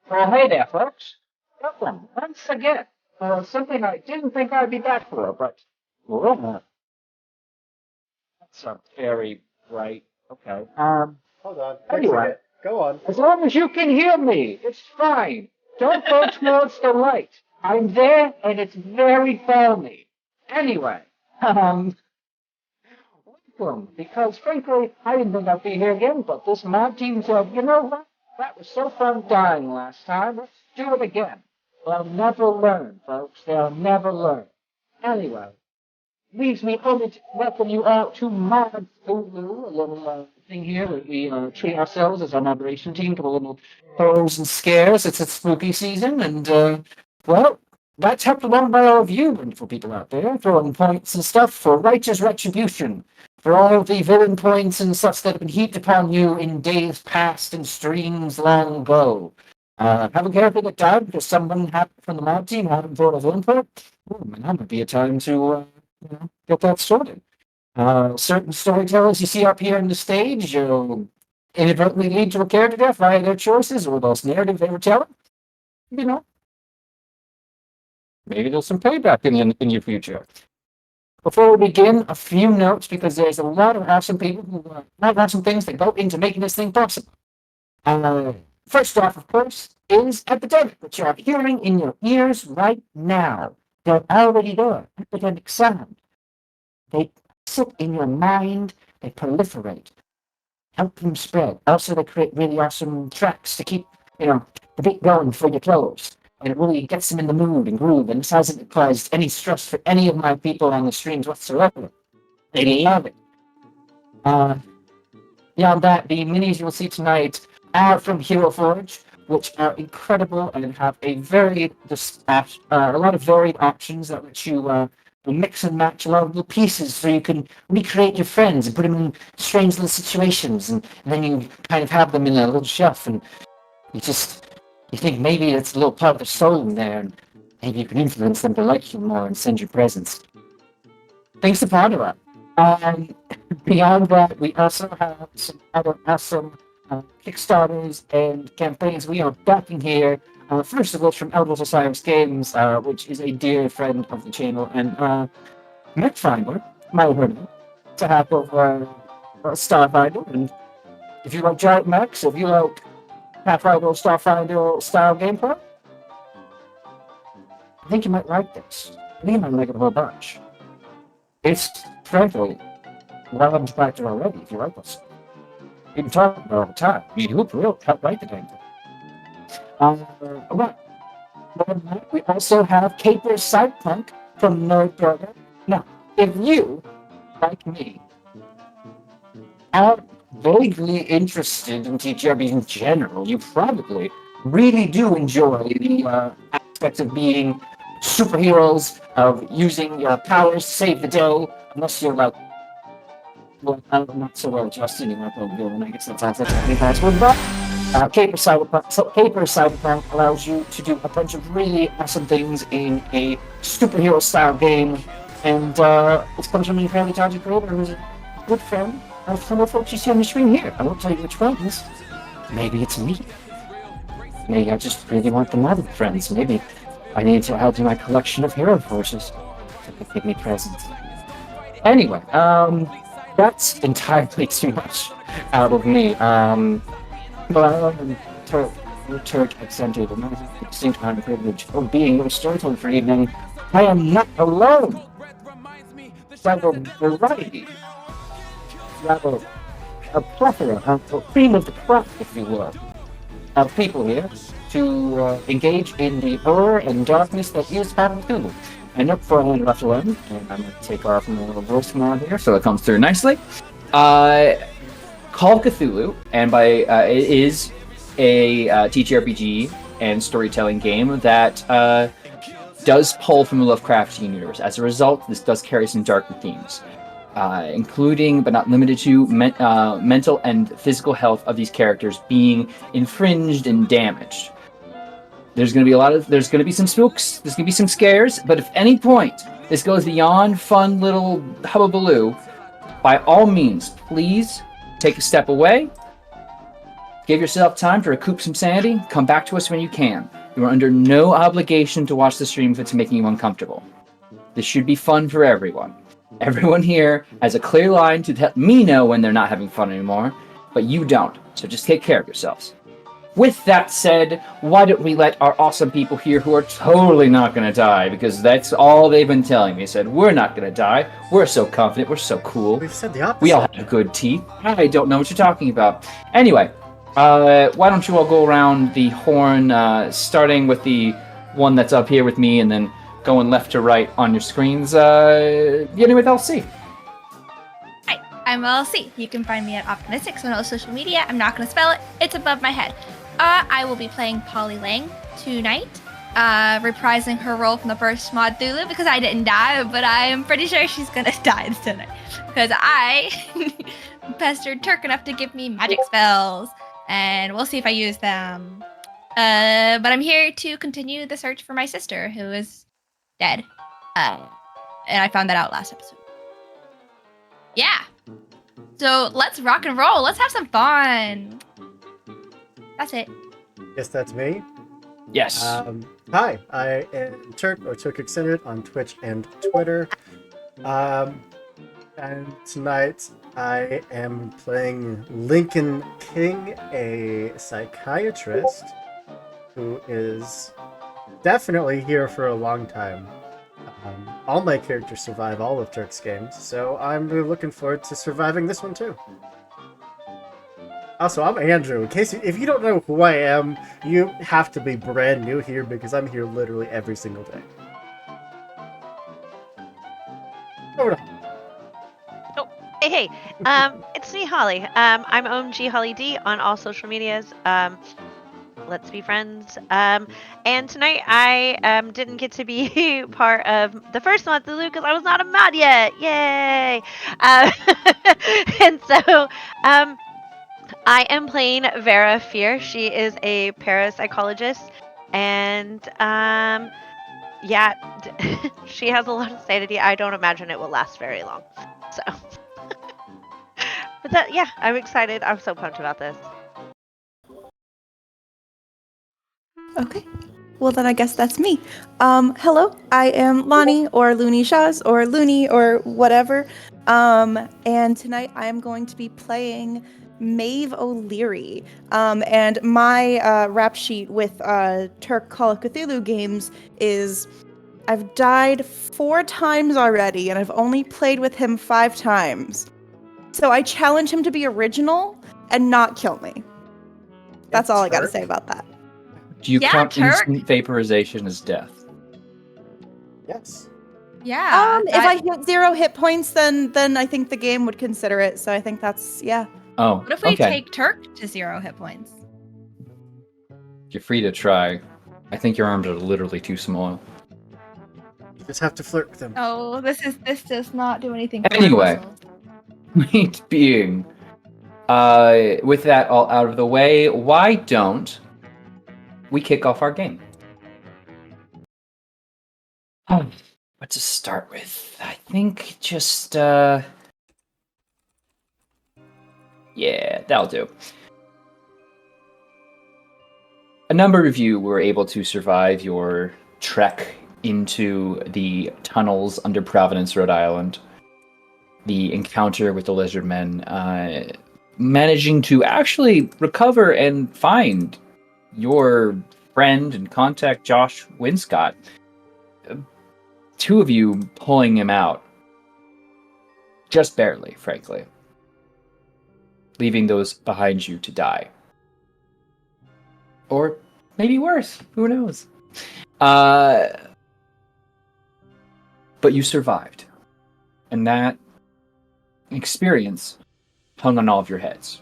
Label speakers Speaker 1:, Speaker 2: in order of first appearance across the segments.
Speaker 1: Well, hey there, folks. Welcome once again for something I didn't think I'd be back for, but well, that's a very bright. Okay.
Speaker 2: Hold on, fixing
Speaker 1: Anyway,
Speaker 2: it. Go on.
Speaker 1: as long as you can hear me, it's fine. Don't go towards the light. I'm there, and it's very balmy. Anyway, um, welcome. Because frankly, I didn't think I'd be here again, but this mod team said, you know what? That was so fun dying last time. Let's do it again. They'll never learn, folks. They'll never learn. Anyway, leaves me only to welcome you all to Mod-Thulu, a little thing here where we treat ourselves as our moderation team to a little horrors and scares. It's a spooky season, and, well, that's helped along by all of you wonderful people out there, throwing points and stuff for righteous retribution, for all the villain points and such that have been heaped upon you in days past and streams long ago. Have a character that died because someone from the mod team had him for a villain point? Oh, man, that might be a time to get that sorted. Certain storytellers you see up here on the stage inadvertently lead to a character death via their choices or those narrative they were telling. You know, maybe there's some payback in your future. Before we begin, a few notes because there's a lot of awesome people who have awesome things that go into making this thing possible. First off, of course, is epidemic, which you're hearing in your ears right now. They're already there. Epidemic sound. They sit in your mind, they proliferate, help them spread. Also, they create really awesome tracks to keep, the beat going for your clothes. And it really gets them in the mood and groove, and this hasn't caused any stress for any of my people on the streams whatsoever. They love it. Beyond that, the minis you'll see tonight are from Hero Forge, which are incredible and have a lot of varied options that let you mix and match a lot of little pieces so you can recreate your friends and put them in strange little situations, and then you kind of have them in a little shelf, and you think maybe it's a little part of their soul in there, and maybe you can influence them to like you more and send you presents. Things to ponder on. Beyond that, we also have some other awesome Kickstarters and campaigns we are backing here. First of all, from Elders Osiris Games, which is a dear friend of the channel, and Mechfinder, might have heard of it. It's a half of Starfinder, and if you like giant mechs, if you like Pathfinder Starfinder style gameplay, I think you might like this. I think you might like it a whole bunch. It's, frankly, well inspired already, if you like this. You can talk about it all the time. I mean, who will help write the damn thing? We also have Caper Cyberpunk from Nerd Burger. Now, if you, like me, are vaguely interested in TTRPGs in general, you probably really do enjoy the aspects of being superheroes, of using your powers to save the day, unless you're like, well, I'm not so well adjusted in my villain. I guess that's actually possible. But Caper Cyberpunk allows you to do a bunch of really awesome things in a superhero style game, and it's comes from an incredibly talented creator who's a good friend of some of the folks you see on the screen here. I won't tell you which ones. Maybe it's me. Maybe I just really want them other friends. Maybe I need to add to my collection of hero forces that could give me presents. Anyway, that's entirely too much out of me. Well, I'm Turk accented, and I have the distinct honor and privilege of being your storyteller for evening. I am not alone. Rather variety, rather a plethora, a cream of the crop, if you will, of people here to engage in the horror and darkness that is Mod-Thulu. And up for hand left alone, and I'm going to take off my little voice mod here so it comes through nicely. Call of Cthulhu, and it is a TTRPG and storytelling game that does pull from the Lovecraftian universe. As a result, this does carry some darker themes, including but not limited to mental and physical health of these characters being infringed and damaged. There's going to be some spooks, there's going to be some scares, but if any point this goes beyond fun little hubbubaloo, by all means, please take a step away, Give yourself time to recoup some sanity. Come back to us when you can. You are under no obligation to watch the stream if it's making you uncomfortable. This should be fun for everyone. Everyone here has a clear line to let me know when they're not having fun anymore, but you don't, so just take care of yourselves. With that said, why don't we let our awesome people here who are totally not going to die, because that's all they've been telling me, said, we're not going to die, we're so confident, we're so cool.
Speaker 2: We've said the opposite.
Speaker 1: We all have good teeth. I don't know what you're talking about. Anyway, why don't you all go around the horn, starting with the one that's up here with me, and then going left to right on your screens, beginning with LC.
Speaker 3: Hi, I'm LC. You can find me at Optimistics on all social media. I'm not going to spell it. It's above my head. I will be playing Polly Lang tonight, reprising her role from the first Mod-Thulu, because I didn't die, but I am pretty sure she's going to die tonight, because I pestered Turk enough to give me magic spells, and we'll see if I use them. But I'm here to continue the search for my sister, who is dead. And I found that out last episode. Yeah. So let's rock and roll. Let's have some fun. That's it.
Speaker 2: Yes, that's me.
Speaker 1: Yes.
Speaker 2: Hi, I am Turk, or Turk Extended, on Twitch and Twitter. And tonight I am playing Lincoln King, a psychiatrist who is definitely here for a long time. All my characters survive all of Turk's games, so I'm really looking forward to surviving this one too. Also, I'm Andrew. In case if you don't know who I am, you have to be brand new here because I'm here literally every single day. Over to
Speaker 4: Oh, hey, it's me, Holly. I'm OMG Holly D on all social medias. Let's be friends. And tonight I didn't get to be part of the first Mod-Thulu because I was not a mod yet. Yay! And so I am playing Vera Fear. She is a parapsychologist, and yeah, she has a lot of sanity. I don't imagine it will last very long. So, but that, yeah, I'm excited. I'm so pumped about this.
Speaker 5: Okay. Well, then I guess that's me. Hello, I am Lonnie, or Looney Shaz, or Looney, or whatever. And tonight I am going to be playing Maeve O'Leary. And my rap sheet with Turk Call of Cthulhu games is I've died 4 times already, and I've only played with him 5 times. So I challenge him to be original and not kill me. That's all I gotta say about that.
Speaker 1: Do you count
Speaker 3: Turk.
Speaker 1: instant vaporization as death?
Speaker 2: yes.
Speaker 3: Yeah.
Speaker 5: If I hit 0 hit points, then I think the game would consider it. So I think that's, yeah.
Speaker 1: Oh,
Speaker 3: What if we
Speaker 1: okay.
Speaker 3: take Turk to 0 hit points?
Speaker 1: You're free to try. I think your arms are literally too small.
Speaker 2: You just have to flirt with him.
Speaker 3: Oh, this does not do anything for
Speaker 1: Anyway.
Speaker 3: my muscles.
Speaker 1: Point being, with that all out of the way, why don't we kick off our game? What to start with? I think just, yeah, that'll do. A number of you were able to survive your trek into the tunnels under Providence, Rhode Island. The encounter with the lizard men, managing to actually recover and find your friend and contact, Josh Winscott. 2 of you pulling him out. Just barely, frankly. Leaving those behind you to die. Or maybe worse, who knows? But you survived. And that experience hung on all of your heads.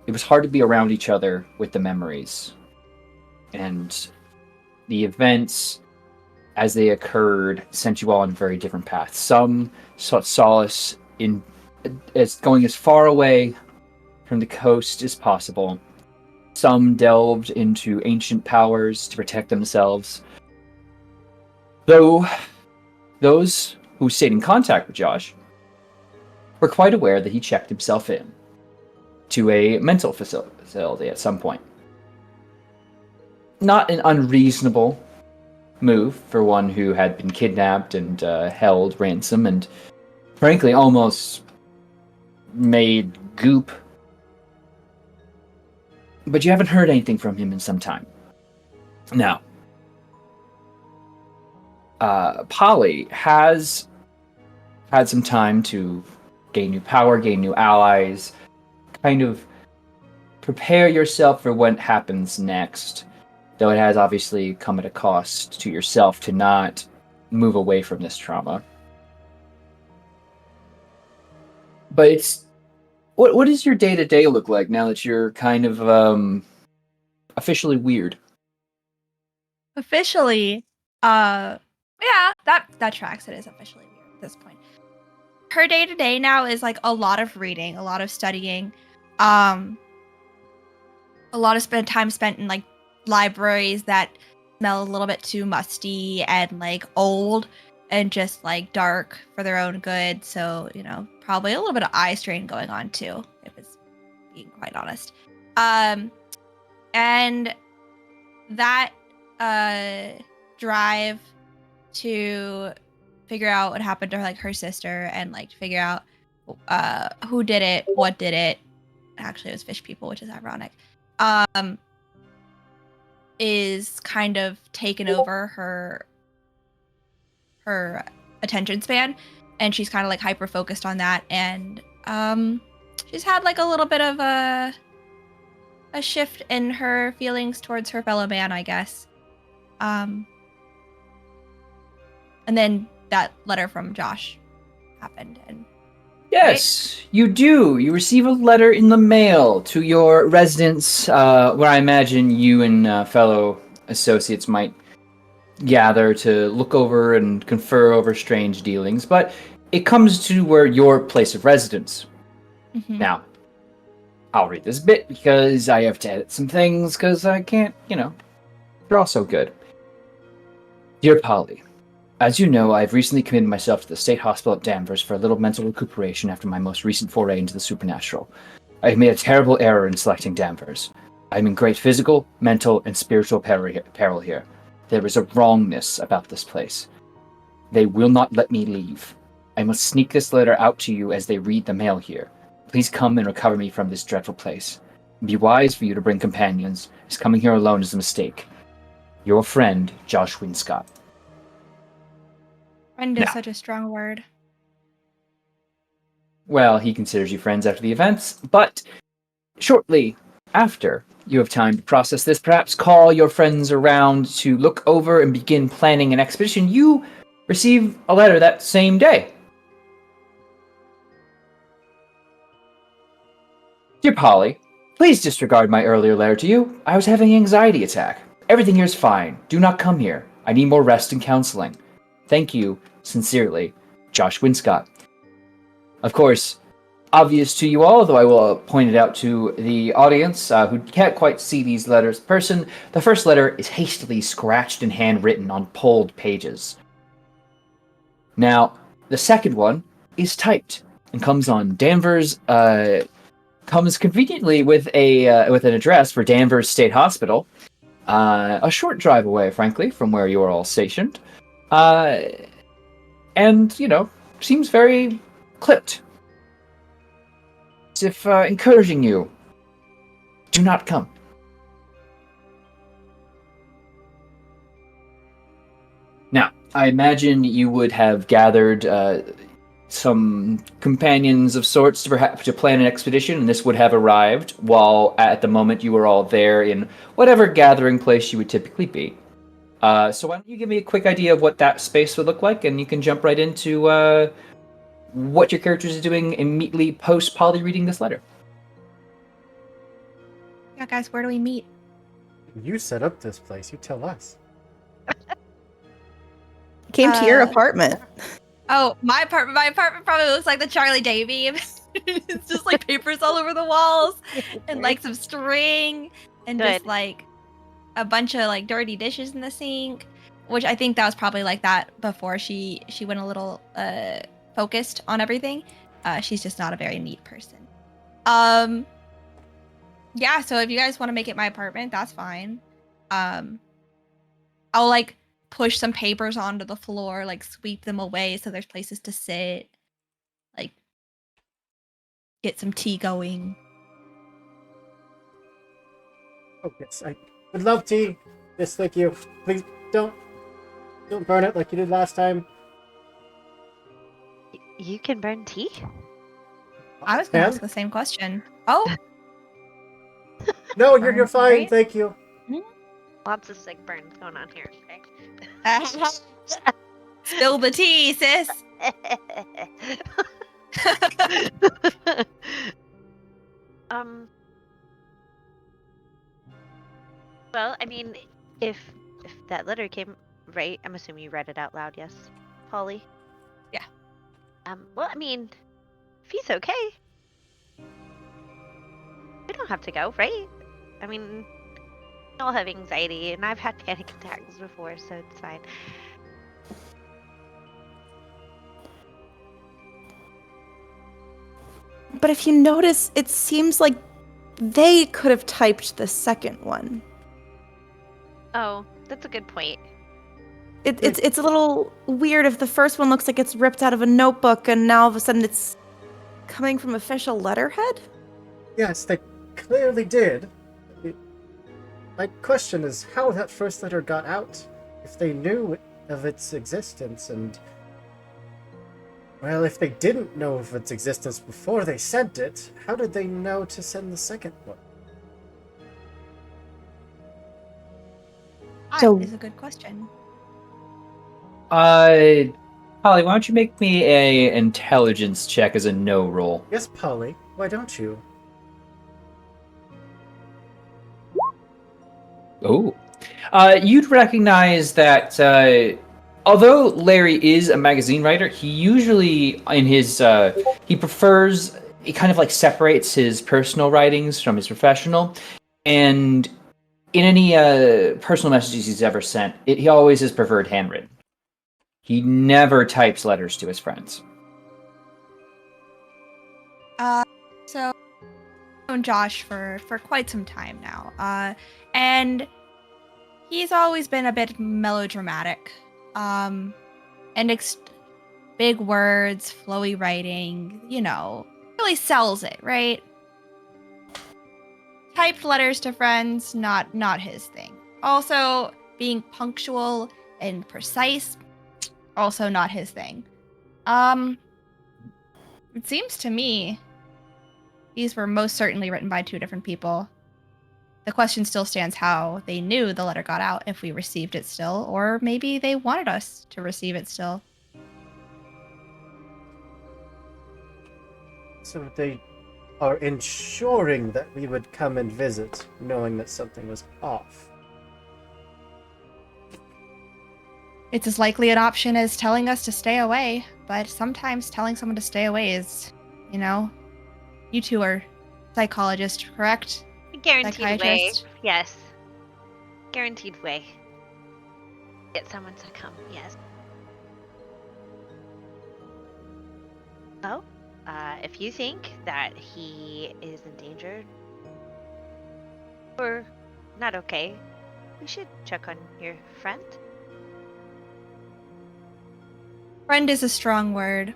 Speaker 1: It was hard to be around each other with the memories. And the events, as they occurred, sent you all on very different paths. Some sought solace in as going as far away from the coast as possible. Some delved into ancient powers to protect themselves. Though those who stayed in contact with Josh were quite aware that he checked himself in
Speaker 6: to a mental facility at some point. Not an unreasonable move for one who had been kidnapped and held ransom and, frankly, almost made goop. But you haven't heard anything from him in some time. Now, Polly has had some time to gain new power, gain new allies, kind of prepare yourself for what happens next. Though it has obviously come at a cost to yourself to not move away from this trauma. But it's... What does your day-to-day look like now that you're kind of officially weird?
Speaker 3: Officially, yeah, that tracks. It is officially weird at this point. Her day to day now is like a lot of reading, a lot of studying, a lot of time spent in like libraries that smell a little bit too musty and like old and just like dark for their own good. So, you know, probably a little bit of eye strain going on too, if it's being quite honest. And that drive to figure out what happened to her, like her sister, and like figure out who did it, what did it. Actually, it was fish people, which is ironic. Is kind of taken over her attention span, and she's kind of like hyper focused on that, and she's had like a little bit of a shift in her feelings towards her fellow man, I guess. And then that letter from Josh happened, and
Speaker 6: Yes, right? You do. You receive a letter in the mail to your residence, where I imagine you and fellow associates might gather to look over and confer over strange dealings, but it comes to where your place of residence. Mm-hmm. Now, I'll read this bit because I have to edit some things because I can't, they're all so good. Dear Polly, as you know, I've recently committed myself to the state hospital at Danvers for a little mental recuperation after my most recent foray into the supernatural. I have made a terrible error in selecting Danvers. I am in great physical, mental, and spiritual peril here. There is a wrongness about this place. They will not let me leave. I must sneak this letter out to you as they read the mail here. Please come and recover me from this dreadful place. Be wise for you to bring companions, as coming here alone is a mistake. Your friend, Josh Winscott.
Speaker 3: Friend is such a strong word.
Speaker 6: Well, he considers you friends after the events, but shortly after you have time to process this, perhaps call your friends around to look over and begin planning an expedition. You receive a letter that same day. Dear Polly, please disregard my earlier letter to you. I was having an anxiety attack. Everything here is fine. Do not come here. I need more rest and counseling. Thank you, sincerely, Josh Winscott. Of course, obvious to you all, though I will point it out to the audience who can't quite see these letters in person, the first letter is hastily scratched and handwritten on pulled pages. Now, the second one is typed and comes on Danvers, comes conveniently with an address for Danvers State Hospital, a short drive away, frankly, from where you are all stationed. And, seems very clipped. As if encouraging you. Do not come. Now, I imagine you would have gathered some companions of sorts to perhaps to plan an expedition, and this would have arrived while at the moment you were all there in whatever gathering place you would typically be. So why don't you give me a quick idea of what that space would look like, and you can jump right into what your characters are doing immediately post Polly reading this letter.
Speaker 3: Yeah, guys, where do we meet?
Speaker 2: You set up this place. You tell us.
Speaker 5: Came to your apartment.
Speaker 3: Oh, my apartment probably looks like the Charlie Day meme. It's just like papers all over the walls and like some string and just like a bunch of like dirty dishes in the sink, which I think that was probably like that before she went a little focused on everything. She's just not a very neat person. Yeah, so if you guys want to make it my apartment, that's fine. I'll like push some papers onto the floor, like sweep them away so there's places to sit. Like get some tea going.
Speaker 2: Oh, yes, I would love tea. Just like you. Please don't burn it like you did last time.
Speaker 4: You can burn tea?
Speaker 3: I was gonna
Speaker 2: Can?
Speaker 3: ask the same question. Oh,
Speaker 2: No, you're
Speaker 3: Burn,
Speaker 2: fine.
Speaker 3: right?
Speaker 2: Thank you.
Speaker 4: Lots of sick burns going on here, okay?
Speaker 3: spill the tea, sis.
Speaker 4: um. Well, I mean, if that letter came right, I'm assuming you read it out loud, yes, Polly.
Speaker 3: Yeah.
Speaker 4: Well, I mean, if he's okay, we don't have to go, right? I mean, we all have anxiety, and I've had panic attacks before, so it's fine.
Speaker 5: But if you notice, it seems like they could have typed the second one.
Speaker 4: Oh, that's a good point.
Speaker 5: It's a little weird if the first one looks like it's ripped out of a notebook and now all of a sudden it's coming from official letterhead?
Speaker 2: Yes, they clearly did. My question is how that first letter got out. If they knew of its existence and... Well, if they didn't know of its existence before they sent it, how did they know to send the second one?
Speaker 5: So-
Speaker 3: That is a good question.
Speaker 6: Holly, why don't you make me a intelligence check as a no roll?
Speaker 2: Yes, Polly, why don't you?
Speaker 6: Oh. You'd recognize that although Larry is a magazine writer, he usually in his he prefers, he kind of like separates his personal writings from his professional, and in any personal messages he's ever sent, he always has preferred handwritten. He never types letters to his friends.
Speaker 3: So I've known Josh for quite some time now. And he's always been a bit melodramatic. And big words, flowy writing, really sells it, right? Typed letters to friends, not his thing. Also, being punctual and precise, also not his thing. It seems to me these were most certainly written by two different people. The question still stands how they knew the letter got out, if we received it still, or maybe they wanted us to receive it still.
Speaker 2: So they are ensuring that we would come and visit, knowing that something was off.
Speaker 3: It's as likely an option as telling us to stay away, but sometimes telling someone to stay away is, you two are psychologists, correct?
Speaker 4: Guaranteed way.
Speaker 3: Psychiatrist.
Speaker 4: Yes. Guaranteed way. Get someone to come, yes. Well, if you think that he is endangered or not okay, we should check on your friend.
Speaker 3: Friend is a strong word.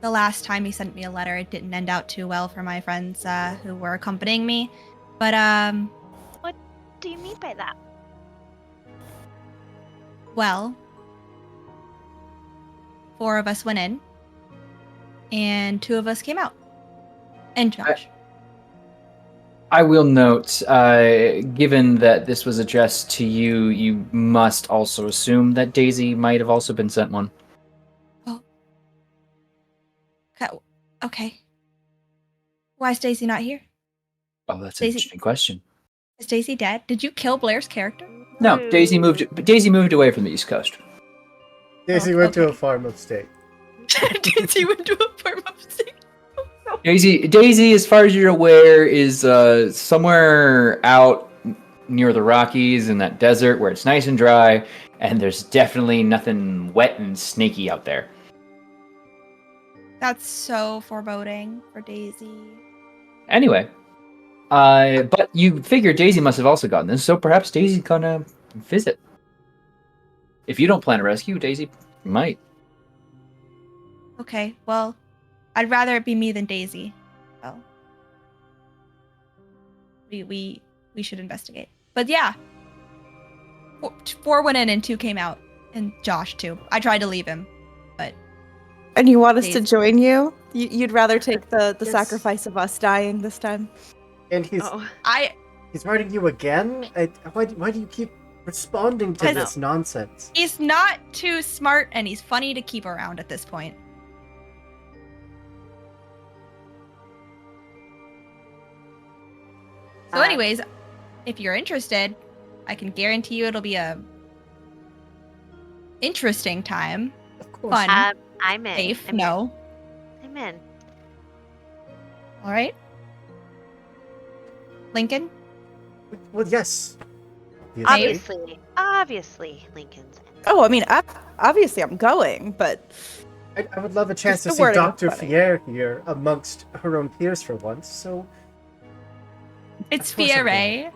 Speaker 3: The last time he sent me a letter, it didn't end out too well for my friends who were accompanying me. But,
Speaker 4: What do you mean by that?
Speaker 3: well, 4 of us went in, and 2 of us came out. And Josh.
Speaker 6: I will note, given that this was addressed to you, you must also assume that Daisy might have also been sent one.
Speaker 3: Okay. Why is Daisy not here?
Speaker 6: Oh, that's an
Speaker 3: Daisy-
Speaker 6: interesting question.
Speaker 3: Is Daisy dead? Did you kill Blair's character?
Speaker 6: No, Daisy moved away from the East Coast.
Speaker 2: Daisy
Speaker 3: Oh,
Speaker 2: went to
Speaker 3: okay.
Speaker 2: a farm upstate.
Speaker 3: Daisy went to a farm upstate.
Speaker 6: Daisy, as far as you're aware, is somewhere out near the Rockies in that desert where it's nice and dry, and there's definitely nothing wet and snaky out there.
Speaker 3: That's so foreboding for Daisy.
Speaker 6: Anyway, But you figure Daisy must have also gotten this, so perhaps Daisy's gonna visit. If you don't plan a rescue, Daisy might.
Speaker 3: Okay, well, I'd rather it be me than Daisy. Well, we should investigate. But yeah, four went in and 2 came out, and Josh too. I tried to leave him, but
Speaker 5: And you want us to
Speaker 3: Daisy.
Speaker 5: join you? You'd rather take the
Speaker 2: Yes.
Speaker 5: sacrifice of us dying this time?
Speaker 2: And he's
Speaker 4: Oh,
Speaker 2: writing you again? Why do you keep responding to
Speaker 3: I know.
Speaker 2: this nonsense?
Speaker 3: He's not too smart, and he's funny to keep around at this point. So, anyways, if you're interested, I can guarantee you it'll be a interesting time.
Speaker 2: Of course.
Speaker 3: Fun.
Speaker 4: I'm in.
Speaker 3: Safe.
Speaker 4: I'm
Speaker 3: No.
Speaker 4: In. I'm in.
Speaker 3: All right. Lincoln?
Speaker 2: Well, yes.
Speaker 4: Obviously, Lincoln's in.
Speaker 5: Oh, I mean, obviously I'm going, but
Speaker 2: I would love a chance
Speaker 5: Just
Speaker 2: to
Speaker 5: the
Speaker 2: see
Speaker 5: wording
Speaker 2: Dr.
Speaker 5: is funny.
Speaker 2: Fier here amongst her own peers for once, so...
Speaker 3: It's
Speaker 2: Of course I'm
Speaker 3: Fiere.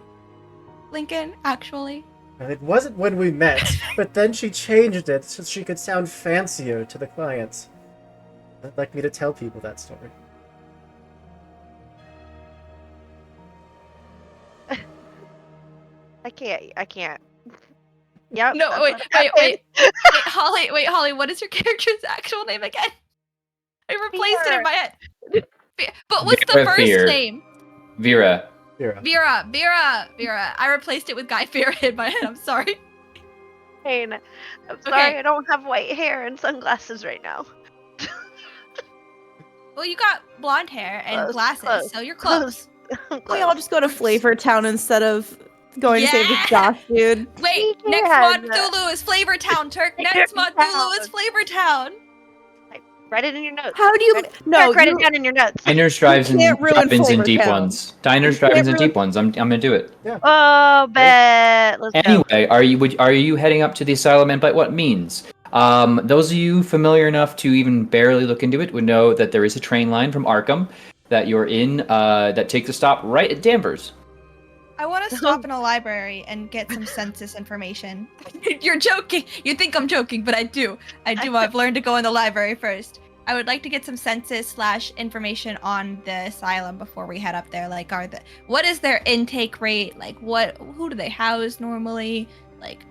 Speaker 3: Lincoln, actually.
Speaker 2: It wasn't when we met, but then she changed it so she could sound fancier to the clients. I'd like me to tell people that story.
Speaker 4: I can't. Yep.
Speaker 3: No,
Speaker 4: that's
Speaker 3: wait,
Speaker 4: what
Speaker 3: wait,
Speaker 4: happened.
Speaker 3: wait, Holly, what is your character's actual name again? I replaced it in
Speaker 4: Fier.
Speaker 3: my head. But what's the
Speaker 6: Vera
Speaker 3: first
Speaker 6: Fier.
Speaker 3: name?
Speaker 6: Vera.
Speaker 2: Vera.
Speaker 3: Vera. I replaced it with Guy Fieri in my head. I'm sorry.
Speaker 4: Pain. I'm sorry,
Speaker 3: Okay.
Speaker 4: I don't have white hair and sunglasses right now.
Speaker 3: Well, you got blonde hair and
Speaker 4: Close,
Speaker 3: glasses,
Speaker 4: close,
Speaker 3: so you're close.
Speaker 5: we all just go to Flavor Town instead of going to save this
Speaker 3: Yeah!
Speaker 5: Josh dude.
Speaker 3: Wait, next
Speaker 4: can.
Speaker 3: Mod-Thulu is Flavor Town, Turk. Next
Speaker 4: Flavor
Speaker 3: Mod-Thulu is
Speaker 4: Town.
Speaker 3: Flavor Town.
Speaker 4: Write it in your notes.
Speaker 5: How do you? No,
Speaker 4: Write
Speaker 5: you,
Speaker 4: it down in your notes.
Speaker 6: Diners, drives, and
Speaker 5: can't ruin
Speaker 6: drive-ins and
Speaker 5: Flavor
Speaker 6: deep
Speaker 5: Town.
Speaker 6: ones. Diners,
Speaker 5: You
Speaker 6: drive-ins,
Speaker 5: can't
Speaker 6: and deep ones. I'm gonna do it.
Speaker 4: Oh, bet. Let's go.
Speaker 6: Anyway, are you heading up to the asylum, and by what means? Those of you familiar enough to even barely look into it would know that there is a train line from Arkham that you're in that takes a stop right at Danvers.
Speaker 3: I want to stop in a library and get some census information. You're joking. You think I'm joking, but I do. I've learned to go in the library first. I would like to get some census / information on the asylum before we head up there. Like, what is their intake rate? Like, who do they house normally? Like,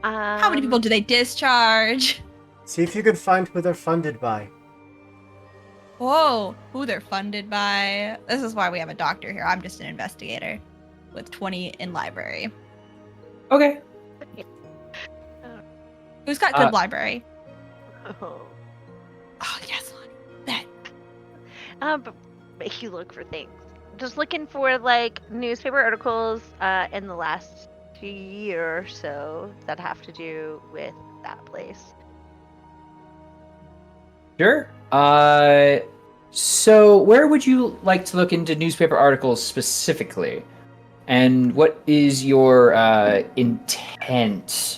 Speaker 3: how many people do they discharge?
Speaker 2: See if you can find who they're funded by.
Speaker 3: Whoa, who they're funded by. This is why we have a doctor here. I'm just an investigator with 20 in library.
Speaker 6: Okay.
Speaker 3: Who's got good library?
Speaker 4: Oh.
Speaker 3: Oh, yes, Lonnie.
Speaker 4: But make you look for things. Just looking for like newspaper articles in the last year or so that have to do with that place.
Speaker 6: Sure. So where would you like to look into newspaper articles specifically? And what is your intent?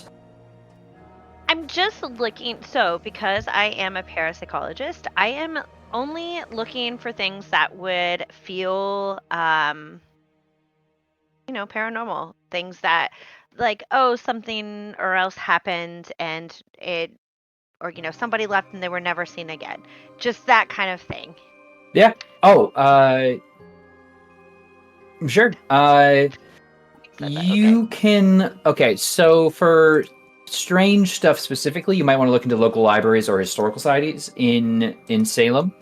Speaker 4: I'm just looking, so because I am a parapsychologist, I am only looking for things that would feel, paranormal. Things that, like, oh, something or else happened and somebody left and they were never seen again. Just that kind of thing.
Speaker 6: Yeah. Oh, sure. You can. Okay, so for strange stuff specifically, you might want to look into local libraries or historical societies in Salem.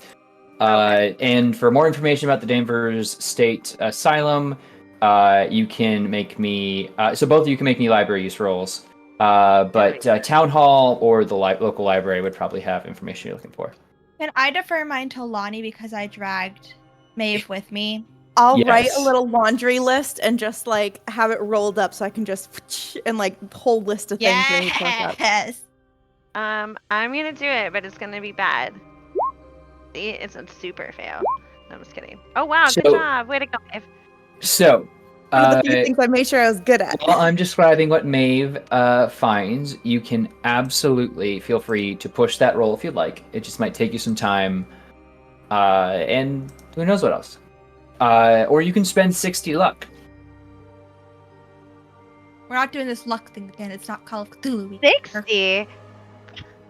Speaker 6: And for more information about the Danvers State Asylum, you can make me. So both of you can make me library use rolls. But Town Hall or the local library would probably have information you're looking for.
Speaker 3: Can I defer mine to Lonnie because I dragged Maeve with me?
Speaker 5: I'll write
Speaker 6: Yes.
Speaker 5: a little laundry list and just like have it rolled up so I can just and like whole list of things. I need to look up.
Speaker 3: Yes.
Speaker 4: I'm gonna do it, but it's gonna be bad. See, it's a super fail. No, I'm just kidding. Oh wow, good
Speaker 6: So-
Speaker 4: job. Way to go, Maeve.
Speaker 6: So,
Speaker 5: One of the few things I made sure I was good at.
Speaker 6: while I'm describing what Maeve finds, you can absolutely feel free to push that roll if you'd like. It just might take you some time, and who knows what else. or you can spend 60 luck.
Speaker 3: We're not doing this luck thing again. It's not Call of Cthulhu. We-
Speaker 4: 60?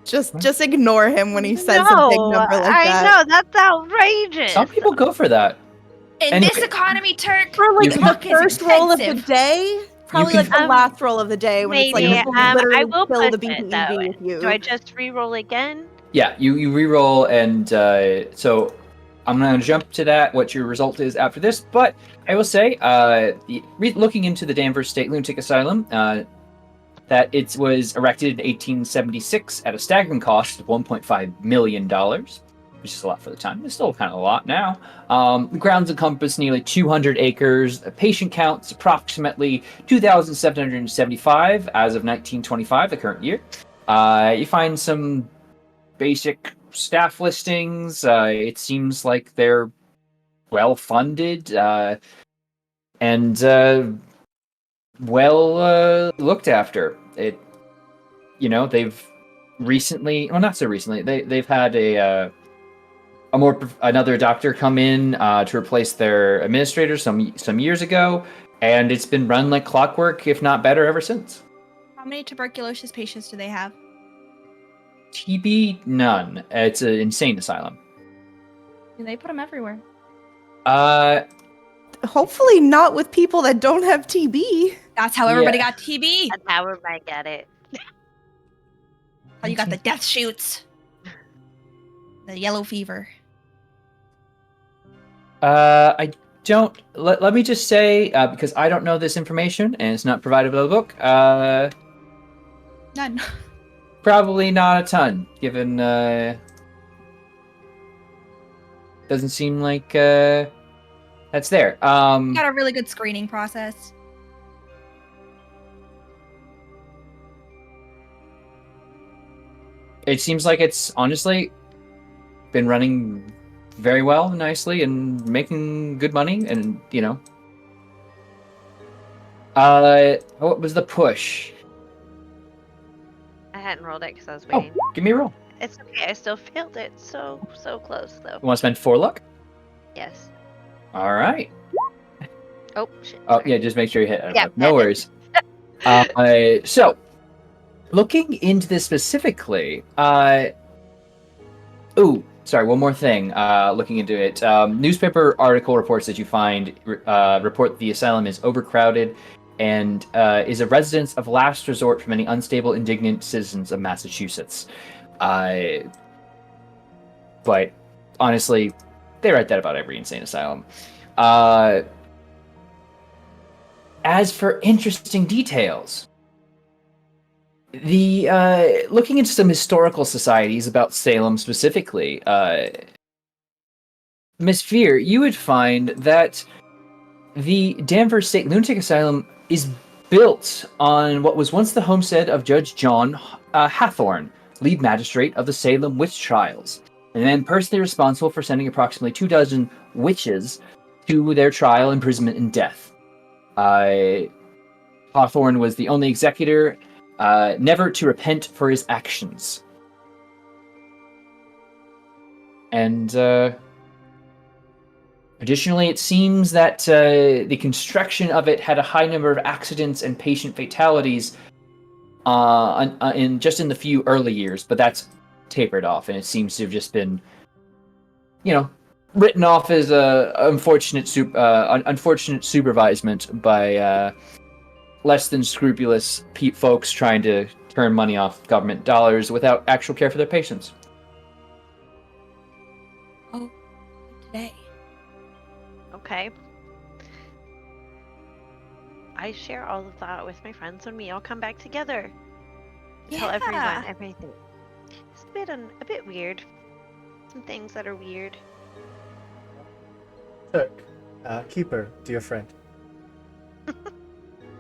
Speaker 5: Just ignore him when he says a big number like
Speaker 4: I
Speaker 5: that.
Speaker 4: know, that's outrageous.
Speaker 6: Some people go for that.
Speaker 3: In
Speaker 6: Anyway.
Speaker 3: this economy, Turk,
Speaker 5: For like
Speaker 6: You
Speaker 5: the
Speaker 3: luck is
Speaker 5: first roll of the
Speaker 3: expensive.
Speaker 5: day, probably
Speaker 6: can-
Speaker 5: like the last roll of the day when it's like
Speaker 4: Maybe.
Speaker 5: people
Speaker 4: I
Speaker 5: literally
Speaker 4: will
Speaker 5: kill
Speaker 4: push
Speaker 5: the
Speaker 4: it, though.
Speaker 5: BPEV with you.
Speaker 4: Do I just re-roll again?
Speaker 6: Yeah, you re-roll, and so I'm going to jump to that, what your result is after this, but I will say, looking into the Danvers State Lunatic Asylum, that it was erected in 1876 at a staggering cost of $1.5 million, which is a lot for the time. It's still kind of a lot now. The grounds encompass nearly 200 acres. The patient count is approximately 2,775 as of 1925, the current year. You find some basic staff listings. It seems like they're well funded and well looked after. They've recently, well, not so recently, they've had another doctor come in to replace their administrator some years ago, and it's been run like clockwork, if not better, ever since.
Speaker 3: How many tuberculosis patients do they have?
Speaker 6: TB, none. It's an insane asylum.
Speaker 3: They put them everywhere.
Speaker 5: Hopefully not with people that don't have TB.
Speaker 3: That's how everybody
Speaker 6: Yeah.
Speaker 3: got TB.
Speaker 4: That's how we might get it.
Speaker 3: How you got the death shoots. The yellow fever.
Speaker 6: I don't. Let me just say, because I don't know this information and it's not provided by the book.
Speaker 3: None.
Speaker 6: Probably not a ton, given. Doesn't seem like that's there.
Speaker 3: Got a really good screening process.
Speaker 6: It seems like it's honestly been running very well, nicely, and making good money, and what was the push?
Speaker 4: I hadn't rolled it because I was
Speaker 6: Oh,
Speaker 4: waiting.
Speaker 6: give me a roll.
Speaker 4: It's okay. I still failed it. So close, though.
Speaker 6: You want to spend 4 luck?
Speaker 4: Yes.
Speaker 6: All right.
Speaker 4: Oh, shit.
Speaker 6: Oh,
Speaker 4: sorry.
Speaker 6: yeah, just make sure you hit it.
Speaker 4: Yeah,
Speaker 6: No
Speaker 4: that did.
Speaker 6: worries. So, looking into this specifically, sorry, one more thing. Looking into it, newspaper article reports that you find report the asylum is overcrowded and is a residence of last resort for many unstable, indignant citizens of Massachusetts. But honestly, they write that about every insane asylum. As for interesting details, the looking into some historical societies about Salem specifically, Miss Fear, you would find that the Danvers State Lunatic Asylum is built on what was once the homestead of Judge John Hathorne, lead magistrate of the Salem witch trials, and then personally responsible for sending approximately 24 witches to their trial, imprisonment, and death. Hawthorne was the only executor never to repent for his actions. And additionally, it seems that the construction of it had a high number of accidents and patient fatalities in the few early years, but that's tapered off, and it seems to have just been, written off as unfortunate supervisement by less than scrupulous folks trying to turn money off government dollars without actual care for their patients.
Speaker 3: Oh, today.
Speaker 4: Okay. I share all of that with my friends when we all come back together. Tell everyone everything. It's a bit weird. Some things that are weird.
Speaker 2: Took. Keeper, dear friend.
Speaker 6: A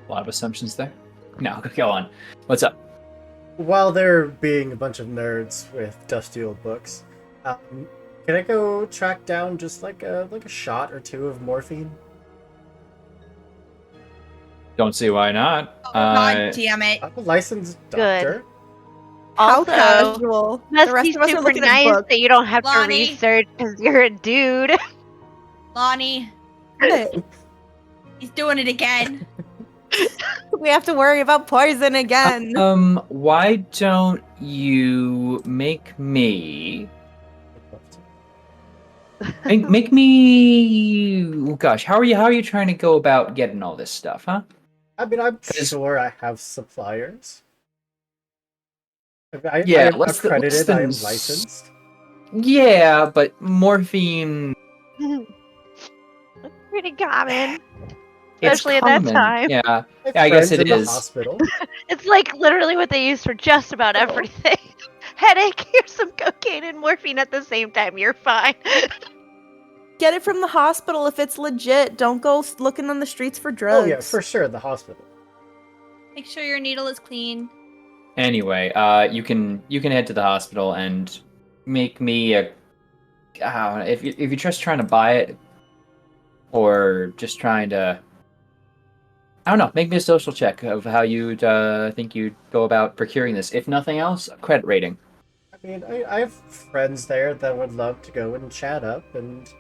Speaker 6: lot of assumptions there. No, go on. What's up?
Speaker 2: While they're being a bunch of nerds with dusty old books, can I go track down just like a shot or two of morphine?
Speaker 6: Don't see why not.
Speaker 3: Oh, God damn it.
Speaker 2: I'm a licensed doctor.
Speaker 5: How
Speaker 4: Also,
Speaker 5: casual.
Speaker 4: must
Speaker 5: The rest
Speaker 4: be
Speaker 5: of us are
Speaker 4: super
Speaker 5: looking at
Speaker 4: nice
Speaker 5: books.
Speaker 4: that you don't have to
Speaker 3: Lonnie.
Speaker 4: research because you're a dude.
Speaker 3: Lonnie, He's doing it again.
Speaker 5: We have to worry about poison again.
Speaker 6: Why don't you make me... Make me... Oh, gosh, how are you trying to go about getting all this stuff, huh?
Speaker 2: I mean, I'm
Speaker 6: 'Cause-
Speaker 2: sure I have suppliers.
Speaker 6: Yeah,
Speaker 2: I am
Speaker 6: less than-
Speaker 2: accredited, I am
Speaker 6: less than-
Speaker 2: licensed.
Speaker 6: Yeah, but morphine...
Speaker 4: Pretty common.
Speaker 6: It's
Speaker 4: Especially at that
Speaker 6: common.
Speaker 4: time.
Speaker 6: Yeah,
Speaker 2: I have
Speaker 6: I guess
Speaker 2: friends
Speaker 6: it
Speaker 2: in the
Speaker 6: is.
Speaker 2: hospital.
Speaker 4: It's like literally what they use for just about everything. Headache, here's some cocaine and morphine at the same time. You're fine.
Speaker 5: Get it from the hospital if it's legit. Don't go looking on the streets for drugs.
Speaker 2: Oh yeah, for sure, the hospital.
Speaker 3: Make sure your needle is clean.
Speaker 6: Anyway, you can head to the hospital and make me a... if you're just trying to buy it, or just trying to... I don't know, make me a social check of how you'd think you'd go about procuring this. If nothing else, a credit rating.
Speaker 2: I mean, I have friends there that would love to go and chat up, and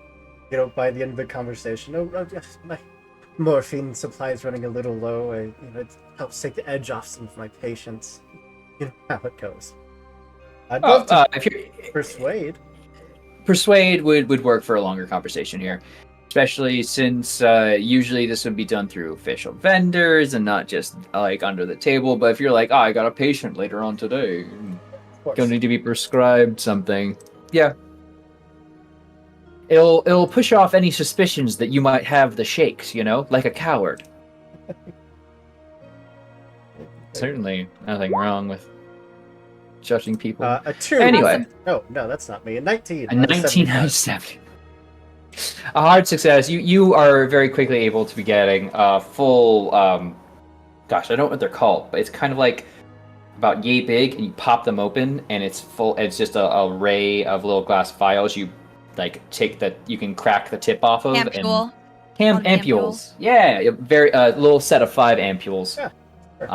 Speaker 2: by the end of the conversation, yes, my morphine supply is running a little low. It helps take the edge off some of my patients. You know how it goes. I'd love to
Speaker 6: If you're
Speaker 2: persuade.
Speaker 6: Persuade would work for a longer conversation here, especially since usually this would be done through official vendors and not just like under the table. But if you're like, I got a patient later on today,
Speaker 2: Of course.
Speaker 6: gonna need to be prescribed something, yeah, it'll push off any suspicions that you might have the shakes, like a coward. Certainly nothing wrong with judging people.
Speaker 2: A 2.
Speaker 6: Anyway.
Speaker 2: No, that's not me. A 19.
Speaker 6: A
Speaker 2: out of
Speaker 6: 19 out of
Speaker 2: 75.
Speaker 6: 70. A hard success. You are very quickly able to be getting a full, gosh, I don't know what they're called, but it's kind of like about yay big, and you pop them open, and it's full. It's just a array of little glass vials. You you can crack the tip off of.
Speaker 3: Ampule.
Speaker 6: And
Speaker 3: Called an
Speaker 6: ampules. Yeah, a very little set of 5 ampules.
Speaker 2: Yeah, sure.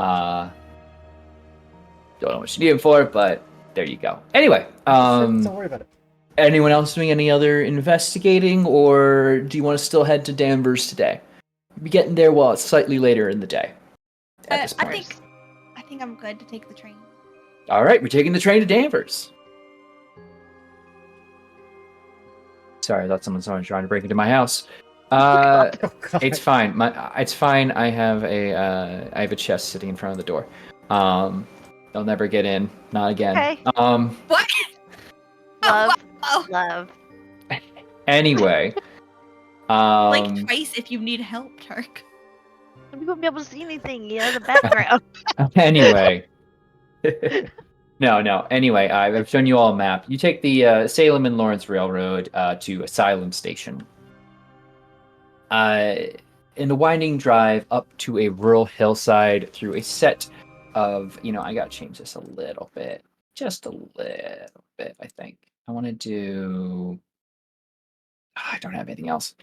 Speaker 6: Don't know what you need them for, but there you go. Anyway,
Speaker 2: Don't worry about it.
Speaker 6: anyone else doing any other investigating, or do you want to still head to Danvers today? Be getting there while it's slightly later in the day. At this point.
Speaker 3: I think I'm good to take the train.
Speaker 6: All right, we're taking the train to Danvers. Sorry, I thought someone was trying to break into my house.
Speaker 2: Oh, God.
Speaker 6: It's fine. It's fine. I have a chest sitting in front of the door. They'll never get in. Not again.
Speaker 4: Okay.
Speaker 3: What?
Speaker 4: Love,
Speaker 3: Oh,
Speaker 4: love.
Speaker 6: Anyway.
Speaker 3: like twice if you need help, Tark.
Speaker 4: You won't be able to see anything. The background.
Speaker 6: Anyway. No. Anyway, I've shown you all a map. You take the Salem and Lawrence Railroad to Asylum Station. In the winding drive up to a rural hillside through a set of, I gotta change this a little bit. Just a little bit, I think. I want to do... I don't have anything else.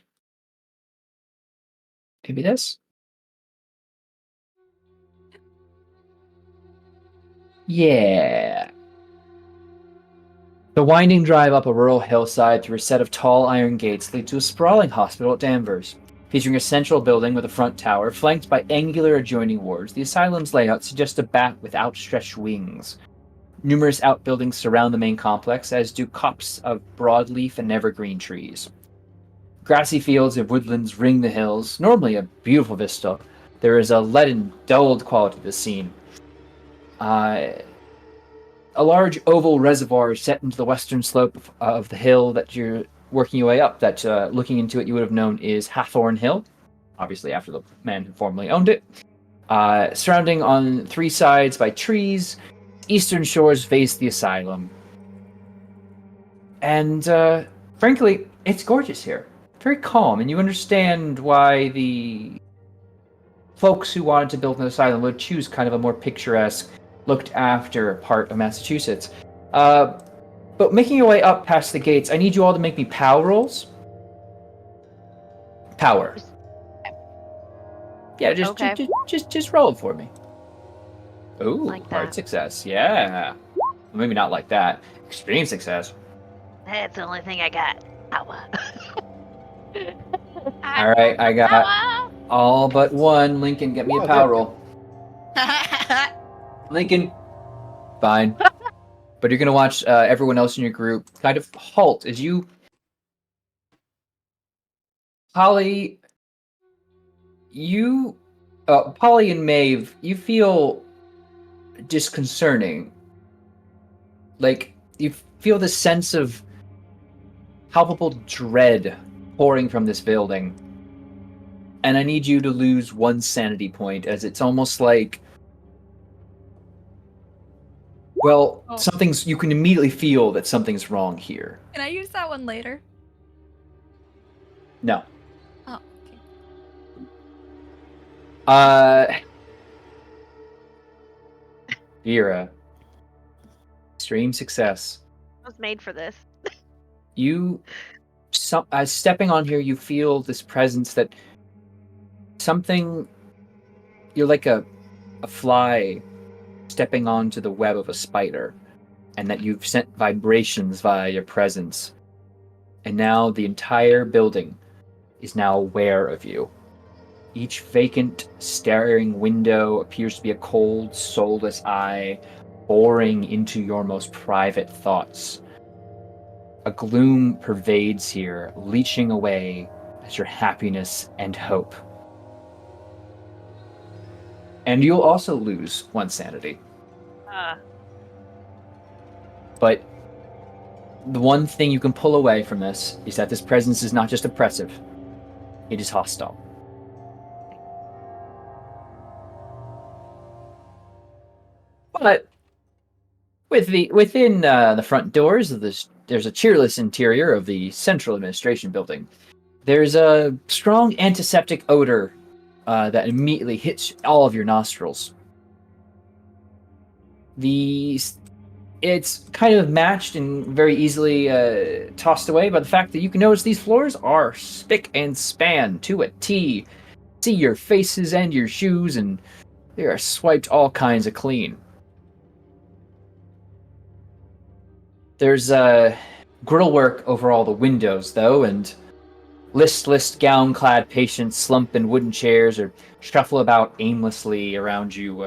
Speaker 6: Maybe this? Yeah. The winding drive up a rural hillside through a set of tall iron gates leads to a sprawling hospital at Danvers. Featuring a central building with a front tower, flanked by angular adjoining wards, the asylum's layout suggests a bat with outstretched wings. Numerous outbuildings surround the main complex, as do copses of broadleaf and evergreen trees. Grassy fields and woodlands ring the hills, normally a beautiful vista. There is a leaden, dulled quality to the scene. A large oval reservoir is set into the western slope of the hill that you're working your way up, that looking into it you would have known is Hathorn Hill, obviously after the man who formerly owned it. Surrounding on 3 sides by trees, eastern shores face the asylum. And frankly, it's gorgeous here. Very calm, and you understand why the folks who wanted to build an asylum would choose kind of a more picturesque, looked after part of Massachusetts. But making your way up past the gates, I need you all to make me POW rolls. Power. Yeah, just roll it for me. Ooh,
Speaker 4: Like
Speaker 6: hard
Speaker 4: that.
Speaker 6: success. Yeah. Maybe not like that. Extreme success.
Speaker 4: That's the only thing I got. Ow.
Speaker 6: All right, I got all but one. Lincoln, get me a
Speaker 2: Oh,
Speaker 6: power
Speaker 2: there we
Speaker 6: roll. Lincoln, fine. But you're gonna watch everyone else in your group kind of halt as you, Polly, Polly and Maeve, you feel disconcerting. Like you feel this sense of palpable dread pouring from this building. And I need you to lose one sanity point, as it's almost like, well,
Speaker 3: Oh.
Speaker 6: something's. You can immediately feel that something's wrong here.
Speaker 3: Can I use that one later?
Speaker 6: No.
Speaker 3: Oh, okay.
Speaker 6: Vera, extreme success.
Speaker 4: I was made for this.
Speaker 6: As stepping on here, you feel this presence that something. You're like a fly stepping onto the web of a spider, and that you've sent vibrations via your presence. And now the entire building is now aware of you. Each vacant, staring window appears to be a cold, soulless eye boring into your most private thoughts. A gloom pervades here, leeching away at your happiness and hope. And you'll also lose one sanity. But the one thing you can pull away from this is that this presence is not just oppressive, it is hostile. But within the front doors of this, there's a cheerless interior of the central administration building. There's a strong antiseptic odor that immediately hits all of your nostrils. It's kind of matched and very easily tossed away by the fact that you can notice these floors are spick and span to a T. See your faces and your shoes, and they are swiped all kinds of clean. There's grill work over all the windows, though, and listless gown-clad patients slump in wooden chairs or shuffle about aimlessly around you,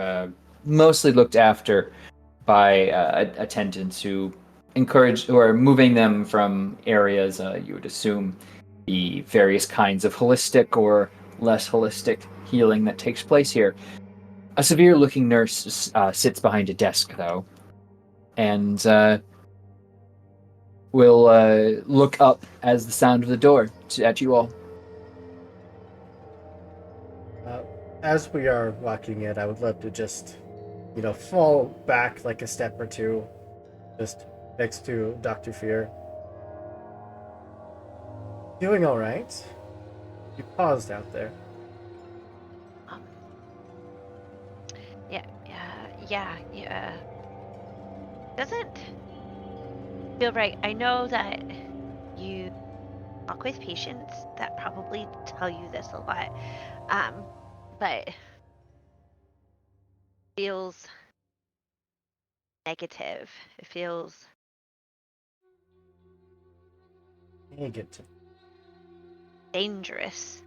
Speaker 6: mostly looked after by attendants who are moving them from areas you would assume the various kinds of holistic or less holistic healing that takes place here. A severe-looking nurse sits behind a desk, though, and will look up as the sound of the door at you all.
Speaker 2: As we are walking in, I would love to just, fall back like a step or two, just next to Dr. Fear. Doing all right? You paused out there.
Speaker 4: Yeah. Doesn't feel right. I know that you talk with patients that probably tell you this a lot, but feels negative. It feels
Speaker 2: Negative.
Speaker 4: dangerous.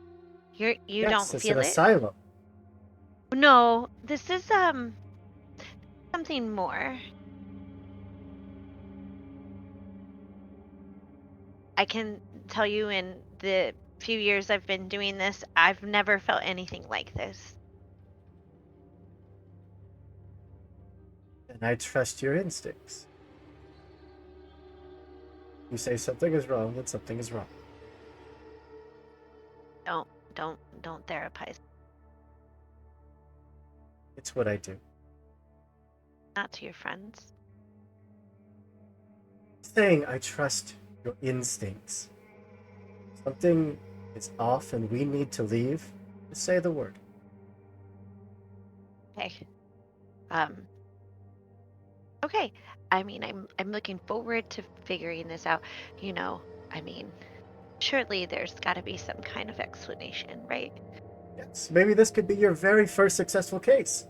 Speaker 4: You
Speaker 2: Yes,
Speaker 4: don't
Speaker 2: it's
Speaker 4: feel
Speaker 2: an
Speaker 4: it?
Speaker 2: asylum.
Speaker 4: No, this is something more. I can tell you in the few years I've been doing this, I've never felt anything like this.
Speaker 2: And I trust your instincts. You say something is wrong, then something is wrong.
Speaker 4: Don't therapize.
Speaker 2: It's what I do.
Speaker 4: Not to your friends.
Speaker 2: Saying I trust your instincts. Something is off and we need to leave. Just say the word.
Speaker 4: Okay. Okay. I mean, I'm looking forward to figuring this out. I mean, surely there's got to be some kind of explanation, right?
Speaker 2: Yes, maybe this could be your very first successful case.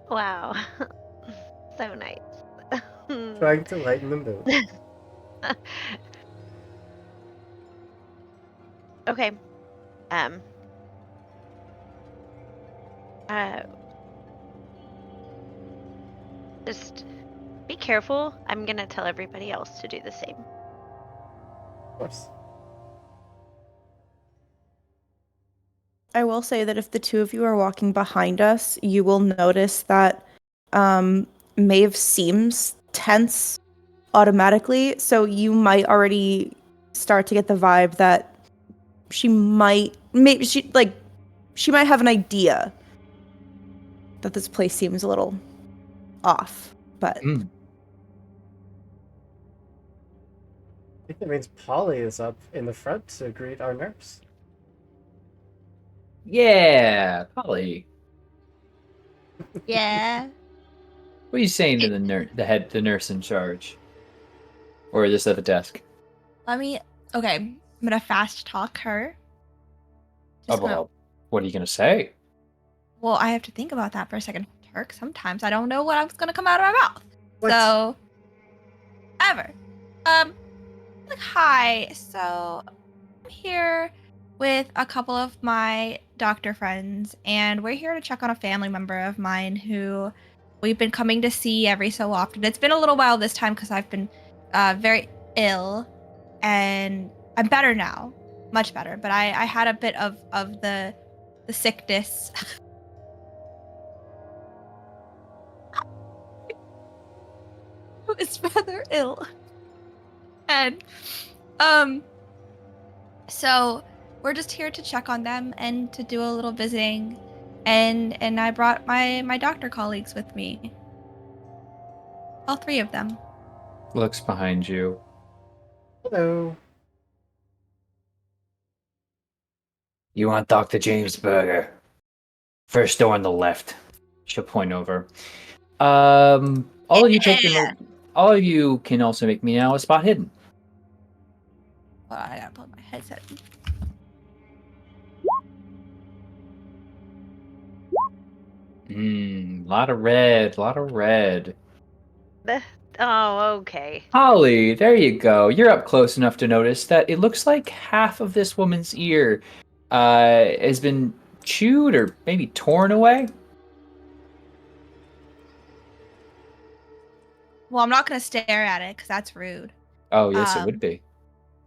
Speaker 4: Wow. So nice.
Speaker 2: Trying to lighten the mood.
Speaker 4: Okay. Uh, just be careful. I'm gonna tell everybody else to do the same.
Speaker 2: Of course.
Speaker 5: I will say that if the two of you are walking behind us, you will notice that Maeve seems tense automatically, so you might already start to get the vibe that she might have an idea that this place seems a little off. But
Speaker 6: Mm.
Speaker 2: I think that means Polly is up in the front to greet our nurse.
Speaker 6: Yeah, Polly.
Speaker 3: Yeah.
Speaker 6: What are you saying to the nurse in charge, or just at the desk?
Speaker 3: Okay, I'm gonna fast talk her.
Speaker 6: Oh, well, what are you gonna say?
Speaker 3: Well, I have to think about that for a second. Turk, sometimes I don't know what's gonna come out of my mouth.
Speaker 2: What?
Speaker 3: So, ever. Like, hi. So, I'm here with a couple of my doctor friends, and we're here to check on a family member of mine who we've been coming to see every so often. It's been a little while this time because I've been very ill, and I'm better now, much better. But I had a bit of the sickness. I was rather ill, and so we're just here to check on them and to do a little visiting, and I brought my doctor colleagues with me. All three of them.
Speaker 6: Looks behind you.
Speaker 2: Hello.
Speaker 6: You want Dr. James Berger? First door on the left. She'll point over. All of you take them. All of you can also make me now a spot hidden.
Speaker 3: Well, I gotta plug my headset in.
Speaker 6: Lot of red, lot of red.
Speaker 4: Oh, okay.
Speaker 6: Holly, there you go. You're up close enough to notice that it looks like half of this woman's ear has been chewed or maybe torn away.
Speaker 3: Well, I'm not gonna stare at it because that's rude.
Speaker 6: Oh, yes, it would be.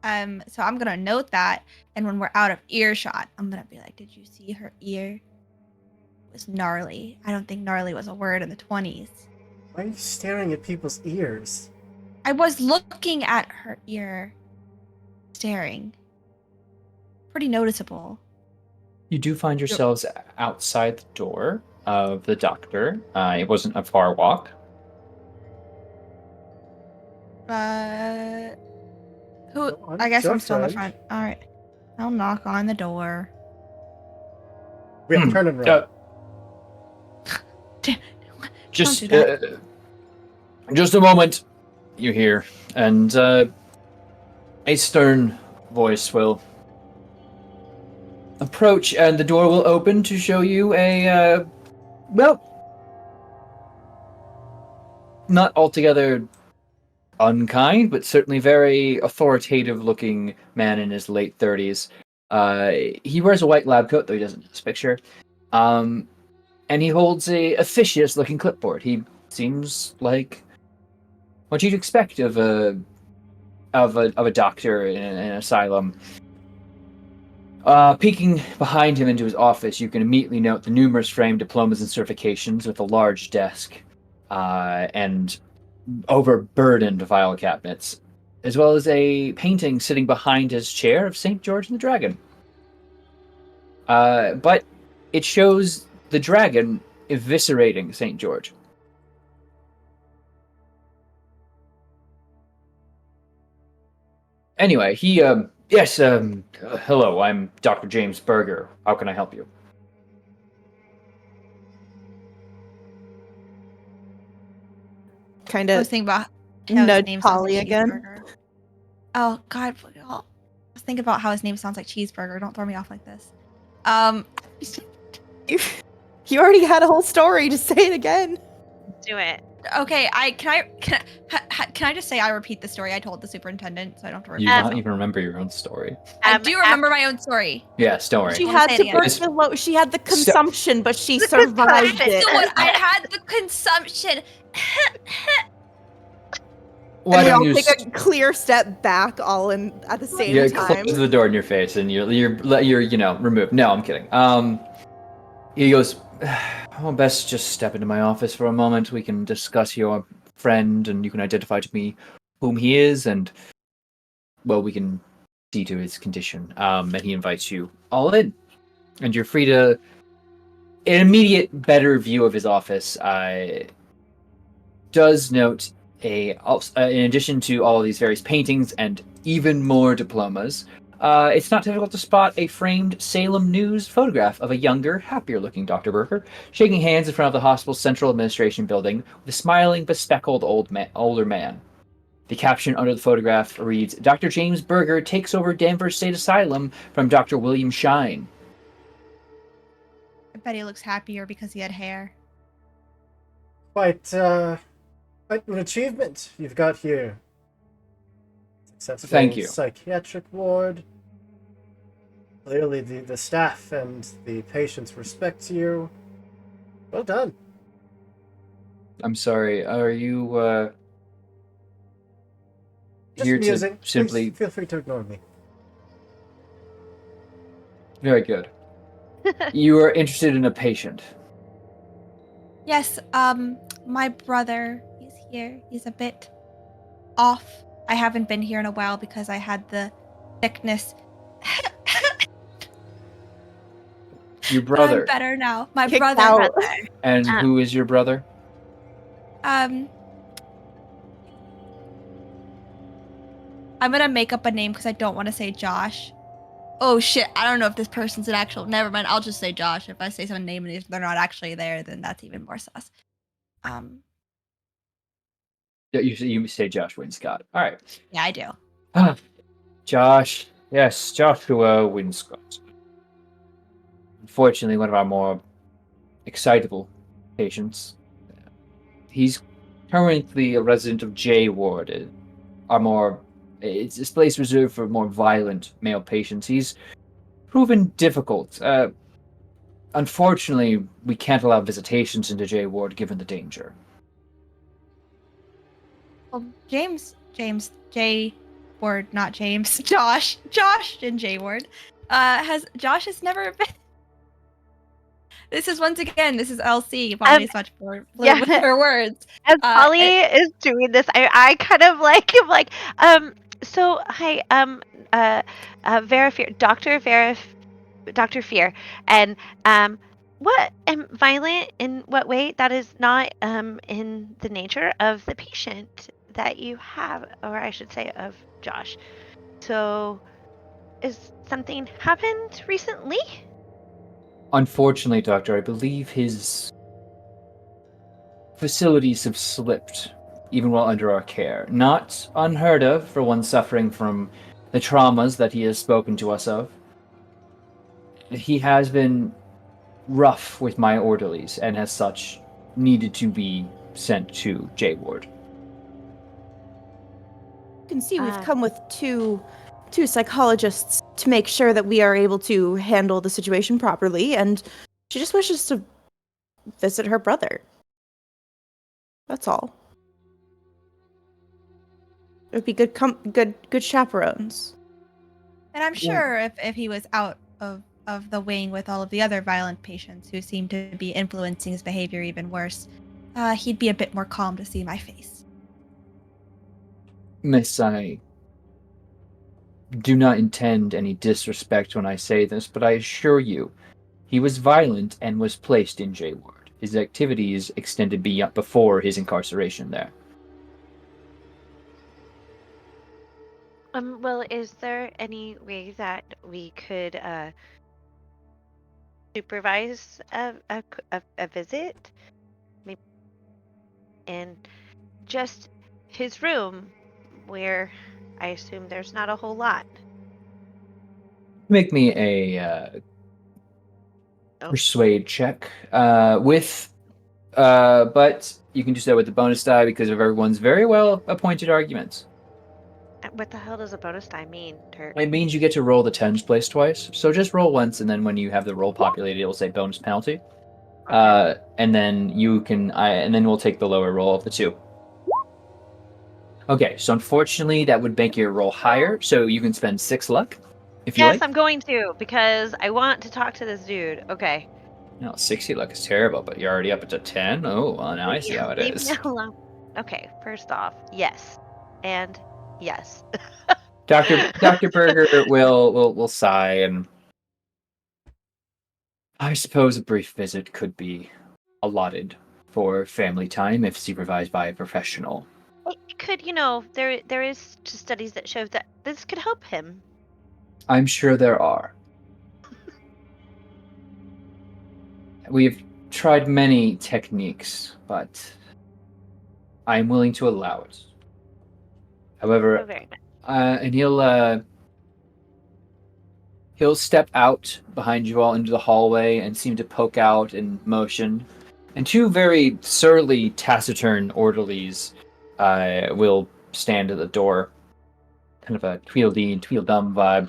Speaker 3: So I'm gonna note that, and when we're out of earshot, I'm gonna be like, "Did you see her ear? It was gnarly. I don't think gnarly was a word in the 20s."
Speaker 2: Why are you staring at people's ears?
Speaker 3: I was looking at her ear, staring. Pretty noticeable.
Speaker 6: You do find yourselves outside the door of the doctor. It wasn't a far walk.
Speaker 3: Who?
Speaker 2: Go on,
Speaker 3: I guess
Speaker 2: it's your
Speaker 3: I'm still in the
Speaker 2: turn.
Speaker 3: front. All right. I'll knock on the door.
Speaker 2: Yeah, turn and run.
Speaker 6: Just,
Speaker 3: Don't do
Speaker 6: just a moment. You hear, and a stern voice will approach, and the door will open to show you a, not altogether unkind, but certainly very authoritative-looking man in his late 30s. He wears a white lab coat, though he doesn't in this picture. And he holds a officious-looking clipboard. He seems like what you'd expect of a doctor in an asylum. Peeking behind him into his office, you can immediately note the numerous framed diplomas and certifications with a large desk and overburdened file cabinets, as well as a painting sitting behind his chair of St. George and the Dragon. But it shows the dragon eviscerating St. George. Anyway, hello, I'm Dr. James Berger. How can I help you?
Speaker 5: kind
Speaker 3: I
Speaker 5: of
Speaker 3: was thinking about how his
Speaker 5: nudge
Speaker 3: name sounds
Speaker 5: Polly
Speaker 3: like
Speaker 5: again.
Speaker 3: cheeseburger. Oh God! I was thinking about how his name sounds like cheeseburger. Don't throw me off like this.
Speaker 5: You already had a whole story. Just say it again.
Speaker 4: Do it.
Speaker 3: Okay, can I just say I repeat the story I told the superintendent so I don't have to repeat
Speaker 6: You
Speaker 3: myself?
Speaker 6: not even remember your own story.
Speaker 3: I do remember my own story.
Speaker 6: Yes, don't worry.
Speaker 5: She
Speaker 3: wanna
Speaker 5: had
Speaker 3: say it again.
Speaker 5: tuberculosis. She had the
Speaker 6: So-
Speaker 5: consumption, but she
Speaker 4: The
Speaker 5: survived
Speaker 4: consumption.
Speaker 5: it.
Speaker 3: So what? I had the consumption.
Speaker 6: Why
Speaker 5: And they
Speaker 6: don't
Speaker 5: all
Speaker 6: you
Speaker 5: take a clear step back, all in at the same time.
Speaker 6: close the door in your face and you're removed. No, I'm kidding. He goes, well, best just step into my office for a moment. We can discuss your friend and you can identify to me whom he is and, well, we can see to his condition. And he invites you all in. And you're free to, an immediate better view of his office, does note in addition to all of these various paintings and even more diplomas, it's not difficult to spot a framed Salem News photograph of a younger, happier-looking Dr. Burger shaking hands in front of the hospital's central administration building with a smiling, bespectacled older man. The caption under the photograph reads, Dr. James Berger takes over Denver State Asylum from Dr. William Shine.
Speaker 3: I bet he looks happier because he had hair.
Speaker 2: Quite an achievement you've got here. Successful
Speaker 6: Thank you.
Speaker 2: psychiatric ward. Clearly the staff and the patients respect you. Well done.
Speaker 6: I'm sorry, are you,
Speaker 2: Just
Speaker 6: here
Speaker 2: amusing.
Speaker 6: to simply...
Speaker 2: Please feel free to ignore me.
Speaker 6: Very good. You are interested in a patient.
Speaker 3: Yes, my brother is here. He's a bit off. I haven't been here in a while because I had the sickness.
Speaker 6: Your
Speaker 3: But
Speaker 6: brother.
Speaker 3: I'm better now. My
Speaker 5: Kicked
Speaker 3: brother.
Speaker 5: out.
Speaker 6: And who is your brother?
Speaker 3: I'm gonna make up a name because I don't want to say Josh. Oh shit! I don't know if this person's an actual. Never mind. I'll just say Josh. If I say someone's name and if they're not actually there, then that's even more sus.
Speaker 6: Yeah, you say Josh Winscott. All right.
Speaker 3: Yeah, I do.
Speaker 6: Josh. Yes, Joshua Winscott. Unfortunately, one of our more excitable patients. He's currently a resident of J Ward. It's this place reserved for more violent male patients. He's proven difficult. Unfortunately, we can't allow visitations into J Ward given the danger.
Speaker 3: Well, James, J Ward, not James, Josh and J Ward, Josh has never been. This is LC. Polly is much more fluent with her words.
Speaker 4: As Polly is doing this, I kind of like am like, so hi, Vera Fear, Dr. Fear, and what violent in what way? That is not in the nature of the patient that you have, or I should say of Josh. So is something happened recently?
Speaker 6: Unfortunately, Doctor, I believe his facilities have slipped, even while under our care. Not unheard of for one suffering from the traumas that he has spoken to us of. He has been rough with my orderlies, and as such, needed to be sent to J Ward.
Speaker 5: You can see we've come with two psychologists to make sure that we are able to handle the situation properly, and she just wishes to visit her brother. That's all. It would be good chaperones.
Speaker 3: And I'm sure if he was out of the wing with all of the other violent patients who seem to be influencing his behavior even worse, he'd be a bit more calm to see my face.
Speaker 6: Miss, I do not intend any disrespect when I say this, but I assure you, he was violent and was placed in J Ward. His activities extended before his incarceration there.
Speaker 4: Well, is there any way that we could supervise a visit? Maybe in just his room, where I assume there's not a whole lot.
Speaker 6: Make me a persuade check but you can do so with the bonus die because of everyone's very well appointed arguments.
Speaker 4: What the hell does a bonus die mean, Turk?
Speaker 6: It means you get to roll the tens place twice. So just roll once, and then when you have the roll populated, it'll say bonus penalty.
Speaker 4: Okay.
Speaker 6: And then you can, and then we'll take the lower roll of the two. Okay, so unfortunately, that would make your roll higher. So you can spend 6 luck if you
Speaker 4: Yes,
Speaker 6: like.
Speaker 4: I'm going to because I want to talk to this dude. Okay.
Speaker 6: No, 60 luck is terrible, but you're already up to 10. Oh, well, now I see how it
Speaker 4: Leave
Speaker 6: is.
Speaker 4: me alone. Okay, first off, yes, and yes.
Speaker 6: Dr. Berger will sigh, and I suppose a brief visit could be allotted for family time if supervised by a professional.
Speaker 4: It could, there is studies that show that this could help him.
Speaker 6: I'm sure there are. We've tried many techniques, but I'm willing to allow it. However,
Speaker 4: Oh, very much.
Speaker 6: and he'll step out behind you all into the hallway and seem to poke out and motion. And 2 very surly, taciturn orderlies will stand at the door. Kind of a Tweedledee and Tweedledum vibe.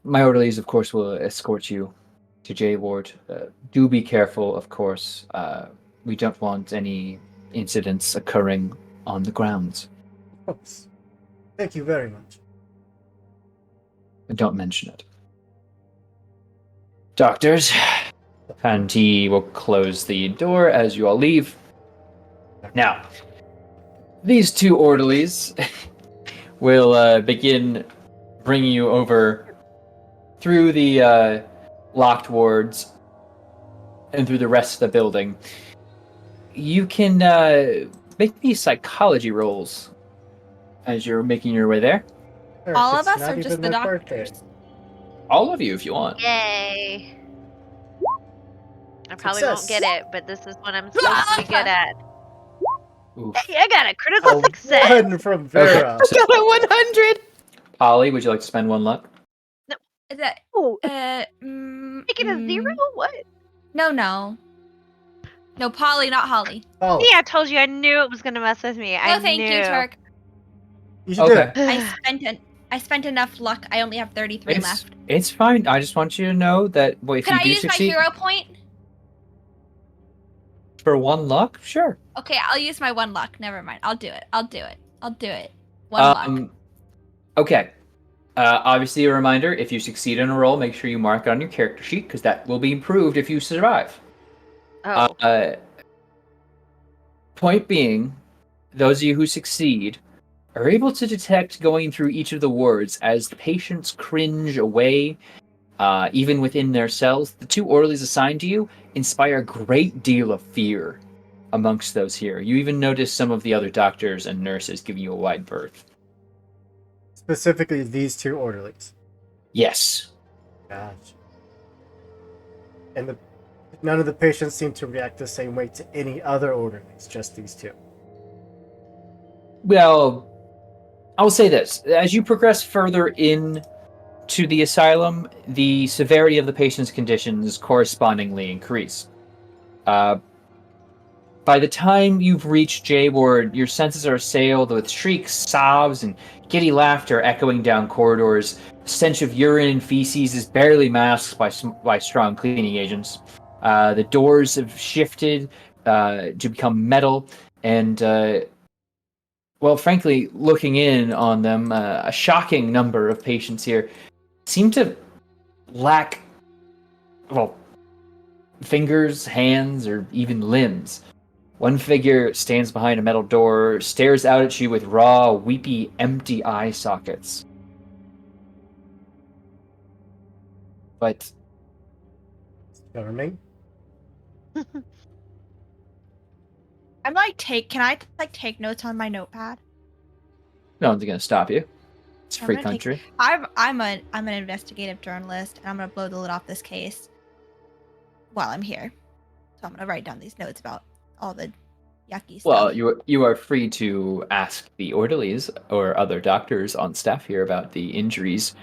Speaker 6: My orderlies, of course, will escort you to J Ward. Do be careful, of course. We don't want any incidents occurring on the grounds.
Speaker 2: Of course. Thank you very much.
Speaker 6: Don't mention it. Doctors. And he will close the door as you all leave. Now, these 2 orderlies will begin bringing you over through the locked wards and through the rest of the building. You can make me psychology rolls as you're making your way there.
Speaker 3: All of
Speaker 2: It's
Speaker 3: us
Speaker 2: not
Speaker 3: or just
Speaker 2: even
Speaker 3: the
Speaker 2: my birthday.
Speaker 3: doctors?
Speaker 6: All of you, if you want.
Speaker 4: Yay! I probably
Speaker 2: Success.
Speaker 4: won't get it, but this is what I'm supposed to be good at.
Speaker 6: Oof.
Speaker 4: Hey, I got a critical
Speaker 2: A
Speaker 4: success.
Speaker 2: 1 from Vera.
Speaker 6: Okay, so,
Speaker 5: Got a 100.
Speaker 6: Polly, would you like to spend 1 luck?
Speaker 3: Is that,
Speaker 4: Oh,
Speaker 3: mm,
Speaker 4: make it a 0? What?
Speaker 3: No. No, Polly, not Holly.
Speaker 2: Oh,
Speaker 4: See, I told you I knew it was gonna mess with me.
Speaker 3: No, thank you, Turk.
Speaker 2: you should do
Speaker 6: Okay.
Speaker 2: it.
Speaker 3: I spent enough luck. I only have 33 left.
Speaker 6: It's fine. I just want you to know that if
Speaker 3: Could
Speaker 6: you
Speaker 3: I
Speaker 6: do
Speaker 3: use my
Speaker 6: succeed
Speaker 3: hero point?
Speaker 6: for 1 luck, sure.
Speaker 3: Okay, I'll use my 1 luck. Never mind. I'll do it. 1 luck.
Speaker 6: Okay. Obviously, a reminder: if you succeed in a roll, make sure you mark it on your character sheet because that will be improved if you survive.
Speaker 4: Oh,
Speaker 6: Point being, those of you who succeed are able to detect going through each of the wards as the patients cringe away, even within their cells. The 2 orderlies assigned to you inspire a great deal of fear amongst those here. You even notice some of the other doctors and nurses giving you a wide berth.
Speaker 2: Specifically, these 2 orderlies.
Speaker 6: Yes.
Speaker 2: Gotcha. And none of the patients seem to react the same way to any other orderlies, just these 2.
Speaker 6: Well, I'll say this. As you progress further in to the asylum, the severity of the patient's conditions correspondingly increase. By the time you've reached J Ward, your senses are assailed with shrieks, sobs, and giddy laughter echoing down corridors. The stench of urine and feces is barely masked by strong cleaning agents. The doors have shifted to become metal, and well, frankly, looking in on them, a shocking number of patients here seem to lack, well, fingers, hands, or even limbs. One figure stands behind a metal door, stares out at you with raw, weepy, empty eye sockets. But
Speaker 2: Charming.
Speaker 3: I'm like, can I take notes on my notepad?
Speaker 6: no one's gonna stop you. It's a
Speaker 3: I'm
Speaker 6: free
Speaker 3: gonna take-
Speaker 6: country.
Speaker 3: I'm an investigative journalist, and I'm gonna blow the lid off this case while I'm here. So I'm gonna write down these notes about all the yucky stuff.
Speaker 6: Well, you are free to ask the orderlies or other doctors on staff here about the injuries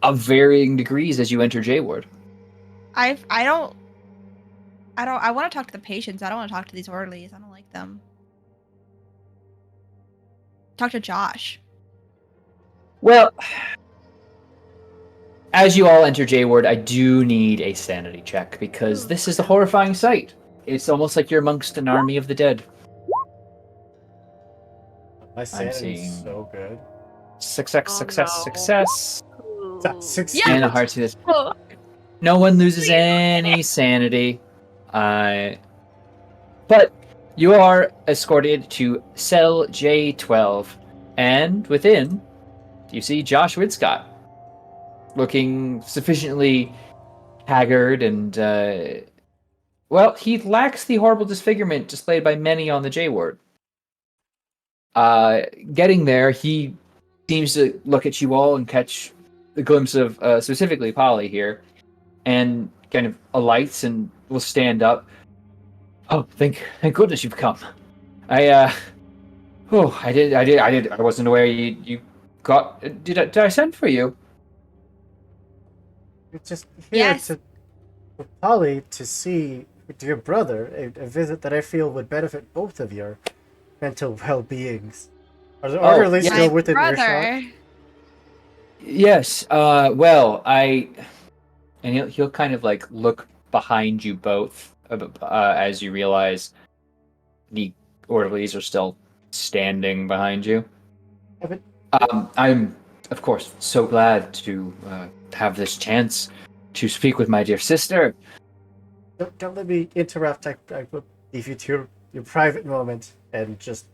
Speaker 6: of varying degrees as you enter J Ward.
Speaker 3: I don't. I want to talk to the patients. I don't want to talk to these orderlies. I don't like them. Talk to Josh.
Speaker 6: Well, as you all enter J Ward, I do need a sanity check because this is a horrifying sight. It's almost like you're amongst an army of the dead.
Speaker 2: My sanity's
Speaker 6: seeing-
Speaker 2: so good.
Speaker 6: Success,
Speaker 4: Oh,
Speaker 6: success,
Speaker 4: no.
Speaker 6: success.
Speaker 2: That's 6
Speaker 3: Yeah.
Speaker 6: And a heart to this. No one loses any sanity. But you are escorted to cell J12, and within, you see Josh Widscott, looking sufficiently haggard and, well, he lacks the horrible disfigurement displayed by many on the J ward. Getting there, he seems to look at you all and catch the glimpse of specifically Polly here, and kind of alights and will stand up. Oh, thank goodness you've come. I wasn't aware you got. Did I send for you?
Speaker 2: We're just here
Speaker 3: Yes.
Speaker 2: for Polly to see your brother, a visit that I feel would benefit both of your mental well-beings. Are the orderlies
Speaker 6: yes.
Speaker 2: still
Speaker 3: My
Speaker 2: within earshot?
Speaker 3: brother.
Speaker 6: Yes. Well, and he'll kind of like look behind you both as you realize the orderlies are still standing behind you.
Speaker 2: Yeah, but
Speaker 6: I'm, of course, so glad to have this chance to speak with my dear sister.
Speaker 2: don't let me interrupt. I will leave you to your private moment and just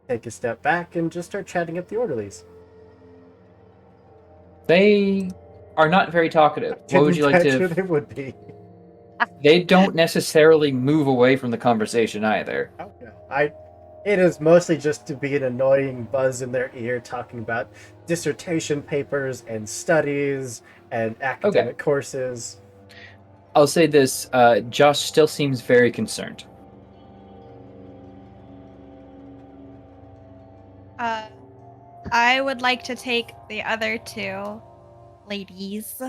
Speaker 2: take a step back and just start chatting up the orderlies.
Speaker 6: They are not very talkative. What would you like
Speaker 2: Didn't bet
Speaker 6: to?
Speaker 2: they would be.
Speaker 6: They don't necessarily move away from the conversation either.
Speaker 2: Oh, no. It is mostly just to be an annoying buzz in their ear talking about dissertation papers and studies and academic courses.
Speaker 6: I'll say this: Josh still seems very concerned.
Speaker 3: I would like to take the other two ladies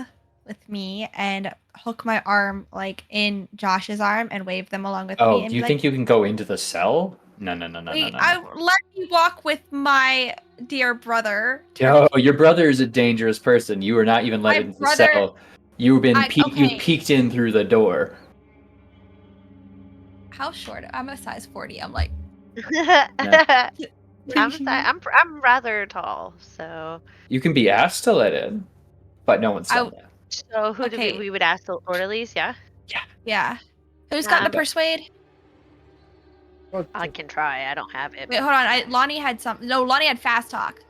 Speaker 3: with me and hook my arm like in Josh's arm and wave them along with me.
Speaker 6: Oh,
Speaker 3: And
Speaker 6: do you
Speaker 3: be
Speaker 6: think
Speaker 3: like,
Speaker 6: you can go into the cell? No.
Speaker 3: Wait, let me walk with my dear brother.
Speaker 6: No, your brother is a dangerous person. You were not even let
Speaker 3: My
Speaker 6: into the
Speaker 3: brother-
Speaker 6: cell. You've been you
Speaker 3: okay.
Speaker 6: peeked in through the door.
Speaker 3: How short? I'm a size 40. I'm like,
Speaker 4: I'm rather tall, so
Speaker 6: You can be asked to let in, but no one's done that.
Speaker 4: so who do
Speaker 3: Okay.
Speaker 4: we would ask the orderlies? Yeah,
Speaker 3: yeah. Who's got the
Speaker 6: Okay.
Speaker 3: persuade?
Speaker 2: Well,
Speaker 4: I can try. I don't have it.
Speaker 3: Wait, hold on. Lonnie had some. No, Lonnie had fast talk.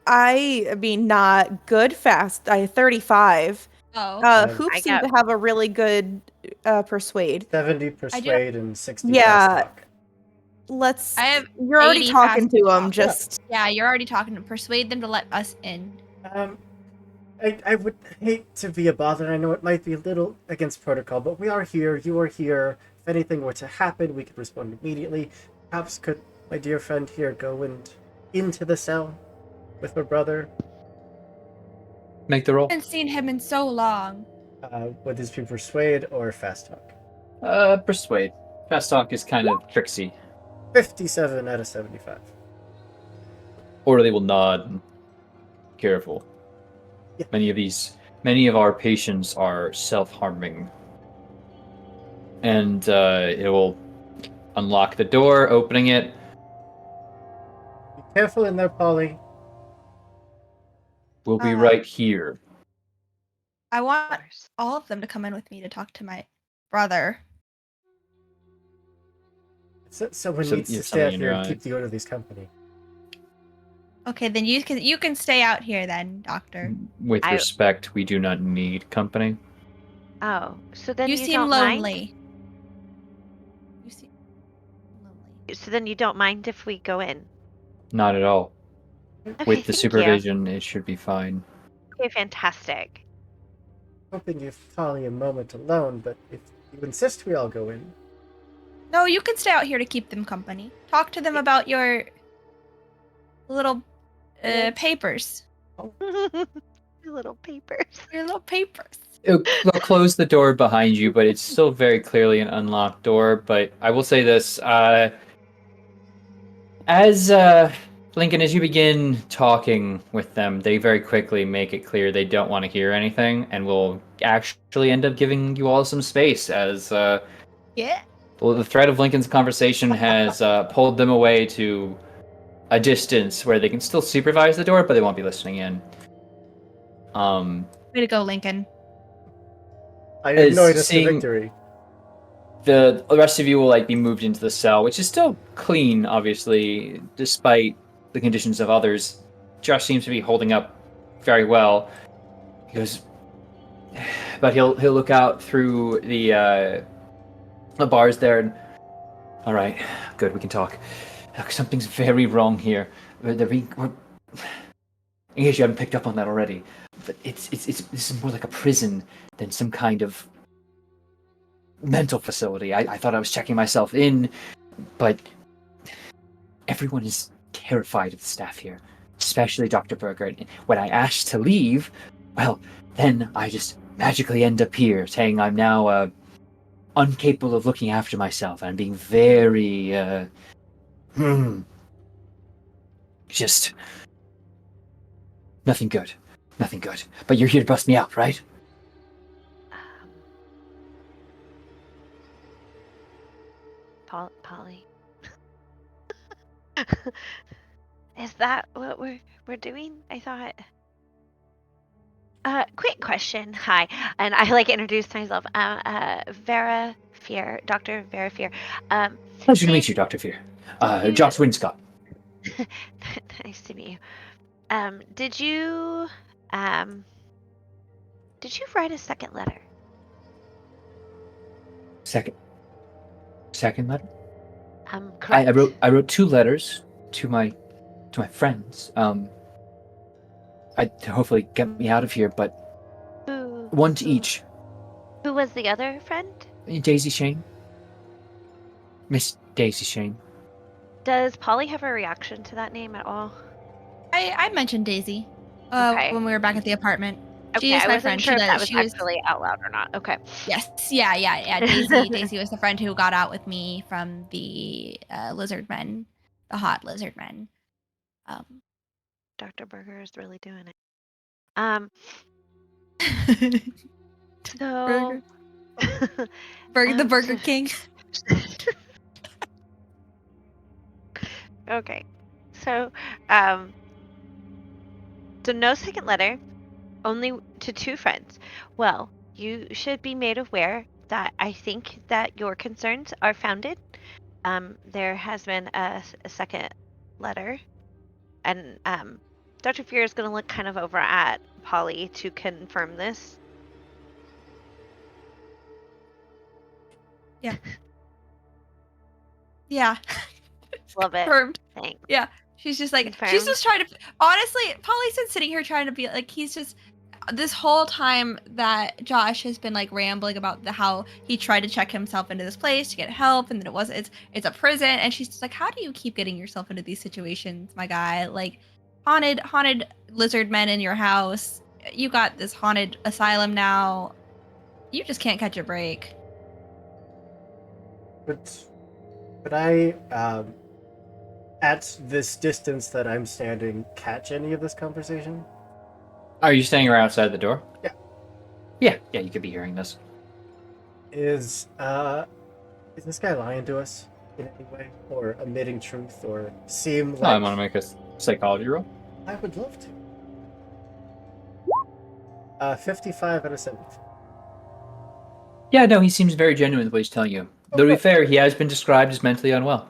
Speaker 5: I mean, not good fast. I 35.
Speaker 3: Oh.
Speaker 5: Hoops
Speaker 4: I
Speaker 5: seemed
Speaker 4: got-
Speaker 5: to have a really good persuade.
Speaker 2: 70 persuade and 60
Speaker 5: Yeah.
Speaker 2: fast talk.
Speaker 5: Let's.
Speaker 3: I have
Speaker 5: You're already
Speaker 3: 80
Speaker 5: talking
Speaker 3: fast
Speaker 5: to him.
Speaker 3: talk.
Speaker 5: Just
Speaker 3: Yeah, you're already talking to persuade them to let us in.
Speaker 2: I would hate to be a bother. I know it might be a little against protocol, but we are here. You are here. If anything were to happen, we could respond immediately. Perhaps could my dear friend here go into the cell with her brother?
Speaker 6: Make the roll.
Speaker 3: I haven't seen him in so long.
Speaker 2: Would this be persuade or fast talk?
Speaker 6: Persuade. Fast talk is kind of tricksy.
Speaker 2: 57 out of 75.
Speaker 6: Or they will nod. And careful.
Speaker 2: Yeah.
Speaker 6: Many of our patients are self-harming. And it will unlock the door, opening it.
Speaker 2: Be careful in there, Polly.
Speaker 6: We'll be
Speaker 3: Uh,
Speaker 6: right here.
Speaker 3: I
Speaker 4: Of
Speaker 3: want
Speaker 4: course.
Speaker 3: all of them to come in with me to talk to my brother.
Speaker 2: Someone
Speaker 6: So-
Speaker 2: needs
Speaker 6: yeah,
Speaker 2: to stay out
Speaker 6: something in
Speaker 2: here
Speaker 6: your
Speaker 2: and keep
Speaker 6: eyes.
Speaker 2: the orderlies company.
Speaker 3: Okay, then you can stay out here then, doctor.
Speaker 6: With
Speaker 4: I-
Speaker 6: respect, we do not need company.
Speaker 4: Oh, so then
Speaker 3: You
Speaker 4: you
Speaker 3: seem
Speaker 4: don't
Speaker 3: lonely. You seem lonely.
Speaker 4: mind? So then you don't mind if we go in?
Speaker 6: Not at all.
Speaker 4: Okay,
Speaker 6: With the
Speaker 4: thank
Speaker 6: supervision, it should be fine.
Speaker 4: You. Okay, fantastic.
Speaker 2: Hoping to give Polly a moment alone, but if you insist we all go in,
Speaker 3: No, you can stay out here to keep them company. Talk to them about your little papers.
Speaker 4: Your little papers.
Speaker 3: Your little papers.
Speaker 6: They'll close the door behind you, but it's still very clearly an unlocked door. But I will say this: as Lincoln, as you begin talking with them, they very quickly make it clear they don't want to hear anything, and will actually end up giving you all some space. As
Speaker 3: Yeah.
Speaker 6: well, the thread of Lincoln's conversation has pulled them away to a distance where they can still supervise the door, but they won't be listening in.
Speaker 3: Way to go, Lincoln.
Speaker 2: I
Speaker 6: As
Speaker 2: ignore this
Speaker 6: seeing-
Speaker 2: victory.
Speaker 6: The rest of you will like be moved into the cell, which is still clean, obviously, despite the conditions of others. Josh seems to be holding up very well. He goes, but he'll look out through the bars there, and all right, good, we can talk. Look, something's very wrong here. In case you haven't picked up on that already, but it's this is more like a prison than some kind of mental facility. I thought I was checking myself in, but everyone is terrified of the staff here, especially Dr. Berger. And when I asked to leave, well, then I just magically end up here, saying I'm now incapable of looking after myself, and I'm being very, just nothing good. Nothing good. But you're here to bust me out, right?
Speaker 4: Polly. Is that what we're doing? I thought. Quick question. Hi, and I like introduced myself. Vera Fear, Dr. Vera Fear.
Speaker 6: Pleasure to meet you, Dr. Fear. Josh Winscott.
Speaker 4: Nice to meet you. Did you write a second letter?
Speaker 6: Second letter?
Speaker 4: Correct.
Speaker 6: I wrote 2 letters to my friends. To hopefully get me out of here, but one to each.
Speaker 4: Who was the other friend?
Speaker 6: Daisy Shane. Miss Daisy Shane.
Speaker 4: Does Polly have a reaction to that name at all?
Speaker 3: I mentioned Daisy
Speaker 4: Okay.
Speaker 3: when we were back at the apartment. She
Speaker 4: Okay,
Speaker 3: is
Speaker 4: I
Speaker 3: my
Speaker 4: wasn't
Speaker 3: friend.
Speaker 4: sure if that was
Speaker 3: She was
Speaker 4: actually out loud or not. Okay.
Speaker 3: yes, yeah. Daisy was the friend who got out with me from the lizard men, the hot lizard men.
Speaker 4: Dr. Berger is really doing it. So
Speaker 3: the Burger King.
Speaker 4: Okay. So no second letter, only to 2 friends. Well, you should be made aware that I think that your concerns are founded. There has been a second letter, and Dr. Fear is going to look kind of over at Polly to confirm this.
Speaker 3: Yeah.
Speaker 4: Love it.
Speaker 3: Confirmed.
Speaker 4: Thanks.
Speaker 3: Yeah. She's just like,
Speaker 4: Confirmed.
Speaker 3: she's just trying to, honestly, Polly's been sitting here trying to be like, he's just, this whole time that Josh has been like rambling about how he tried to check himself into this place to get help, and then it's a prison, and she's just like, how do you keep getting yourself into these situations, my guy? Like, haunted lizard men in your house. You got this haunted asylum now. You just can't catch a break.
Speaker 2: But I, at this distance that I'm standing, catch any of this conversation?
Speaker 6: Are you staying right outside the door?
Speaker 2: Yeah.
Speaker 6: Yeah, you could be hearing this.
Speaker 2: Is this guy lying to us in any way, or omitting truth, or seem like?
Speaker 6: I want to make a psychology roll.
Speaker 2: I would love to. 55 out of 70.
Speaker 6: Yeah, no, he seems very genuine with what he's telling you. Though to be fair, he has been described as mentally unwell.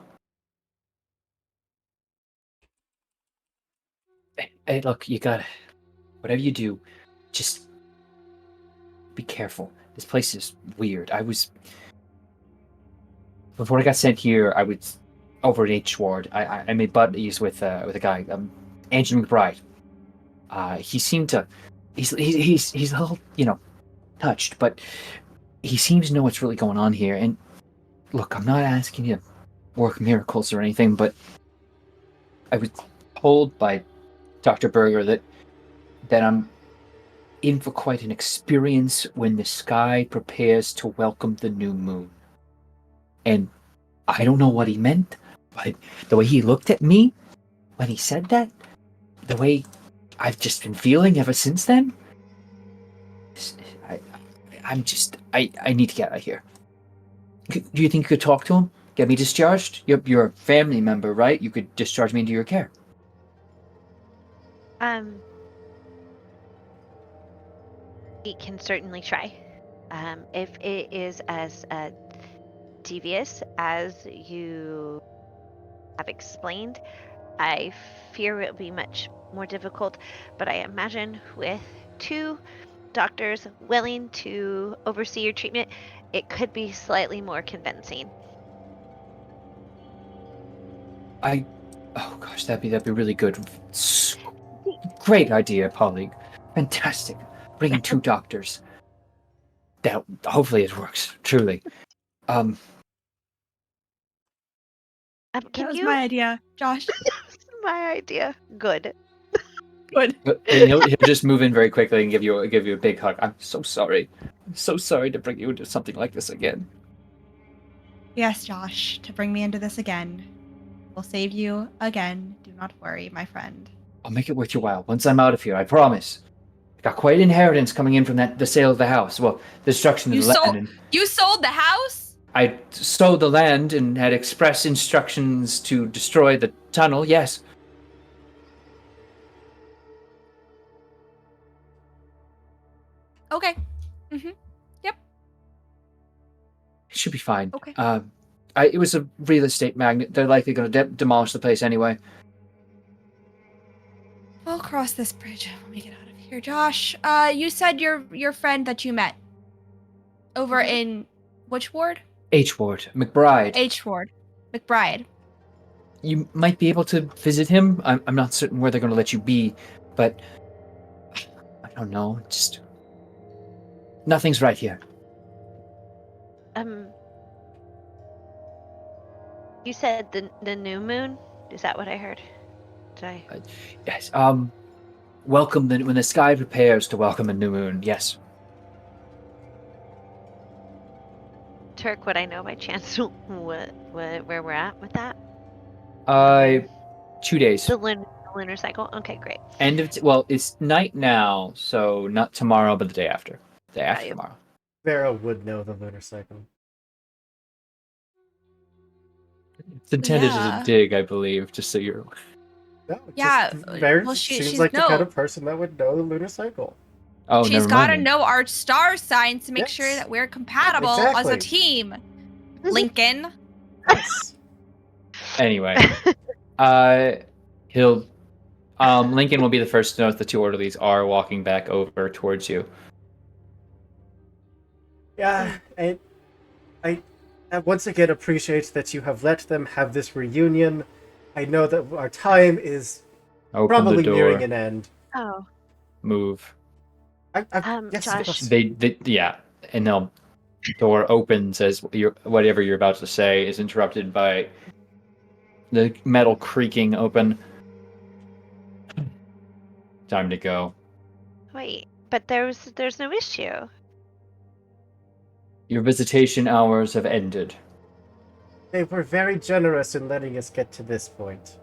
Speaker 6: Hey, look, you gotta... Whatever you do, just be careful. This place is weird. Before I got sent here, I was over at H Ward. I made buddies with a guy, Andrew McBride. He seemed to... He's a little, touched, but he seems to know what's really going on here. And look, I'm not asking you to work miracles or anything, but I was told by Dr. Berger that I'm in for quite an experience when the sky prepares to welcome the new moon. And I don't know what he meant, but the way he looked at me when he said that, the way I've just been feeling ever since then, I need to get out of here. Do you think you could talk to him? Get me discharged? You're a family member, right? You could discharge me into your care.
Speaker 4: We can certainly try. If it is as devious as you have explained, I fear it will be much more difficult, but I imagine with 2 doctors willing to oversee your treatment, it could be slightly more convincing.
Speaker 6: Oh gosh, that'd be really good. Great idea, Polly. Fantastic. Bringing 2 doctors. That hopefully it works. Truly.
Speaker 4: Can
Speaker 3: That was
Speaker 4: you?
Speaker 3: my idea, Josh.
Speaker 4: My idea. Good.
Speaker 3: Good.
Speaker 6: And he'll just move in very quickly and give you a big hug. I'm so sorry. I'm so sorry to bring you into something like this again.
Speaker 3: Yes, Josh, to bring me into this again. We'll save you again. Do not worry, my friend.
Speaker 6: I'll make it worth your while once I'm out of here. I promise. I got quite an inheritance coming in from the sale of the house. Well, the destruction of the land.
Speaker 3: You sold the house?
Speaker 6: I sold the land and had express instructions to destroy the tunnel. Yes.
Speaker 3: Okay. Mm-hmm. Yep.
Speaker 6: It should be fine.
Speaker 3: Okay.
Speaker 6: It was a real estate magnate. They're likely going to demolish the place anyway.
Speaker 3: We'll cross this bridge when we get out of here. Josh, you said your friend that you met over in which ward?
Speaker 6: H Ward, McBride.
Speaker 3: H ward. McBride.
Speaker 6: You might be able to visit him. I'm not certain where they're going to let you be, but I don't know. Just nothing's right here.
Speaker 4: You said the new moon? Is that what I heard? Did I?
Speaker 6: Yes. Welcome when the sky prepares to welcome a new moon. Yes.
Speaker 4: Turk, would I know by chance where we're at with that?
Speaker 6: 2 days.
Speaker 4: The lunar cycle? Okay, great.
Speaker 6: It's night now, so not tomorrow, but the day after. Day after tomorrow.
Speaker 2: Vera would know the lunar cycle.
Speaker 6: It's intended as a dig, I believe, just so you're...
Speaker 2: No,
Speaker 3: Yeah,
Speaker 2: Vera
Speaker 3: well,
Speaker 2: seems
Speaker 3: she's
Speaker 2: like the kind of person that would know the lunar cycle.
Speaker 6: Oh,
Speaker 3: she's
Speaker 6: never
Speaker 3: got to
Speaker 6: mind.
Speaker 3: know our star signs to make sure
Speaker 2: Yes.
Speaker 3: that we're compatible as a
Speaker 2: Exactly.
Speaker 3: team. Lincoln.
Speaker 2: Yes.
Speaker 6: Anyway, Lincoln will be the first to know if the 2 orderlies are walking back over towards you.
Speaker 2: Yeah, I once again appreciate that you have let them have this reunion. I know that our time is
Speaker 6: Open
Speaker 2: probably
Speaker 6: the door.
Speaker 2: nearing an end.
Speaker 4: Oh.
Speaker 6: Move.
Speaker 2: Yes, of
Speaker 4: Josh.
Speaker 2: course.
Speaker 6: And the door opens as whatever you're about to say is interrupted by the metal creaking open. Time to go.
Speaker 4: Wait, but there's no issue.
Speaker 6: Your visitation hours have ended.
Speaker 2: They were very generous in letting us get to this point.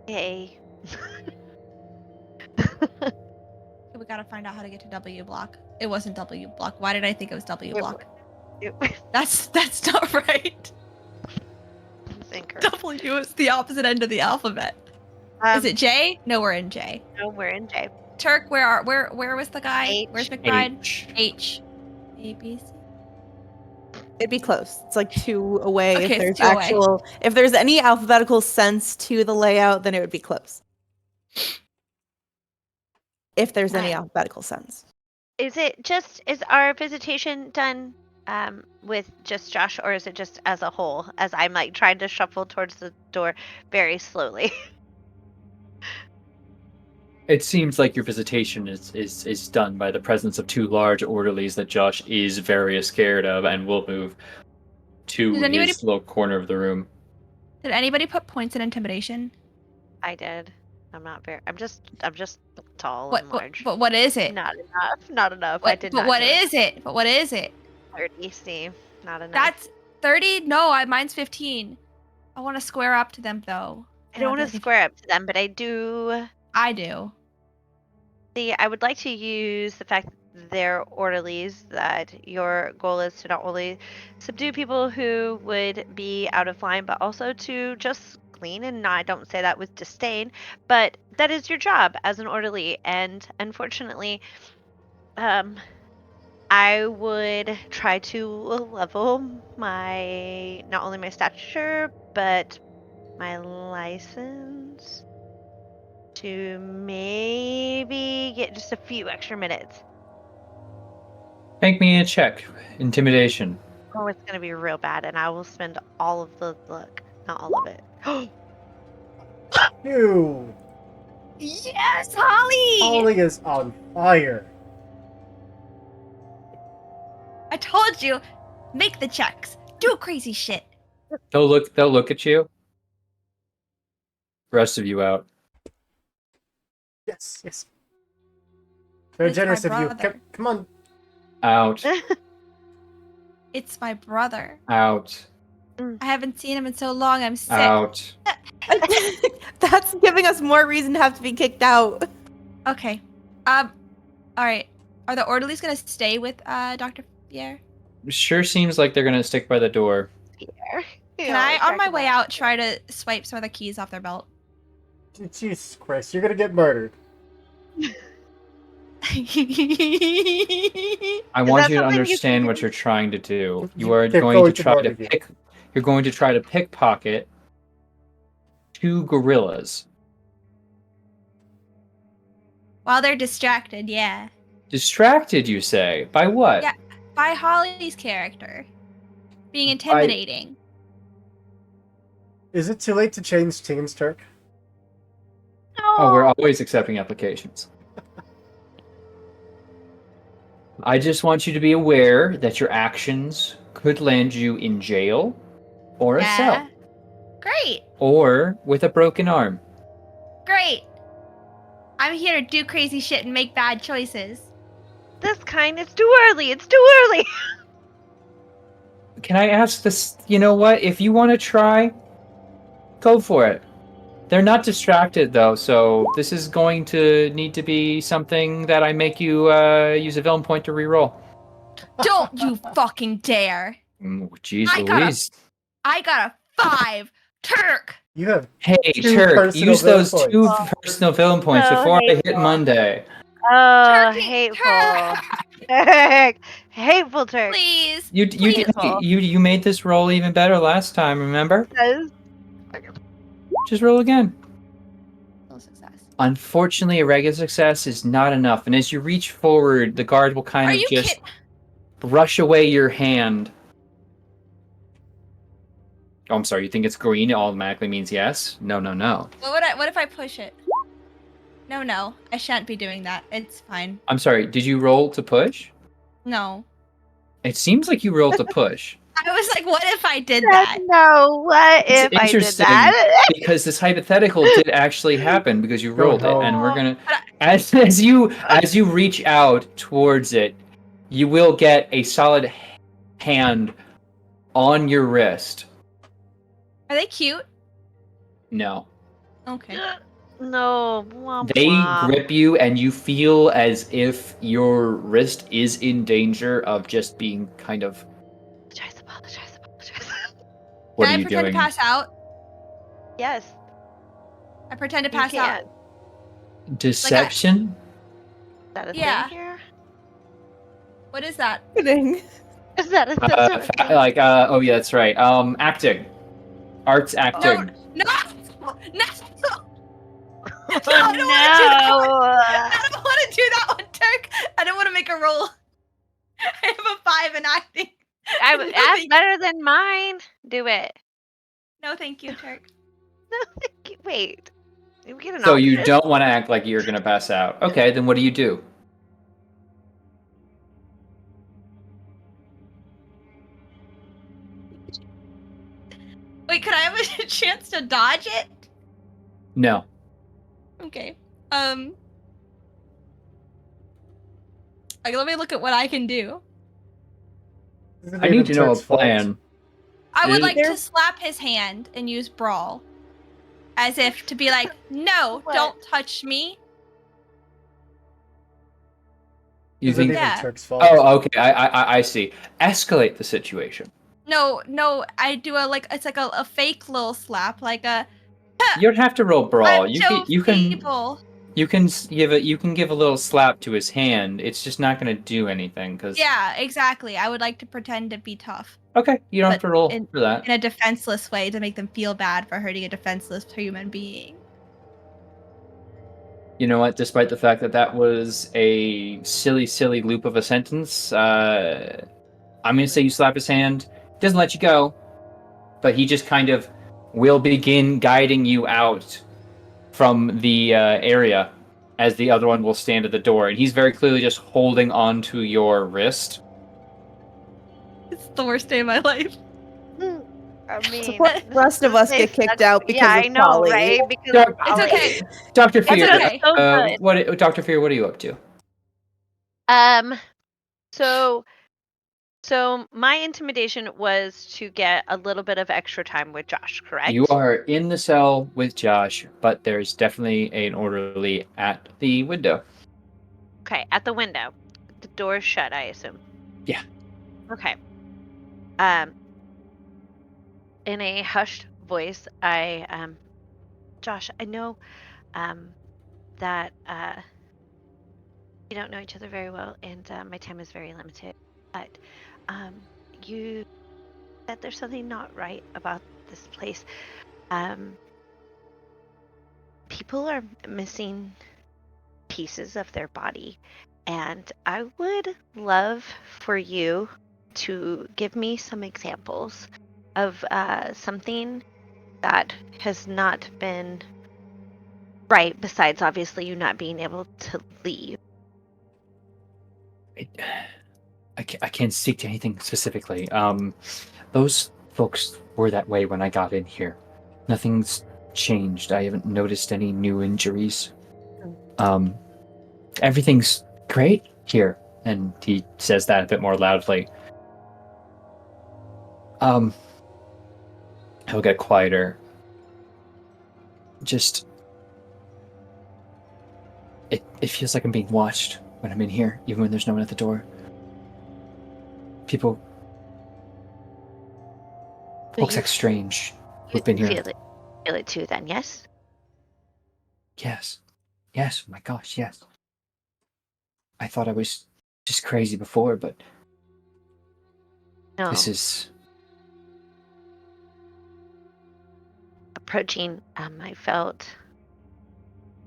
Speaker 4: Hey.
Speaker 3: We gotta find out how to get to W block. It wasn't W block. Why did I think it was W block? That's not right. W is the opposite end of the alphabet. Is it J? No, we're in J.
Speaker 4: No, we're in J.
Speaker 3: Turk, where was the guy?
Speaker 4: H.
Speaker 3: Where's McBride?
Speaker 6: H.
Speaker 3: A, B, C.
Speaker 5: It'd be close. It's like 2 away.
Speaker 3: Okay,
Speaker 5: If
Speaker 3: it's
Speaker 5: there's
Speaker 3: 2 away.
Speaker 5: if there's any alphabetical sense to the layout, then it would be close. If there's any alphabetical sense.
Speaker 4: Is our visitation done with just Josh, or is it just as a whole? As I'm like trying to shuffle towards the door very slowly.
Speaker 6: It seems like your visitation is done by the presence of 2 large orderlies that Josh is very scared of and will move to his little corner of the room.
Speaker 3: Did anybody put points in intimidation?
Speaker 4: I did. I'm not very. I'm just tall
Speaker 3: What
Speaker 4: and
Speaker 3: what
Speaker 4: large.
Speaker 3: what, what is it?
Speaker 4: Not enough. Not enough. I
Speaker 3: What
Speaker 4: did
Speaker 3: but
Speaker 4: not
Speaker 3: what
Speaker 4: do it.
Speaker 3: is it? But what is it?
Speaker 4: 30, Steve. Not enough.
Speaker 3: That's 30? No, mine's 15. I want to square up to them though.
Speaker 4: I don't want to square up to them, but I do.
Speaker 3: I do.
Speaker 4: See, I would like to use the fact that they're orderlies, that your goal is to not only subdue people who would be out of line, but also to just clean. And I don't say that with disdain, but that is your job as an orderly. And unfortunately, I would try to level my not only my stature, but my license to maybe get just a few extra minutes.
Speaker 6: Make me a check. Intimidation.
Speaker 4: Oh, it's gonna be real bad, and I will spend all of the luck. Not all of it.
Speaker 2: Ew.
Speaker 3: Yes, Holly!
Speaker 2: Holly is on fire.
Speaker 3: I told you, make the checks. Do crazy shit.
Speaker 6: They'll look at you. Rest of you out.
Speaker 2: Yes, yes. Very
Speaker 3: It's my
Speaker 2: generous of you.
Speaker 3: brother.
Speaker 2: Come on.
Speaker 6: Out.
Speaker 3: It's my brother.
Speaker 6: Out.
Speaker 3: I haven't seen him in so long. I'm sick.
Speaker 6: Out.
Speaker 5: That's giving us more reason to have to be kicked out.
Speaker 3: Okay. All right. Are the orderlies gonna stay with Dr. Pierre?
Speaker 6: Sure seems like they're gonna stick by the door.
Speaker 3: Can I, on my way out, try to swipe some of the keys off their belt?
Speaker 2: Jesus Christ, you're gonna get murdered.
Speaker 6: I want
Speaker 4: that
Speaker 6: you to
Speaker 4: something you
Speaker 6: understand
Speaker 4: can
Speaker 6: what
Speaker 4: do?
Speaker 6: you're trying to do. You are
Speaker 2: They're
Speaker 6: going to
Speaker 2: to
Speaker 6: try to
Speaker 2: murder you.
Speaker 6: pick. You're going to try to pickpocket 2 gorillas.
Speaker 3: While they're distracted, yeah.
Speaker 6: Distracted, you say? By what?
Speaker 3: Yeah. By Holly's character. Being intimidating.
Speaker 2: Is it too late to change teams, Turk?
Speaker 6: Oh, we're always accepting applications. I just want you to be aware that your actions could land you in jail or a cell
Speaker 3: Great.
Speaker 6: or with a broken arm.
Speaker 3: Great. I'm here to do crazy shit and make bad choices.
Speaker 4: This kind is too early. It's too early.
Speaker 6: Can I ask this? You know what? If you want to try, go for it. They're not distracted though, so this is going to need to be something that I make you use a villain point to reroll.
Speaker 3: Don't you fucking dare.
Speaker 6: Jeez
Speaker 3: I got a-
Speaker 6: Louise.
Speaker 3: I got a 5. Turk.
Speaker 2: You have
Speaker 6: Hey,
Speaker 2: 2
Speaker 6: Turk,
Speaker 2: personal
Speaker 6: use those
Speaker 2: villain
Speaker 6: 2
Speaker 2: points.
Speaker 6: personal villain points
Speaker 4: So
Speaker 6: before I hit
Speaker 4: hateful.
Speaker 6: Monday.
Speaker 4: Oh,
Speaker 3: Turkey,
Speaker 4: hateful.
Speaker 3: Turk.
Speaker 4: Hateful Turk.
Speaker 3: Please.
Speaker 6: You
Speaker 3: Please.
Speaker 6: you made this roll even better last time, remember?
Speaker 4: Says-
Speaker 6: Just roll again.
Speaker 3: No success.
Speaker 6: Unfortunately, a regular success is not enough, and as you reach forward, the guard will kind
Speaker 3: Are
Speaker 6: of
Speaker 3: you
Speaker 6: just
Speaker 3: kidding?
Speaker 6: brush away your hand. Oh, I'm sorry, you think it's green? It automatically means yes? No.
Speaker 3: What if I push it? No. I shan't be doing that. It's fine.
Speaker 6: I'm sorry, did you roll to push?
Speaker 3: No.
Speaker 6: It seems like you rolled to push.
Speaker 3: I was like, what if I did
Speaker 4: said
Speaker 3: that?
Speaker 4: no. What
Speaker 6: It's
Speaker 4: if I did
Speaker 6: interesting
Speaker 4: that?
Speaker 6: because this hypothetical did actually happen because you rolled it, and we're gonna as you reach out towards it, you will get a solid hand on your wrist.
Speaker 3: Are they cute?
Speaker 6: No.
Speaker 3: Okay.
Speaker 4: No. Womp
Speaker 6: They
Speaker 4: womp.
Speaker 6: grip you, and you feel as if your wrist is in danger of just being kind of.
Speaker 4: Apologize.
Speaker 6: What
Speaker 3: Can
Speaker 6: are
Speaker 3: I
Speaker 6: you
Speaker 3: pretend
Speaker 6: doing?
Speaker 3: to pass out?
Speaker 4: Yes.
Speaker 3: I pretend to
Speaker 4: You
Speaker 3: pass out.
Speaker 4: can.
Speaker 6: Deception?
Speaker 4: Is that a
Speaker 3: Yeah.
Speaker 4: thing here?
Speaker 3: What is that?
Speaker 5: Kidding.
Speaker 4: Is that a thing?
Speaker 6: Oh yeah, that's right. Acting. Arts acting.
Speaker 3: No. No.
Speaker 4: Oh,
Speaker 3: I don't wanna do that one.
Speaker 4: no.
Speaker 3: I don't want to do that one, Turk. I don't want to make a roll. I have a 5 in acting.
Speaker 4: That's better than mine. Do it.
Speaker 3: No, thank you, Turk.
Speaker 4: No, thank you. Wait. Did we get an
Speaker 6: So you
Speaker 4: alternate?
Speaker 6: don't want to act like you're gonna pass out. Okay, then what do you do?
Speaker 3: Wait, could I have a chance to dodge it?
Speaker 6: No.
Speaker 3: Okay. Let me look at what I can do.
Speaker 2: Isn't
Speaker 6: I
Speaker 2: even
Speaker 6: need to know a
Speaker 2: Turk's fault.
Speaker 6: plan.
Speaker 3: I would
Speaker 6: It-
Speaker 3: like to slap his hand and use brawl. As if to be like, no,
Speaker 4: What?
Speaker 3: don't touch me.
Speaker 6: You
Speaker 2: Isn't
Speaker 6: think?
Speaker 2: even
Speaker 3: Yeah.
Speaker 2: Turk's fault.
Speaker 6: Oh, okay. I see. Escalate the situation.
Speaker 3: No, I do it's like a fake little slap, like a
Speaker 6: You don't have to roll brawl.
Speaker 3: I'm so feeble.
Speaker 6: You can give a little slap to his hand. It's just not going to do anything because.
Speaker 3: Yeah, exactly. I would like to pretend to be tough.
Speaker 6: Okay, you don't have
Speaker 3: But
Speaker 6: to roll for that.
Speaker 3: In a defenseless way to make them feel bad for hurting a defenseless human being.
Speaker 6: You know what? Despite the fact that that was a silly loop of a sentence, I'm going to say you slap his hand. Doesn't let you go, but he just kind of will begin guiding you out from the area as the other one will stand at the door. And he's very clearly just holding on to your wrist.
Speaker 3: It's the worst day of my life.
Speaker 4: I mean,
Speaker 5: Suppose the rest of us get kicked out because
Speaker 4: yeah,
Speaker 5: of
Speaker 4: I know,
Speaker 5: Polly.
Speaker 4: right? Because
Speaker 6: Doc-
Speaker 4: of
Speaker 3: It's
Speaker 4: Polly.
Speaker 3: okay.
Speaker 6: Dr.
Speaker 3: It's
Speaker 6: Fear,
Speaker 3: okay.
Speaker 4: So good.
Speaker 6: Dr. Fear, what are you up to?
Speaker 4: So my intimidation was to get a little bit of extra time with Josh, correct?
Speaker 6: You are in the cell with Josh, but there's definitely an orderly at the window.
Speaker 4: Okay, at the window. The door's shut, I assume.
Speaker 6: Yeah.
Speaker 4: Okay. In a hushed voice, Josh, I know that we don't know each other very well, and my time is very limited. But you said there's something not right about this place. People are missing pieces of their body, and I would love for you to give me some examples of something that has not been right, besides obviously you not being able to leave.
Speaker 6: I can't speak to anything specifically. Those folks were that way when I got in here. Nothing's changed. I haven't noticed any new injuries. Everything's great here. And he says that a bit more loudly. He'll get quieter. Just... It feels like I'm being watched when I'm in here, even when there's no one at the door. People... Folks act strange who've been here.
Speaker 4: Feel it too then, yes?
Speaker 6: Yes. Yes, oh my gosh, yes. I thought I was just crazy before, but
Speaker 4: No.
Speaker 6: this is...
Speaker 4: Approaching, I felt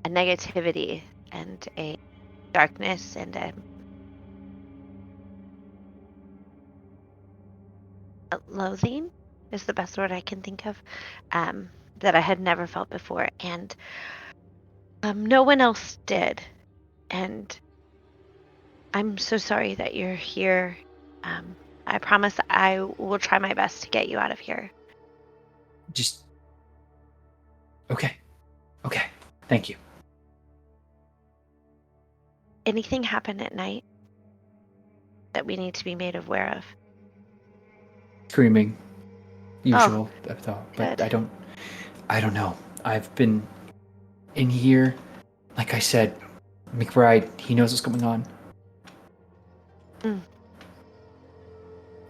Speaker 4: a negativity and a darkness and a loathing is the best word I can think of, that I had never felt before, and no one else did. And I'm so sorry that you're here. I promise I will try my best to get you out of here.
Speaker 6: just... Okay. Okay. Thank you.
Speaker 4: Anything happen at night that we need to be made aware of?
Speaker 6: Screaming. Usual,
Speaker 4: good.
Speaker 6: but I don't know. I've been in here. Like I said, McBride, he knows what's going on.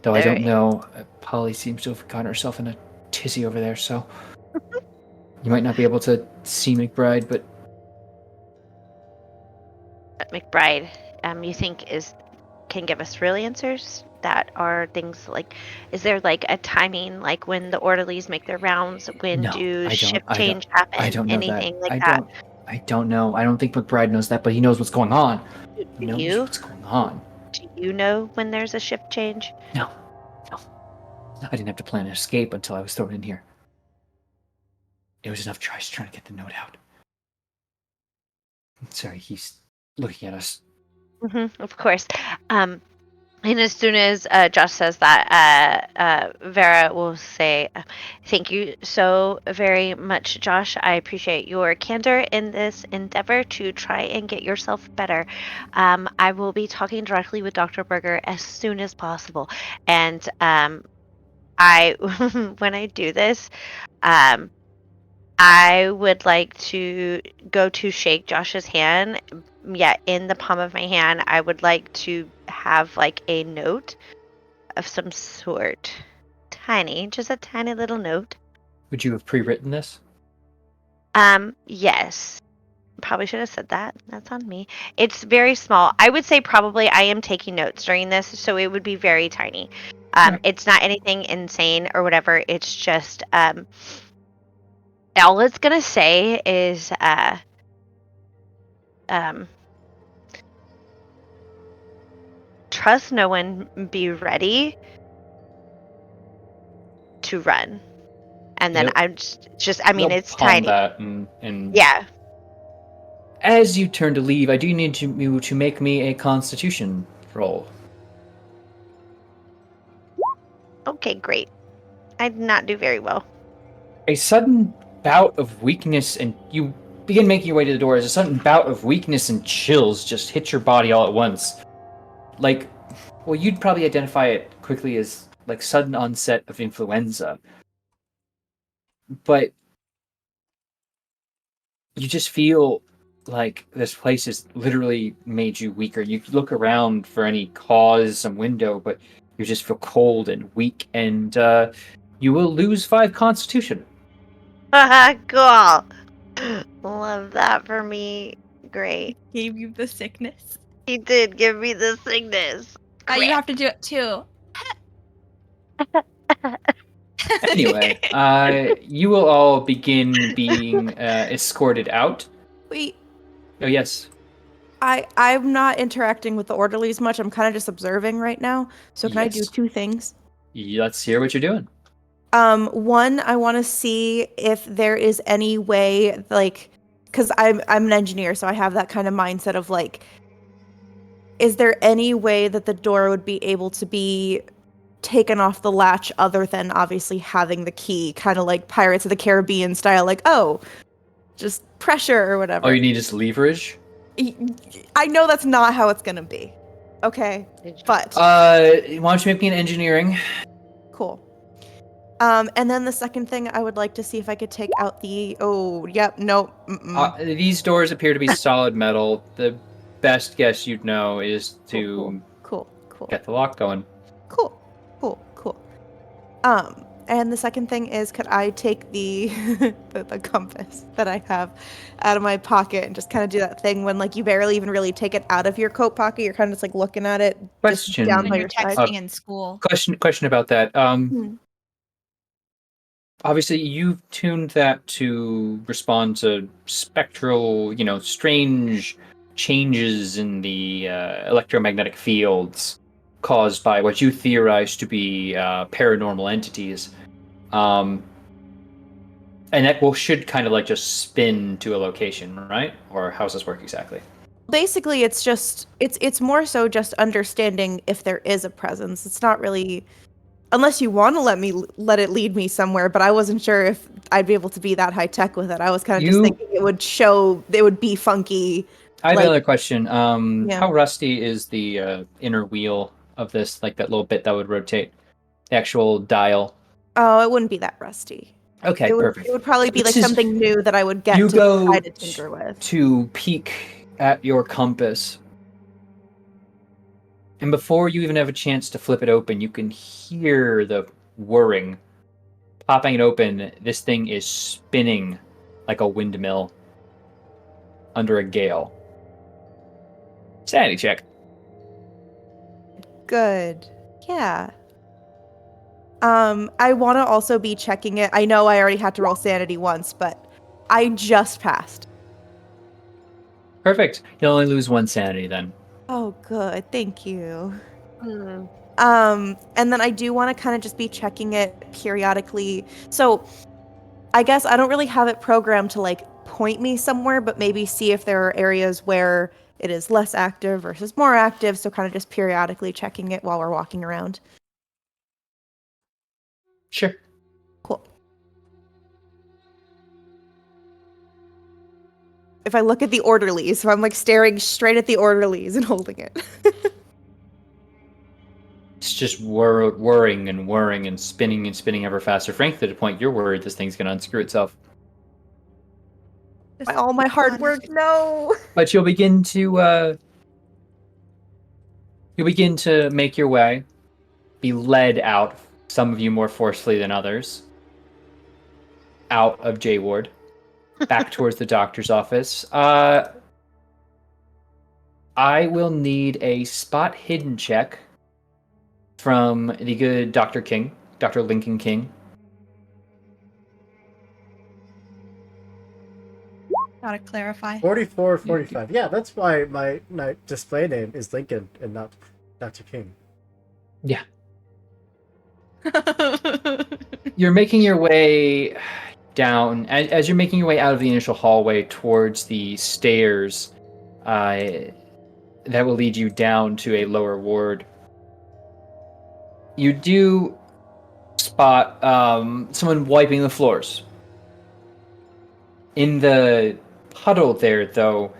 Speaker 6: Though I don't know, Polly seems to have gotten herself in a tizzy over there, so you might not be able to see McBride, but
Speaker 4: McBride, you think can give us real answers that are things like, is there like a timing, like when the orderlies make their rounds, when do shift change happen?
Speaker 6: I don't know
Speaker 4: anything
Speaker 6: that.
Speaker 4: like that?
Speaker 6: I don't know. I don't think McBride knows that, but he knows what's going on. He knows
Speaker 4: you?
Speaker 6: what's going on.
Speaker 4: Do you know when there's a shift change?
Speaker 6: No. I didn't have to plan an escape until I was thrown in here. It was enough trying to get the note out. Sorry, he's looking at us.
Speaker 4: Of course. And as soon as Josh says that, Vera will say, "Thank you so very much, Josh. I appreciate your candor in this endeavor to try and get yourself better. I will be talking directly with Dr. Berger as soon as possible. And I, when I do this, um, I would like to go to shake Josh's hand. Yeah, in the palm of my hand, I would like to have like a note of some sort. Tiny, just a tiny little note.
Speaker 6: Would you have pre-written this?
Speaker 4: Yes. Probably should have said that. That's on me. It's very small. I would say probably I am taking notes during this, so it would be very tiny.
Speaker 6: Right.
Speaker 4: It's not anything insane or whatever. It's just all it's gonna say is um trust no one, be ready to run. And then
Speaker 6: Yep.
Speaker 4: I'm just I mean
Speaker 6: You'll
Speaker 4: it's
Speaker 6: palm
Speaker 4: tiny.
Speaker 6: that and
Speaker 4: Yeah.
Speaker 6: As you turn to leave, I do need you to make me a Constitution roll.
Speaker 4: Okay, great. I did not do very well.
Speaker 6: A sudden bout of weakness, and you begin making your way to the door as a sudden bout of weakness and chills just hit your body all at once. Like, well, you'd probably identify it quickly as like sudden onset of influenza. But you just feel like this place has literally made you weaker. You look around for any cause, some window, but you just feel cold and weak, and you will lose 5 Constitution.
Speaker 4: Cool. Love that for me. Great.
Speaker 3: Gave you the sickness.
Speaker 4: He did give me the sickness.
Speaker 3: You have to do it too.
Speaker 6: Anyway, you will all begin being escorted out.
Speaker 5: Wait,
Speaker 6: Oh yes,
Speaker 5: I'm not interacting with the orderlies much. I'm kind of just observing right now. So can I do
Speaker 6: Yes.
Speaker 5: 2 things?
Speaker 6: Let's hear what you're doing.
Speaker 5: One, I want to see if there is any way, like, because I'm an engineer, so I have that kind of mindset of like, is there any way that the door would be able to be taken off the latch other than obviously having the key, kind of like Pirates of the Caribbean style, like, oh, just pressure or whatever.
Speaker 6: All you need is leverage.
Speaker 5: I know that's not how it's gonna be. Okay, but
Speaker 6: Why don't you make me an engineering?
Speaker 5: cool. And then the second thing, I would like to see if I could take out the. Oh, yep, nope.
Speaker 6: These doors appear to be solid metal. The best guess you'd know is to
Speaker 5: Cool.
Speaker 6: get the lock going.
Speaker 5: Cool. And the second thing is, could I take the the compass that I have out of my pocket and just kind of do that thing when like you barely even really take it out of your coat pocket, you're kind of just like looking at it just
Speaker 6: Question.
Speaker 5: down
Speaker 3: When
Speaker 5: by
Speaker 3: you're
Speaker 5: your side.
Speaker 3: texting in school.
Speaker 6: Question about that.
Speaker 5: Hmm.
Speaker 6: Obviously, you've tuned that to respond to spectral, strange changes in the electromagnetic fields caused by what you theorize to be paranormal entities. And that should kind of like just spin to a location, right? Or how does this work exactly?
Speaker 5: Basically, it's more so just understanding if there is a presence. It's not really, unless you want to let it lead me somewhere. But I wasn't sure if I'd be able to be that high tech with it. I was kind of just thinking it would be funky.
Speaker 6: I have
Speaker 5: like-
Speaker 6: another question.
Speaker 5: Yeah.
Speaker 6: How rusty is the inner wheel of this, like that little bit that would rotate the actual dial?
Speaker 5: Oh, it wouldn't be that rusty.
Speaker 6: Okay, perfect.
Speaker 5: It would probably be like
Speaker 6: This is-
Speaker 5: something new that I would get
Speaker 6: You
Speaker 5: to
Speaker 6: go
Speaker 5: try to tinker with.
Speaker 6: to peek at your compass, and before you even have a chance to flip it open, you can hear the whirring. Popping it open, this thing is spinning like a windmill under a gale. Sanity check.
Speaker 5: Good. Yeah. I want to also be checking it. I know I already had to roll sanity once, but I just passed.
Speaker 6: Perfect. You'll only lose 1 sanity then.
Speaker 5: Oh, good. Thank you.
Speaker 4: Hmm.
Speaker 5: And then I do want to kind of just be checking it periodically. So I guess I don't really have it programmed to like point me somewhere, but maybe see if there are areas where it is less active versus more active, so kind of just periodically checking it while we're walking around.
Speaker 6: Sure.
Speaker 5: Cool. If I look at the orderlies, so I'm like staring straight at the orderlies and holding it.
Speaker 6: It's just whirring and spinning ever faster. Frankly, to the point you're worried this thing's going to unscrew itself.
Speaker 5: All my hard work, no.
Speaker 6: But you'll begin to make your way, be led out, some of you more forcefully than others, out of J Ward, back towards the doctor's office. I will need a spot hidden check from the good Dr. King, Dr. Lincoln King.
Speaker 3: Gotta clarify.
Speaker 2: 44, 45. Yeah, that's why my display name is Lincoln and not Dr. King.
Speaker 6: Yeah. You're making your way down. As you're making your way out of the initial hallway towards the stairs that will lead you down to a lower ward, you do spot someone wiping the floors. In the puddle there, though,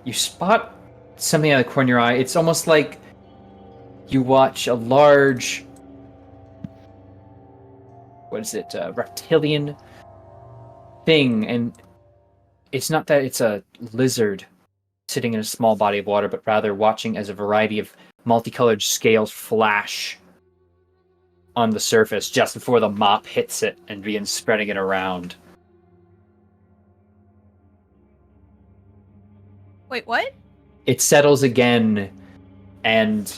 Speaker 6: you spot something out of the corner of your eye. It's almost like you watch a large, reptilian thing, and it's not that it's a lizard sitting in a small body of water, but rather watching as a variety of multicolored scales flash on the surface just before the mop hits it and begins spreading it around.
Speaker 3: Wait, what?
Speaker 6: It settles again, and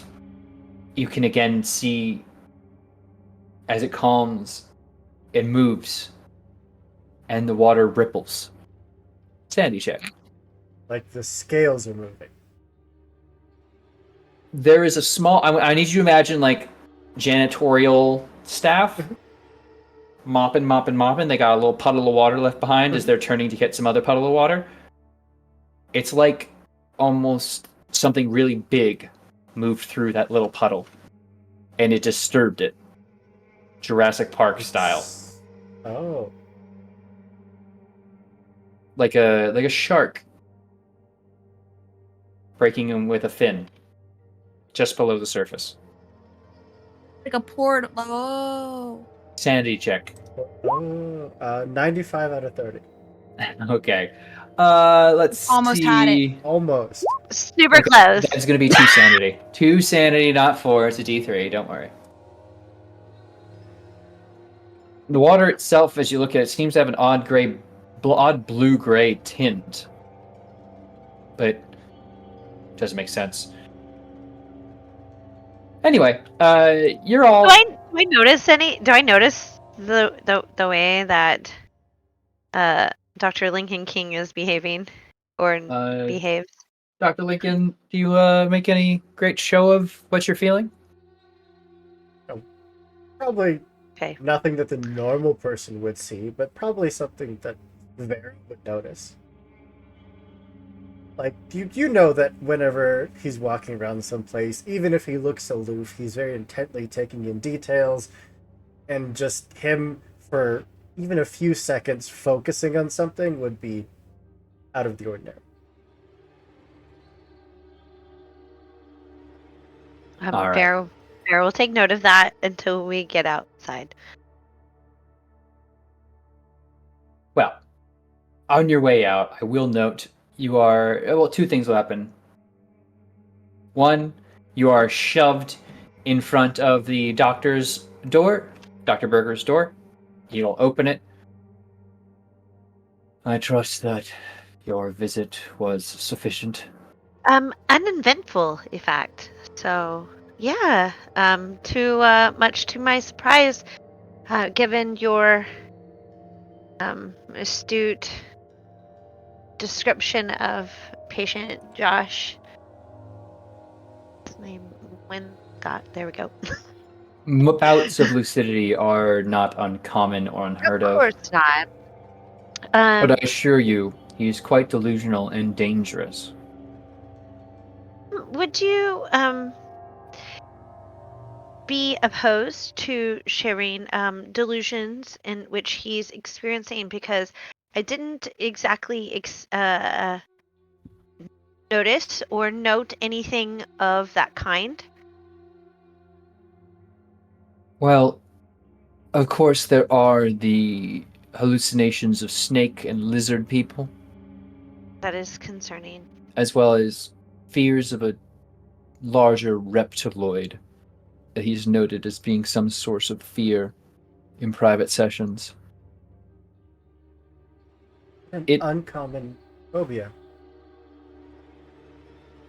Speaker 6: you can again see as it calms, it moves, and the water ripples. Sandy check.
Speaker 2: Like the scales are moving.
Speaker 6: There is a small. I need you to imagine like janitorial staff mopping. They got a little puddle of water left behind as they're turning to get some other puddle of water. It's like almost something really big moved through that little puddle, and it disturbed it. Jurassic Park style.
Speaker 2: Oh.
Speaker 6: Like a shark breaking in with a fin just below the surface.
Speaker 3: Like a port. Oh.
Speaker 6: Sanity check.
Speaker 2: 95 out of 30.
Speaker 6: Okay. Let's
Speaker 3: Almost
Speaker 6: see.
Speaker 3: had it.
Speaker 2: Almost.
Speaker 4: Super close.
Speaker 6: That's going to be 2 sanity. 2 sanity, not 4. It's a D3. Don't worry. The water itself, as you look at it, seems to have an odd blue-gray tint. But doesn't make sense. Anyway, you're all.
Speaker 4: Do I notice any? Do I notice the way that Dr. Lincoln King is behaving or behaves?
Speaker 6: Dr. Lincoln, do you make any great show of what you're feeling?
Speaker 2: Probably
Speaker 4: Okay.
Speaker 2: nothing that the normal person would see, but probably something that Vera would notice. Like, you know that whenever he's walking around someplace, even if he looks aloof, he's very intently taking in details, and just him for even a few seconds focusing on something would be out of the ordinary.
Speaker 6: All right.
Speaker 4: Vera will take note of that until we get outside.
Speaker 6: Well, on your way out, I will note you are. Well, 2 things will happen. 1, you are shoved in front of the doctor's door, Dr. Berger's door. You'll open it. I trust that your visit was sufficient.
Speaker 4: Uneventful, in fact. So, yeah. Much to my surprise, given your astute description of patient Josh. His name there we go.
Speaker 6: Bouts of lucidity are not uncommon or unheard
Speaker 4: Of
Speaker 6: of.
Speaker 4: course not.
Speaker 6: But I assure you, he is quite delusional and dangerous.
Speaker 4: would you be opposed to sharing delusions in which he's experiencing? Because I didn't exactly notice or note anything of that kind.
Speaker 6: Well, of course, there are the hallucinations of snake and lizard people,
Speaker 4: That is concerning.
Speaker 6: as well as fears of a larger reptiloid that he's noted as being some source of fear in private sessions.
Speaker 2: An
Speaker 6: It
Speaker 2: uncommon phobia.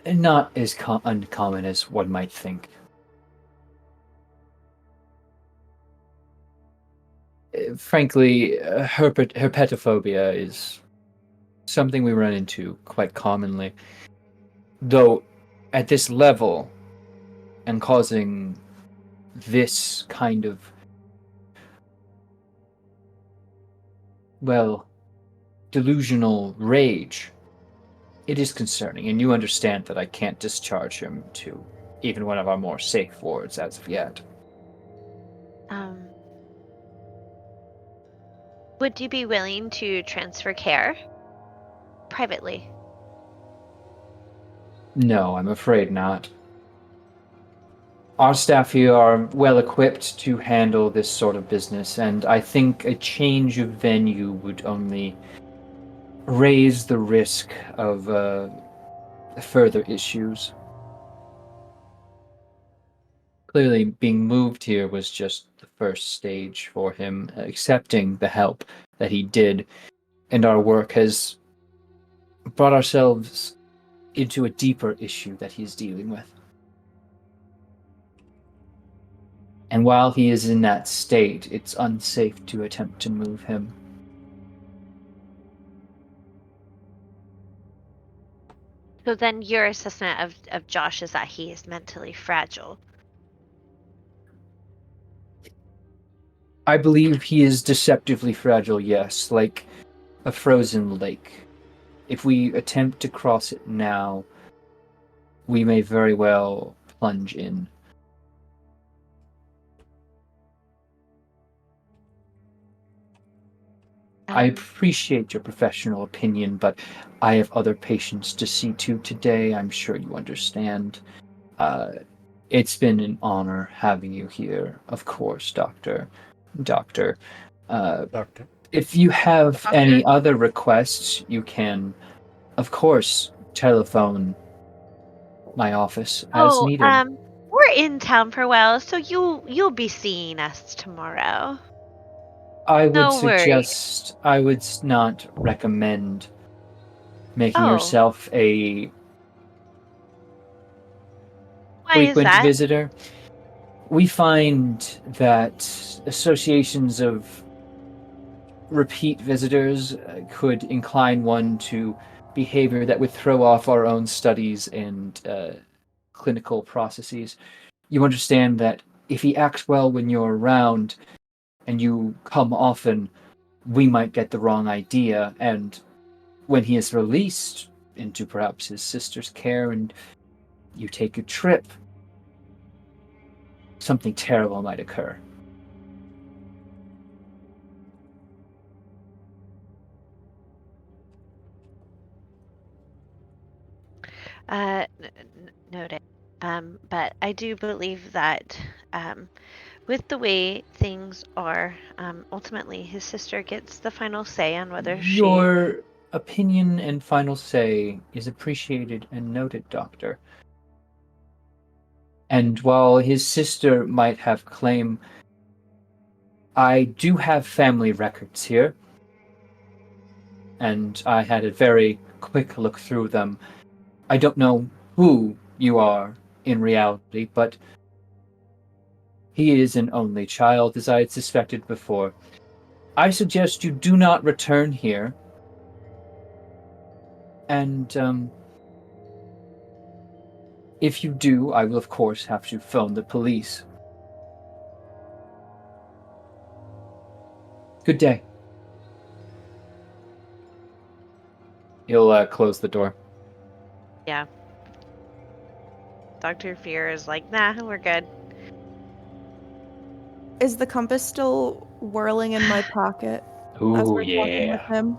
Speaker 6: not as uncommon as one might think. Frankly, herpetophobia is something we run into quite commonly. Though, at this level, and causing this kind of, well, delusional rage, it is concerning, and you understand that I can't discharge him to even one of our more safe wards as of yet.
Speaker 4: Would you be willing to transfer care privately?
Speaker 6: No, I'm afraid not. Our staff here are well equipped to handle this sort of business, and I think a change of venue would only raise the risk of further issues. Clearly, being moved here was just the first stage for him, accepting the help that he did, and our work has brought ourselves into a deeper issue that he's dealing with. And while he is in that state, it's unsafe to attempt to move him.
Speaker 4: So then your assessment of Josh is that he is mentally fragile.
Speaker 6: I believe he is deceptively fragile, yes, like a frozen lake. If we attempt to cross it now, we may very well plunge in. I appreciate your professional opinion, but I have other patients to see to today. I'm sure you understand. It's been an honor having you here, of course, Doctor. Doctor.
Speaker 2: Doctor.
Speaker 6: If you have any other requests, you can, of course, telephone my office as needed.
Speaker 4: We're in town for a while, so you'll be seeing us tomorrow.
Speaker 6: I would
Speaker 4: No worries.
Speaker 6: suggest I would not recommend making
Speaker 4: Oh.
Speaker 6: yourself a
Speaker 4: Why is
Speaker 6: frequent
Speaker 4: that?
Speaker 6: visitor. We find that associations of repeat visitors could incline one to behavior that would throw off our own studies and clinical processes. You understand that if he acts well when you're around and you come often, we might get the wrong idea, and when he is released into perhaps his sister's care and you take a trip, something terrible might occur.
Speaker 4: Noted. But I do believe that with the way things are, ultimately his sister gets the final say on whether she.
Speaker 6: Your opinion and final say is appreciated and noted, Doctor. And while his sister might have claim, I do have family records here, and I had a very quick look through them. I don't know who you are in reality, but he is an only child, as I had suspected before. I suggest you do not return here, and if you do, I will of course have to phone the police. Good day. He'll close the door.
Speaker 4: Yeah. Dr. Fear is like, nah, we're good.
Speaker 5: Is the compass still whirling in my pocket as
Speaker 6: Ooh,
Speaker 5: we're talking with
Speaker 6: yeah.
Speaker 5: him?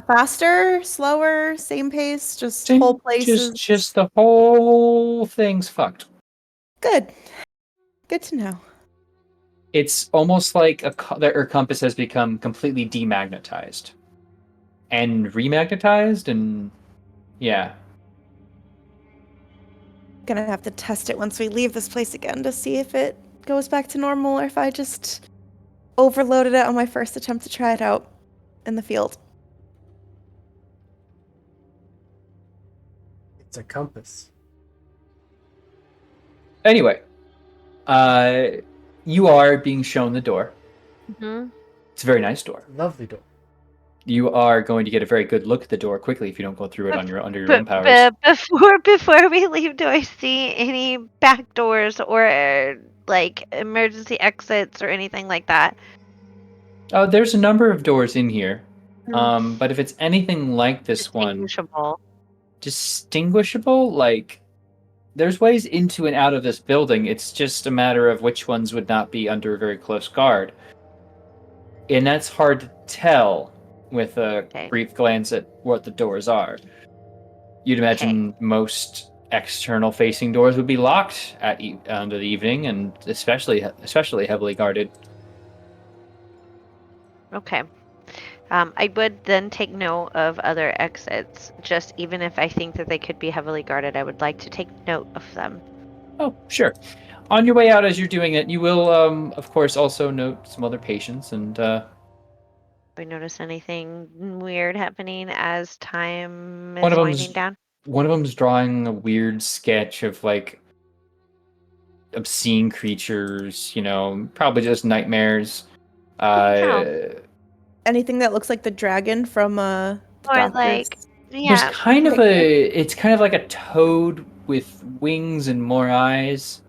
Speaker 5: Faster, slower, same pace, just
Speaker 6: Same-
Speaker 5: whole places.
Speaker 6: Just the whole thing's fucked.
Speaker 5: Good. Good to know.
Speaker 6: It's almost like their compass has become completely demagnetized and remagnetized, and yeah.
Speaker 5: Gonna have to test it once we leave this place again to see if it goes back to normal or if I just overloaded it on my first attempt to try it out in the field.
Speaker 2: It's a compass.
Speaker 6: Anyway, you are being shown the door.
Speaker 4: Hmm.
Speaker 6: It's a very nice door.
Speaker 2: Lovely door.
Speaker 6: You are going to get a very good look at the door quickly if you don't go through it on your under your own
Speaker 4: But
Speaker 6: powers.
Speaker 4: before we leave, do I see any back doors or like emergency exits or anything like that?
Speaker 6: There's a number of doors in here,
Speaker 4: Hmm.
Speaker 6: but if it's anything like this one,
Speaker 4: Distinguishable.
Speaker 6: distinguishable, like there's ways into and out of this building. It's just a matter of which ones would not be under very close guard, and that's hard to tell with a
Speaker 4: Okay.
Speaker 6: brief glance at what the doors are. You'd imagine most external facing doors would be locked at under the evening, and especially heavily guarded.
Speaker 4: Okay. I would then take note of other exits, just even if I think that they could be heavily guarded, I would like to take note of them.
Speaker 6: Oh, sure. On your way out, as you're doing it, you will, of course, also note some other patients, and
Speaker 4: Do we notice anything weird happening as time
Speaker 6: one
Speaker 4: is
Speaker 6: of
Speaker 4: winding
Speaker 6: them's
Speaker 4: down?
Speaker 6: drawing a weird sketch of like obscene creatures. Probably just nightmares.
Speaker 4: Oh.
Speaker 5: Anything that looks like the dragon from the
Speaker 4: Or
Speaker 5: doctor's.
Speaker 4: like,
Speaker 6: There's
Speaker 4: yeah,
Speaker 6: kind of
Speaker 5: picture.
Speaker 6: it's kind of like a toad with wings and more eyes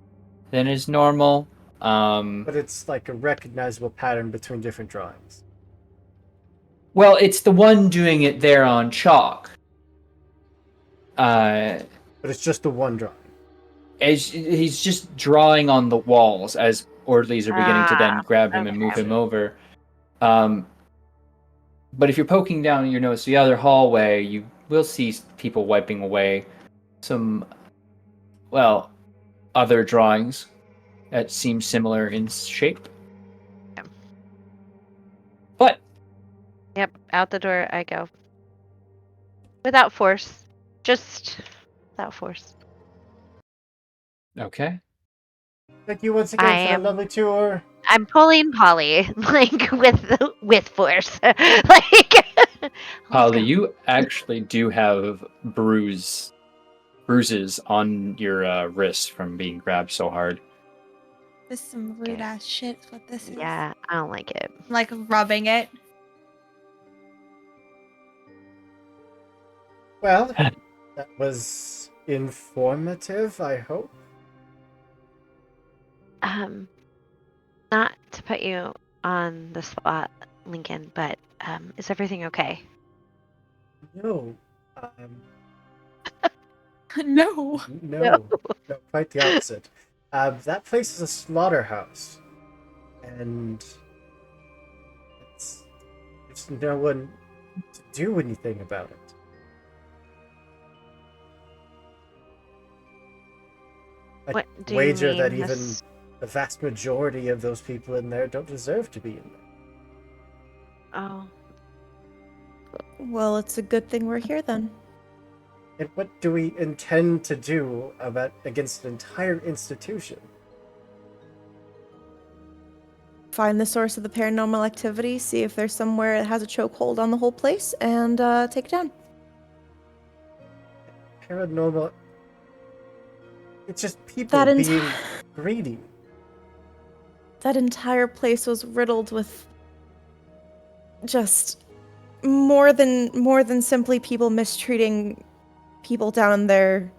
Speaker 6: than is normal.
Speaker 2: But it's like a recognizable pattern between different drawings.
Speaker 6: Well, it's the one doing it there on chalk.
Speaker 2: But it's just the one drawing.
Speaker 6: As he's just drawing on the walls as orderlies are beginning to then grab him and move
Speaker 4: okay.
Speaker 6: him over. But if you're poking down your nose to the other hallway, you will see people wiping away some, well, other drawings that seem similar in shape.
Speaker 4: Okay.
Speaker 6: But
Speaker 4: Yep, out the door I go. Without force. Just without force.
Speaker 6: okay.
Speaker 2: Thank you once
Speaker 4: I
Speaker 2: again for
Speaker 4: am-
Speaker 2: a lovely tour.
Speaker 4: I'm pulling Polly, like with force. Like
Speaker 6: Holly, you actually do have bruises on your wrist from being grabbed so hard.
Speaker 3: This is some rude ass shit. Is what this is.
Speaker 4: Yeah, I don't like it.
Speaker 3: Like rubbing it.
Speaker 2: Well, that was informative, I hope.
Speaker 4: Not to put you on the spot, Lincoln, but is everything okay?
Speaker 2: No.
Speaker 3: No.
Speaker 2: No, quite the opposite. That place is a slaughterhouse. And there's no one to do anything about it. I
Speaker 4: What do
Speaker 2: wager
Speaker 4: you mean?
Speaker 2: that even the vast majority of those people in there don't deserve to be in there.
Speaker 4: Oh,
Speaker 5: Well, it's a good thing we're here then.
Speaker 2: And what do we intend to do against an entire institution?
Speaker 5: Find the source of the paranormal activity, see if there's somewhere it has a chokehold on the whole place, and take it down.
Speaker 2: Paranormal. It's just people
Speaker 5: That
Speaker 2: being greedy.
Speaker 5: That entire place was riddled with just more than simply people mistreating people down in their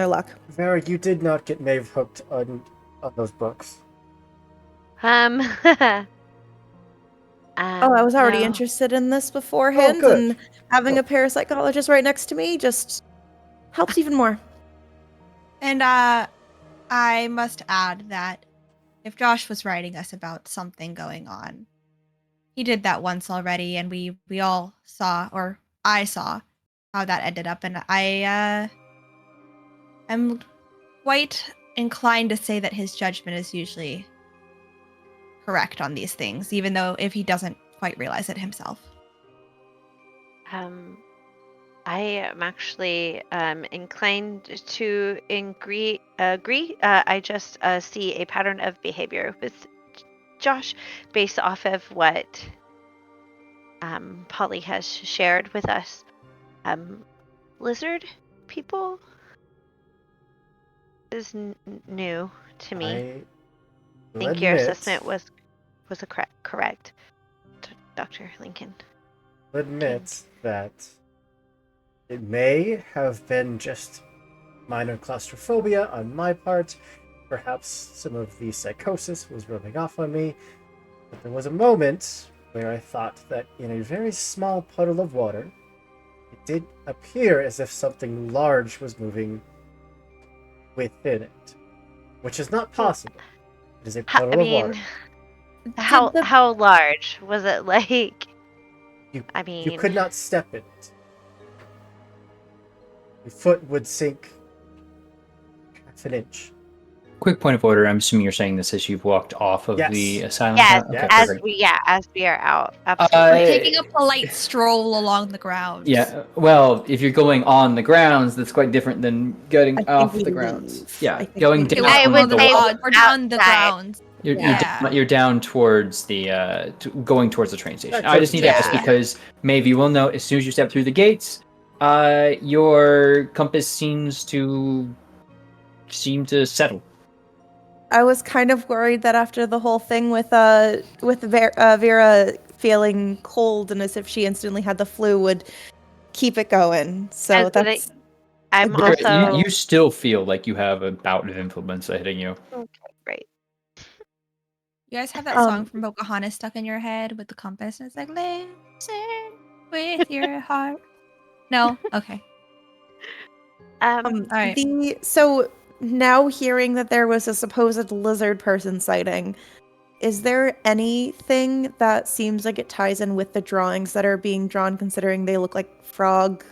Speaker 5: luck.
Speaker 2: Vera, you did not get Maeve hooked on those books.
Speaker 5: Oh, I was already
Speaker 4: no.
Speaker 5: interested in this beforehand,
Speaker 2: good.
Speaker 5: and having a parapsychologist right next to me just helps even more.
Speaker 3: And I must add that if Josh was writing us about something going on, he did that once already, and we all saw, or I saw, how that ended up, and I am quite inclined to say that his judgment is usually correct on these things, even though if he doesn't quite realize it himself.
Speaker 4: I am actually inclined to agree. I just see a pattern of behavior with Josh based off of what Polly has shared with us. Lizard people is new to me.
Speaker 2: I will
Speaker 4: think your
Speaker 2: admit,
Speaker 4: assessment was correct, Dr. Lincoln.
Speaker 2: admit that it may have been just minor claustrophobia on my part. Perhaps some of the psychosis was rubbing off on me. But there was a moment where I thought that in a very small puddle of water, it did appear as if something large was moving within it, which is not possible. It is a puddle of water.
Speaker 4: How large was it? Like,
Speaker 2: You could not step in it. Your foot would sink half an inch.
Speaker 6: Quick point of order. I'm assuming you're saying this as you've walked off of the asylum.
Speaker 4: Yes,
Speaker 6: Okay,
Speaker 4: as
Speaker 6: perfect.
Speaker 4: we are out. Absolutely.
Speaker 3: We're taking a polite stroll along the grounds.
Speaker 6: Yeah, well, if you're going on the grounds, that's quite different than getting
Speaker 5: think
Speaker 6: off
Speaker 5: we
Speaker 6: the grounds.
Speaker 5: leave.
Speaker 6: Yeah,
Speaker 5: I think
Speaker 6: going
Speaker 5: we
Speaker 6: down.
Speaker 5: leave.
Speaker 4: I would
Speaker 6: the
Speaker 4: say
Speaker 6: wall.
Speaker 3: We're down the
Speaker 4: outside.
Speaker 3: grounds.
Speaker 6: You're down towards the going towards the train station.
Speaker 2: Yeah,
Speaker 6: I just need to ask
Speaker 4: yeah.
Speaker 6: because maybe you will know as soon as you step through the gates, your compass seems to settle.
Speaker 5: I was kind of worried that after the whole thing with Vera feeling cold and as if she instantly had the flu would keep it going. So that's.
Speaker 4: I'm
Speaker 5: Very-
Speaker 4: also.
Speaker 6: You still feel like you have a bout of influenza hitting you.
Speaker 4: Okay, great.
Speaker 3: You guys have that song from Pocahontas stuck in your head with the compass, and it's like, listen with your heart. No? Okay. All right.
Speaker 5: So now hearing that there was a supposed lizard person sighting, is there anything that seems like it ties in with the drawings that are being drawn, considering they look like frog,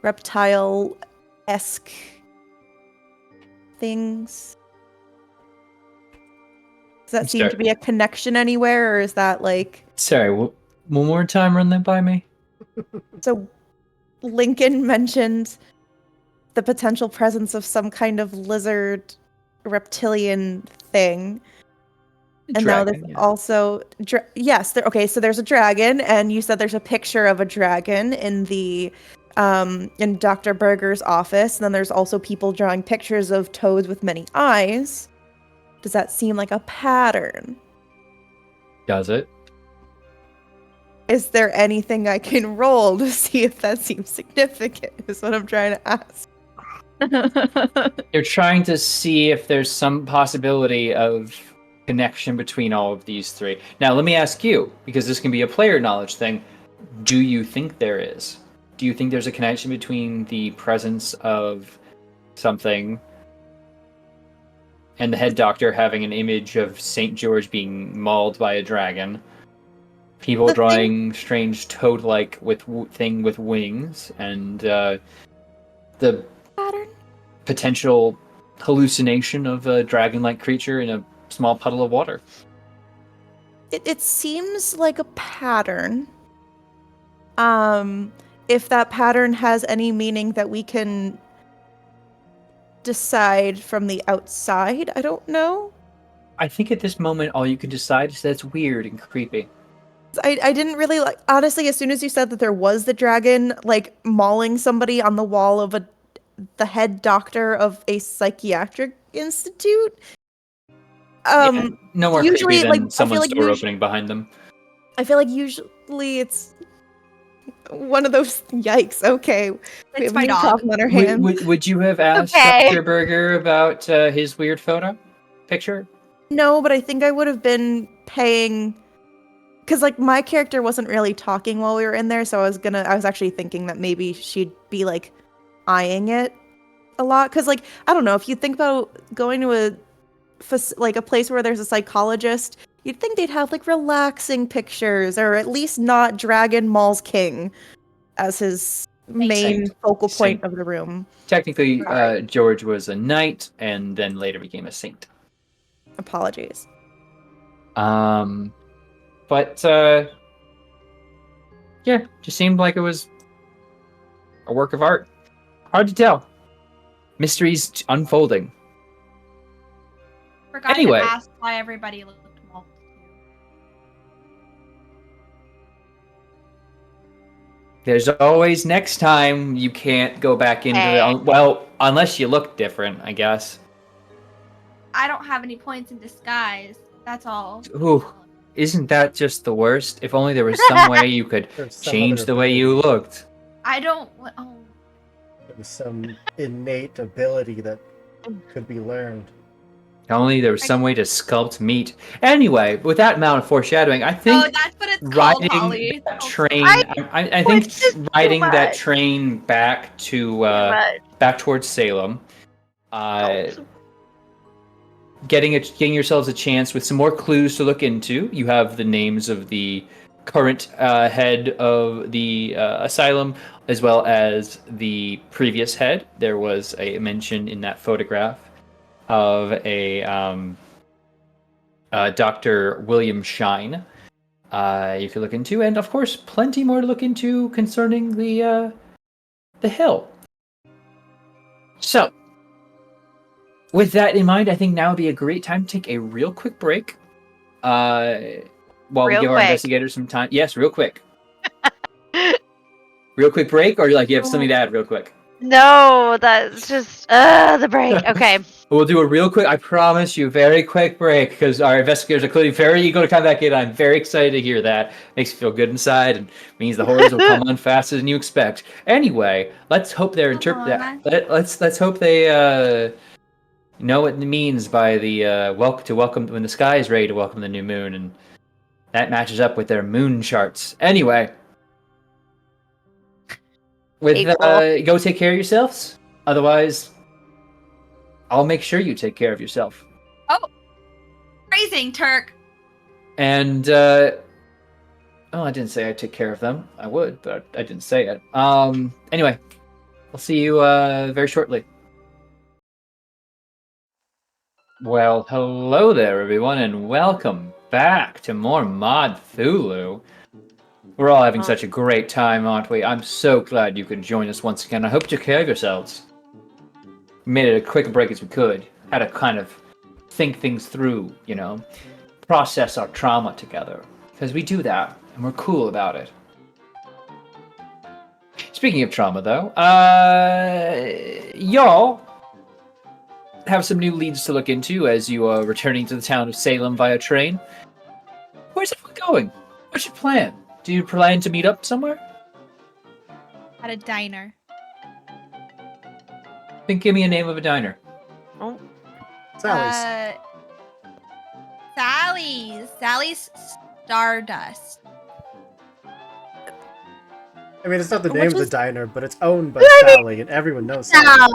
Speaker 5: reptile-esque things? Does that seem to be a connection anywhere, or is that like...
Speaker 6: Sorry, one more time, run that by me.
Speaker 5: So Lincoln mentioned the potential presence of some kind of lizard reptilian thing. And now there's also yes, okay, so there's a dragon, and you said there's a picture of a dragon in the in Dr. Berger's office, and then there's also people drawing pictures of toads with many eyes. Does that seem like a pattern?
Speaker 6: Does it?
Speaker 5: Is there anything I can roll to see if that seems significant? Is what I'm trying to ask.
Speaker 6: You're trying to see if there's some possibility of connection between all of these three. Now, let me ask you, because this can be a player knowledge thing. Do you think there is? Do you think there's a connection between the presence of something and the head doctor having an image of St. George being mauled by a dragon? People drawing strange toad-like thing with wings, and the
Speaker 5: Pattern?
Speaker 6: potential hallucination of a dragon-like creature in a small puddle of water.
Speaker 5: It seems like a pattern. If that pattern has any meaning that we can decide from the outside, I don't know.
Speaker 6: I think at this moment, all you can decide is that it's weird and creepy.
Speaker 5: I didn't really like, honestly, as soon as you said that there was the dragon, like, mauling somebody on the wall of the head doctor of a psychiatric institute.
Speaker 6: No more
Speaker 5: usually,
Speaker 6: creepy than
Speaker 5: like,
Speaker 6: someone's door opening behind them.
Speaker 5: I feel like usually it's one of those, yikes, okay. We have
Speaker 3: my
Speaker 5: a new
Speaker 3: dog.
Speaker 5: problem on our hands.
Speaker 6: Would you have asked
Speaker 4: Okay.
Speaker 6: Dr. Berger about his weird picture?
Speaker 5: No, but I think I would have been paying, because like my character wasn't really talking while we were in there, so I was actually thinking that maybe she'd be like eyeing it a lot because, like, I don't know, if you think about going to a place where there's a psychologist, you'd think they'd have like relaxing pictures or at least not Dragon Maul's King as his main
Speaker 6: Saint.
Speaker 5: focal point
Speaker 6: Saint.
Speaker 5: of the room.
Speaker 6: Technically, George was a knight and then later became a saint.
Speaker 5: Apologies.
Speaker 6: But yeah, just seemed like it was a work of art. Hard to tell. Mysteries unfolding.
Speaker 3: Forgot
Speaker 6: Anyway.
Speaker 3: to ask why everybody looked Mod-Thulu.
Speaker 6: There's always next time. You can't go back into it. Well, unless you look different, I guess.
Speaker 3: I don't have any points in disguise. That's all.
Speaker 6: Ooh, isn't that just the worst? If only there was some way you could
Speaker 2: There's some
Speaker 6: change
Speaker 2: other
Speaker 6: the way you
Speaker 2: ability.
Speaker 6: looked.
Speaker 3: I don't. Oh,
Speaker 2: There's some innate ability that could be learned.
Speaker 6: If only there was some way to sculpt meat. Anyway, with that amount of foreshadowing, I think
Speaker 3: oh, that's what it's called,
Speaker 6: riding
Speaker 3: Holly.
Speaker 6: that
Speaker 3: Oh,
Speaker 6: train.
Speaker 3: sorry.
Speaker 6: I think
Speaker 4: It's just too
Speaker 6: riding that
Speaker 4: much.
Speaker 6: train back to back towards Salem. Getting yourselves a chance with some more clues to look into. You have the names of the current head of the asylum, as well as the previous head. There was a mention in that photograph of a Dr. William Shine. You could look into, and of course, plenty more to look into concerning the hill. So, with that in mind, I think now would be a great time to take a real quick break. While we
Speaker 4: Real
Speaker 6: give our
Speaker 4: quick.
Speaker 6: investigators some time. Yes, real quick. Real quick break, or like you have something to add real quick?
Speaker 4: No, that's just the break. Okay.
Speaker 6: We'll do a real quick, I promise you, very quick break, because our investigators are clearly very eager to come back in. I'm very excited to hear that. Makes me feel good inside, and means the horrors will come on faster than you expect. Anyway, let's hope they're let's hope they know what it means by the welcome when the sky is ready to welcome the new moon, and that matches up with their moon charts. Anyway, go take care of yourselves. Otherwise, I'll make sure you take care of yourself.
Speaker 3: Oh, phrasing, Turk.
Speaker 6: And I didn't say I'd take care of them. I would, but I didn't say it. Anyway, I'll see you very shortly. Well, hello there, everyone, and welcome back to more Mod-Thulu. We're all having such a great time, aren't we? I'm so glad you could join us once again. I hope you take care of yourselves. We made it a quick break as we could. Had to kind of think things through, process our trauma together. Because we do that, and we're cool about it. Speaking of trauma, though, y'all have some new leads to look into as you are returning to the town of Salem via train. Where's everyone going? What's your plan? Do you plan to meet up somewhere?
Speaker 3: At a diner.
Speaker 6: Then give me a name of a diner.
Speaker 2: Sally's.
Speaker 3: Sally's Stardust.
Speaker 2: I mean, it's not the
Speaker 5: How
Speaker 2: name
Speaker 5: much
Speaker 2: of the
Speaker 5: was-
Speaker 2: diner, but it's owned by Sally, and everyone knows Sally.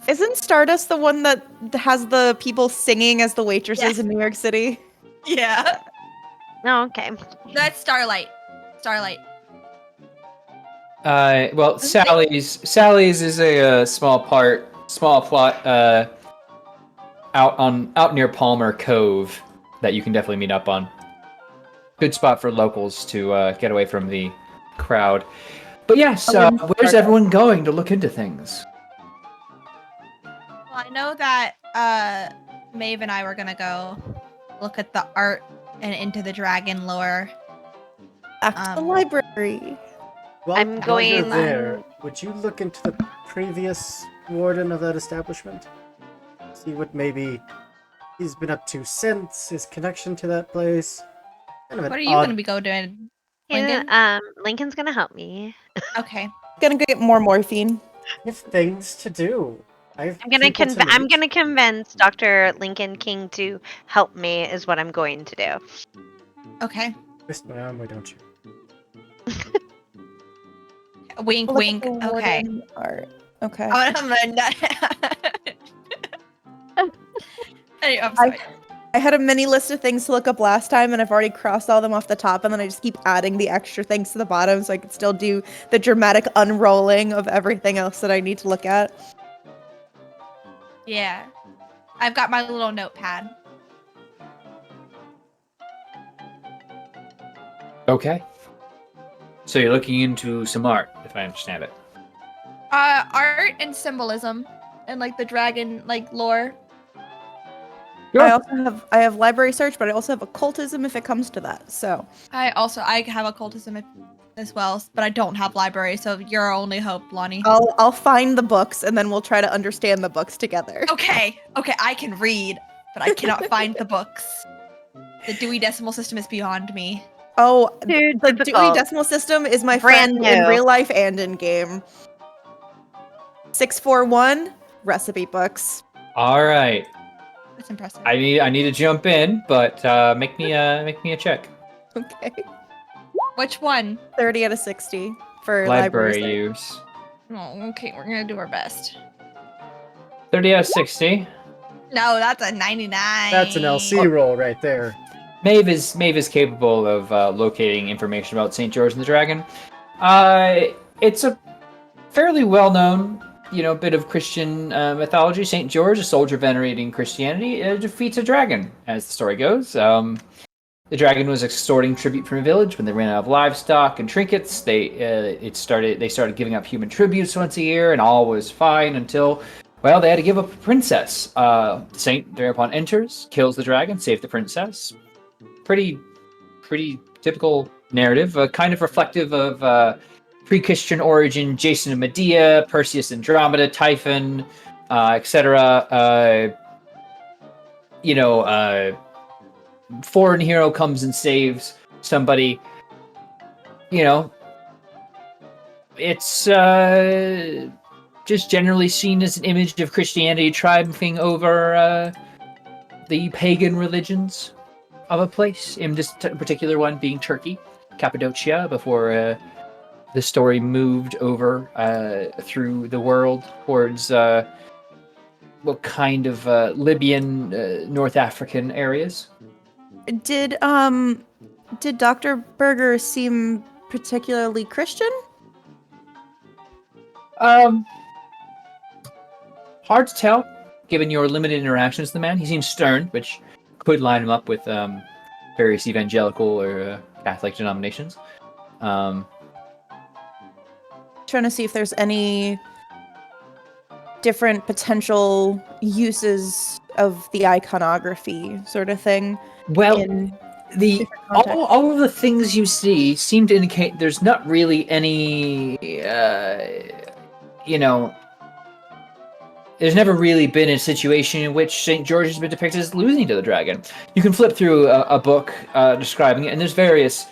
Speaker 5: Isn't Stardust the one that has the people singing as the waitresses
Speaker 3: Yes.
Speaker 5: in New York City?
Speaker 3: Yeah.
Speaker 4: No, okay.
Speaker 3: That's Starlight. Starlight.
Speaker 6: Well, Sally's is a small plot out near Palmer Cove that you can definitely meet up on. Good spot for locals to get away from the crowd. But yes, where's everyone going to look into things?
Speaker 3: Well, I know that Maeve and I were gonna go look at the art and into the dragon lore.
Speaker 5: Back to the library.
Speaker 2: Well,
Speaker 4: I'm
Speaker 2: while you're
Speaker 4: going-
Speaker 2: there, would you look into the previous warden of that establishment? See what maybe he's been up to since, his connection to that place. Kind of an
Speaker 3: What are you
Speaker 2: odd-
Speaker 3: gonna be doing? Lincoln?
Speaker 4: Lincoln's gonna help me.
Speaker 3: Okay.
Speaker 5: Gonna go get more morphine.
Speaker 2: You have things to do. I have
Speaker 4: I'm gonna
Speaker 2: people to
Speaker 4: I'm
Speaker 2: meet.
Speaker 4: gonna convince Dr. Lincoln King to help me. Is what I'm going to do.
Speaker 3: Okay.
Speaker 2: Twist my arm, why don't you?
Speaker 3: Wink,
Speaker 5: Look
Speaker 3: wink.
Speaker 5: at the
Speaker 3: Okay.
Speaker 5: wooden art. Okay.
Speaker 3: I'm gonna. Anyway, I'm sorry.
Speaker 5: I had a mini list of things to look up last time, and I've already crossed all them off the top, and then I just keep adding the extra things to the bottom so I can still do the dramatic unrolling of everything else that I need to look at.
Speaker 3: Yeah. I've got my little notepad.
Speaker 6: Okay. So you're looking into some art, if I understand it.
Speaker 3: Art and symbolism and like the dragon like lore.
Speaker 6: Sure.
Speaker 5: I have library search, but I also have occultism if it comes to that. So
Speaker 3: I have occultism as well, but I don't have library, so you're our only hope, Lonnie.
Speaker 5: I'll find the books and then we'll try to understand the books together.
Speaker 3: Okay, I can read, but I cannot find the books. The Dewey Decimal System is beyond me.
Speaker 5: Oh,
Speaker 4: Dude,
Speaker 5: the Dewey
Speaker 4: difficult.
Speaker 5: Decimal System is my
Speaker 4: Brand
Speaker 5: friend in
Speaker 4: new.
Speaker 5: real life and in game. 641 recipe books.
Speaker 6: All right.
Speaker 3: That's impressive.
Speaker 6: I need to jump in, but make me a check.
Speaker 5: Okay.
Speaker 3: Which one?
Speaker 5: 30 out of 60 for
Speaker 6: Library
Speaker 5: search.
Speaker 6: use.
Speaker 3: Oh, okay, we're gonna do our best.
Speaker 6: 30 out of 60.
Speaker 3: No, that's a 99.
Speaker 2: That's an LC roll right there.
Speaker 6: Maeve is capable of locating information about St. George and the Dragon. It's a fairly well-known, bit of Christian mythology. St. George, a soldier venerating Christianity, defeats a dragon, as the story goes. The dragon was extorting tribute from a village when they ran out of livestock and trinkets. They started giving up human tributes once a year, and all was fine until, well, they had to give up a princess. The saint thereupon enters, kills the dragon, saves the princess. Pretty typical narrative, kind of reflective of pre-Christian origin, Jason and Medea, Perseus and Andromeda, Typhon, etc. Foreign hero comes and saves somebody. It's just generally seen as an image of Christianity triumphing over the pagan religions of a place, in this particular one being Turkey, Cappadocia, before the story moved over through the world towards what kind of Libyan, North African areas.
Speaker 5: Did Dr. Berger seem particularly Christian?
Speaker 6: Hard to tell, given your limited interactions with the man. He seems stern, which could line him up with various evangelical or Catholic denominations.
Speaker 5: Trying to see if there's any different potential uses of the iconography sort of thing.
Speaker 6: Well,
Speaker 5: in
Speaker 6: the
Speaker 5: different contexts.
Speaker 6: all of the things you see seem to indicate there's not really any, there's never really been a situation in which St. George has been depicted as losing to the dragon. You can flip through a book describing it, and there's various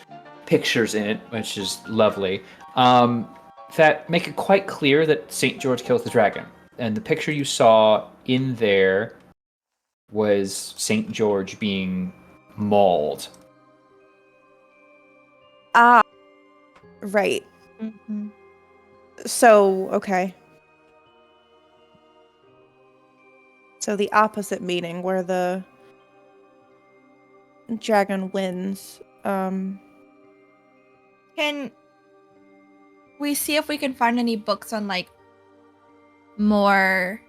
Speaker 6: pictures in it, which is lovely, that make it quite clear that St. George kills the dragon. And the picture you saw in there was St. George being mauled.
Speaker 5: Ah, right.
Speaker 3: Mhm.
Speaker 5: So, okay. So the opposite meaning, where the dragon wins.
Speaker 3: Can we see if we can find any books on like more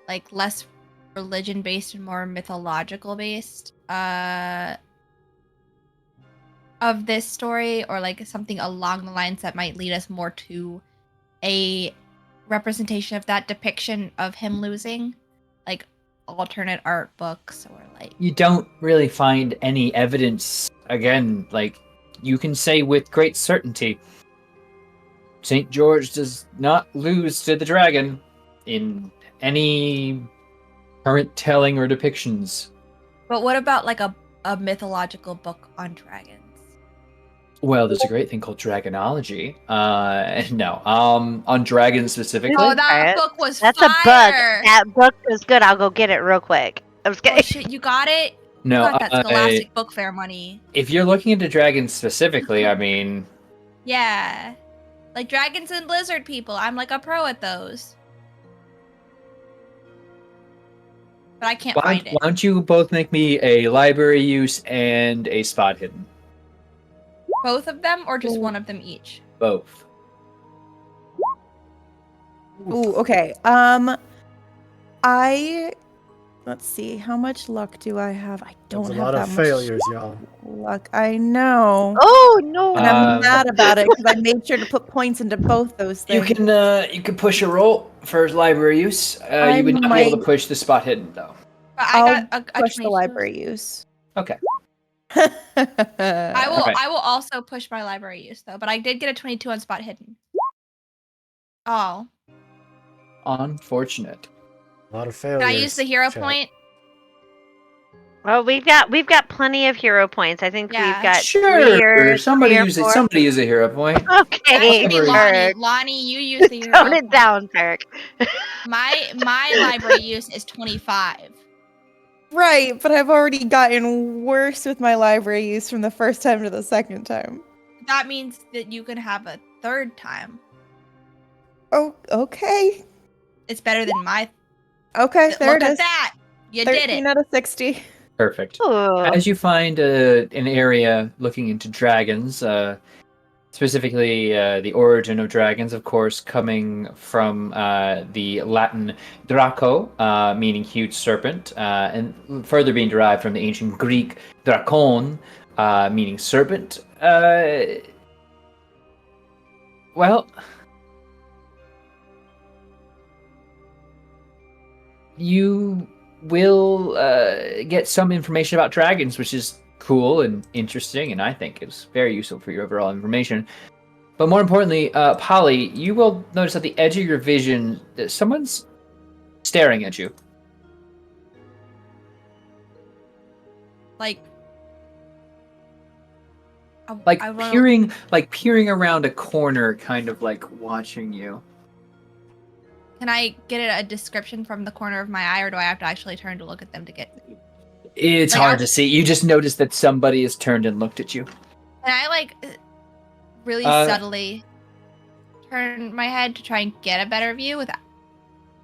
Speaker 3: like less religion based and more mythological based of this story, or like something along the lines that might lead us more to a representation of that depiction of him losing, like alternate art books or like
Speaker 6: You don't really find any evidence. Again, like, you can say with great certainty, St. George does not lose to the dragon in any current telling or depictions.
Speaker 3: But what about like a mythological book on dragons?
Speaker 6: Well, there's a great thing called dragonology. No, on dragons specifically.
Speaker 3: Oh, that
Speaker 4: Alright.
Speaker 3: book was
Speaker 4: That's
Speaker 3: fire.
Speaker 4: a bug. That book is good. I'll go get it real quick. I'm just
Speaker 3: Oh
Speaker 4: kidding.
Speaker 3: shit, you got it?
Speaker 6: No,
Speaker 3: You got that Scholastic Book Fair money.
Speaker 6: if you're looking into dragons specifically, I mean,
Speaker 3: Yeah. Like dragons and lizard people. I'm like a pro at those. But I can't find it.
Speaker 6: Why don't you both make me a library use and a spot hidden?
Speaker 3: Both of them or just one of them each?
Speaker 6: Both.
Speaker 5: Ooh, okay. Let's see. How much luck do I have? I don't
Speaker 2: That's a
Speaker 5: have
Speaker 2: lot
Speaker 5: that
Speaker 2: of
Speaker 5: much
Speaker 2: failures, y'all.
Speaker 5: luck. I know.
Speaker 4: Oh no!
Speaker 5: And I'm
Speaker 6: Um,
Speaker 5: mad about it because I made sure to put points into both those
Speaker 6: You
Speaker 5: things.
Speaker 6: can push a roll for library use.
Speaker 5: I
Speaker 6: You would not be able to
Speaker 5: might-
Speaker 6: push the spot hidden though.
Speaker 3: But
Speaker 5: I'll
Speaker 3: I got a
Speaker 5: push the
Speaker 3: 22.
Speaker 5: library use.
Speaker 6: Okay.
Speaker 3: I will
Speaker 6: Okay.
Speaker 3: I will also push my library use though, but I did get a 22 on spot hidden. Oh.
Speaker 6: Unfortunate.
Speaker 2: A lot of failures.
Speaker 3: Can I use the hero
Speaker 2: chat.
Speaker 3: point?
Speaker 4: Well, we've got plenty of hero points. I think
Speaker 3: Yeah.
Speaker 4: we've got
Speaker 6: Sure.
Speaker 4: three or four.
Speaker 6: Somebody use a hero point.
Speaker 4: Okay,
Speaker 3: Actually,
Speaker 6: Library-
Speaker 3: Lonnie.
Speaker 4: Turk.
Speaker 3: Lonnie, you use the hero
Speaker 4: Tone it
Speaker 3: point.
Speaker 4: down, Turk.
Speaker 3: My library use is 25.
Speaker 5: Right, but I've already gotten worse with my library use from the first time to the second time.
Speaker 3: That means that you can have a third time.
Speaker 5: Oh, okay.
Speaker 3: It's better than my.
Speaker 5: Okay, there
Speaker 3: Look
Speaker 5: it
Speaker 3: at
Speaker 5: is.
Speaker 3: that. You did
Speaker 5: 13
Speaker 3: it.
Speaker 5: out of 60.
Speaker 6: Perfect.
Speaker 4: Ooh.
Speaker 6: As you find an area looking into dragons, specifically the origin of dragons, of course, coming from the Latin draco, meaning huge serpent, and further being derived from the ancient Greek drakon, meaning serpent. Well, you will get some information about dragons, which is cool and interesting, and I think is very useful for your overall information. But more importantly, Polly, you will notice at the edge of your vision that someone's staring at you.
Speaker 3: Like.
Speaker 6: Like
Speaker 3: I wanna-
Speaker 6: peering around a corner, kind of like watching you.
Speaker 3: Can I get a description from the corner of my eye, or do I have to actually turn to look at them to get?
Speaker 6: It's
Speaker 3: Like,
Speaker 6: hard to see. You just notice that somebody has turned and looked at you.
Speaker 3: Can I really subtly turn my head to try and get a better view without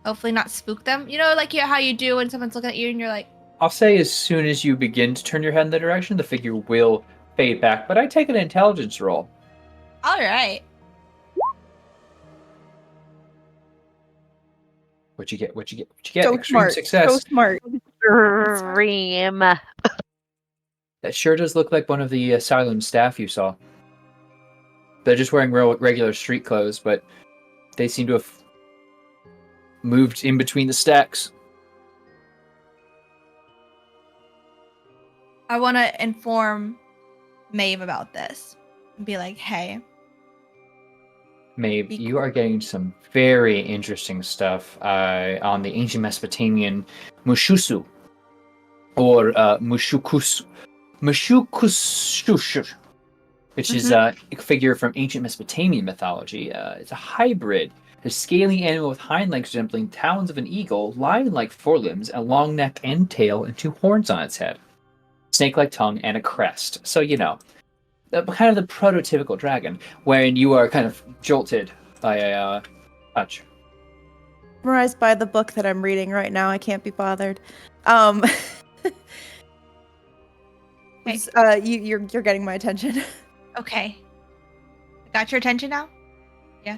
Speaker 3: hopefully not spook them? You know, like how you do when someone's looking at you and you're like,
Speaker 6: I'll say as soon as you begin to turn your head in the direction, the figure will fade back. But I take an intelligence roll.
Speaker 3: all right.
Speaker 6: What'd you get?
Speaker 5: So
Speaker 6: Extreme
Speaker 5: smart.
Speaker 6: success.
Speaker 5: So smart.
Speaker 4: Dream.
Speaker 6: That sure does look like one of the asylum staff you saw. They're just wearing regular street clothes, but they seem to have moved in between the stacks.
Speaker 3: I want to inform Maeve about this and be like, hey.
Speaker 6: Maeve,
Speaker 3: Be
Speaker 6: you
Speaker 3: cool.
Speaker 6: are getting some very interesting stuff on the ancient Mesopotamian Mushusu, or Mushukushushu, which is a figure from ancient Mesopotamian mythology. It's a hybrid, a scaly animal with hind legs resembling talons of an eagle, lion-like forelimbs, a long neck and tail, and two horns on its head, snake-like tongue, and a crest. So, you know, kind of the prototypical dragon, wherein you are kind of jolted by a touch.
Speaker 5: Memorized by the book that I'm reading right now. I can't be bothered.
Speaker 3: Hey.
Speaker 5: You're getting my attention.
Speaker 3: Okay. Got your attention now? Yeah.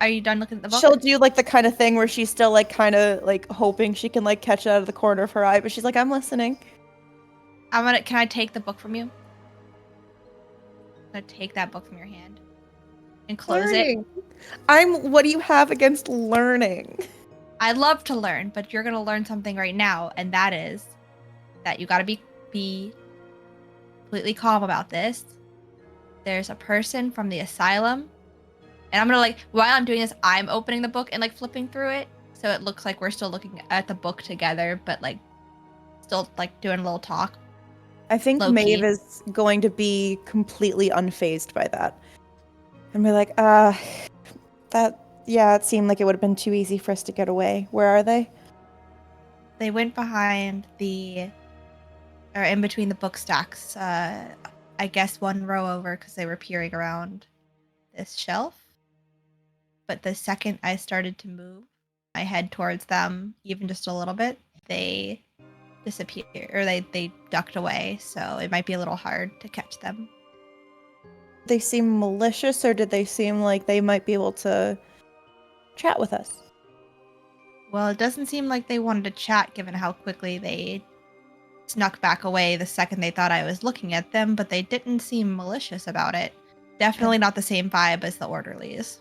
Speaker 3: Are you done looking at the book?
Speaker 5: She'll do like the kind of thing where she's still like kind of like hoping she can like catch it out of the corner of her eye, but she's like, I'm listening.
Speaker 3: Can I take the book from you? I'm gonna take that book from your hand and close it.
Speaker 5: What do you have against learning?
Speaker 3: I love to learn, but you're gonna learn something right now, and that is that you gotta be completely calm about this. There's a person from the asylum, and I'm gonna while I'm doing this, I'm opening the book and flipping through it, so it looks like we're still looking at the book together, but still doing a little talk.
Speaker 5: I think
Speaker 3: Low-key.
Speaker 5: Maeve is going to be completely unfazed by that. And be like, it seemed like it would have been too easy for us to get away. Where are they?
Speaker 3: They went behind or in between the book stacks. I guess one row over because they were peering around this shelf. But the second I started to move my head towards them, even just a little bit, they disappeared, or they ducked away. So it might be a little hard to catch them.
Speaker 5: They seem malicious, or did they seem like they might be able to chat with us?
Speaker 3: Well, it doesn't seem like they wanted to chat given how quickly they snuck back away the second they thought I was looking at them, but they didn't seem malicious about it. Definitely not the same vibe as the orderlies.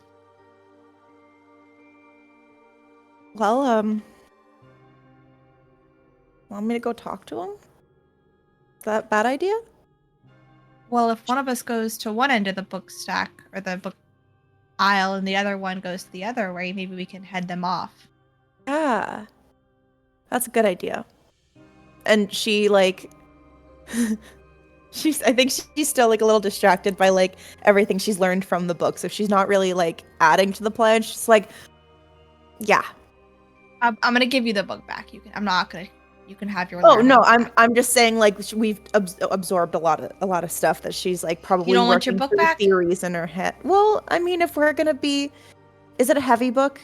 Speaker 5: Well, want me to go talk to him? Is that a bad idea?
Speaker 3: Well, if one of us goes to one end of the book stack or the book aisle and the other one goes to the other way, maybe we can head them off.
Speaker 5: Ah, that's a good idea. And she like, I think she's still like a little distracted by like everything she's learned from the book, so she's not really like adding to the plan. She's like, yeah.
Speaker 3: I'm gonna give you the book back. I'm not gonna. You can have your.
Speaker 5: Oh no,
Speaker 3: learning
Speaker 5: I'm just saying like we've absorbed a lot of stuff that she's like probably
Speaker 3: You don't want your
Speaker 5: working
Speaker 3: book
Speaker 5: through
Speaker 3: back?
Speaker 5: theories in her head. Well, I mean, if we're gonna be, is it a heavy book?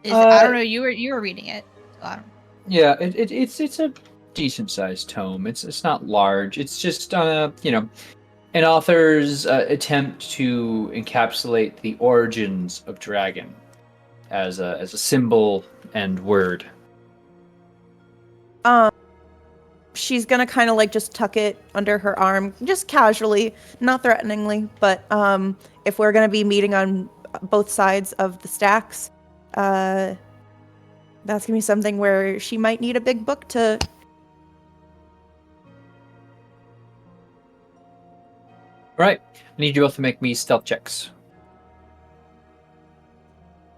Speaker 3: I don't know. You were reading it. So I don't.
Speaker 6: Yeah, it's a decent sized tome. It's not large. It's just an author's attempt to encapsulate the origins of dragon as a symbol and word.
Speaker 5: She's gonna kind of like just tuck it under her arm, just casually, not threateningly. But if we're gonna be meeting on both sides of the stacks, that's gonna be something where she might need a big book to.
Speaker 6: Right. I need you both to make me stealth checks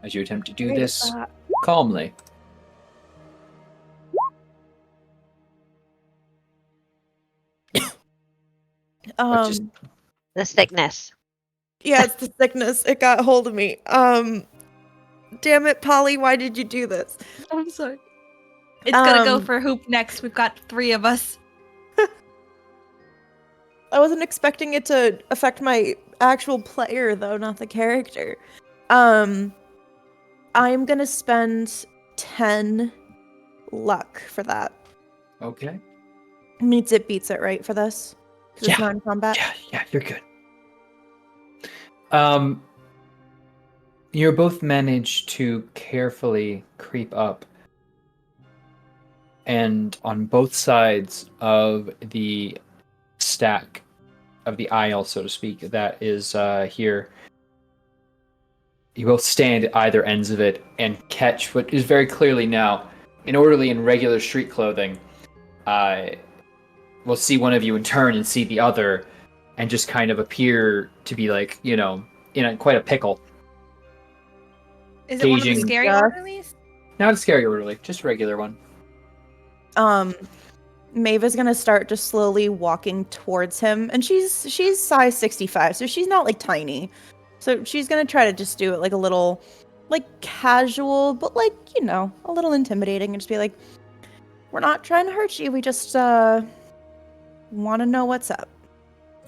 Speaker 6: as you attempt to do this calmly. But just
Speaker 4: The sickness.
Speaker 5: Yeah, it's the sickness. It got hold of me. Damn it, Polly, why did you do this?
Speaker 3: I'm sorry. It's gonna go for Hoop next. We've got 3 of us.
Speaker 5: I wasn't expecting it to affect my actual player, though, not the character. I'm gonna spend 10 luck for that.
Speaker 6: okay.
Speaker 5: Meets it, beats it, right, for this? 'Cause it's
Speaker 6: Yeah.
Speaker 5: non-combat?
Speaker 6: Yeah, you're good. You both managed to carefully creep up, and on both sides of the stack of the aisle, so to speak, that is here, you both stand at either ends of it and catch what is very clearly now an orderly in regular street clothing. We'll see one of you in turn and see the other, and just kind of appear to be like, in quite a pickle.
Speaker 3: Is it one of the
Speaker 6: Gauging-
Speaker 3: scary
Speaker 5: Yeah.
Speaker 3: orderlies?
Speaker 6: Not a scary orderly, just a regular one.
Speaker 5: Maeve is gonna start just slowly walking towards him, and she's size 65, so she's not like tiny. So she's gonna try to just do it like a little, like casual, but like a little intimidating, and just be like, "We're not trying to hurt you. We just want to know what's up."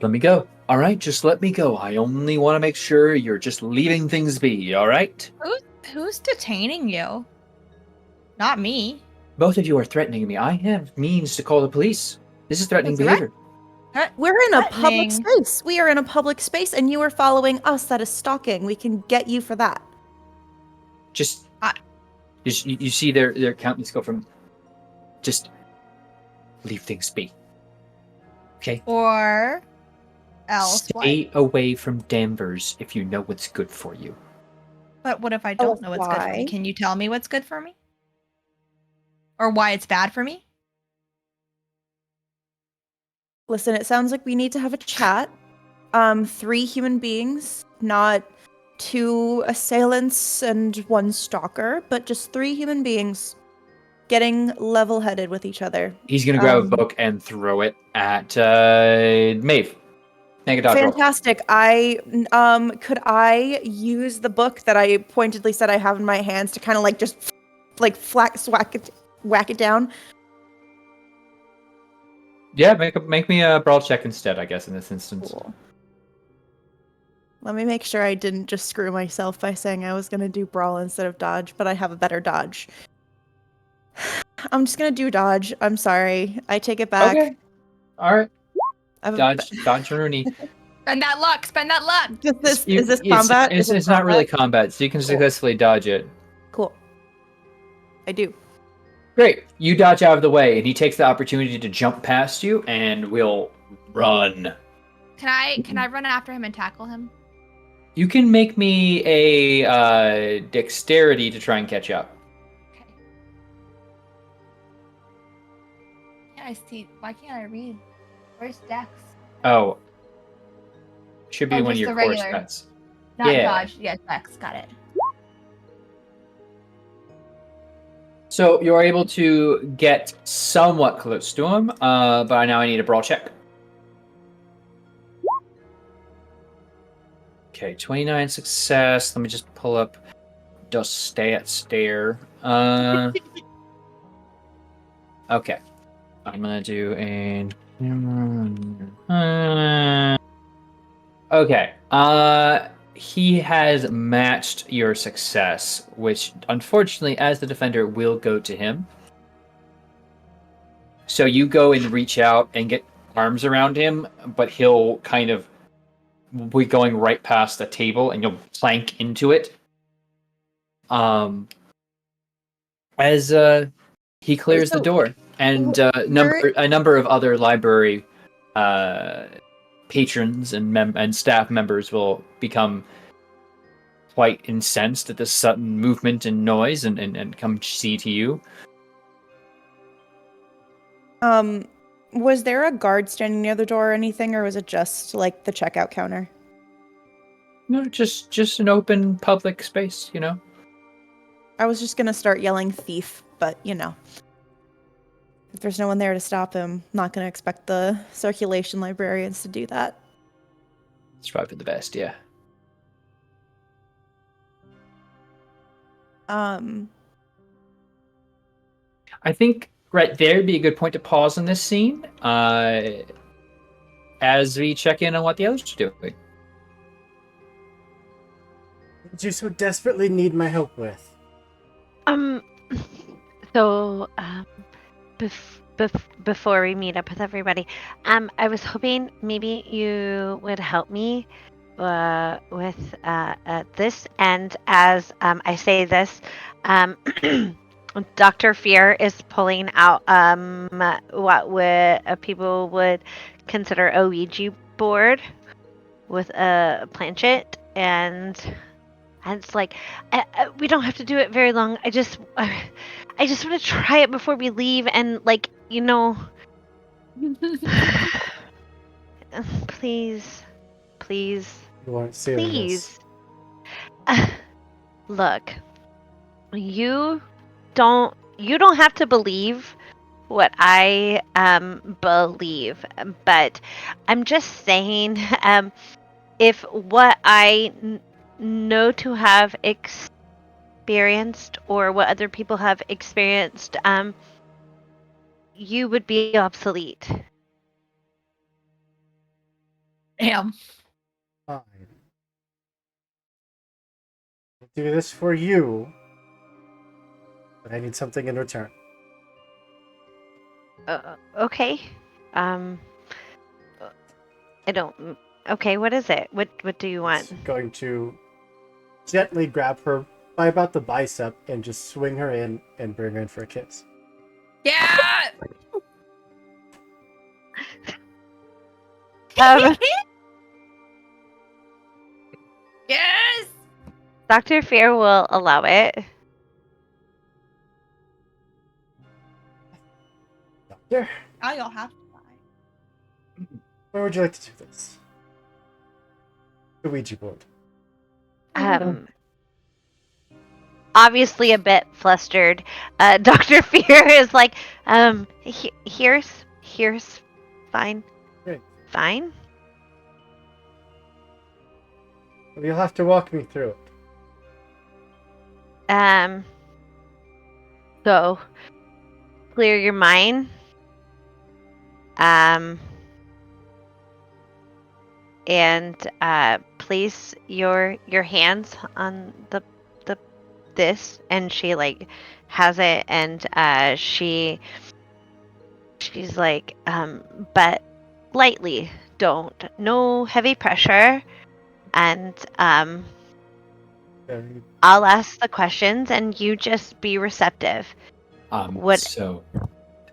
Speaker 6: Let me go. All right, just let me go. I only want to make sure you're just leaving things be, all right?
Speaker 3: Who's detaining you? Not me.
Speaker 6: Both of you are threatening me. I have means to call the police. This is threatening
Speaker 5: That's right.
Speaker 6: behavior.
Speaker 5: We're in a public
Speaker 3: Threatening.
Speaker 5: space. We are in a public space, and you are following us. That is stalking. We can get you for that.
Speaker 6: Just,
Speaker 3: I-
Speaker 6: you see their countenance go from, just leave things be. Okay?
Speaker 3: Or else what?
Speaker 6: Stay away from Danvers if you know what's good for you.
Speaker 3: But what if I don't know what's good for me?
Speaker 5: why?
Speaker 3: Can you tell me what's good for me? Or why it's bad for me?
Speaker 5: Listen, it sounds like we need to have a chat. 3 human beings, not 2 assailants and 1 stalker, but just 3 human beings getting level-headed with each other.
Speaker 6: He's gonna grab a book and throw it at Maeve. Make a dodge roll.
Speaker 5: Fantastic. Could I use the book that I pointedly said I have in my hands to kind of like just like whack it down?
Speaker 6: Yeah, make me a brawl check instead, I guess, in this instance.
Speaker 5: Cool. Let me make sure I didn't just screw myself by saying I was going to do brawl instead of dodge, but I have a better dodge. I'm just going to do dodge. I'm sorry. I take it back.
Speaker 6: Okay. All right.
Speaker 5: I have
Speaker 6: Dodge Rooney.
Speaker 3: Spend that luck. Spend that luck.
Speaker 5: Is this combat?
Speaker 6: It's not really combat, so you can successfully dodge it.
Speaker 5: Cool. I do.
Speaker 6: Great. You dodge out of the way, and he takes the opportunity to jump past you, and will run.
Speaker 3: Can I run after him and tackle him?
Speaker 6: You can make me a dexterity to try and catch up.
Speaker 3: Okay. Yeah, I see. Why can't I read? Where's Dex?
Speaker 6: Oh. Should be
Speaker 3: Oh,
Speaker 6: one of
Speaker 3: just
Speaker 6: your
Speaker 3: the
Speaker 6: core
Speaker 3: regular.
Speaker 6: stats.
Speaker 3: Not
Speaker 6: Yeah.
Speaker 3: dodge. Yeah, Dex. Got it.
Speaker 6: So you're able to get somewhat close to him, but now I need a brawl check. Okay, 29 success. Let me just pull up the stats there. Okay. I'm gonna do a... Okay. He has matched your success, which unfortunately, as the defender, will go to him. So you go and reach out and get arms around him, but he'll kind of be going right past the table, and you'll plank into it. As he clears the door, and a number of other library patrons and staff members will become quite incensed at this sudden movement and noise, and come see to you.
Speaker 5: Was there a guard standing near the door or anything, or was it just like the checkout counter?
Speaker 6: No, just an open public space, you know.
Speaker 5: I was just gonna start yelling thief, but you know. If there's no one there to stop him, not gonna expect the circulation librarians to do that.
Speaker 6: It's probably the best, yeah. I think right there would be a good point to pause in this scene, as we check in on what the others are doing.
Speaker 2: What did you so desperately need my help with?
Speaker 4: So, before we meet up with everybody, I was hoping maybe you would help me with this. And as I say this, Dr. Fear is pulling out what people would consider a Ouija board with a planchet, and it's like, we don't have to do it very long. I just want to try it before we leave, and please,
Speaker 2: You aren't serious.
Speaker 4: please. Look, you don't have to believe what I believe, but I'm just saying, if what I know to have experienced, or what other people have experienced, you would be obsolete.
Speaker 3: Damn.
Speaker 2: Fine. I'll do this for you, but I need something in return.
Speaker 4: Okay. I don't. Okay, what is it? What do you want?
Speaker 2: It's going to gently grab her by about the bicep and just swing her in and bring her in for a kiss.
Speaker 3: Yeah. Yes.
Speaker 4: Dr. Fear will allow it.
Speaker 2: Doctor,
Speaker 5: Now you'll have to buy.
Speaker 2: where would you like to do this? The Ouija board.
Speaker 4: Obviously a bit flustered. Dr. Fear is like, here's fine.
Speaker 2: Great.
Speaker 4: Fine.
Speaker 2: Well, you'll have to walk me through it.
Speaker 4: So clear your mind. and place your hands on the this, and she like has it, and she's like, but lightly, don't, no heavy pressure, and
Speaker 2: Very
Speaker 4: I'll ask the questions, and you just be receptive. What?
Speaker 6: So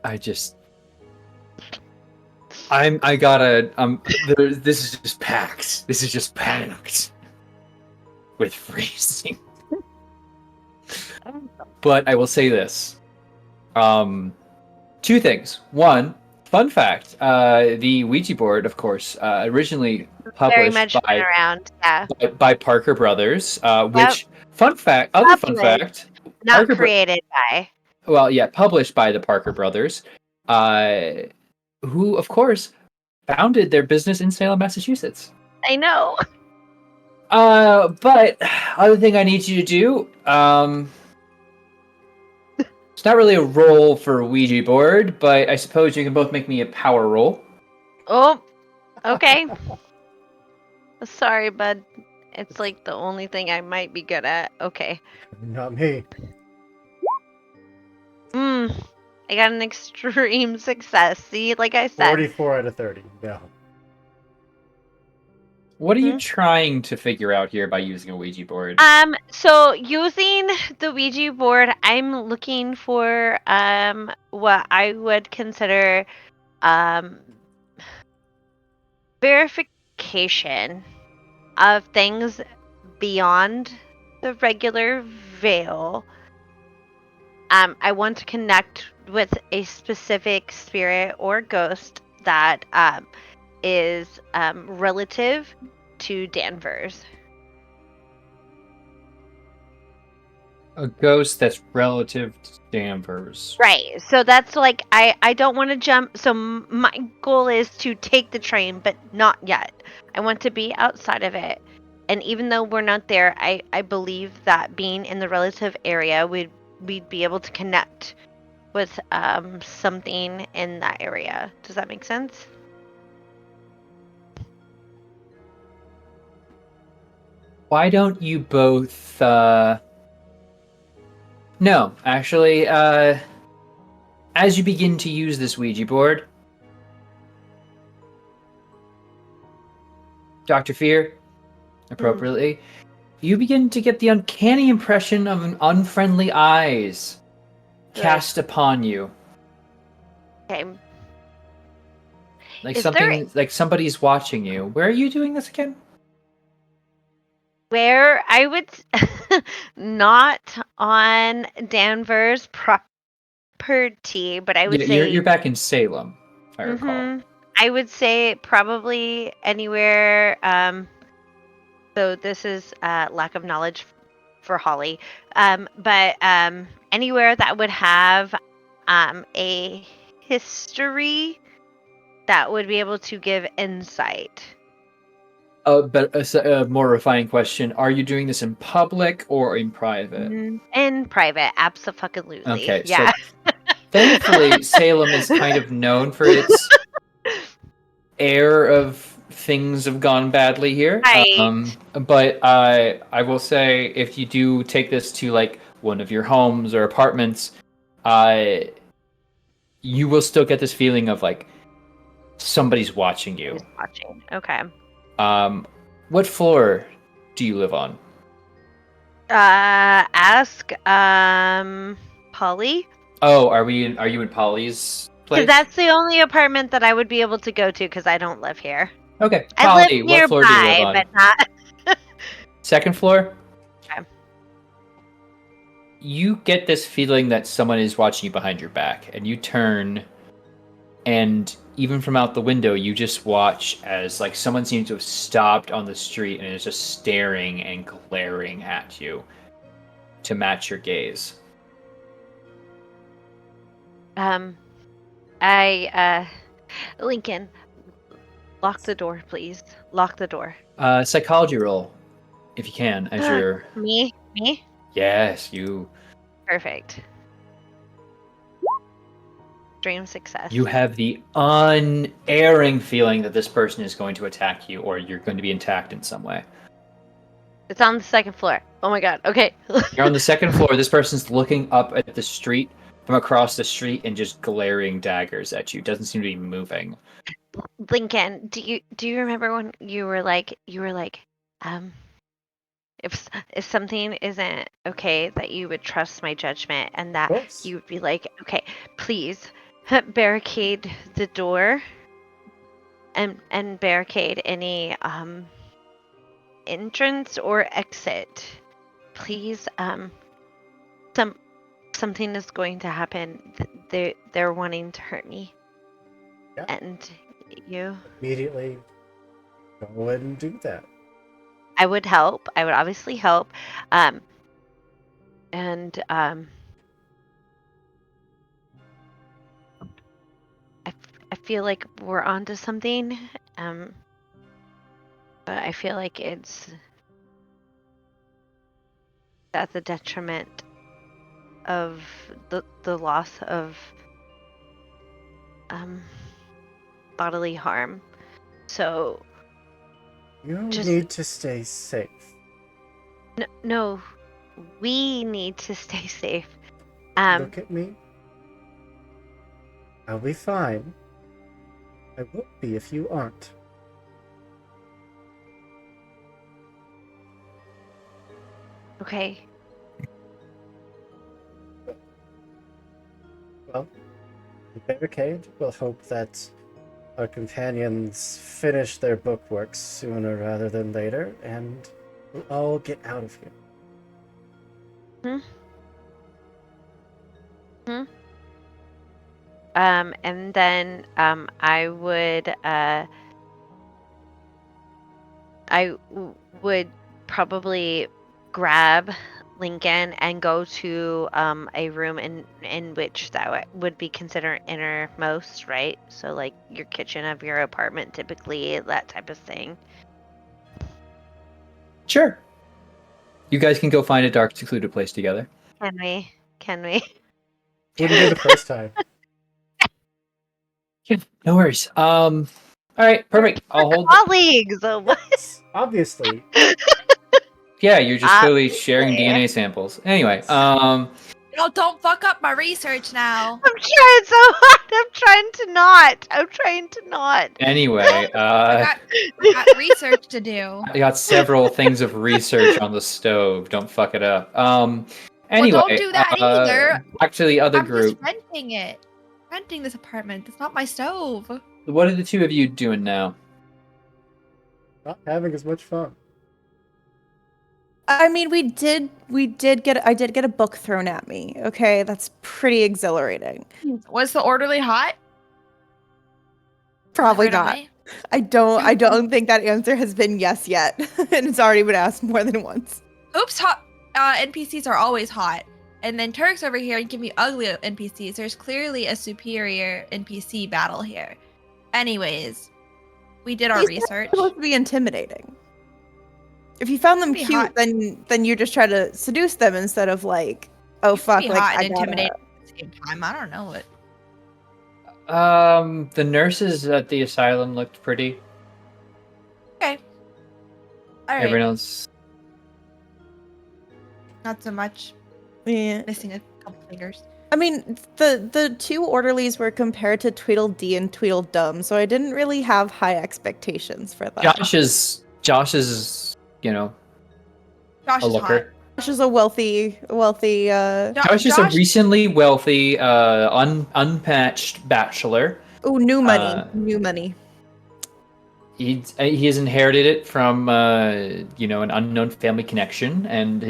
Speaker 6: I just I gotta this is just packed. This is just packed with freezing. But I will say this. Two things. One, fun fact, the Ouija board, of course, originally
Speaker 4: Very
Speaker 6: published
Speaker 4: much been around, yeah.
Speaker 6: by Parker Brothers,
Speaker 4: Yep.
Speaker 6: which fun fact, other fun
Speaker 4: Published,
Speaker 6: fact,
Speaker 4: not
Speaker 6: Parker
Speaker 4: created by.
Speaker 6: well, yeah, published by the Parker Brothers, who, of course, founded their business in Salem, Massachusetts.
Speaker 4: I know.
Speaker 6: But other thing I need you to do, it's not really a roll for a Ouija board, but I suppose you can both make me a power roll.
Speaker 4: Oh, okay. Sorry, bud. It's like the only thing I might be good at. Okay.
Speaker 2: not me.
Speaker 4: I got an extreme success. See, like I said.
Speaker 2: 44 out of 30. No.
Speaker 6: What are you trying to figure out here by using a Ouija board?
Speaker 4: So using the Ouija board, I'm looking for what I would consider verification of things beyond the regular veil. I want to connect with a specific spirit or ghost that is relative to Danvers.
Speaker 6: A ghost that's relative to Danvers.
Speaker 4: Right. So that's like I don't want to jump. So my goal is to take the train, but not yet. I want to be outside of it. And even though we're not there, I believe that being in the relative area, we'd be able to connect with something in that area. Does that make sense?
Speaker 6: Why don't you both, No, actually, as you begin to use this Ouija board, Dr. Fear, appropriately, you begin to get the uncanny impression of an unfriendly eyes cast upon you.
Speaker 4: Okay.
Speaker 6: Like
Speaker 4: Is
Speaker 6: something, like somebody's watching you. Where are you doing this again?
Speaker 4: Where I would not on Danvers property, but I would say
Speaker 6: You're back in Salem, if I recall.
Speaker 4: I would say probably anywhere. So this is lack of knowledge for Holly, but anywhere that would have a history that would be able to give insight.
Speaker 6: But a more refined question: are you doing this in public or in private?
Speaker 4: In private, absolutely.
Speaker 6: Okay,
Speaker 4: yeah.
Speaker 6: So thankfully, Salem is kind of known for its air of things have gone badly here.
Speaker 4: Right.
Speaker 6: But I will say, if you do take this to like one of your homes or apartments, you will still get this feeling of like somebody's watching you.
Speaker 4: Watching. Okay.
Speaker 6: What floor do you live on?
Speaker 4: Ask Polly.
Speaker 6: Oh, are you in Polly's place?
Speaker 4: Because that's the only apartment that I would be able to go to because I don't live here.
Speaker 6: Okay,
Speaker 4: I
Speaker 6: Polly,
Speaker 4: live
Speaker 6: what floor do you live
Speaker 4: nearby,
Speaker 6: on?
Speaker 4: but not.
Speaker 6: Second floor?
Speaker 4: Okay.
Speaker 6: You get this feeling that someone is watching you behind your back, and you turn, and even from out the window, you just watch as like someone seems to have stopped on the street and is just staring and glaring at you to match your gaze.
Speaker 4: Lincoln, lock the door, please. Lock the door.
Speaker 6: Psychology roll, if you can, as you're...
Speaker 4: Me?
Speaker 6: Yes, you...
Speaker 4: Perfect. extreme success.
Speaker 6: You have the unerring feeling that this person is going to attack you, or you're going to be attacked in some way.
Speaker 4: It's on the second floor. Oh my god. Okay.
Speaker 6: You're on the second floor. This person's looking up at the street from across the street and just glaring daggers at you. Doesn't seem to be moving.
Speaker 4: Lincoln, do you remember when you were like, if something isn't okay, that you would trust my judgment, and
Speaker 2: Of
Speaker 4: that
Speaker 2: course.
Speaker 4: you would be like, okay, please barricade the door and barricade any entrance or exit. Please, something is going to happen. They're wanting to hurt me.
Speaker 2: Yeah.
Speaker 4: And you.
Speaker 2: Immediately go ahead and do that.
Speaker 4: I would help. I would obviously help. And I feel like we're onto something. But I feel like it's at the detriment of the loss of bodily harm. So
Speaker 2: You
Speaker 4: Just-
Speaker 2: need to stay safe.
Speaker 4: no, we need to stay safe.
Speaker 2: Look at me. I'll be fine. I won't be if you aren't.
Speaker 4: Okay.
Speaker 2: Well, the barricade will hope that our companions finish their bookwork sooner rather than later, and we'll all get out of here.
Speaker 4: And then I would probably grab Lincoln and go to a room in which that would be considered innermost, right? So like your kitchen of your apartment, typically, that type of thing.
Speaker 6: Sure. You guys can go find a dark, secluded place together.
Speaker 4: Can we?
Speaker 2: What did you do the first time?
Speaker 6: Yeah, no worries. All right, perfect. I'll hold.
Speaker 4: Colleagues. What?
Speaker 2: Obviously.
Speaker 6: Yeah, you're just clearly sharing
Speaker 4: Obviously.
Speaker 6: DNA samples. Anyway,
Speaker 3: No, don't fuck up my research now.
Speaker 4: I'm trying so hard. I'm trying to not.
Speaker 6: anyway,
Speaker 3: I got research to do.
Speaker 6: I got several things of research on the stove. Don't fuck it up. Anyway,
Speaker 3: Well, don't do that either.
Speaker 6: Back to the other
Speaker 3: I'm
Speaker 6: group.
Speaker 3: just renting it. Renting this apartment. It's not my stove.
Speaker 6: What are the two of you doing now?
Speaker 2: Not having as much fun.
Speaker 5: I mean, I did get a book thrown at me. Okay, that's pretty exhilarating.
Speaker 3: Was the orderly hot?
Speaker 5: Probably
Speaker 3: Right
Speaker 5: not.
Speaker 3: away?
Speaker 5: I don't think that answer has been yes yet, and it's already been asked more than once.
Speaker 3: Oops, hot. NPCs are always hot. And then Turk's over here and give me ugly NPCs. There's clearly a superior NPC battle here. Anyways, we did our
Speaker 5: These are
Speaker 3: research.
Speaker 5: supposed to be intimidating. If you found them
Speaker 3: Be
Speaker 5: cute,
Speaker 3: hot.
Speaker 5: then you just try to seduce them instead of like, oh fuck,
Speaker 3: Be
Speaker 5: like
Speaker 3: hot
Speaker 5: I
Speaker 3: and
Speaker 5: gotta-
Speaker 3: intimidating at the same time. I don't know what.
Speaker 6: The nurses at the asylum looked pretty.
Speaker 3: Okay. All right.
Speaker 6: Everyone else.
Speaker 3: Not so much.
Speaker 5: Yeah.
Speaker 3: Missing a couple fingers.
Speaker 5: I mean, the two orderlies were compared to Tweedledee and Tweedledum, so I didn't really have high expectations for that.
Speaker 6: Josh is, you know,
Speaker 3: Josh
Speaker 6: a
Speaker 3: is hot.
Speaker 6: looker.
Speaker 5: Josh is a wealthy.
Speaker 6: Josh is a recently wealthy, unpatched bachelor.
Speaker 5: Oh, new money,
Speaker 6: uh,
Speaker 5: new money.
Speaker 6: He has inherited it from an unknown family connection, and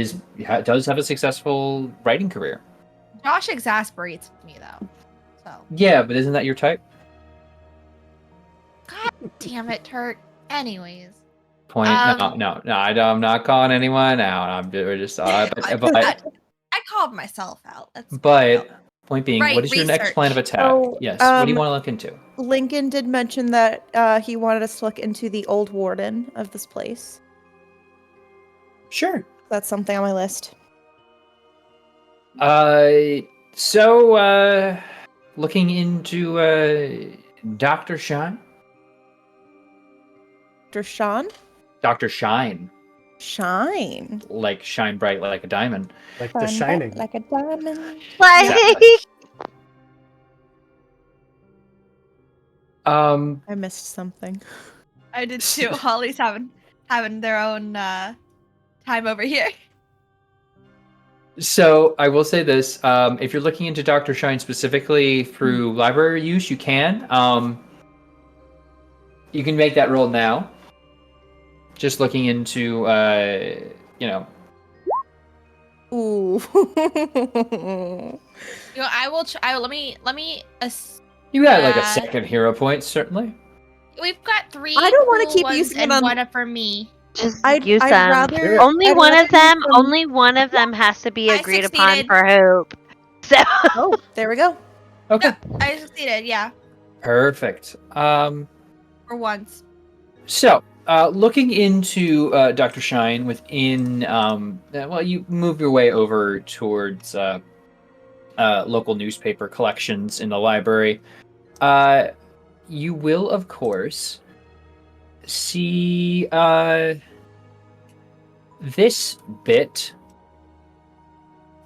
Speaker 6: does have a successful writing career.
Speaker 3: Josh exasperates me though. So.
Speaker 6: Yeah, but isn't that your type?
Speaker 3: God damn it, Turk. Anyways.
Speaker 6: No, I'm not calling anyone out. We're just. But
Speaker 3: I called myself out.
Speaker 6: point being,
Speaker 3: Right,
Speaker 6: what is your next
Speaker 3: research.
Speaker 6: plan of attack?
Speaker 5: So,
Speaker 6: Yes. What do you want to look into?
Speaker 5: Lincoln did mention that he wanted us to look into the old warden of this place.
Speaker 6: Sure.
Speaker 5: That's something on my list.
Speaker 6: looking into Dr. Shine?
Speaker 5: Dr. Sean?
Speaker 6: Dr. Shine.
Speaker 5: Shine.
Speaker 6: Like shine bright like a diamond.
Speaker 2: Like The
Speaker 5: Shine bright
Speaker 2: Shining.
Speaker 5: like a diamond.
Speaker 4: Like,
Speaker 6: Exactly.
Speaker 5: I missed something.
Speaker 3: I did too. Holly's having their own time over here.
Speaker 6: So I will say this: if you're looking into Dr. Shine specifically through library use, you can. You can make that roll now. Just looking into,
Speaker 5: Ooh.
Speaker 3: You know, I will. Let me.
Speaker 6: you got like a second hero point, certainly.
Speaker 3: We've got 3.
Speaker 5: I don't wanna
Speaker 3: cool
Speaker 5: keep
Speaker 3: ones
Speaker 5: using it
Speaker 3: and
Speaker 5: on-
Speaker 3: one up for me.
Speaker 4: just
Speaker 5: I'd
Speaker 4: use them.
Speaker 5: rather.
Speaker 4: Only
Speaker 5: I'd
Speaker 4: one
Speaker 5: rather
Speaker 4: of them.
Speaker 5: use
Speaker 4: Only one of them has to be
Speaker 3: I
Speaker 4: agreed upon
Speaker 3: succeeded.
Speaker 4: for hope. So.
Speaker 5: Oh, there we go.
Speaker 6: Okay.
Speaker 3: I succeeded. Yeah,
Speaker 6: Perfect.
Speaker 3: for once.
Speaker 6: So, looking into Dr. Shine within, you move your way over towards local newspaper collections in the library. You will, of course, see this bit.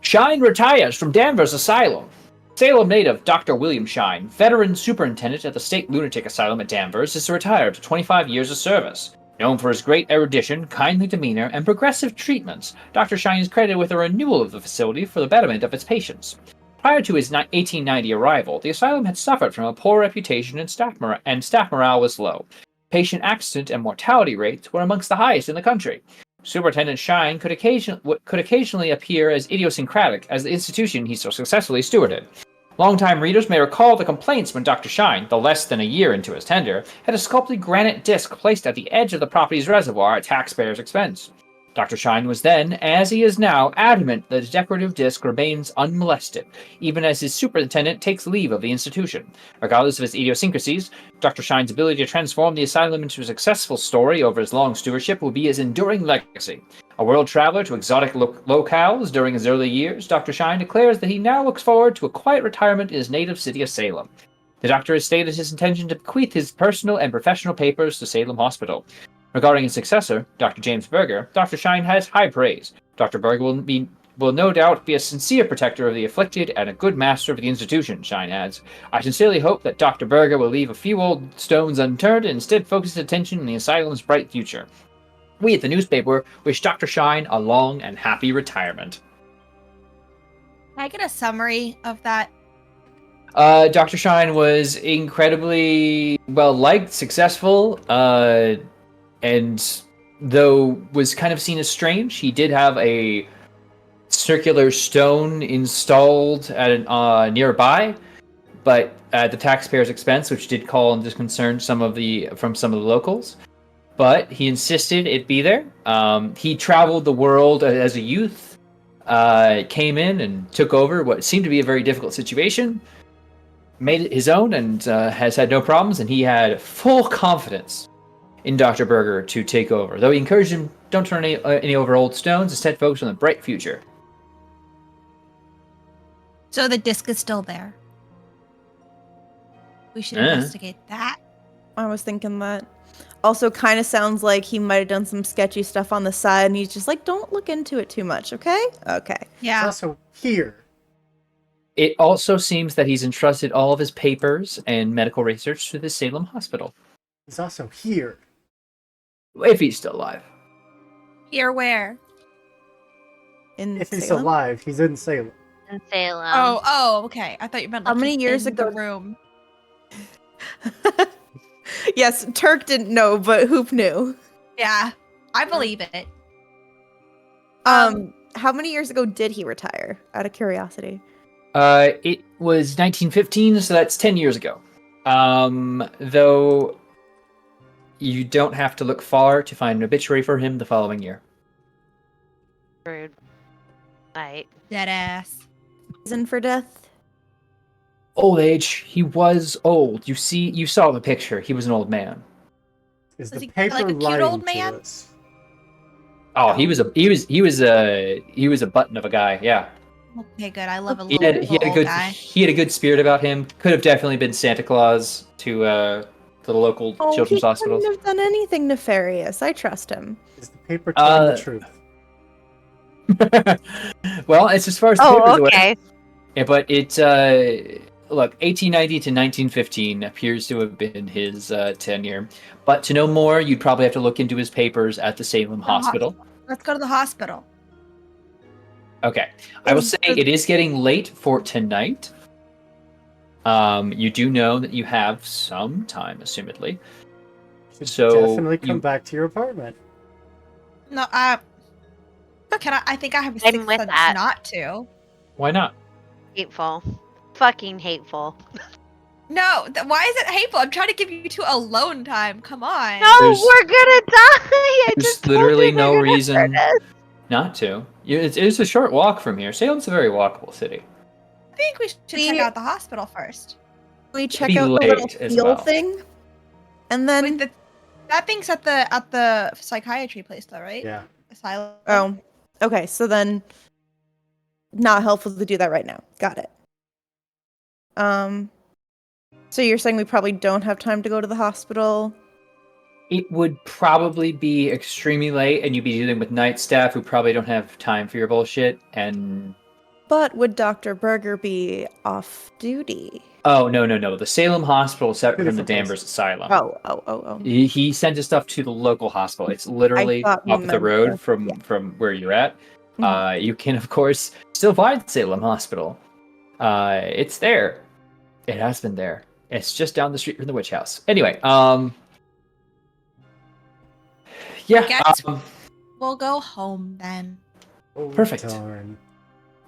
Speaker 6: Shine retires from Danvers Asylum. Salem native Dr. William Shine, veteran superintendent at the State Lunatic Asylum at Danvers, is retired to 25 years of service. Known for his great erudition, kindly demeanor, and progressive treatments, Dr. Shine is credited with a renewal of the facility for the betterment of its patients. Prior to his 1890 arrival, the asylum had suffered from a poor reputation and staff morale was low. Patient accident and mortality rates were amongst the highest in the country. Superintendent Shine could occasionally appear as idiosyncratic as the institution he so successfully stewarded. Longtime readers may recall the complaints when Dr. Shine, though less than a year into his tenure, had a sculpted granite disc placed at the edge of the property's reservoir at taxpayers' expense. Dr. Shine was then, as he is now, adamant that the decorative disc remains unmolested, even as his superintendent takes leave of the institution. Regardless of his idiosyncrasies, Dr. Shine's ability to transform the asylum into a successful story over his long stewardship will be his enduring legacy. A world traveler to exotic locales during his early years, Dr. Shine declares that he now looks forward to a quiet retirement in his native city of Salem. The doctor has stated his intention to bequeath his personal and professional papers to Salem Hospital. Regarding his successor, Dr. James Berger, Dr. Shine has high praise. Dr. Berger will no doubt be a sincere protector of the afflicted and a good master of the institution, Shine adds. I sincerely hope that Dr. Berger will leave a few old stones unturned and instead focus his attention on the asylum's bright future. We at the newspaper wish Dr. Shine a long and happy retirement.
Speaker 3: Can I get a summary of that?
Speaker 6: Dr. Shine was incredibly well-liked, successful, and though was kind of seen as strange, he did have a circular stone installed at nearby, but at the taxpayers' expense, which did call into concern some of the locals. But he insisted it be there. He traveled the world as a youth, came in and took over what seemed to be a very difficult situation, made it his own, and has had no problems, and he had full confidence in Dr. Berger to take over, though he encouraged him, don't turn any over old stones, instead focus on the bright future.
Speaker 3: So the disc is still there. We should investigate that.
Speaker 5: I was thinking that. Also, kind of sounds like he might have done some sketchy stuff on the side, and he's just like, don't look into it too much, okay? Okay.
Speaker 2: It's
Speaker 3: Yeah.
Speaker 2: also here.
Speaker 6: It also seems that he's entrusted all of his papers and medical research to the Salem Hospital.
Speaker 2: He's also here.
Speaker 6: If he's still alive.
Speaker 3: Here where?
Speaker 5: In
Speaker 2: If he's
Speaker 5: Salem?
Speaker 2: alive, he's in Salem.
Speaker 4: In Salem.
Speaker 3: Oh, okay. I thought you meant
Speaker 5: How
Speaker 3: like
Speaker 5: many
Speaker 3: he's
Speaker 5: years
Speaker 3: in
Speaker 5: ago-
Speaker 3: the room.
Speaker 5: Yes, Turk didn't know, but Hoop knew.
Speaker 3: Yeah, I believe it.
Speaker 5: How many years ago did he retire? Out of curiosity.
Speaker 6: It was 1915, so that's 10 years ago. Though you don't have to look far to find an obituary for him the following year.
Speaker 4: Rude. Right.
Speaker 3: Dead ass.
Speaker 5: Reason for death?
Speaker 6: Old age. He was old. You saw the picture. He was an old man.
Speaker 2: Is
Speaker 3: Was
Speaker 2: the
Speaker 3: he
Speaker 2: paper
Speaker 3: like a cute
Speaker 2: lying
Speaker 3: old
Speaker 2: to
Speaker 3: man?
Speaker 2: us?
Speaker 6: Oh, he was a button of a guy. Yeah.
Speaker 3: Okay, good. I love a
Speaker 6: He
Speaker 3: little,
Speaker 6: had
Speaker 3: little
Speaker 6: a
Speaker 3: old
Speaker 6: good
Speaker 3: guy.
Speaker 6: he had a good spirit about him. Could have definitely been Santa Claus to the local
Speaker 5: Oh, he
Speaker 6: children's hospitals.
Speaker 5: couldn't have done anything nefarious. I trust him.
Speaker 2: Is the paper telling the
Speaker 6: Uh,
Speaker 2: truth?
Speaker 6: Well, it's as far as the
Speaker 4: Oh,
Speaker 6: papers away.
Speaker 4: okay.
Speaker 6: Yeah, but it look, 1890 to 1915 appears to have been his tenure. But to know more, you'd probably have to look into his papers at the Salem Hospital.
Speaker 3: Let's go to the hospital.
Speaker 6: Okay, I will
Speaker 5: Is
Speaker 6: say
Speaker 5: the-
Speaker 6: it is getting late for tonight. You do know that you have some time, assumedly.
Speaker 2: Should
Speaker 6: So
Speaker 2: definitely come
Speaker 6: you-
Speaker 2: back to your apartment.
Speaker 3: No, but I think I have a
Speaker 4: I'm
Speaker 3: sixth
Speaker 4: with
Speaker 3: sense
Speaker 4: that.
Speaker 3: not to.
Speaker 6: Why not?
Speaker 4: Hateful. Fucking hateful.
Speaker 3: No, why is it hateful? I'm trying to give you two alone time. Come on.
Speaker 4: No,
Speaker 6: There's-
Speaker 4: we're gonna die. I
Speaker 6: there's
Speaker 4: just told
Speaker 6: literally
Speaker 4: you they're
Speaker 6: no
Speaker 4: gonna
Speaker 6: reason-
Speaker 4: hurt us.
Speaker 6: Not to. It's a short walk from here. Salem's a very walkable city.
Speaker 3: I think we should check out the hospital first.
Speaker 5: we check
Speaker 6: be
Speaker 5: out the
Speaker 6: late
Speaker 5: little
Speaker 6: as
Speaker 5: seal
Speaker 6: well.
Speaker 5: thing, and
Speaker 3: Wait,
Speaker 5: then
Speaker 3: that thing's at the psychiatry place, though, right?
Speaker 2: Yeah.
Speaker 3: Asylum.
Speaker 5: oh, okay. So then, not helpful to do that right now. Got it. So you're saying we probably don't have time to go to the hospital?
Speaker 6: It would probably be extremely late, and you'd be dealing with night staff who probably don't have time for your bullshit. And
Speaker 5: But would Dr. Berger be off duty?
Speaker 6: oh no, the Salem Hospital is separate from the
Speaker 2: Beautiful place.
Speaker 6: Danvers Asylum.
Speaker 5: Oh.
Speaker 6: He sent his stuff to the local hospital. It's literally
Speaker 5: thought you
Speaker 6: up the
Speaker 5: meant
Speaker 6: road
Speaker 5: the-
Speaker 6: from where you're at.
Speaker 5: Mhm.
Speaker 6: You can of course still find Salem Hospital. It's there. It has been there. It's just down the street from the witch house. Anyway, yeah.
Speaker 3: Guess- We'll go home then.
Speaker 2: Oh,
Speaker 6: Perfect.
Speaker 2: darn.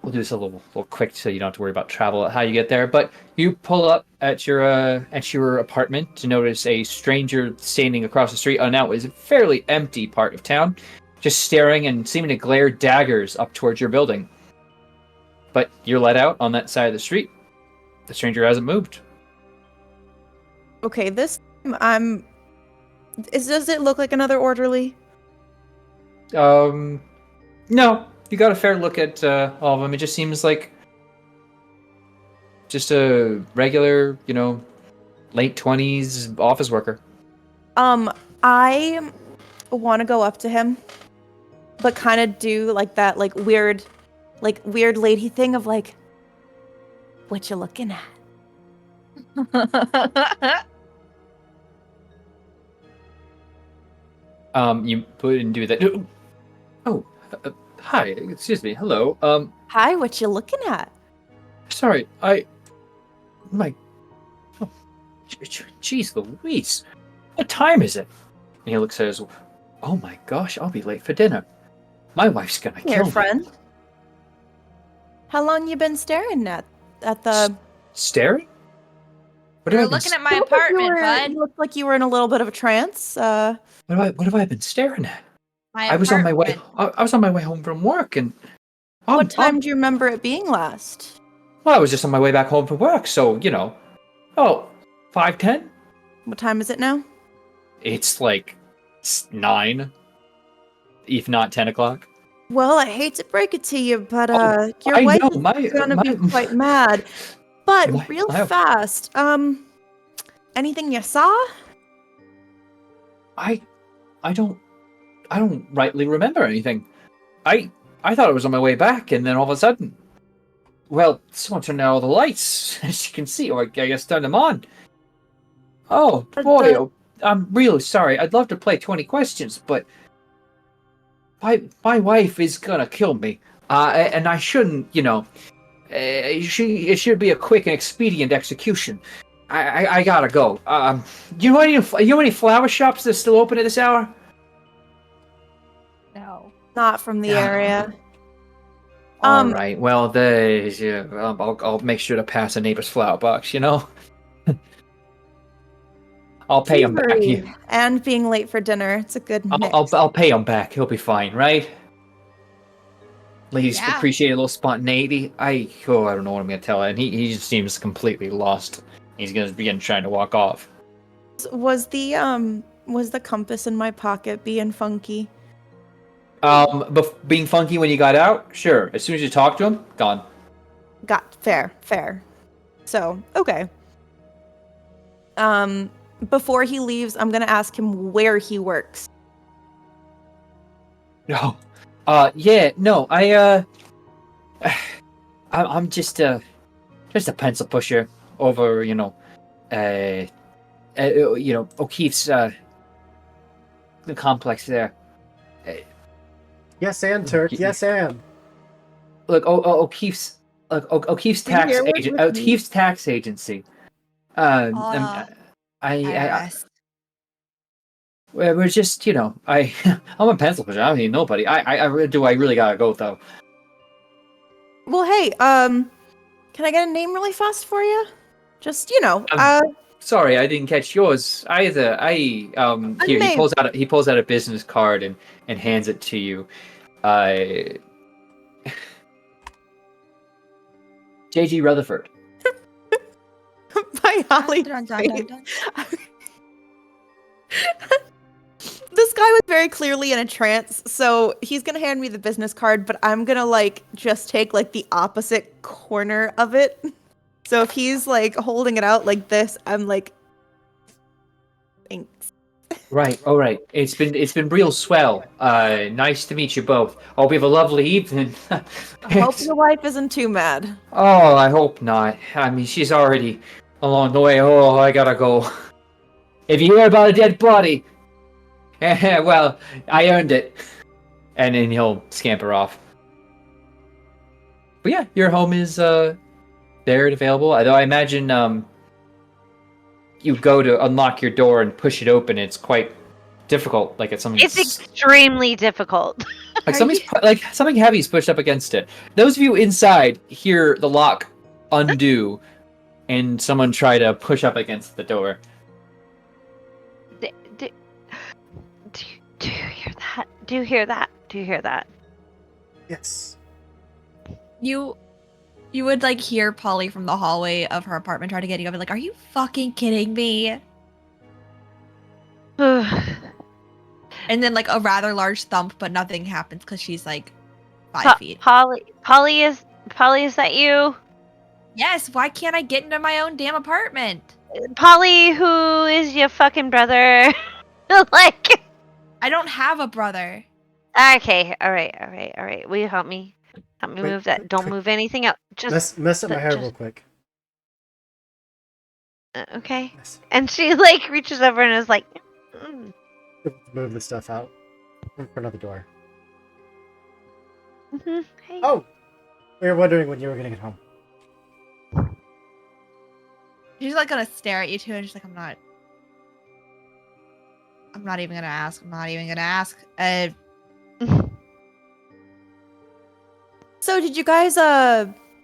Speaker 6: We'll do this a little quick so you don't have to worry about travel how you get there. But you pull up at your apartment to notice a stranger standing across the street on now is a fairly empty part of town, just staring and seeming to glare daggers up towards your building. But you're let out on that side of the street. The stranger hasn't moved.
Speaker 5: Okay, this time does it look like another orderly?
Speaker 6: No, you got a fair look at all of them. It just seems like just a regular, late 20s office worker.
Speaker 5: I want to go up to him, but kind of do like that, weird lady thing of like, what you looking at?
Speaker 6: You put and do that. Oh, hi. Excuse me. Hello.
Speaker 5: Hi, what you looking at?
Speaker 6: Sorry. My. Oh, jeez, Louise. What time is it? And he looks at his. Oh my gosh! I'll be late for dinner. My wife's gonna
Speaker 5: Here,
Speaker 6: kill me.
Speaker 5: friend. How long you been staring at the?
Speaker 6: Staring? What
Speaker 3: We're
Speaker 6: have I been?
Speaker 3: looking at my
Speaker 5: You look like you
Speaker 3: apartment,
Speaker 5: were-
Speaker 3: bud.
Speaker 5: You look like you were in a little bit of a trance.
Speaker 6: What have I been staring at?
Speaker 3: My
Speaker 6: I was on my way.
Speaker 3: apartment.
Speaker 6: I was on my way home from work, and
Speaker 5: What time do you remember it being last?
Speaker 6: Well, I was just on my way back home from work, so 5:10.
Speaker 5: What time is it now?
Speaker 6: It's like 9, if not 10 o'clock.
Speaker 5: Well, I hate to break it to you, but your
Speaker 6: I
Speaker 5: wife
Speaker 6: know,
Speaker 5: is gonna be quite mad. But
Speaker 6: My-
Speaker 5: real
Speaker 6: my-
Speaker 5: fast, anything you saw?
Speaker 6: I don't rightly remember anything. I thought I was on my way back, and then all of a sudden, well, someone turned out all the lights, as you can see, or I guess turned them on. Oh boy, I'm really sorry. I'd love to play 20 questions, but my wife is gonna kill me, and I shouldn't. It should be a quick and expedient execution. I gotta go. You know any flower shops that are still open at this hour?
Speaker 3: No.
Speaker 5: Not from the
Speaker 6: Yeah.
Speaker 5: area.
Speaker 6: All right. Well, I'll make sure to pass a neighbor's flower box. I'll pay him back.
Speaker 5: Thievery and being late for dinner. It's a good mix.
Speaker 6: I'll pay him back. He'll be fine, right? Ladies
Speaker 3: Yeah.
Speaker 6: appreciate a little spontaneity. I don't know what I'm gonna tell her, and he just seems completely lost. He's gonna begin trying to walk off.
Speaker 5: Was the compass in my pocket being funky?
Speaker 6: Being funky when you got out, sure. As soon as you talk to him, gone.
Speaker 5: Got fair. So, okay. Before he leaves, I'm gonna ask him where he works.
Speaker 6: No. Yeah, no, I'm just a pencil pusher over, O'Keefe's, the complex there.
Speaker 2: Yes, and Turk. Yes, and.
Speaker 6: Look, O'Keefe's, O'Keefe's
Speaker 5: Are you
Speaker 6: tax
Speaker 5: here with
Speaker 6: agent,
Speaker 5: me?
Speaker 6: O'Keefe's tax agency. I
Speaker 3: IRS.
Speaker 6: we're just, I'm a pencil pusher. I don't need nobody. I really gotta go though.
Speaker 5: Well, hey, can I get a name really fast for you? Just,
Speaker 6: Sorry, I didn't catch yours either. Here
Speaker 5: name.
Speaker 6: he pulls out a business card and hands it to you. J.G. Rutherford.
Speaker 5: By Holly.
Speaker 3: Dun, dun, dun, dun.
Speaker 5: This guy was very clearly in a trance, so he's gonna hand me the business card, but I'm gonna just take the opposite corner of it. So if he's holding it out like this, I'm like, thanks.
Speaker 6: Right. All right. It's been real swell. Nice to meet you both. Hope you have a lovely evening.
Speaker 5: I hope your wife isn't too mad.
Speaker 6: Oh, I hope not. I mean, she's already along the way. Oh, I gotta go. If you hear about a dead body, well, I earned it. And then he'll scamper off. But yeah, your home is there and available. Although I imagine you go to unlock your door and push it open. It's quite difficult. Like it's something.
Speaker 4: It's extremely difficult.
Speaker 6: Like something heavy's pushed up against it. Those of you inside hear the lock undo, and someone try to push up against the door.
Speaker 4: Do you hear that? Do you hear that? Do you hear that?
Speaker 2: Yes.
Speaker 3: You would hear Polly from the hallway of her apartment try to get you over. Are you fucking kidding me? And then a rather large thump, but nothing happens because she's 5 feet.
Speaker 4: Polly, is that you?
Speaker 3: Yes. Why can't I get into my own damn apartment?
Speaker 4: Polly, who is your fucking brother?
Speaker 3: I don't have a brother.
Speaker 4: Okay, all right. Will you help me? Help me
Speaker 2: Wait,
Speaker 4: move that. Don't move anything out. Just
Speaker 2: Mess up my hair real quick.
Speaker 4: okay.
Speaker 2: Yes.
Speaker 4: And she reaches over and is like,
Speaker 2: Move the stuff out in front of the door.
Speaker 4: Hey.
Speaker 2: Oh! We were wondering when you were gonna get home.
Speaker 3: She's gonna stare at you too, and she's like, I'm not even gonna ask.
Speaker 5: So did you guys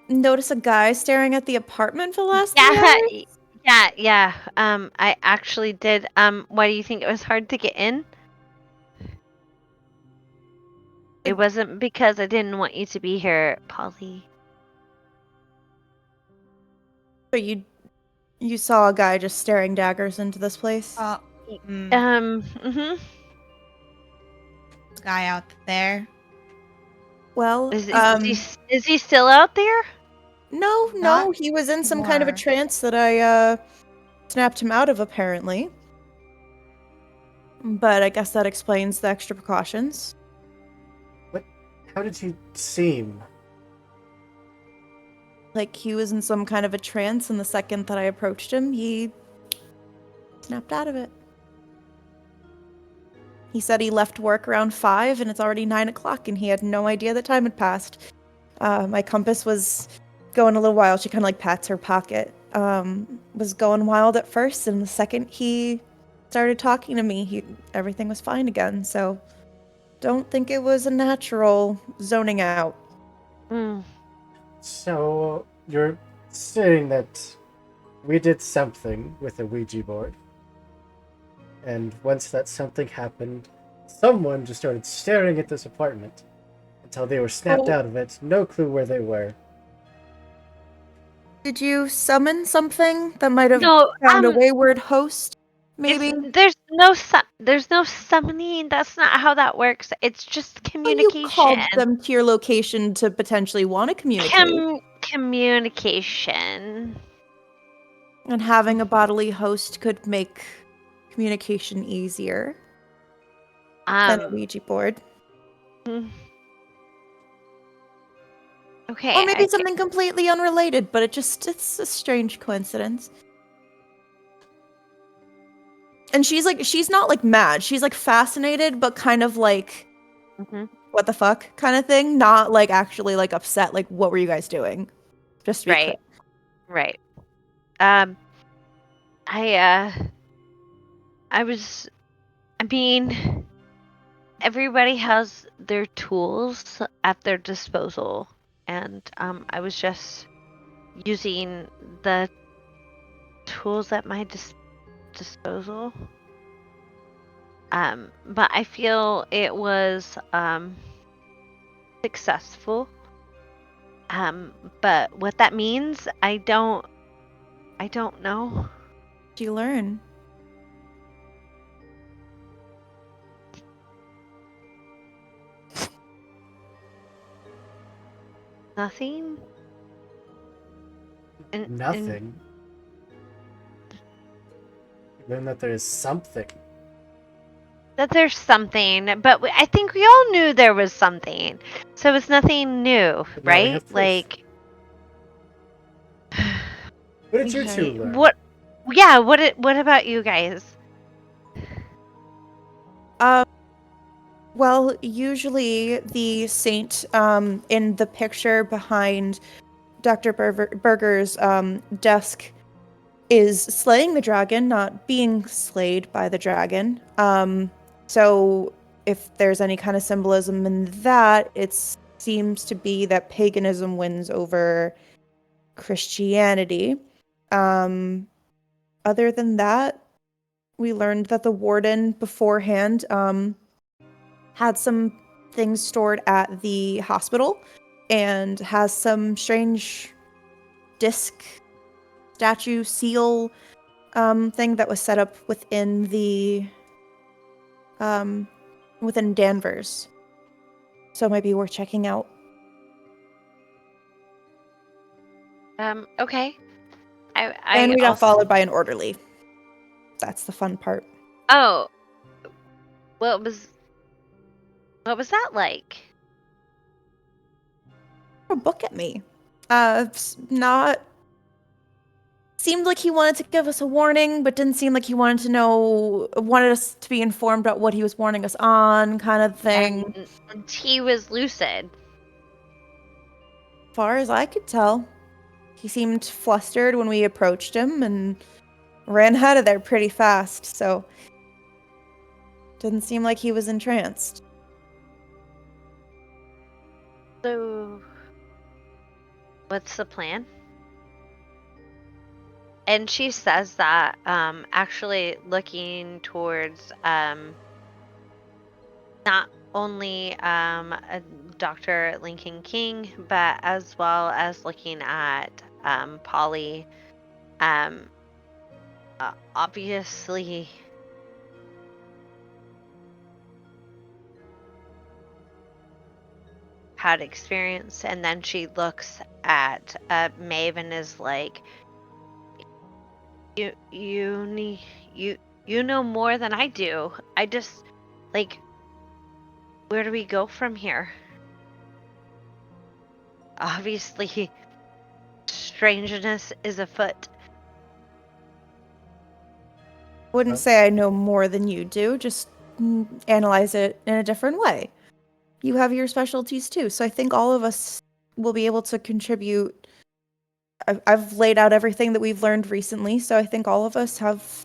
Speaker 5: notice a guy staring at the apartment for the last 3 hours?
Speaker 4: Yeah. I actually did. Why do you think it was hard to get in? It wasn't because I didn't want you to be here, Polly.
Speaker 5: So you saw a guy just staring daggers into this place?
Speaker 3: Guy out there.
Speaker 5: Well,
Speaker 4: Is he still out there?
Speaker 5: no,
Speaker 3: Not
Speaker 5: he was in some kind of a
Speaker 3: anymore.
Speaker 5: trance that I snapped him out of apparently. But I guess that explains the extra precautions.
Speaker 2: How did he seem?
Speaker 5: He was in some kind of a trance, and the second that I approached him, he snapped out of it. He said he left work around 5, and it's already 9 o'clock, and he had no idea that time had passed. My compass was going a little wild. She kind of pats her pocket. Was going wild at first, and the second he started talking to me, everything was fine again. So don't think it was a natural zoning out.
Speaker 2: So, you're saying that we did something with a Ouija board, and once that something happened, someone just started staring at this apartment until they were snapped out of it, no clue where they were.
Speaker 5: Did you summon something that might have
Speaker 4: No,
Speaker 5: found a wayward host? Maybe?
Speaker 4: There's no summoning. That's not how that works. It's just
Speaker 5: Well,
Speaker 4: communication.
Speaker 5: you called them to your location to potentially want to communicate.
Speaker 4: communication.
Speaker 5: And having a bodily host could make communication easier than a Ouija board.
Speaker 4: Okay.
Speaker 5: Or maybe something completely unrelated, but it's a strange coincidence. And she's not like mad. She's like fascinated, but kind of like, what the fuck kind of thing. Not like actually like upset. Like, what were you guys doing? Just to be clear.
Speaker 4: Right. I mean, everybody has their tools at their disposal, and I was just using the tools at my disposal. But I feel it was successful. But what that means, I don't know.
Speaker 5: Did you learn?
Speaker 4: Nothing.
Speaker 2: Nothing. Learn that there is something.
Speaker 4: That there's something, but I think we all knew there was something, so it's nothing new,
Speaker 2: But now we
Speaker 4: right?
Speaker 2: have proof.
Speaker 4: Like,
Speaker 2: What did you two learn?
Speaker 4: what? Yeah. What about you guys?
Speaker 5: Well, usually the saint in the picture behind Dr. Berger's desk is slaying the dragon, not being slayed by the dragon. So if there's any kind of symbolism in that, it seems to be that paganism wins over Christianity. Other than that, we learned that the warden beforehand had some things stored at the hospital and has some strange disc statue seal thing that was set up within the within Danvers. So it might be worth checking out.
Speaker 4: Okay.
Speaker 5: And we got followed by an orderly. That's the fun part.
Speaker 4: Oh. What was that like?
Speaker 5: A book at me. Not seemed like he wanted to give us a warning, but didn't seem like he wanted us to be informed about what he was warning us on, kind of thing.
Speaker 4: And he was lucid.
Speaker 5: As far as I could tell. He seemed flustered when we approached him and ran out of there pretty fast, so didn't seem like he was entranced.
Speaker 4: So, what's the plan? And she says that, actually looking towards not only Dr. Lincoln King, but as well as looking at Polly. Obviously, had experience, and then she looks at Maeve and is like, you know more than I do. I just, like, where do we go from here? Obviously, strangeness is afoot.
Speaker 5: Wouldn't say I know more than you do, just analyze it in a different way. You have your specialties too, so I think all of us will be able to contribute. I've laid out everything that we've learned recently, so I think all of us have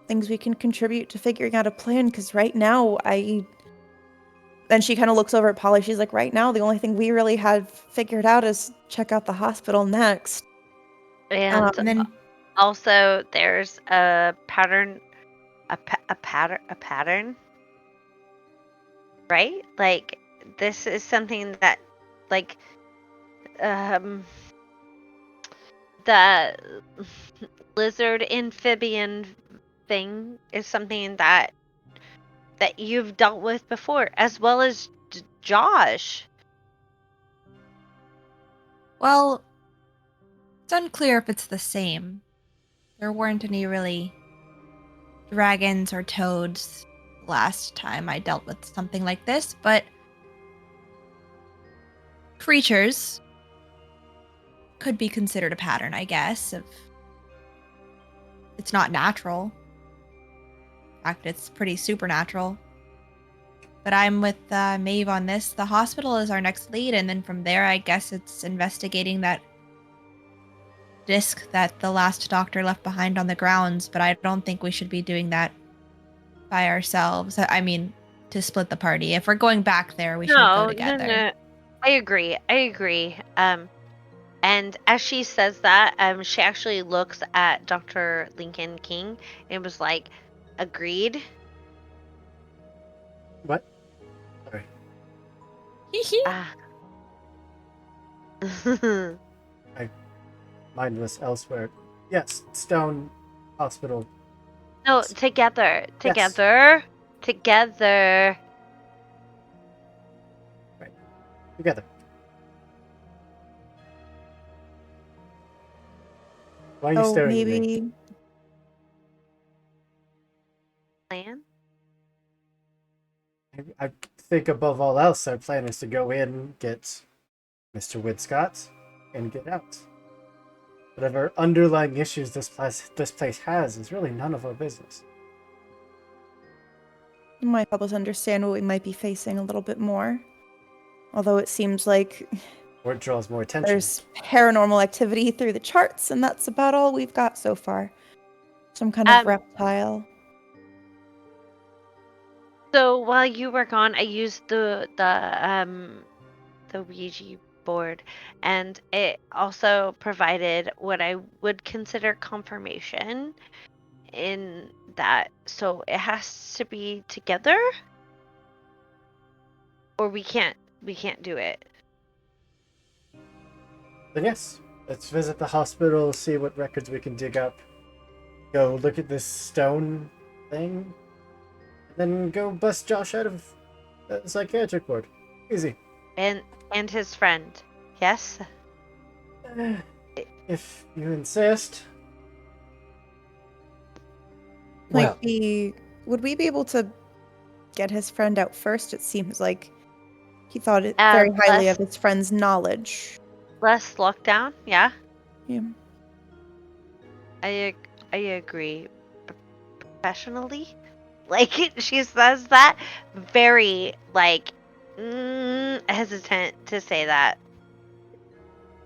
Speaker 5: things we can contribute to figuring out a plan, because right now, Then she kind of looks over at Polly, she's like, right now, the only thing we really have figured out is check out the hospital next.
Speaker 4: And
Speaker 5: then
Speaker 4: also, there's a pattern, a pattern, right? Like, this is something that, like, the lizard amphibian thing is something that you've dealt with before, as well as Josh.
Speaker 3: Well, it's unclear if it's the same. There weren't any really dragons or toads last time I dealt with something like this, but creatures could be considered a pattern, I guess. If it's not natural. In fact, it's pretty supernatural. But I'm with Maeve on this. The hospital is our next lead, and then from there, I guess it's investigating that disc that the last doctor left behind on the grounds. But I don't think we should be doing that by ourselves. I mean, to split the party. If we're going back there, we should go together.
Speaker 4: No. I agree. And as she says that, she actually looks at Dr. Lincoln King and was like, agreed.
Speaker 2: What? Sorry.
Speaker 4: Ah.
Speaker 2: Mine was elsewhere. Yes, Stone Hospital.
Speaker 4: No, together.
Speaker 2: Yes.
Speaker 4: Together.
Speaker 2: Together. Why are you
Speaker 5: Oh,
Speaker 2: staring at me?
Speaker 5: maybe.
Speaker 4: Plan?
Speaker 2: I think above all else, our plan is to go in, get Mr. Widscott, and get out. Whatever underlying issues this place has is really none of our business.
Speaker 5: It might help us understand what we might be facing a little bit more. Although it seems like
Speaker 2: Or it draws more attention.
Speaker 5: there's paranormal activity through the charts, and that's about all we've got so far. Some kind of reptile.
Speaker 4: So while you were gone, I used the Ouija board, and it also provided what I would consider confirmation in that. So it has to be together, or we can't do it.
Speaker 2: Then yes, let's visit the hospital, see what records we can dig up. Go look at this stone thing, and then go bust Josh out of the psychiatric ward. Easy.
Speaker 4: And his friend. Yes.
Speaker 2: If you insist.
Speaker 6: Well,
Speaker 5: Would we be able to get his friend out first? It seems like he thought it very highly of his friend's knowledge.
Speaker 4: Less lockdown, yeah.
Speaker 5: Yeah.
Speaker 4: I agree. Professionally, like she says that very like hesitant to say that.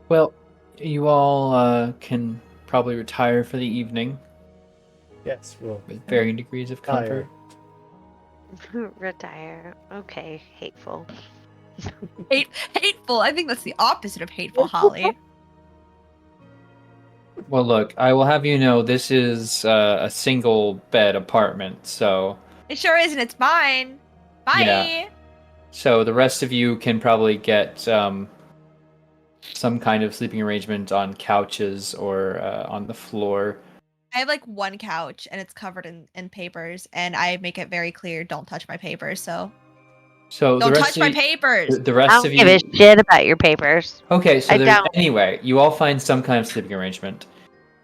Speaker 6: well, you all can probably retire for the evening
Speaker 2: Yes, we'll
Speaker 6: with varying degrees of comfort.
Speaker 4: Retire. Okay, hateful.
Speaker 3: Hateful. I think that's the opposite of hateful, Holly.
Speaker 6: Well, look, I will have you know this is a single bed apartment, so
Speaker 3: It sure is, and it's mine. Bye.
Speaker 6: Yeah. So the rest of you can probably get some kind of sleeping arrangement on couches or on the floor.
Speaker 3: I have like one couch, and it's covered in papers, and I make it very clear, don't touch my papers. So
Speaker 6: So
Speaker 3: don't
Speaker 6: the
Speaker 3: touch
Speaker 6: rest
Speaker 3: my
Speaker 6: of you,
Speaker 3: papers.
Speaker 6: the
Speaker 4: I
Speaker 6: rest
Speaker 4: don't
Speaker 6: of
Speaker 4: give
Speaker 6: you.
Speaker 4: a shit about your papers.
Speaker 6: Okay, so
Speaker 4: I
Speaker 6: there's
Speaker 4: don't.
Speaker 6: anyway, you all find some kind of sleeping arrangement.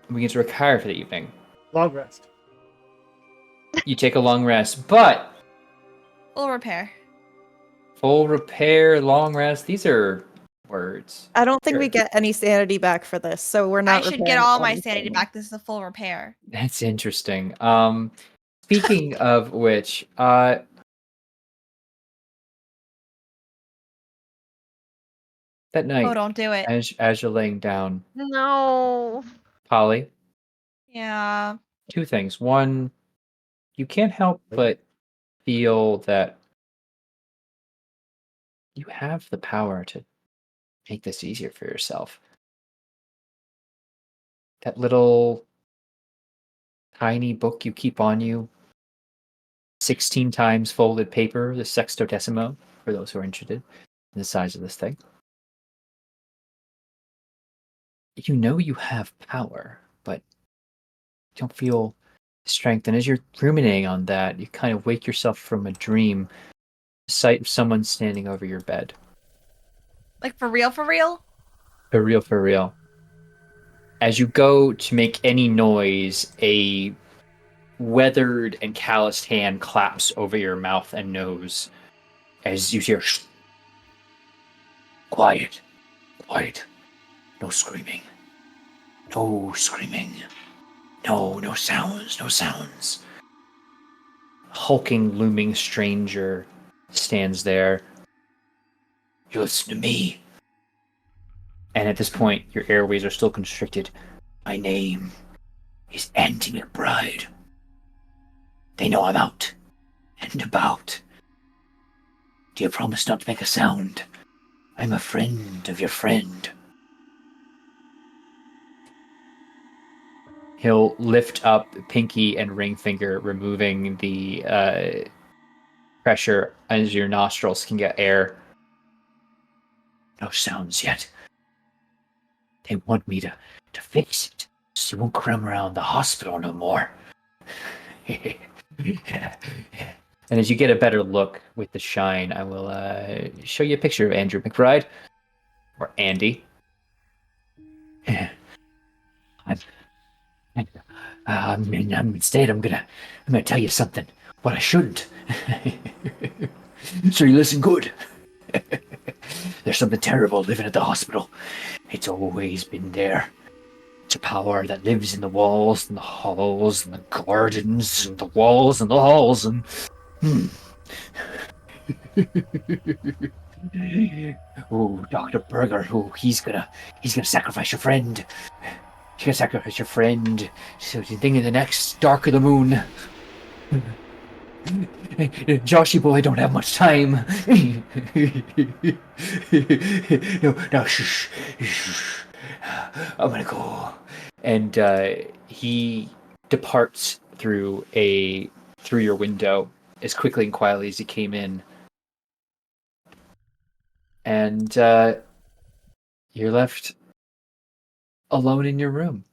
Speaker 6: And we get to retire for the evening.
Speaker 2: long rest.
Speaker 6: You take a long rest, but
Speaker 3: Full repair.
Speaker 6: full repair, long rest, these are words.
Speaker 5: I don't think we
Speaker 6: Sure.
Speaker 5: get any sanity back for this, so we're not.
Speaker 3: I should get
Speaker 5: repairing
Speaker 3: all my
Speaker 5: anything.
Speaker 3: sanity back. This is a full repair.
Speaker 6: That's interesting. Speaking of which, that night,
Speaker 3: Oh, don't do it.
Speaker 6: as you're laying down,
Speaker 4: No.
Speaker 6: Polly,
Speaker 3: Yeah.
Speaker 6: two things. One, you can't help but feel that you have the power to make this easier for yourself. That little tiny book you keep on you, 16 times folded paper, the sextodecimo, for those who are interested in the size of this thing. You know you have power, but you don't feel strength. And as you're ruminating on that, you kind of wake yourself from a dream, the sight of someone standing over your bed.
Speaker 3: Like for real, for real?
Speaker 6: For real, for real. As you go to make any noise, a weathered and calloused hand claps over your mouth and nose as you hear, "Shh. Quiet, quiet, no screaming, no screaming, no sounds, no sounds." A hulking, looming stranger stands there. "You listen to me." And at this point, your airways are still constricted. "My name is Andy McBride. They know I'm out and about. Do you promise not to make a sound? I'm a friend of your friend." He'll lift up pinky and ring finger, removing the pressure as your nostrils can get air. "No sounds yet. They want me to fix it so you won't come around the hospital no more." And as you get a better look with the shine, I will show you a picture of Andrew McBride, or Andy. Instead, I'm gonna tell you something. What I shouldn't. So you listen good. There's something terrible living at the hospital. It's always been there. It's a power that lives in the walls and the halls and the gardens and the walls and the halls and. Oh, Dr. Berger, he's gonna sacrifice your friend. He's gonna sacrifice your friend. So you think of the next dark of the moon. Joshy boy, don't have much time. No, shh. I'm gonna go. And he departs through your window as quickly and quietly as he came in. And you're left alone in your room.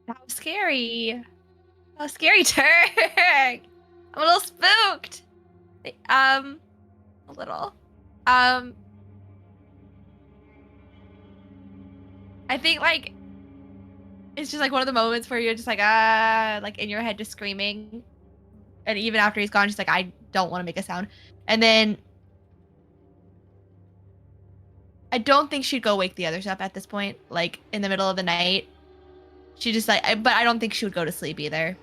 Speaker 3: How scary. How scary, Turk. I'm a little spooked. A little. I think like it's just like one of the moments where you're just like like in your head just screaming. And even after he's gone, just like, I don't want to make a sound. And then I don't think she'd go wake the others up at this point, like in the middle of the night. She just like, but I don't think she would go to sleep either.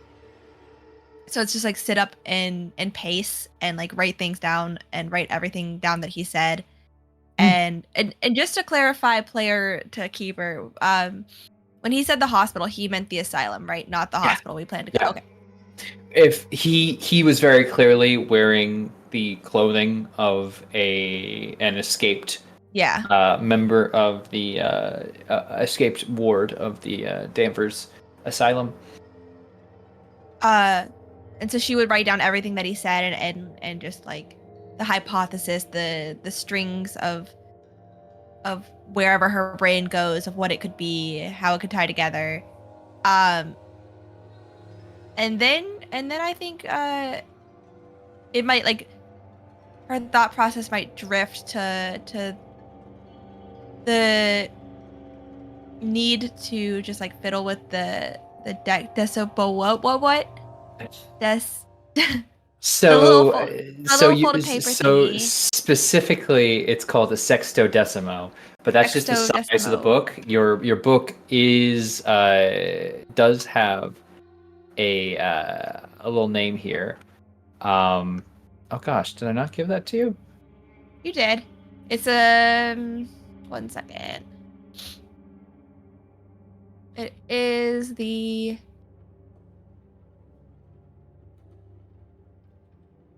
Speaker 3: So it's just like sit up and pace and like write things down and write everything down that he said. And just to clarify, player to keeper, when he said the hospital, he meant the asylum, right? Not the hospital we plan to go.
Speaker 6: Yeah.
Speaker 3: Okay.
Speaker 6: If he was very clearly wearing the clothing of an escaped member of the escaped ward of the Danvers Asylum.
Speaker 3: And so she would write down everything that he said and just like the hypothesis, the strings of wherever her brain goes, of what it could be, how it could tie together. And then I think it might like her thought process might drift to the need to just like fiddle with the
Speaker 6: So specifically, it's called a sextodecimo, but that's just the size of the book. Your book is does have a little name here. Oh gosh, did I not give that to you?
Speaker 3: You did. It's 1 second. It is the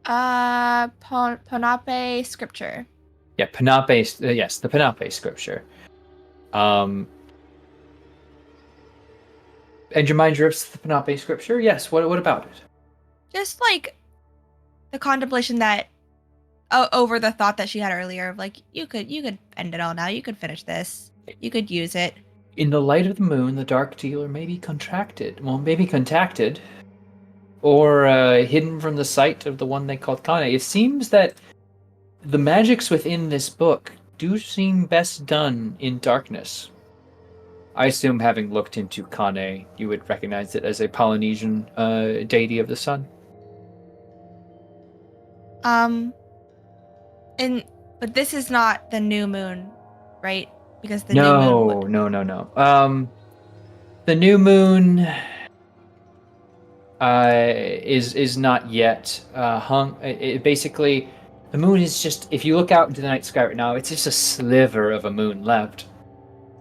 Speaker 3: Ponape scripture.
Speaker 6: Yeah, Ponape. Yes, the Ponape scripture. And your mind drifts to the Ponape scripture. Yes. What about it?
Speaker 3: Just like the contemplation that over the thought that she had earlier of like you could end it all now. You could finish this. You could use it.
Speaker 6: In the light of the moon, the dark dealer may be contracted. Well, maybe contacted. Or hidden from the sight of the one they called Kane. It seems that the magics within this book do seem best done in darkness. I assume, having looked into Kane, you would recognize it as a Polynesian deity of the sun.
Speaker 3: But this is not the new moon, right? Because the new moon would.
Speaker 6: No. The new moon is not yet hung. It basically, the moon is just. If you look out into the night sky right now, it's just a sliver of a moon left.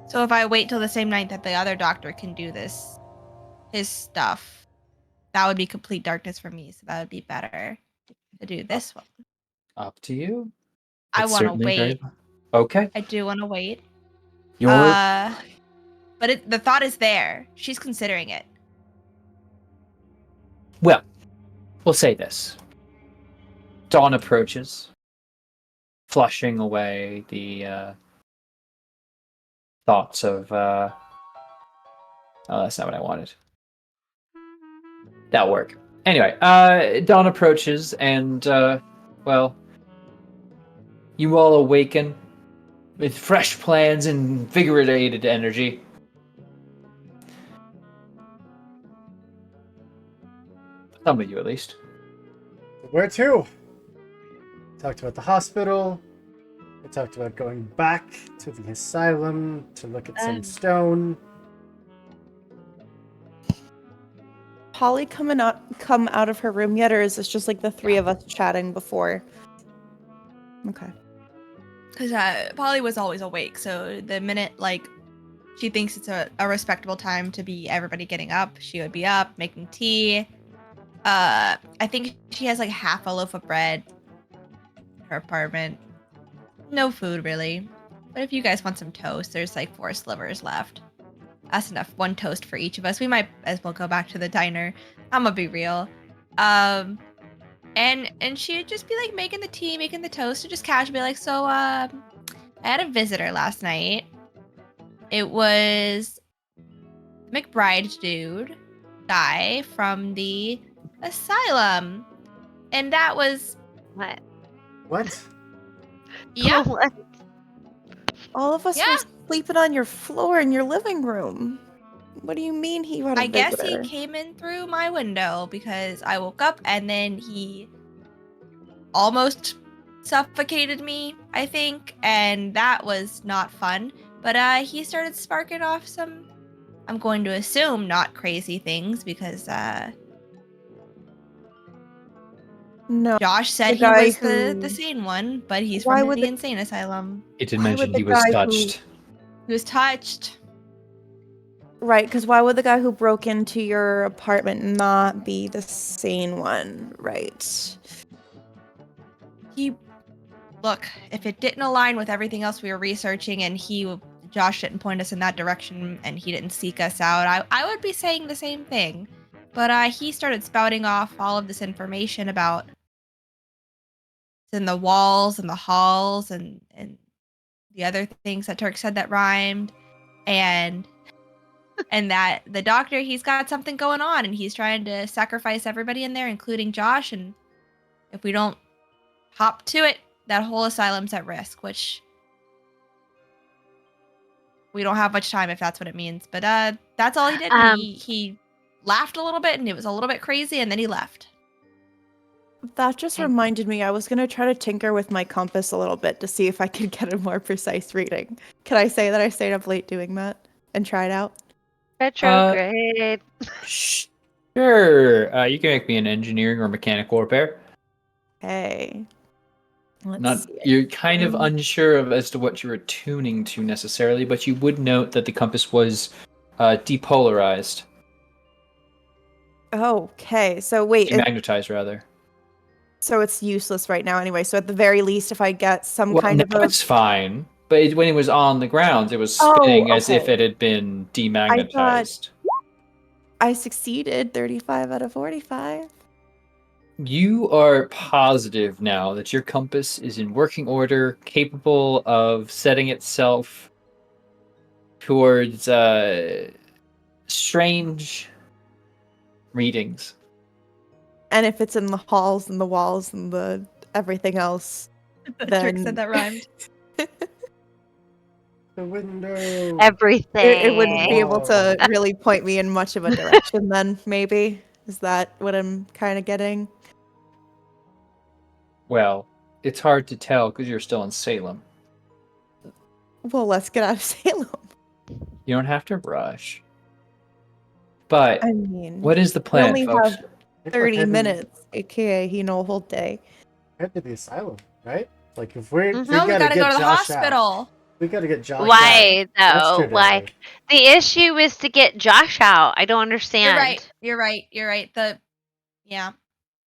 Speaker 3: So if I wait till the same night that the other doctor can do his stuff, that would be complete darkness for me. So that would be better to do this one.
Speaker 6: Up to you.
Speaker 3: I
Speaker 6: It's
Speaker 3: want to
Speaker 6: certainly
Speaker 3: wait.
Speaker 6: Okay.
Speaker 3: I do want to wait.
Speaker 6: Your
Speaker 3: But the thought is there. She's considering it.
Speaker 6: Well, we'll say this. Dawn approaches, flushing away the thoughts of. Oh, that's not what I wanted. That'll work. Anyway, dawn approaches, and well, you all awaken with fresh plans and invigorated energy. Some of you, at least.
Speaker 2: Where to? Talked about the hospital. We talked about going back to the asylum to look at some stone.
Speaker 5: Polly come out of her room yet, or is this just like the three of us chatting before? Okay.
Speaker 3: Because Polly was always awake, so the minute she thinks it's a respectable time to be everybody getting up, she would be up making tea. I think she has like half a loaf of bread in her apartment. No food really, but if you guys want some toast, there's like 4 slivers left. That's enough. 1 toast for each of us. We might as well go back to the diner. I'm gonna be real. And she would just be like making the tea, making the toast, and just casually be like, so I had a visitor last night. It was McBride guy from the asylum. And that was
Speaker 4: What?
Speaker 2: What?
Speaker 3: yeah.
Speaker 4: What?
Speaker 5: All of us were sleeping on your floor in your living room. What do you mean he had a
Speaker 3: I guess
Speaker 5: visitor?
Speaker 3: he came in through my window because I woke up and then he almost suffocated me, I think, and that was not fun. But he started sparking off some, I'm going to assume, not crazy things because
Speaker 5: No.
Speaker 3: Josh said
Speaker 5: The
Speaker 3: he
Speaker 5: guy
Speaker 3: was
Speaker 5: who-
Speaker 3: the sane one, but he's
Speaker 5: Why
Speaker 3: from
Speaker 5: would
Speaker 3: the
Speaker 5: the-
Speaker 3: insane asylum.
Speaker 6: It did
Speaker 5: Why
Speaker 6: mention
Speaker 5: would the
Speaker 6: he was
Speaker 5: guy
Speaker 6: touched.
Speaker 3: He was touched.
Speaker 5: Right, because why would the guy who broke into your apartment not be the sane one? Right.
Speaker 3: Look, if it didn't align with everything else we were researching and Josh didn't point us in that direction and he didn't seek us out, I would be saying the same thing. But he started spouting off all of this information about in the walls and the halls and the other things that Turk said that rhymed, and that the doctor, he's got something going on and he's trying to sacrifice everybody in there, including Josh, and if we don't hop to it, that whole asylum's at risk, which we don't have much time if that's what it means. But that's all he did. He laughed a little bit and it was a little bit crazy and then he left.
Speaker 5: That just reminded me, I was going to try to tinker with my compass a little bit to see if I could get a more precise reading. Can I say that I stayed up late doing that and try it out?
Speaker 4: Retrograde.
Speaker 6: Sure. You can make me an engineering or mechanical repair.
Speaker 5: Hey. Let's see.
Speaker 6: You're kind of unsure as to what you're attuning to necessarily, but you would note that the compass was depolarized.
Speaker 5: Okay, so wait.
Speaker 6: Demagnetized, rather.
Speaker 5: So it's useless right now anyway. So at the very least, if I get some
Speaker 6: Well,
Speaker 5: kind
Speaker 6: now
Speaker 5: of
Speaker 6: it's fine. But when it was on the ground, it was spinning as if
Speaker 5: okay.
Speaker 6: it had been demagnetized.
Speaker 5: I succeeded 35 out of 45.
Speaker 6: You are positive now that your compass is in working order, capable of setting itself towards strange readings.
Speaker 5: And if it's in the halls and the walls and the everything else,
Speaker 3: Turk
Speaker 5: then
Speaker 3: said that rhymed.
Speaker 2: The window.
Speaker 4: Everything.
Speaker 5: It wouldn't be able to
Speaker 2: Oh.
Speaker 5: really point me in much of a direction then, maybe? Is that what I'm kind of getting?
Speaker 6: Well, it's hard to tell because you're still in Salem.
Speaker 5: Well, let's get out of Salem.
Speaker 6: You don't have to rush. But
Speaker 5: I mean,
Speaker 6: what is the
Speaker 5: we
Speaker 6: plan,
Speaker 5: only
Speaker 6: folks?
Speaker 5: have
Speaker 2: We're
Speaker 5: 30
Speaker 2: heading-
Speaker 5: minutes, aka, a whole day.
Speaker 2: Head to the asylum, right? Like if we're
Speaker 4: Mhm.
Speaker 3: No, we
Speaker 2: gotta
Speaker 3: gotta
Speaker 2: get
Speaker 3: go to the
Speaker 2: Josh out.
Speaker 3: hospital.
Speaker 2: We gotta get Josh
Speaker 4: Why
Speaker 2: out.
Speaker 4: though? Why?
Speaker 2: Yesterday.
Speaker 4: The issue is to get Josh out. I don't understand.
Speaker 3: You're right. Yeah.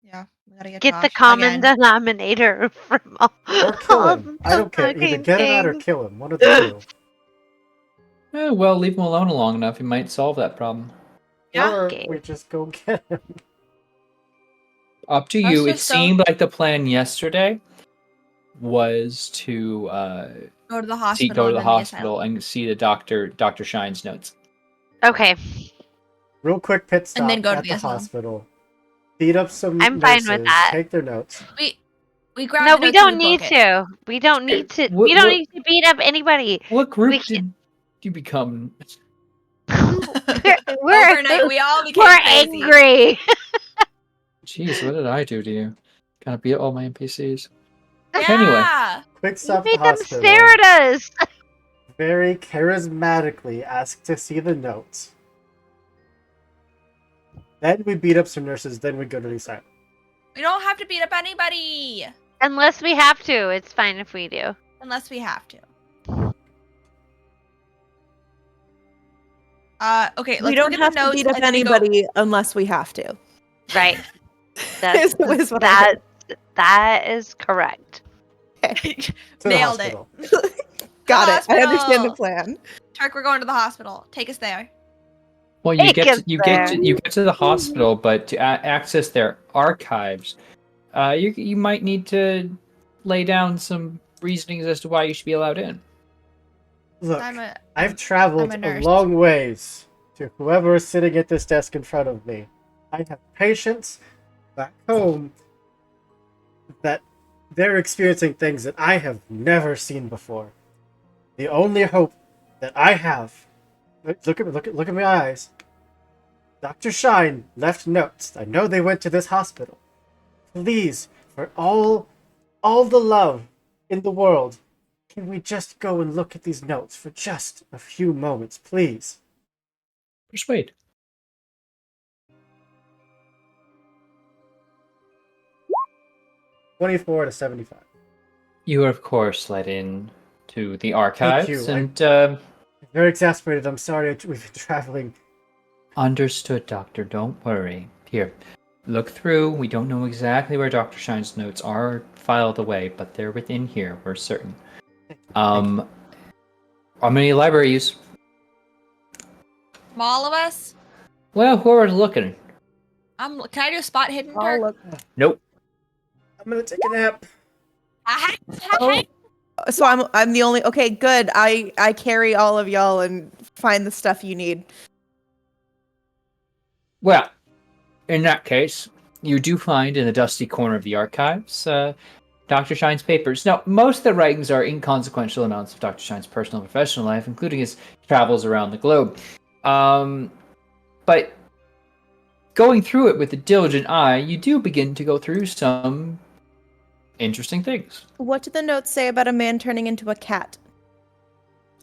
Speaker 3: We gotta get
Speaker 4: Get the
Speaker 3: Josh
Speaker 4: common
Speaker 3: again.
Speaker 4: denominator from all.
Speaker 2: Or kill
Speaker 4: all
Speaker 2: him.
Speaker 4: the
Speaker 2: I don't care. Either
Speaker 4: fucking
Speaker 2: get him out or
Speaker 4: things.
Speaker 2: kill him. One of the two.
Speaker 6: Well, leave him alone long enough. He might solve that problem.
Speaker 3: Yeah.
Speaker 2: Or
Speaker 4: Okay.
Speaker 2: we just go get him.
Speaker 6: Up to
Speaker 3: Let's
Speaker 6: you. It
Speaker 3: just go-
Speaker 6: seemed like the plan yesterday was to
Speaker 3: Go to the hospital.
Speaker 6: go to
Speaker 3: and
Speaker 6: the
Speaker 3: then
Speaker 6: hospital and see the doctor. Dr. Shine's notes.
Speaker 4: Okay,
Speaker 2: Real quick pit stop
Speaker 3: And then go to
Speaker 2: at
Speaker 3: the
Speaker 2: the
Speaker 3: asylum.
Speaker 2: hospital. Beat up some
Speaker 4: I'm fine
Speaker 2: nurses.
Speaker 4: with that.
Speaker 2: Take their notes.
Speaker 3: We grab
Speaker 4: no,
Speaker 3: the
Speaker 4: we
Speaker 3: notes and
Speaker 4: don't
Speaker 3: book
Speaker 4: need
Speaker 3: it.
Speaker 4: to. We don't need to.
Speaker 6: What-
Speaker 4: we don't
Speaker 6: what-
Speaker 4: need to beat up anybody.
Speaker 6: What group
Speaker 4: We
Speaker 6: did you become?
Speaker 4: we're
Speaker 3: Overnight, we all became
Speaker 4: we're
Speaker 3: crazy.
Speaker 4: angry.
Speaker 6: Jeez, what did I do to you? Gotta beat all my NPCs.
Speaker 3: Yeah.
Speaker 6: Anyway.
Speaker 2: Quick
Speaker 4: You
Speaker 2: stop at the
Speaker 4: made them
Speaker 2: hospital.
Speaker 4: stare at us.
Speaker 2: Very charismatically ask to see the notes. Then we beat up some nurses. Then we go to the asylum.
Speaker 3: We don't have to beat up anybody
Speaker 4: Unless we have to, it's fine if we do.
Speaker 3: unless we have to. Okay. Let's
Speaker 5: We don't
Speaker 3: look
Speaker 5: have
Speaker 3: at the
Speaker 5: to
Speaker 3: notes
Speaker 5: beat up
Speaker 3: and then we go-
Speaker 5: anybody unless we have to.
Speaker 4: Right. That's
Speaker 5: Is what I
Speaker 4: that is correct.
Speaker 2: To the
Speaker 3: Nailed it.
Speaker 2: hospital.
Speaker 5: Got it. I understand the
Speaker 3: hospital.
Speaker 5: plan.
Speaker 3: Turk, we're going to the hospital. Take us there.
Speaker 6: Well, you
Speaker 4: Take
Speaker 6: get
Speaker 4: us
Speaker 6: to, you
Speaker 4: there.
Speaker 6: get to the hospital, but to access their archives, you might need to lay down some reasonings as to why you should be allowed in.
Speaker 2: Look,
Speaker 3: I'm a
Speaker 2: I've traveled
Speaker 3: I'm a
Speaker 2: a
Speaker 3: nurse.
Speaker 2: long ways to whoever is sitting at this desk in front of me. I have patients back home that they're experiencing things that I have never seen before. The only hope that I have, look at my eyes. Dr. Shine left notes. I know they went to this hospital. Please, for all the love in the world, can we just go and look at these notes for just a few moments, please?
Speaker 6: Persuade.
Speaker 2: $24 to $75.
Speaker 6: You are, of course, let in to the archives,
Speaker 2: you.
Speaker 6: and
Speaker 2: Very exasperated. I'm sorry we've been traveling.
Speaker 6: understood, Doctor. Don't worry. Here, look through. We don't know exactly where Dr. Shine's notes are filed away, but they're within here. We're certain. How many libraries?
Speaker 3: From all of us.
Speaker 6: Well, whoever's looking.
Speaker 3: Can I do a spot hidden,
Speaker 5: I'll
Speaker 3: Turk?
Speaker 5: look.
Speaker 6: Nope.
Speaker 2: I'm gonna take a nap.
Speaker 5: Oh, so I'm the only. Okay, good. I carry all of y'all and find the stuff you need.
Speaker 6: Well, in that case, you do find in the dusty corner of the archives Dr. Shine's papers. Now, most of the writings are inconsequential amounts of Dr. Shine's personal and professional life, including his travels around the globe. But going through it with a diligent eye, you do begin to go through some interesting things.
Speaker 5: What do the notes say about a man turning into a cat?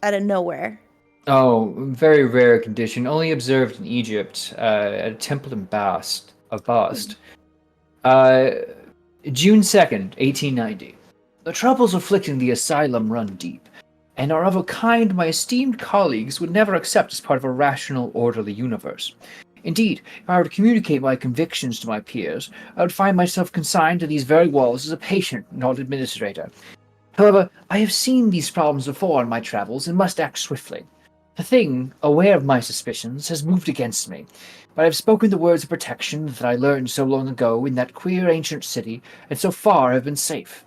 Speaker 5: Out of nowhere.
Speaker 6: Oh, very rare condition, only observed in Egypt at a temple in Bast. June 2nd, 1890. The troubles afflicting the asylum run deep, and are of a kind my esteemed colleagues would never accept as part of a rational, orderly universe. Indeed, if I were to communicate my convictions to my peers, I would find myself consigned to these very walls as a patient, not administrator. However, I have seen these problems before in my travels and must act swiftly. The thing, aware of my suspicions, has moved against me, but I have spoken the words of protection that I learned so long ago in that queer ancient city, and so far have been safe.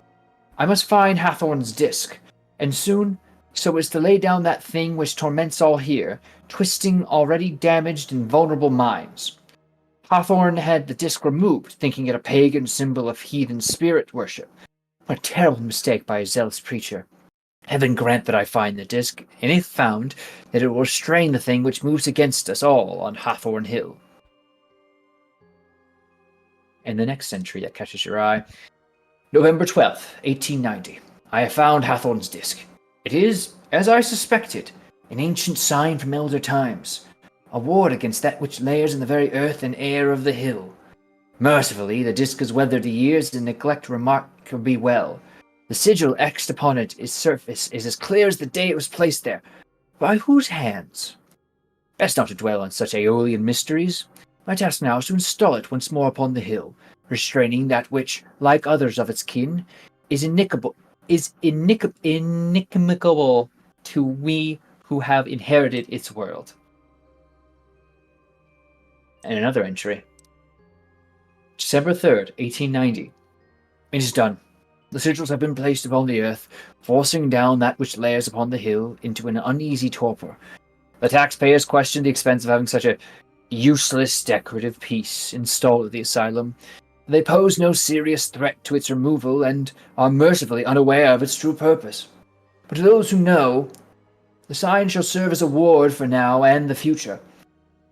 Speaker 6: I must find Hathorn's disc, and soon, so as to lay down that thing which torments all here, twisting already damaged and vulnerable minds. Hawthorne had the disc removed, thinking it a pagan symbol of heathen spirit worship. What a terrible mistake by a zealous preacher. Heaven grant that I find the disc, and if found, that it will restrain the thing which moves against us all on Hawthorne Hill. And the next entry that catches your eye. November 12th, 1890. I have found Hathorne's disc. It is, as I suspected, an ancient sign from elder times, a ward against that which lairs in the very earth and air of the hill. Mercifully, the disc has weathered the years and neglect remarkably well. The sigil etched upon its surface is as clear as the day it was placed there. By whose hands? Best not to dwell on such aeolian mysteries. My task now is to install it once more upon the hill, restraining that which, like others of its kin, is inimicable to we who have inherited its world. And another entry. December 3rd, 1890. It is done. The sigils have been placed upon the earth, forcing down that which lairs upon the hill into an uneasy torpor. The taxpayers question the expense of having such a useless decorative piece installed at the asylum. They pose no serious threat to its removal and are mercifully unaware of its true purpose. But to those who know, the sign shall serve as a ward for now and the future.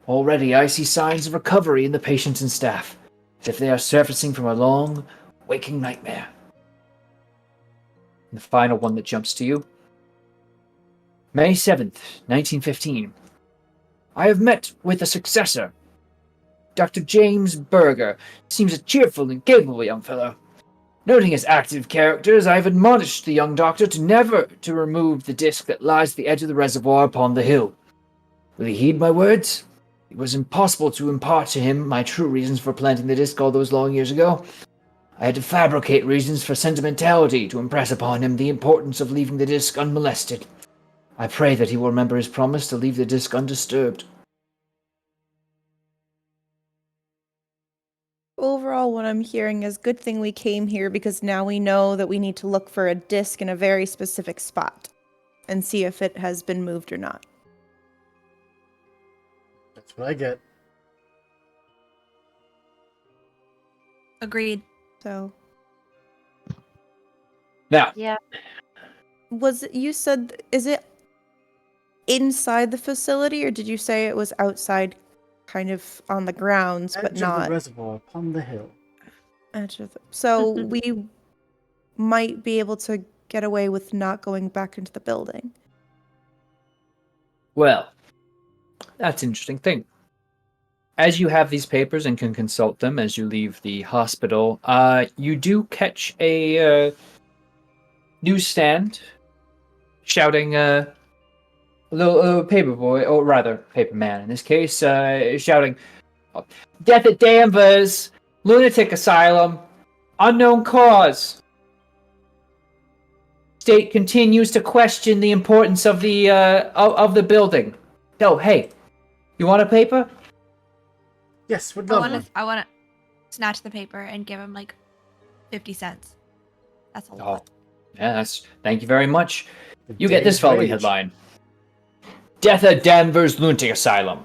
Speaker 6: Already I see signs of recovery in the patients and staff, as if they are surfacing from a long, waking nightmare. And the final one that jumps to you. May 7th, 1915. I have met with a successor. Dr. James Berger seems a cheerful and capable young fellow. Noting his active characters, I have admonished the young doctor to never to remove the disc that lies at the edge of the reservoir upon the hill. Will he heed my words? It was impossible to impart to him my true reasons for planting the disc all those long years ago. I had to fabricate reasons for sentimentality to impress upon him the importance of leaving the disc unmolested. I pray that he will remember his promise to leave the disc undisturbed.
Speaker 5: Overall, what I'm hearing is good thing we came here because now we know that we need to look for a disc in a very specific spot and see if it has been moved or not.
Speaker 2: That's what I get.
Speaker 3: Agreed.
Speaker 5: So,
Speaker 6: Now,
Speaker 4: Yeah.
Speaker 5: you said, is it inside the facility or did you say it was outside, kind of on the grounds, but
Speaker 2: Edge of
Speaker 5: not?
Speaker 2: the reservoir upon the hill.
Speaker 5: So we might be able to get away with not going back into the building.
Speaker 6: well, that's an interesting thing. As you have these papers and can consult them as you leave the hospital, you do catch a newsstand shouting a little paper boy, or rather paper man in this case, shouting, "Death at Danvers! Lunatic asylum! Unknown cause! State continues to question the importance of the building." No, hey, you want a paper?
Speaker 2: Yes, would
Speaker 3: I
Speaker 2: love
Speaker 3: want
Speaker 2: one.
Speaker 3: to snatch the paper and give him like 50 cents. That's a
Speaker 6: Oh,
Speaker 3: lot.
Speaker 6: yeah, thank you very much.
Speaker 2: The
Speaker 6: You get this
Speaker 2: day's
Speaker 6: following
Speaker 2: wage.
Speaker 6: headline. Death at Danvers Lunatic Asylum.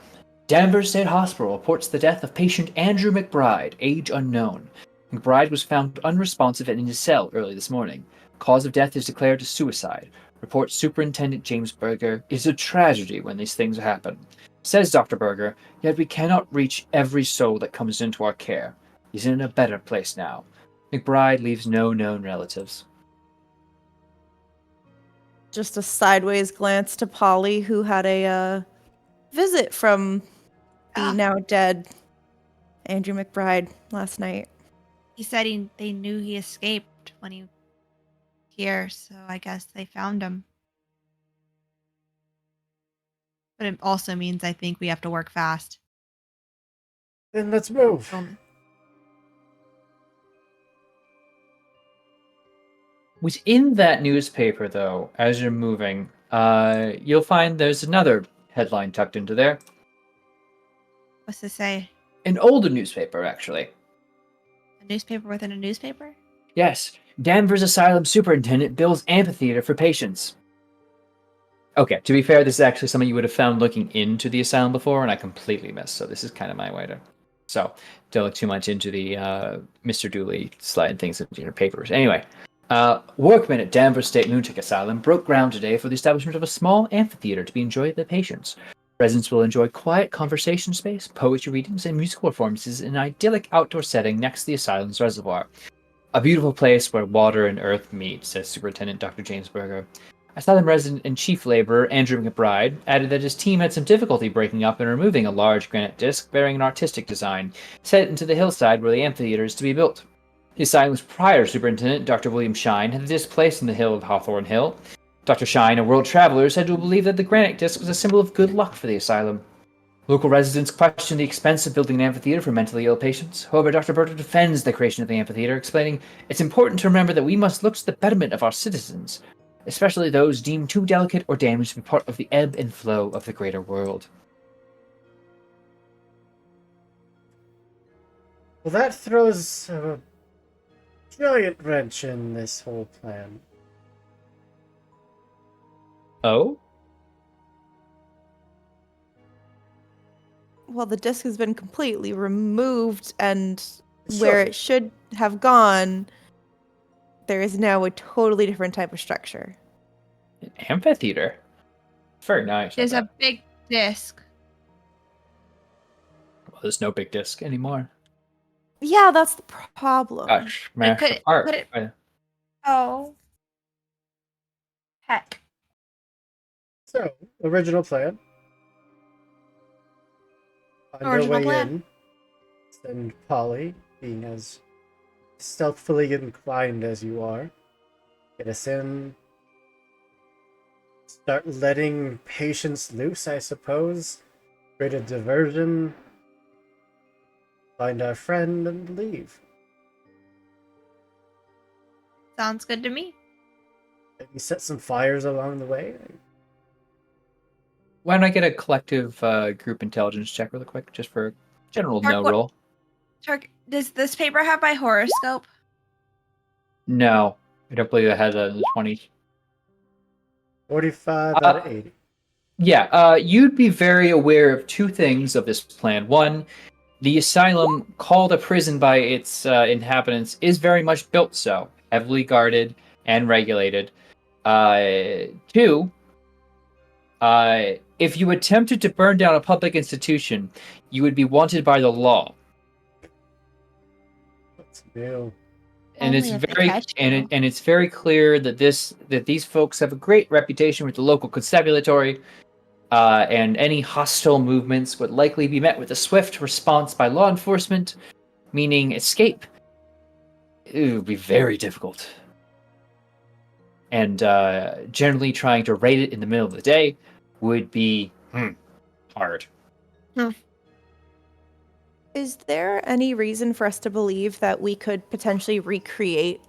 Speaker 6: Danvers State Hospital reports the death of patient Andrew McBride, age unknown. McBride was found unresponsive and in his cell early this morning. Cause of death is declared as suicide. Reports Superintendent James Berger. It is a tragedy when these things happen. Says Dr. Berger, yet we cannot reach every soul that comes into our care. He's in a better place now. McBride leaves no known relatives.
Speaker 5: Just a sideways glance to Polly, who had a visit from the now dead Andrew McBride last night.
Speaker 3: He said they knew he escaped when he was here, so I guess they found him. But it also means I think we have to work fast.
Speaker 2: Then let's move.
Speaker 6: Within that newspaper, though, as you're moving, you'll find there's another headline tucked into there.
Speaker 3: What's this say?
Speaker 6: An older newspaper, actually.
Speaker 3: A newspaper within a newspaper?
Speaker 6: Yes, Danvers Asylum Superintendent builds amphitheater for patients. Okay, to be fair, this is actually something you would have found looking into the asylum before, and I completely missed, so this is kind of my way to... So, don't look too much into the Mr. Dooley sliding things into your papers. Anyway, Workmen at Denver State Lunatic Asylum broke ground today for the establishment of a small amphitheater to be enjoyed by patients. Residents will enjoy quiet conversation space, poetry readings, and musical performances in an idyllic outdoor setting next to the asylum's reservoir. A beautiful place where water and earth meet, says Superintendent Dr. James Berger. Asylum resident and chief laborer Andrew McBride added that his team had some difficulty breaking up and removing a large granite disc bearing an artistic design set into the hillside where the amphitheater is to be built. The asylum's prior superintendent, Dr. William Shine, had the disc placed on the hill of Hawthorne Hill. Dr. Shine, a world traveler, said to believe that the granite disc was a symbol of good luck for the asylum. Local residents questioned the expense of building an amphitheater for mentally ill patients. However, Dr. Berger defends the creation of the amphitheater, explaining it's important to remember that we must look to the betterment of our citizens, especially those deemed too delicate or damaged to be part of the ebb and flow of the greater world.
Speaker 2: Well, that throws a giant wrench in this whole plan.
Speaker 6: Oh?
Speaker 5: Well, the disc has been completely removed, and
Speaker 2: Sure.
Speaker 5: where it should have gone, there is now a totally different type of structure.
Speaker 6: An amphitheater? Very nice.
Speaker 3: There's a big disc.
Speaker 6: Well, there's no big disc anymore.
Speaker 5: Yeah, that's the problem.
Speaker 6: Gosh, smashed
Speaker 3: could it-
Speaker 6: apart.
Speaker 3: could it- Oh. Heck.
Speaker 2: So, original plan. Find our
Speaker 3: Original
Speaker 2: way
Speaker 3: plan.
Speaker 2: in. Send Polly, being as stealthily inclined as you are. Get us in. Start letting patients loose, I suppose. Create a diversion. Find our friend and leave.
Speaker 3: Sounds good to me.
Speaker 2: Maybe set some fires along the way.
Speaker 6: Why don't I get a collective group intelligence check really quick, just for general
Speaker 3: Mark,
Speaker 6: no
Speaker 3: what-
Speaker 6: roll?
Speaker 3: Turk, does this paper have my horoscope?
Speaker 6: No, I don't believe I had that in the 20s.
Speaker 2: 45 out of 80.
Speaker 6: Yeah, you'd be very aware of two things of this plan. One, the asylum, called a prison by its inhabitants, is very much built so, heavily guarded and regulated. Two, if you attempted to burn down a public institution, you would be wanted by the law.
Speaker 2: What's new?
Speaker 6: And it's
Speaker 3: Only if they
Speaker 6: very
Speaker 3: catch you.
Speaker 6: and it's very clear that these folks have a great reputation with the local constabulary, and any hostile movements would likely be met with a swift response by law enforcement, meaning escape. It would be very difficult. And generally trying to raid it in the middle of the day would be hard.
Speaker 5: Is there any reason for us to believe that we could potentially recreate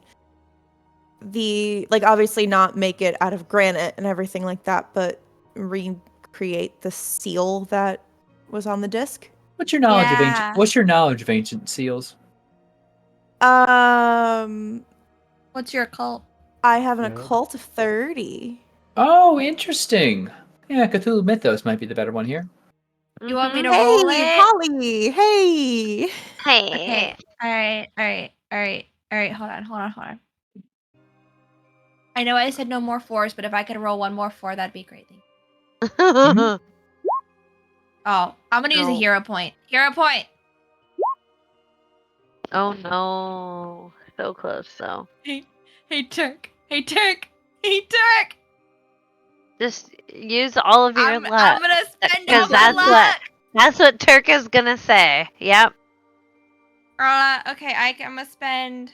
Speaker 5: obviously not make it out of granite and everything like that, but recreate the seal that was on the disc?
Speaker 6: What's your knowledge of
Speaker 3: Yeah.
Speaker 6: What's your knowledge of ancient seals?
Speaker 3: What's your cult?
Speaker 5: I have an
Speaker 2: No.
Speaker 5: occult of 30.
Speaker 6: Oh, interesting. Yeah, Cthulhu Mythos might be the better one here.
Speaker 3: You want me to
Speaker 4: Mhm.
Speaker 3: roll
Speaker 5: Hey,
Speaker 3: it?
Speaker 5: Polly! Hey!
Speaker 3: Okay. All right. Hold on. I know I said no more 4s, but if I could roll one more 4, that'd be great. Thank you.
Speaker 6: Mhm.
Speaker 3: Oh, I'm gonna use a
Speaker 4: No.
Speaker 3: hero point. Hero point.
Speaker 4: Oh no. So close though.
Speaker 3: Hey Turk. Hey Turk. Hey Turk.
Speaker 4: Just use all of your
Speaker 3: I'm
Speaker 4: luck.
Speaker 3: gonna spend
Speaker 4: 'Cause
Speaker 3: all my
Speaker 4: that's
Speaker 3: luck.
Speaker 4: That's what Turk is gonna say. Yep.
Speaker 3: Okay, I'm gonna spend.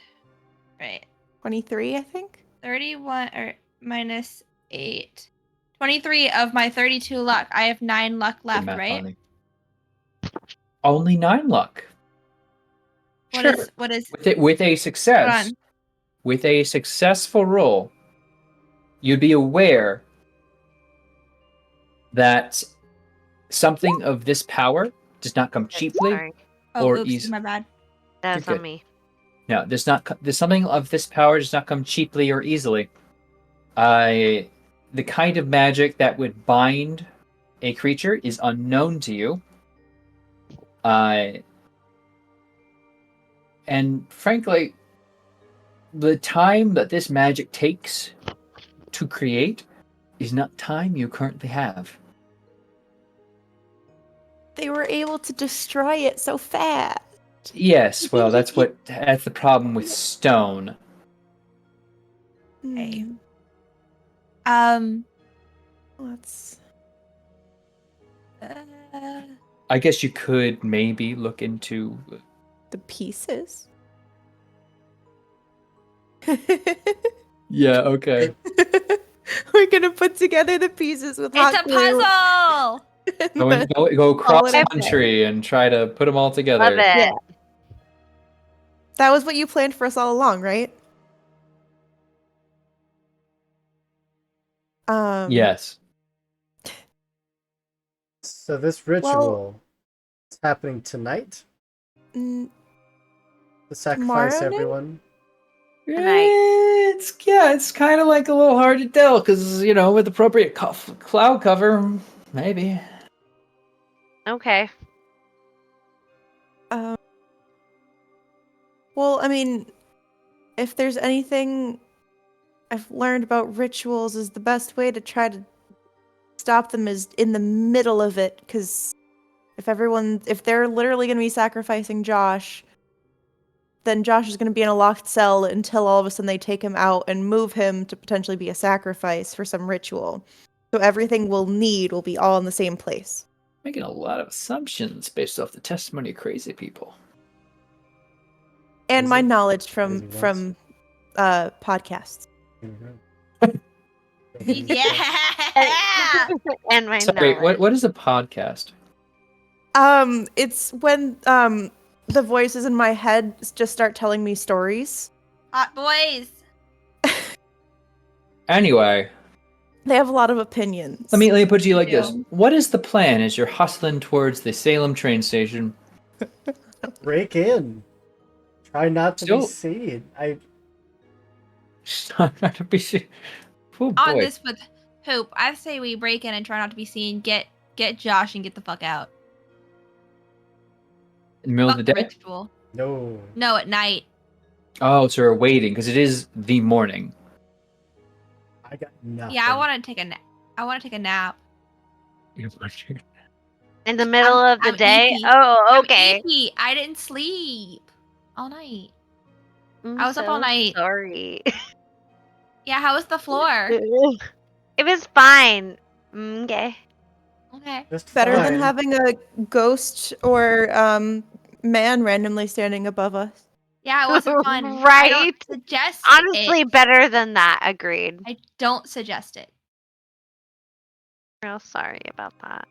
Speaker 3: Right.
Speaker 5: 23, I think?
Speaker 3: 31 or minus 8. 23 of my 32 luck. I have 9 luck
Speaker 6: Good
Speaker 3: left,
Speaker 6: math,
Speaker 3: right?
Speaker 6: Bonnie. Only 9 luck.
Speaker 3: What
Speaker 6: Sure.
Speaker 3: is
Speaker 6: With a success,
Speaker 3: Hold on.
Speaker 6: with a successful roll, you'd be aware that something of this power does not come cheaply.
Speaker 4: Sorry.
Speaker 3: Oh,
Speaker 6: or
Speaker 3: oops,
Speaker 6: easy.
Speaker 3: my bad.
Speaker 4: That's
Speaker 6: You're
Speaker 4: on
Speaker 6: good.
Speaker 4: me.
Speaker 6: No, there's something of this power does not come cheaply or easily. The kind of magic that would bind a creature is unknown to you. And frankly, the time that this magic takes to create is not time you currently have.
Speaker 5: They were able to destroy it so fast.
Speaker 6: Yes, well, that's the problem with stone.
Speaker 3: Hey.
Speaker 5: Hmm. Let's.
Speaker 6: I guess you could maybe look into.
Speaker 5: The pieces.
Speaker 6: Yeah. Okay.
Speaker 5: We're gonna put together the pieces with
Speaker 3: It's
Speaker 5: hot
Speaker 3: a
Speaker 5: glue.
Speaker 3: puzzle.
Speaker 5: and then-
Speaker 6: Go
Speaker 5: Call
Speaker 6: cross
Speaker 5: it a
Speaker 6: country and try to put them all
Speaker 4: Love
Speaker 6: together.
Speaker 4: it.
Speaker 5: Yeah. That was what you planned for us all along, right?
Speaker 6: Yes.
Speaker 2: So this ritual is happening tonight
Speaker 5: mm,
Speaker 2: to sacrifice
Speaker 5: Tomorrow night?
Speaker 2: everyone.
Speaker 4: Tonight.
Speaker 6: It's kind of like a little hard to tell because with appropriate cloud cover, maybe.
Speaker 4: Okay.
Speaker 5: Well, I mean, if there's anything I've learned about rituals, is the best way to try to stop them is in the middle of it, because if they're literally going to be sacrificing Josh, then Josh is going to be in a locked cell until all of a sudden they take him out and move him to potentially be a sacrifice for some ritual. So everything we'll need will be all in the same place.
Speaker 6: Making a lot of assumptions based off the testimony of crazy people.
Speaker 5: And
Speaker 2: Is
Speaker 5: my
Speaker 2: it?
Speaker 5: knowledge
Speaker 2: Crazy
Speaker 5: from podcasts.
Speaker 3: Yeah.
Speaker 4: And my
Speaker 6: Sorry,
Speaker 4: knowledge.
Speaker 6: what is a podcast?
Speaker 5: It's when the voices in my head just start telling me stories.
Speaker 3: Hot boys.
Speaker 6: Anyway,
Speaker 5: They have a lot of opinions.
Speaker 6: let me put you
Speaker 3: They
Speaker 6: like this.
Speaker 3: do.
Speaker 6: What is the plan as you're hustling towards the Salem train station?
Speaker 2: Break in. Try not to be
Speaker 6: Still-
Speaker 2: seen.
Speaker 6: Not to be oh
Speaker 3: On
Speaker 6: boy.
Speaker 3: this with Hope, I say we break in and try not to be seen. Get Josh and get the fuck out.
Speaker 6: In the middle of
Speaker 3: Fuck
Speaker 6: the day?
Speaker 3: ritual.
Speaker 2: No.
Speaker 3: No, at night.
Speaker 6: Oh, so we're waiting because it is the morning.
Speaker 2: I got nothing.
Speaker 3: Yeah, I want to take a nap. I want to take a nap.
Speaker 4: In the middle of the
Speaker 3: I'm
Speaker 4: day?
Speaker 3: EP.
Speaker 4: Oh, okay.
Speaker 3: I'm EP. I didn't sleep all night.
Speaker 4: I'm
Speaker 3: I was up all
Speaker 4: so
Speaker 3: night.
Speaker 4: Sorry.
Speaker 3: Yeah, how was the floor?
Speaker 4: It was fine. Okay.
Speaker 3: Okay.
Speaker 2: Just
Speaker 5: Better than
Speaker 2: fine.
Speaker 5: having a ghost or man randomly standing above us.
Speaker 3: Yeah, it wasn't fun. I
Speaker 4: Right?
Speaker 3: don't suggest
Speaker 4: Honestly,
Speaker 3: it.
Speaker 4: better than that. Agreed.
Speaker 3: I don't suggest it.
Speaker 4: Real sorry about that.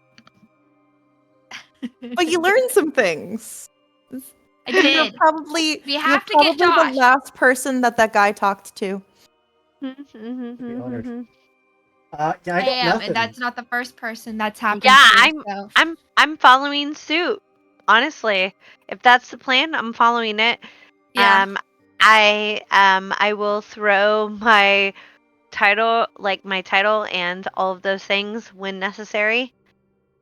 Speaker 5: But you learned some things.
Speaker 3: I did.
Speaker 5: We
Speaker 3: have to get Josh.
Speaker 5: the last person that guy talked to.
Speaker 2: honored. Yeah, I
Speaker 3: I
Speaker 2: got
Speaker 3: am,
Speaker 2: nothing.
Speaker 3: and that's not the first person that's happened
Speaker 4: Yeah,
Speaker 3: to.
Speaker 4: I'm following suit. Honestly, if that's the plan, I'm following it.
Speaker 3: Yeah.
Speaker 4: I will throw my title and all of those things when necessary.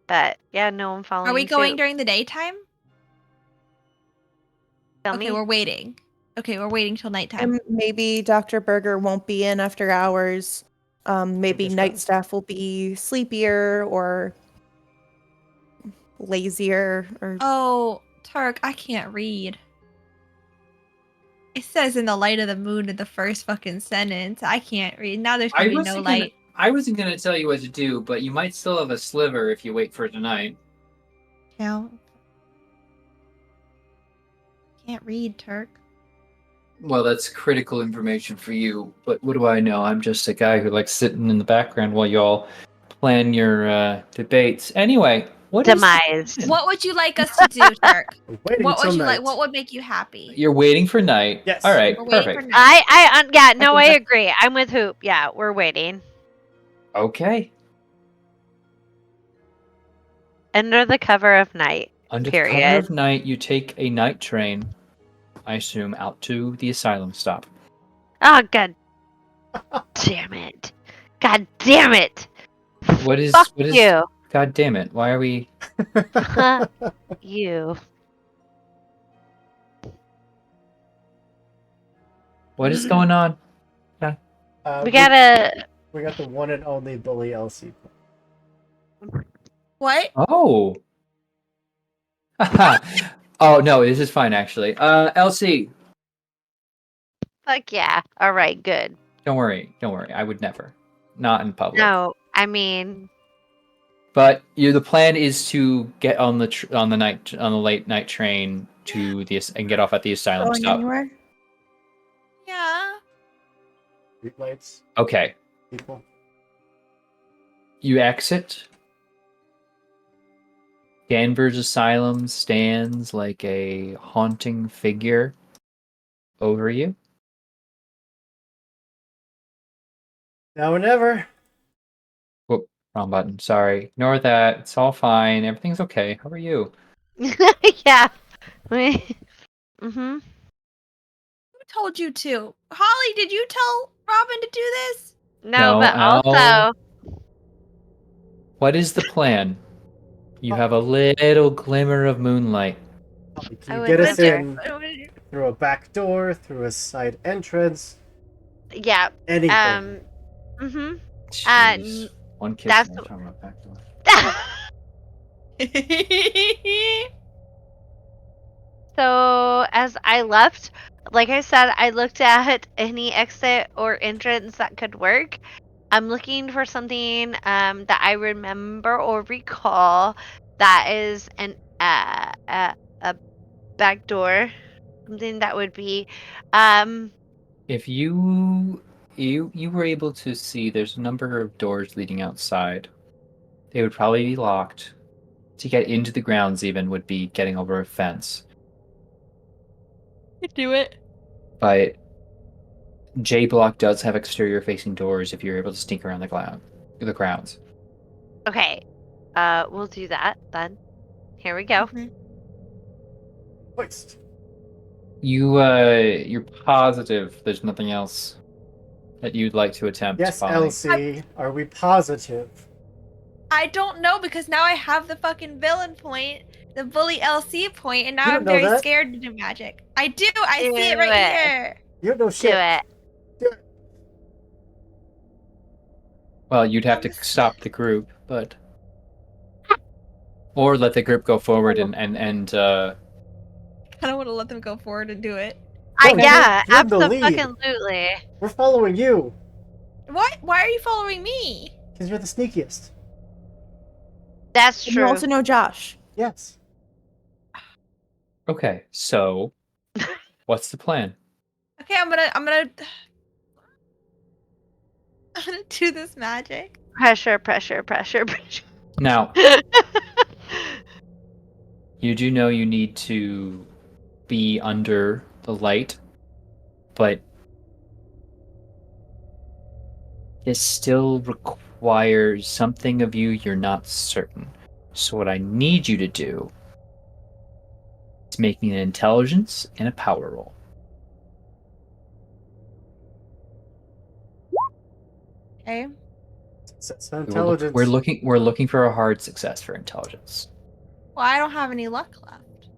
Speaker 4: But yeah, no, I'm following.
Speaker 3: Are we going
Speaker 4: suit.
Speaker 3: during the daytime?
Speaker 4: Tell
Speaker 3: Okay,
Speaker 4: me.
Speaker 3: we're waiting. Okay, we're waiting till nighttime.
Speaker 5: And maybe Dr. Berger won't be in after hours. Maybe
Speaker 2: Fingers
Speaker 5: night
Speaker 2: crossed.
Speaker 5: staff will be sleepier or lazier or
Speaker 3: Oh, Turk, I can't read. It says in the light of the moon in the first fucking sentence. I can't read. Now there's gonna be no light.
Speaker 6: I wasn't gonna tell you what to do, but you might still have a sliver if you wait for tonight.
Speaker 3: Can't read, Turk.
Speaker 6: Well, that's critical information for you, but what do I know? I'm just a guy who likes sitting in the background while y'all plan your debates. Anyway, what is the
Speaker 4: Demise.
Speaker 6: plan?
Speaker 3: What would you like us to do, Turk?
Speaker 2: Waiting
Speaker 3: What
Speaker 2: till
Speaker 3: would you
Speaker 2: night.
Speaker 3: like? What would make you happy?
Speaker 6: You're waiting for night.
Speaker 2: Yes.
Speaker 6: All right.
Speaker 3: We're waiting
Speaker 6: Perfect.
Speaker 3: for night.
Speaker 4: I
Speaker 2: think
Speaker 4: agree. I'm with Hoop. Yeah, we're waiting.
Speaker 6: Okay.
Speaker 4: Under the cover of night.
Speaker 6: Under the cover
Speaker 4: Period.
Speaker 6: of night, you take a night train. I assume out to the asylum stop.
Speaker 4: Oh god damn it. God damn it.
Speaker 6: What is?
Speaker 4: Fuck
Speaker 6: What is?
Speaker 4: you.
Speaker 6: God damn it! Why are we?
Speaker 4: You.
Speaker 6: What is going on?
Speaker 4: We gotta.
Speaker 2: We got the one and only bully Elsie.
Speaker 3: What?
Speaker 6: Oh. Oh no, this is fine actually. Elsie,
Speaker 4: Fuck yeah. All right, good.
Speaker 6: don't worry. I would never. Not in public.
Speaker 4: No, I mean,
Speaker 6: But the plan is to get on the late night train to and get off at the asylum
Speaker 5: Going
Speaker 6: stop.
Speaker 5: anywhere?
Speaker 3: Yeah.
Speaker 2: Streetlights,
Speaker 6: Okay.
Speaker 2: people.
Speaker 6: You exit. Danvers Asylum stands like a haunting figure over you.
Speaker 2: Now or never.
Speaker 6: Whoop, wrong button. Sorry. Ignore that. It's all fine. Everything's okay. How are you?
Speaker 4: yeah. Mm-hmm.
Speaker 3: Who told you to? Holly, did you tell Robin to do this?
Speaker 4: No,
Speaker 6: No,
Speaker 4: but
Speaker 6: Al.
Speaker 4: also,
Speaker 6: What is the plan? You have a little glimmer of moonlight.
Speaker 2: Can
Speaker 4: I
Speaker 2: you
Speaker 4: would
Speaker 2: get us
Speaker 4: never-
Speaker 2: in through a back door, through a side entrance?
Speaker 4: yeah.
Speaker 2: Anything.
Speaker 4: Mm-hmm.
Speaker 6: Jeez. One kid's
Speaker 4: that's-
Speaker 6: more talking about back door.
Speaker 4: So as I left, like I said, I looked at any exit or entrance that could work. I'm looking for something that I remember or recall that is a back door. Something that would be
Speaker 6: If you were able to see, there's a number of doors leading outside. They would probably be locked. To get into the grounds even would be getting over a fence.
Speaker 3: Do it.
Speaker 6: But J Block does have exterior facing doors if you're able to sneak around the grounds.
Speaker 4: okay. We'll do that then. Here we go.
Speaker 2: Hoist.
Speaker 6: You're positive there's nothing else that you'd like to attempt,
Speaker 2: Yes,
Speaker 6: Polly?
Speaker 2: Elsie. Are we positive?
Speaker 3: I don't know because now I have the fucking villain point, the bully LC point, and now
Speaker 2: You
Speaker 3: I'm
Speaker 2: don't know
Speaker 3: very
Speaker 2: that.
Speaker 3: scared to do magic. I do. I
Speaker 4: Do
Speaker 3: see it right
Speaker 4: it.
Speaker 3: here.
Speaker 2: You don't know
Speaker 4: Do
Speaker 2: shit.
Speaker 4: it.
Speaker 2: Do it.
Speaker 6: Well, you'd have to stop the group, but or let the group go forward and
Speaker 3: I don't want to let them go forward and do it.
Speaker 2: No,
Speaker 4: Yeah,
Speaker 2: you're in the lead.
Speaker 4: absolutely.
Speaker 2: We're following you
Speaker 3: What? Why are you following me?
Speaker 2: because you're the sneakiest.
Speaker 4: That's
Speaker 5: And you
Speaker 4: true.
Speaker 5: also know Josh.
Speaker 2: Yes.
Speaker 6: okay. So, what's the plan?
Speaker 3: Okay, I'm gonna do this magic.
Speaker 4: Pressure.
Speaker 6: Now, you do know you need to be under the light, but this still requires something of you you're not certain. So what I need you to do is make me an intelligence and a power roll.
Speaker 3: Okay.
Speaker 2: Success and intelligence.
Speaker 6: We're looking for a hard success for intelligence.
Speaker 3: Well, I don't have any luck left.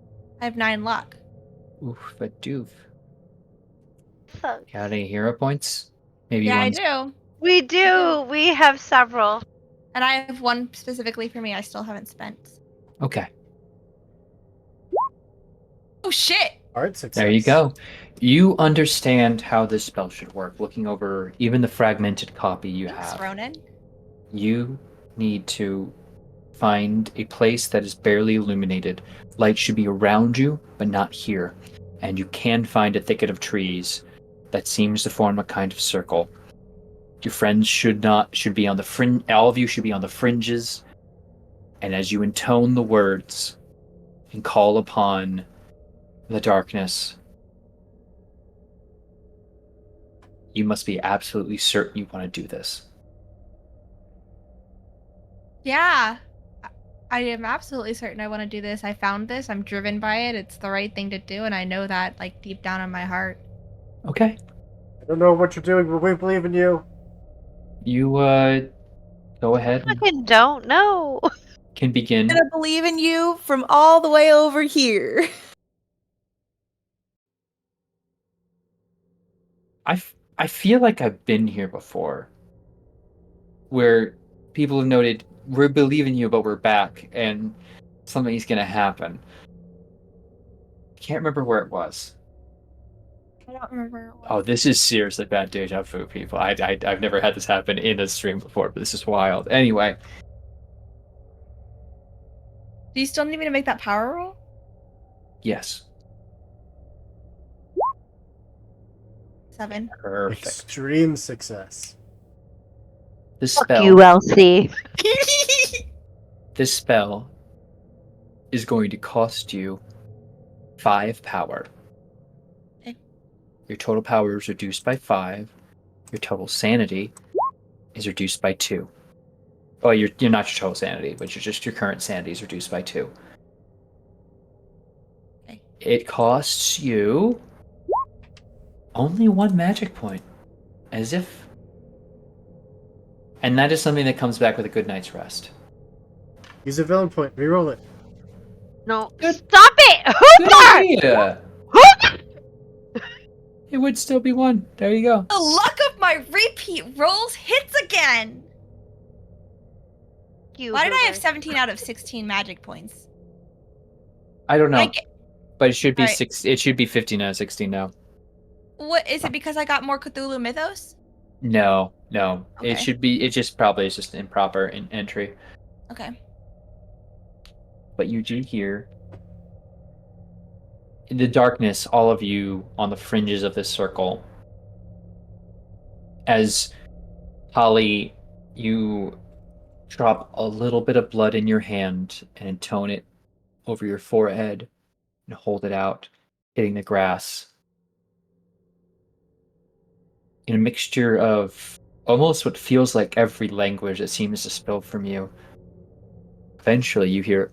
Speaker 3: I have 9 luck.
Speaker 6: Oof, but doof.
Speaker 4: Fuck.
Speaker 6: Got any hero points? Maybe
Speaker 3: Yeah,
Speaker 6: one's
Speaker 3: I do.
Speaker 4: We do. We have several.
Speaker 3: And I have one specifically for me I still haven't spent.
Speaker 6: okay.
Speaker 3: Oh shit!
Speaker 2: Hard success.
Speaker 6: There you go. You understand how this spell should work, looking over even the fragmented copy you
Speaker 3: Thanks,
Speaker 6: have.
Speaker 3: Ronan.
Speaker 6: You need to find a place that is barely illuminated. Light should be around you, but not here. And you can find a thicket of trees that seems to form a kind of circle. Your friends should be on the fringe. All of you should be on the fringes. And as you intone the words and call upon the darkness, you must be absolutely certain you want to do this.
Speaker 3: Yeah. I am absolutely certain I want to do this. I found this. I'm driven by it. It's the right thing to do, and I know that like deep down in my heart.
Speaker 6: Okay.
Speaker 2: I don't know what you're doing, but we believe in you.
Speaker 6: You go ahead and
Speaker 4: Fucking don't know.
Speaker 6: can begin.
Speaker 5: I'm gonna believe in you from all the way over here.
Speaker 6: I feel like I've been here before, where people have noted we're believing you, but we're back, and something's gonna happen. I can't remember where it was.
Speaker 3: I don't remember where it was.
Speaker 6: Oh, this is seriously bad deja vu, people. I've never had this happen in a stream before, but this is wild. Anyway,
Speaker 3: Do you still need me to make that power roll?
Speaker 6: yes,
Speaker 3: 7.
Speaker 6: perfect.
Speaker 2: Extreme success.
Speaker 6: This
Speaker 4: Fuck
Speaker 6: spell,
Speaker 4: you, Elsie.
Speaker 6: this spell is going to cost you 5 power.
Speaker 3: Okay.
Speaker 6: Your total power is reduced by 5. Your total sanity is reduced by 2. Oh, you're not your total sanity, but your current sanity is reduced by 2.
Speaker 3: Okay.
Speaker 6: It costs you only 1 magic point, as if, and that is something that comes back with a good night's rest.
Speaker 2: Use a villain point. Reroll it.
Speaker 4: No,
Speaker 6: Good.
Speaker 4: stop it!
Speaker 6: Good
Speaker 4: Hooper!
Speaker 6: idea.
Speaker 4: Hooper!
Speaker 6: It would still be 1. There you go.
Speaker 3: The luck of my repeat rolls hits again.
Speaker 4: You,
Speaker 3: Why did I have
Speaker 4: Hoover.
Speaker 3: 17 out of 16 magic points?
Speaker 6: I don't know,
Speaker 3: I get-
Speaker 6: but it should be
Speaker 3: Alright.
Speaker 6: 6. It should be 15 out of 16 now.
Speaker 3: What is it? Because I got more Cthulhu Mythos?
Speaker 6: No.
Speaker 3: Okay.
Speaker 6: It should be. It just probably is just improper entry.
Speaker 3: Okay.
Speaker 6: But you do hear in the darkness, all of you on the fringes of this circle, as Holly, you drop a little bit of blood in your hand and intone it over your forehead and hold it out, hitting the grass. In a mixture of almost what feels like every language that seems to spill from you. Eventually you hear,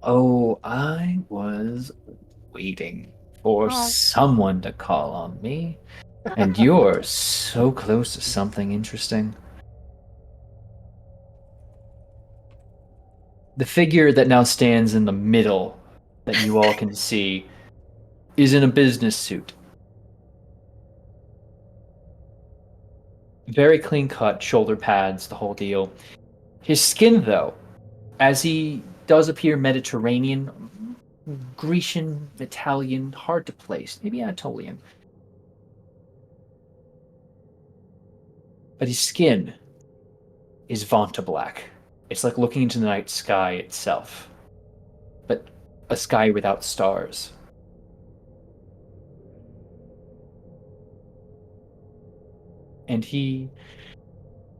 Speaker 6: "Oh, I was waiting for
Speaker 3: Oh.
Speaker 6: someone to call on me, and you're so close to something interesting." The figure that now stands in the middle that you all can see is in a business suit. Very clean cut, shoulder pads, the whole deal. His skin, though, as he does appear Mediterranean, Grecian, Italian, hard to place, maybe Anatolian. But his skin is Vanta black. It's like looking into the night sky itself, but a sky without stars. And he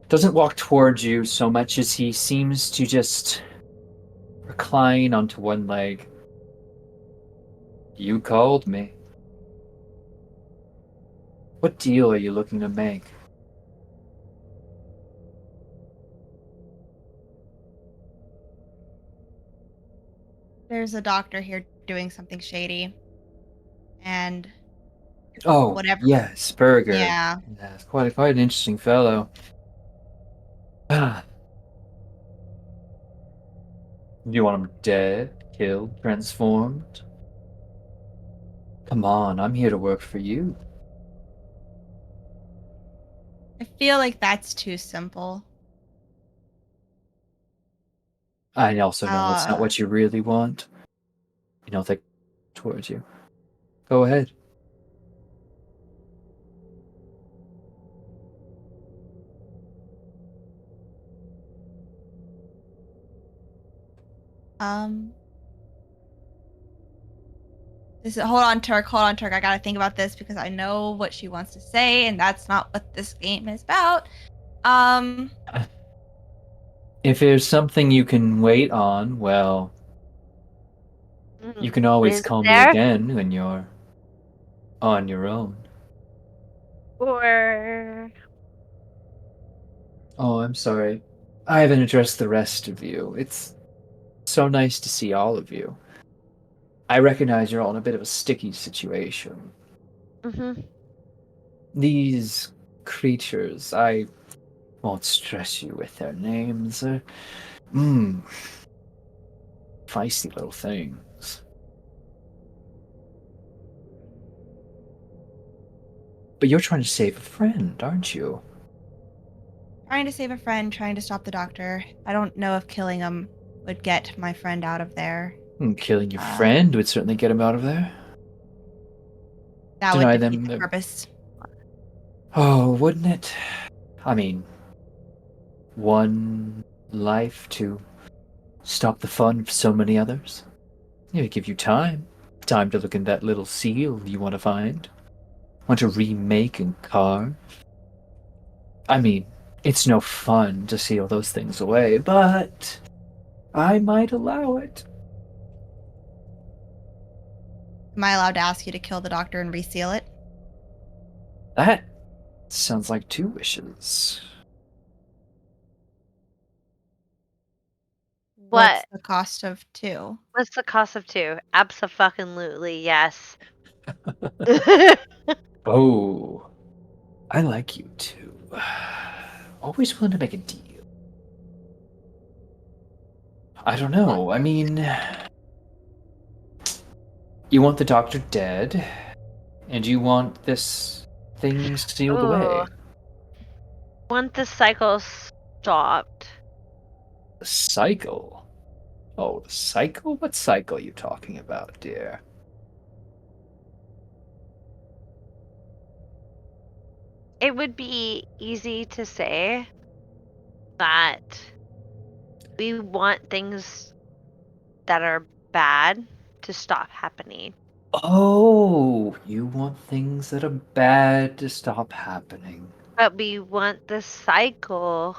Speaker 6: doesn't walk towards you so much as he seems to just recline onto one leg. "You called me. What deal are you looking to make?"
Speaker 3: There's a doctor here doing something shady. And
Speaker 6: Oh,
Speaker 3: whatever.
Speaker 6: yes, Burger.
Speaker 3: Yeah.
Speaker 6: Yes, quite an interesting fellow. Do you want him dead, killed, transformed? Come on, I'm here to work for you.
Speaker 3: I feel like that's too simple.
Speaker 6: I also know that's not what you really want. You don't think towards you. Go ahead.
Speaker 3: Hold on, Turk. I gotta think about this because I know what she wants to say, and that's not what this game is about.
Speaker 6: If there's something you can wait on, well, you can always
Speaker 4: Is
Speaker 6: call me
Speaker 4: there?
Speaker 6: again when you're on your own.
Speaker 4: Or
Speaker 6: Oh, I'm sorry. I haven't addressed the rest of you. It's so nice to see all of you. I recognize you're all in a bit of a sticky situation. These creatures, I won't stress you with their names. Feisty little things. But you're trying to save a friend, aren't you?
Speaker 5: Trying to save a friend, trying to stop the doctor. I don't know if killing him would get my friend out of there.
Speaker 6: Killing your friend would certainly get him out of there.
Speaker 5: That
Speaker 6: Deny
Speaker 5: would defeat
Speaker 6: them
Speaker 5: the
Speaker 6: the-
Speaker 5: purpose.
Speaker 6: Oh, wouldn't it? I mean, one life to stop the fun of so many others. It would give you time. Time to look in that little seal you want to find. Want to remake and carve. I mean, it's no fun to seal those things away, but I might allow it.
Speaker 5: Am I allowed to ask you to kill the doctor and reseal it?
Speaker 6: That sounds like 2 wishes.
Speaker 4: What?
Speaker 5: What's the cost of 2?
Speaker 4: What's the cost of 2? Abso-fucking-lutely, yes.
Speaker 6: Oh, I like you too. Always willing to make a deal. I don't know. I mean, you want the doctor dead, and you want this thing sealed away.
Speaker 4: Ooh. Want the cycle stopped.
Speaker 6: The cycle? Oh, the cycle? What cycle are you talking about, dear?
Speaker 4: It would be easy to say that we want things that are bad to stop happening.
Speaker 6: Oh, you want things that are bad to stop happening.
Speaker 4: But we want the cycle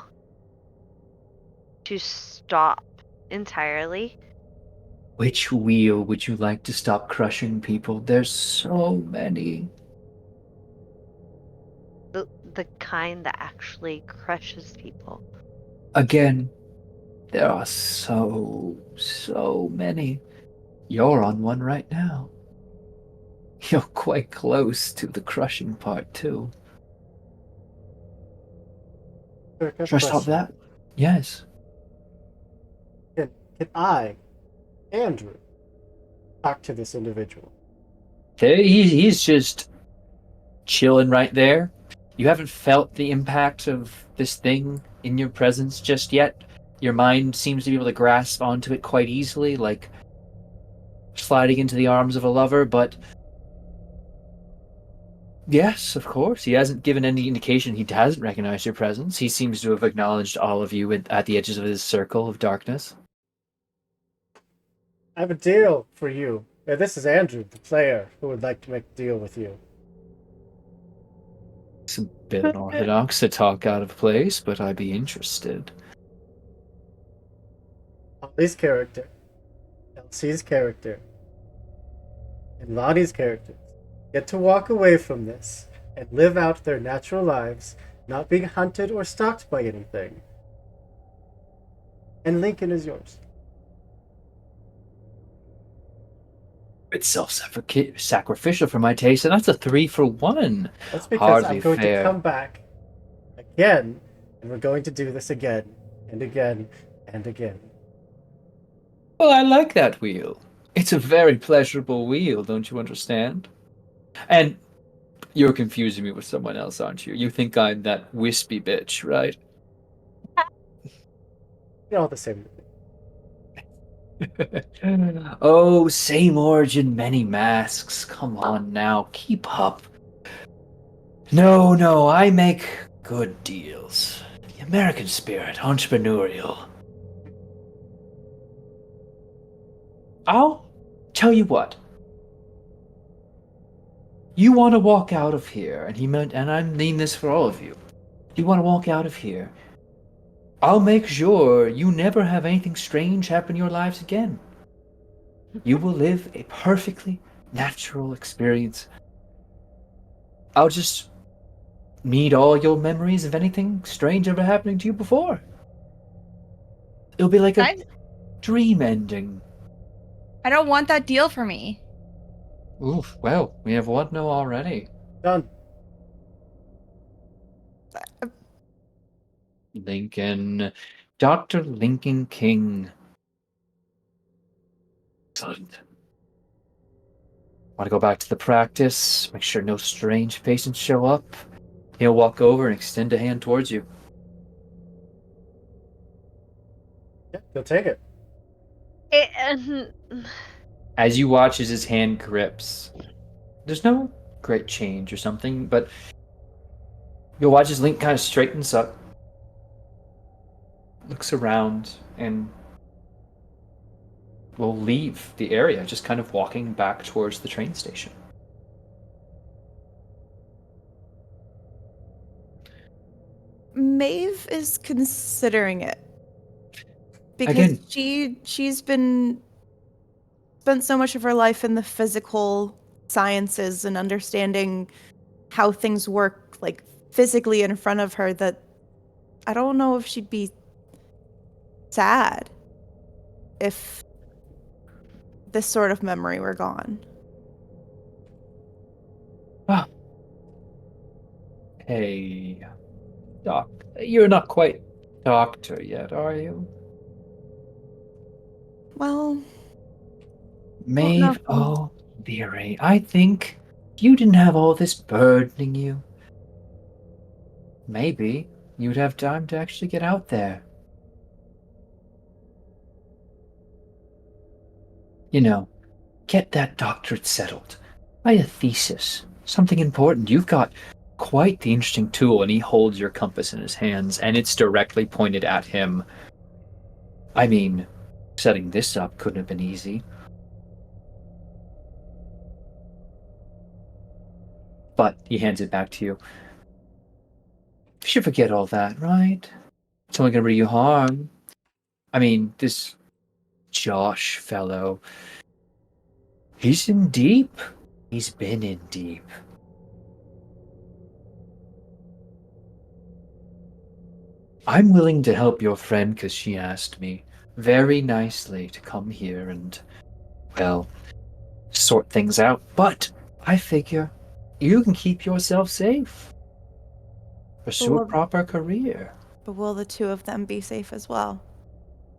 Speaker 4: to stop entirely.
Speaker 6: Which wheel would you like to stop crushing people? There's so many.
Speaker 4: The kind that actually crushes people.
Speaker 6: Again, there are so many. You're on one right now. You're quite close to the crushing part, too.
Speaker 2: Kirk, I have a
Speaker 6: Should I stop
Speaker 2: question.
Speaker 6: that? Yes.
Speaker 2: Can I, Andrew, talk to this individual?
Speaker 6: He's just chilling right there. You haven't felt the impact of this thing in your presence just yet. Your mind seems to be able to grasp onto it quite easily, like sliding into the arms of a lover, but yes, of course. He hasn't given any indication he hasn't recognized your presence. He seems to have acknowledged all of you at the edges of his circle of darkness.
Speaker 2: I have a deal for you. This is Andrew, the player, who would like to make a deal with you.
Speaker 6: It's a bit unorthodox to talk out of place, but I'd be interested.
Speaker 2: Holly's character, Elsie's character, and Lonnie's character get to walk away from this and live out their natural lives, not being hunted or stalked by anything. And Lincoln is yours.
Speaker 6: It's self-sacrificial for my taste, and that's a 3-for-1.
Speaker 2: That's because
Speaker 6: Hardly
Speaker 2: I'm going
Speaker 6: fair.
Speaker 2: to come back again, and we're going to do this again, and again, and again.
Speaker 6: Well, I like that wheel. It's a very pleasurable wheel, don't you understand? And you're confusing me with someone else, aren't you? You think I'm that wispy bitch, right?
Speaker 2: You're all the same.
Speaker 6: Oh, same origin, many masks. Come on now, keep up. No, I make good deals. The American spirit, entrepreneurial. I'll tell you what. You want to walk out of here, and I mean this for all of you. You want to walk out of here. I'll make sure you never have anything strange happen in your lives again. You will live a perfectly natural experience. I'll just meet all your memories of anything strange ever happening to you before. It'll be like a dream ending.
Speaker 5: I don't want that deal for me.
Speaker 6: Oof, well, we have one no already.
Speaker 2: Done.
Speaker 6: Lincoln. Dr. Lincoln King. Excellent. Want to go back to the practice? Make sure no strange patients show up. He'll walk over and extend a hand towards you.
Speaker 2: Yeah, he'll take it.
Speaker 6: As you watch as his hand grips, there's no great change or something, but you'll watch as Link kind of straightens up, looks around, and will leave the area, just kind of walking back towards the train station.
Speaker 5: Maeve is considering it because
Speaker 6: Again.
Speaker 5: she's been spent so much of her life in the physical sciences and understanding how things work, like physically in front of her, that I don't know if she'd be sad if this sort of memory were gone.
Speaker 6: Ah. Hey, Doc. You're not quite doctor yet, are you?
Speaker 5: Well,
Speaker 6: Maeve,
Speaker 5: no.
Speaker 6: oh, dearie, I think if you didn't have all this burdening you, maybe you'd have time to actually get out there. You know, get that doctorate settled. Write a thesis, something important. You've got quite the interesting tool, and he holds your compass in his hands, and it's directly pointed at him. I mean, setting this up couldn't have been easy. But he hands it back to you. You should forget all that, right? It's only gonna bring you harm. I mean, this Josh fellow, he's in deep. He's been in deep. I'm willing to help your friend because she asked me very nicely to come here and, well, sort things out. But I figure you can keep yourself safe. Pursue a proper career.
Speaker 5: But will the two of them be safe as well?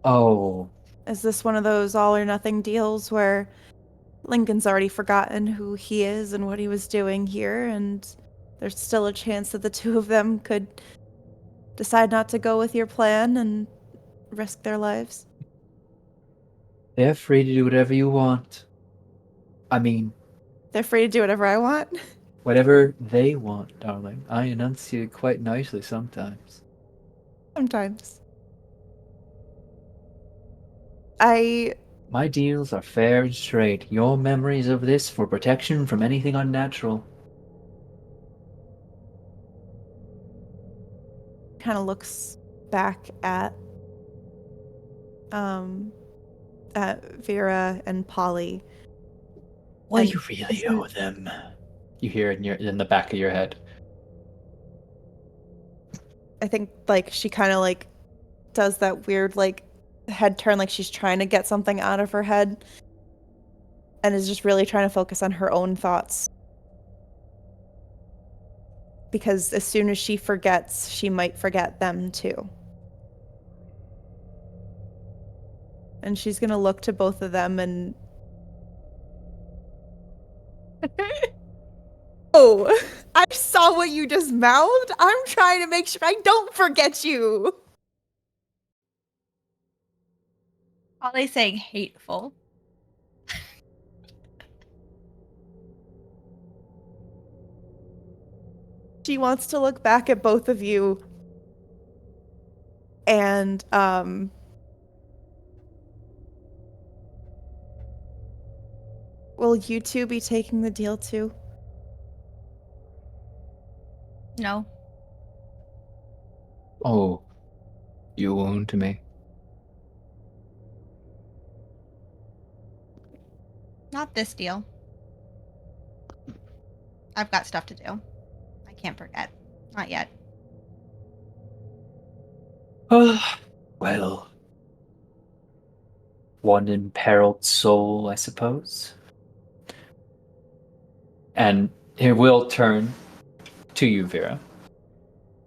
Speaker 6: Oh,
Speaker 5: Is this one of those all or nothing deals where Lincoln's already forgotten who he is and what he was doing here, and there's still a chance that the two of them could decide not to go with your plan and risk their lives?
Speaker 6: they're free to do whatever you want. I mean,
Speaker 5: They're free to do whatever I want?
Speaker 6: whatever they want, darling. I enunciate quite nicely sometimes.
Speaker 5: Sometimes.
Speaker 6: My deals are fair and straight. Your memories of this for protection from anything unnatural.
Speaker 5: Kind of looks back at Vera and Polly.
Speaker 6: What
Speaker 5: And
Speaker 6: do you really owe them? You hear it in the back of your head.
Speaker 5: I think like she kind of like does that weird like head turn, like she's trying to get something out of her head and is just really trying to focus on her own thoughts. Because as soon as she forgets, she might forget them too. And she's gonna look to both of them and oh, I saw what you just mouthed. I'm trying to make sure I don't forget you.
Speaker 3: Are they saying hateful?
Speaker 5: She wants to look back at both of you and will you two be taking the deal too?
Speaker 3: No.
Speaker 6: Oh, you wound me.
Speaker 3: Not this deal. I've got stuff to do. I can't forget. Not yet.
Speaker 6: Well, one imperiled soul, I suppose. And he will turn to you, Vera.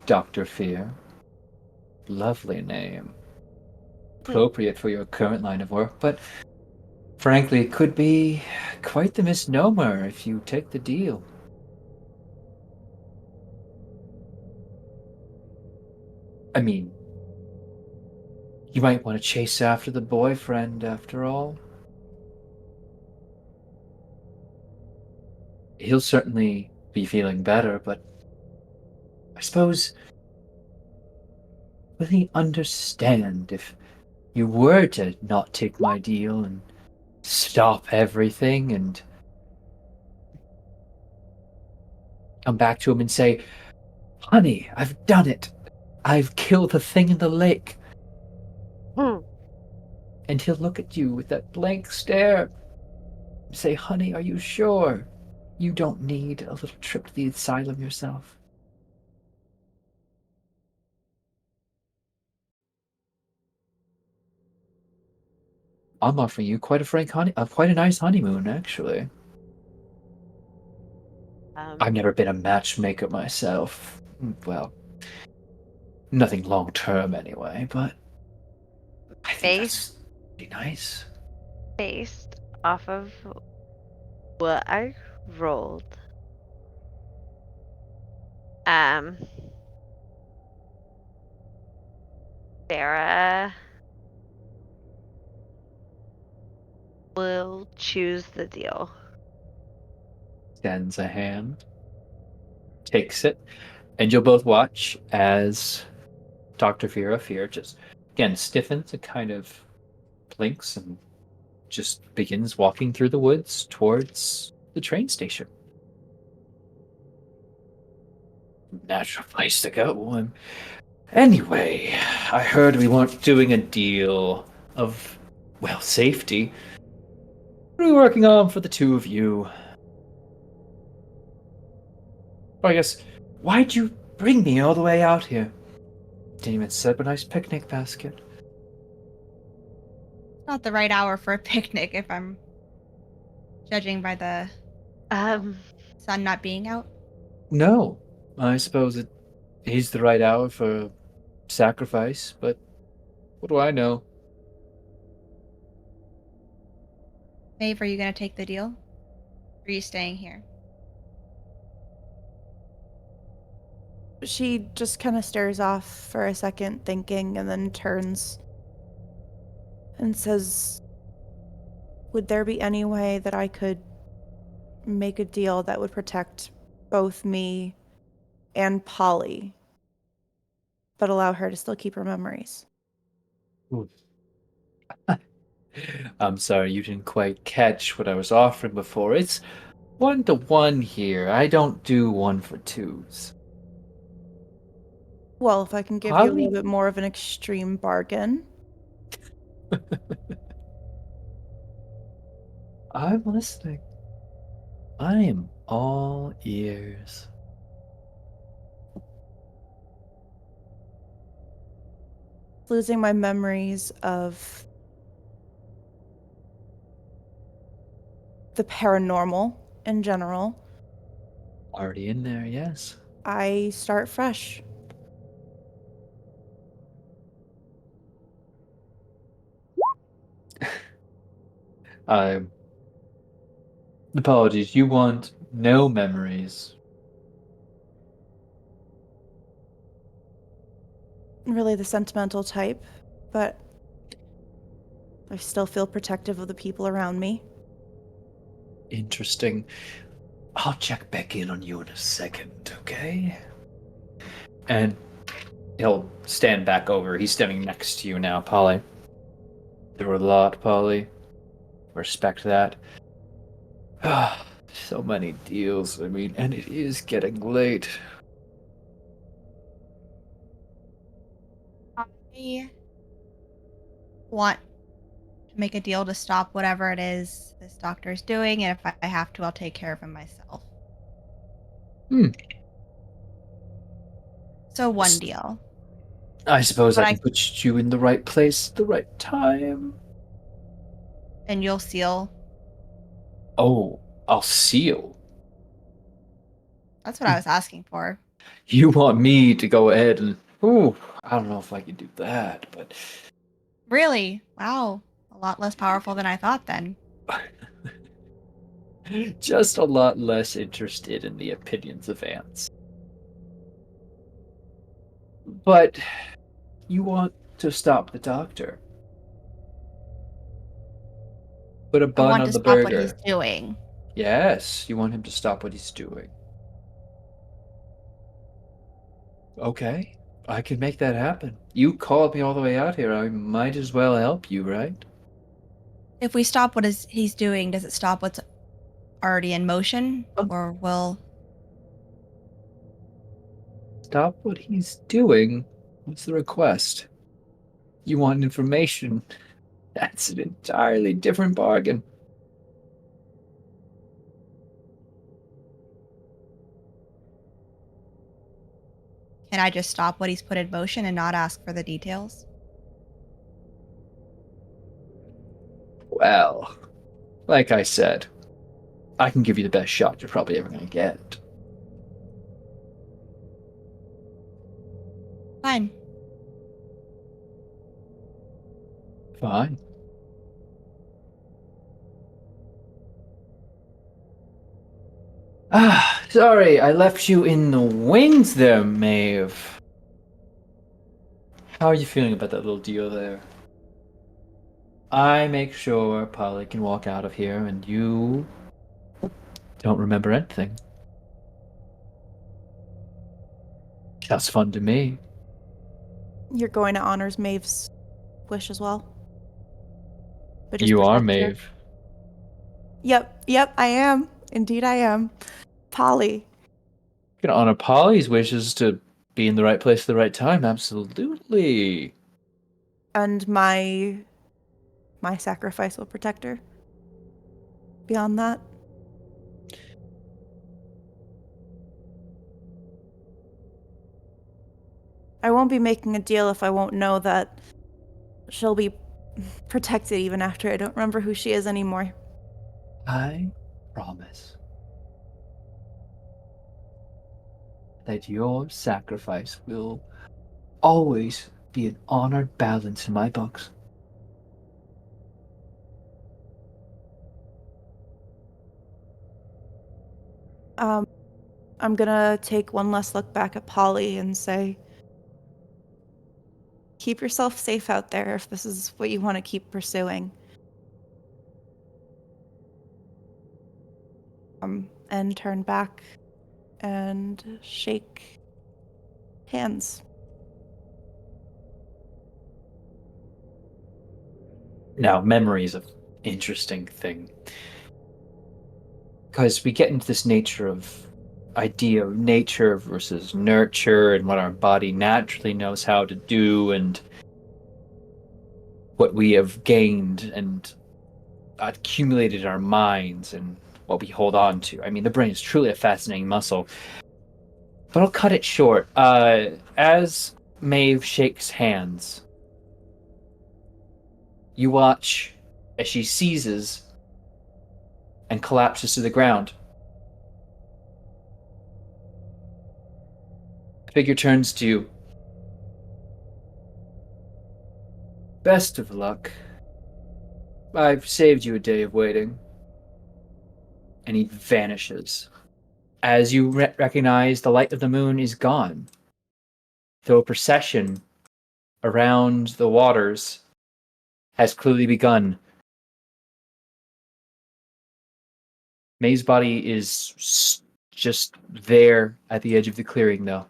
Speaker 6: Dr. Fear. Lovely name. Appropriate for your current line of work, but Frankly, it could be quite the misnomer if you take the deal. I mean, you might want to chase after the boyfriend after all. He'll certainly be feeling better, but I suppose will he understand if you were to not take my deal and stop everything and come back to him and say, "Honey, I've done it. I've killed the thing in the lake."
Speaker 4: Hmm.
Speaker 6: And he'll look at you with that blank stare and say, "Honey, are you sure you don't need a little trip to the asylum yourself?" I'm offering you quite a nice honeymoon, actually. I've never been a matchmaker myself. Well, nothing long term anyway, but I think
Speaker 4: Based
Speaker 6: that's pretty nice.
Speaker 4: based off of what I rolled. Um, Sarah will choose the deal.
Speaker 6: Extends a hand, takes it, and you'll both watch as Dr. Vera Fear just again stiffens and kind of blinks and just begins walking through the woods towards the train station. Natural place to go. Anyway, I heard we weren't doing a deal of, well, safety. What are we working on for the two of you? I guess, why'd you bring me all the way out here? Didn't even set up a nice picnic basket.
Speaker 3: Not the right hour for a picnic if I'm judging by the
Speaker 4: Um,
Speaker 3: sun not being out.
Speaker 6: No, I suppose it is the right hour for sacrifice, but what do I know?
Speaker 3: Maeve, are you going to take the deal? Or are you staying here?
Speaker 5: She just kind of stares off for a second, thinking, and then turns and says, "Would there be any way that I could make a deal that would protect both me and Polly, but allow her to still keep her memories?"
Speaker 6: Ooh. I'm sorry you didn't quite catch what I was offering before. It's 1-to-1 here. I don't do 1-for-2s.
Speaker 5: Well, if I can give you a little bit more of an extreme bargain.
Speaker 6: I'm listening. I am all ears.
Speaker 5: Losing my memories of the paranormal in general,
Speaker 6: Already in there, yes.
Speaker 5: I start fresh.
Speaker 6: Um, apologies. You want no memories.
Speaker 5: Really the sentimental type, but I still feel protective of the people around me.
Speaker 6: Interesting. I'll check back in on you in a second, okay? And he'll stand back over. He's standing next to you now, Polly. There were a lot, Polly. Respect that. Ah, so many deals. I mean, and it is getting late.
Speaker 3: I want to make a deal to stop whatever it is this doctor's doing, and if I have to, I'll take care of him myself.
Speaker 6: Hmm.
Speaker 3: So one deal.
Speaker 6: I suppose
Speaker 3: But
Speaker 6: I can put you in the right place at the right time.
Speaker 3: and you'll seal.
Speaker 6: Oh, I'll seal.
Speaker 3: That's what I was asking for.
Speaker 6: You want me to go ahead and... Ooh, I don't know if I can do that, but...
Speaker 3: Really? Wow. A lot less powerful than I thought then.
Speaker 6: Just a lot less interested in the opinions of ants. But you want to stop the doctor. Put a
Speaker 3: I
Speaker 6: bun
Speaker 3: want
Speaker 6: on
Speaker 3: to
Speaker 6: the
Speaker 3: stop what he's
Speaker 6: burger.
Speaker 3: doing.
Speaker 6: Yes, you want him to stop what he's doing. Okay, I can make that happen. You called me all the way out here. I might as well help you, right?
Speaker 3: If we stop what he's doing, does it stop what's already in motion? Or will...
Speaker 6: Stop what he's doing? What's the request? You want information? That's an entirely different bargain.
Speaker 3: Can I just stop what he's put in motion and not ask for the details?
Speaker 6: Well, like I said, I can give you the best shot you're probably ever going to get.
Speaker 3: Fine.
Speaker 6: Fine. Ah, sorry, I left you in the wings there, Maeve. How are you feeling about that little deal there? I make sure Polly can walk out of here and you don't remember anything. Sounds fun to me.
Speaker 5: You're going to honor Maeve's wish as well? But just
Speaker 6: You are
Speaker 5: protect her.
Speaker 6: Maeve.
Speaker 5: Yep, I am. Indeed, I am. Polly.
Speaker 6: Gonna honor Polly's wishes to be in the right place at the right time. Absolutely.
Speaker 5: And my sacrifice will protect her. Beyond that. I won't be making a deal if I won't know that she'll be protected even after I don't remember who she is anymore.
Speaker 6: I promise that your sacrifice will always be an honored balance in my books.
Speaker 5: I'm gonna take one last look back at Polly and say, keep yourself safe out there if this is what you want to keep pursuing. And turn back and shake hands.
Speaker 6: Now, memory is an interesting thing. Because we get into this nature of idea of nature versus nurture and what our body naturally knows how to do and what we have gained and accumulated in our minds and what we hold on to. I mean, the brain is truly a fascinating muscle. But I'll cut it short. As Maeve shakes hands, you watch as she seizes and collapses to the ground. The figure turns to you. Best of luck. I've saved you a day of waiting. And he vanishes. As you recognize, the light of the moon is gone. Though a procession around the waters has clearly begun. Maeve's body is just there at the edge of the clearing, though.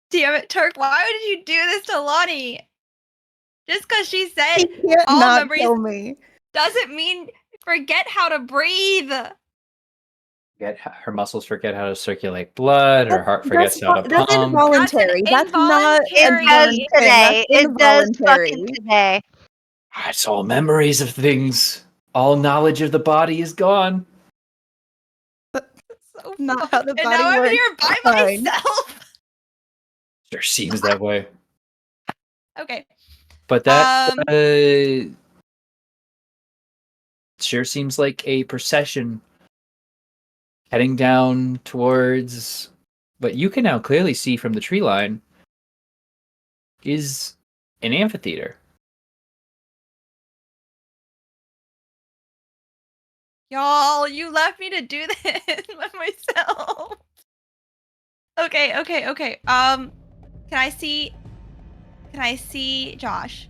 Speaker 3: Damn it, Turk, why did you do this to Lonnie? Just because she said
Speaker 5: He can't
Speaker 3: all
Speaker 5: not
Speaker 3: memories
Speaker 5: kill me.
Speaker 3: doesn't mean forget how to breathe.
Speaker 6: Her muscles forget how to circulate blood. Her heart forgets how to
Speaker 5: That's
Speaker 6: pump.
Speaker 5: involuntary.
Speaker 3: That's an
Speaker 5: That's not a
Speaker 4: It
Speaker 3: involuntary-
Speaker 4: does
Speaker 5: learned thing.
Speaker 4: today.
Speaker 5: That's
Speaker 4: It does
Speaker 5: involuntary.
Speaker 4: fucking today.
Speaker 6: It's all memories of things. All knowledge of the body is gone.
Speaker 3: So
Speaker 5: Not
Speaker 3: fun.
Speaker 5: how the
Speaker 3: And
Speaker 5: body
Speaker 3: now I'm
Speaker 5: works.
Speaker 3: here by
Speaker 5: Fine.
Speaker 3: myself.
Speaker 6: Sure seems that way.
Speaker 3: Okay.
Speaker 6: But that sure seems like a procession heading down towards what you can now clearly see from the tree line is an amphitheater.
Speaker 3: Y'all, you left me to do this by myself. Okay. Can I see Josh?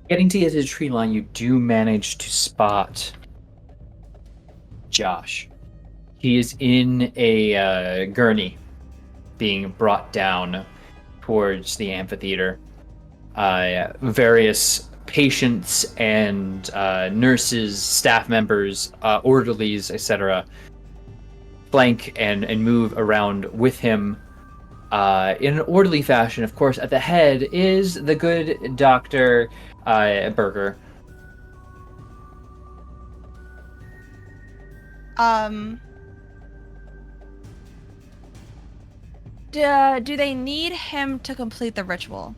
Speaker 6: Getting to the edge of the tree line, you do manage to spot Josh. He is in a gurney being brought down towards the amphitheater. Various patients and nurses, staff members, orderlies, etc. flank and move around with him in an orderly fashion. Of course, at the head is the good Dr. Berger.
Speaker 3: Do they need him to complete the ritual?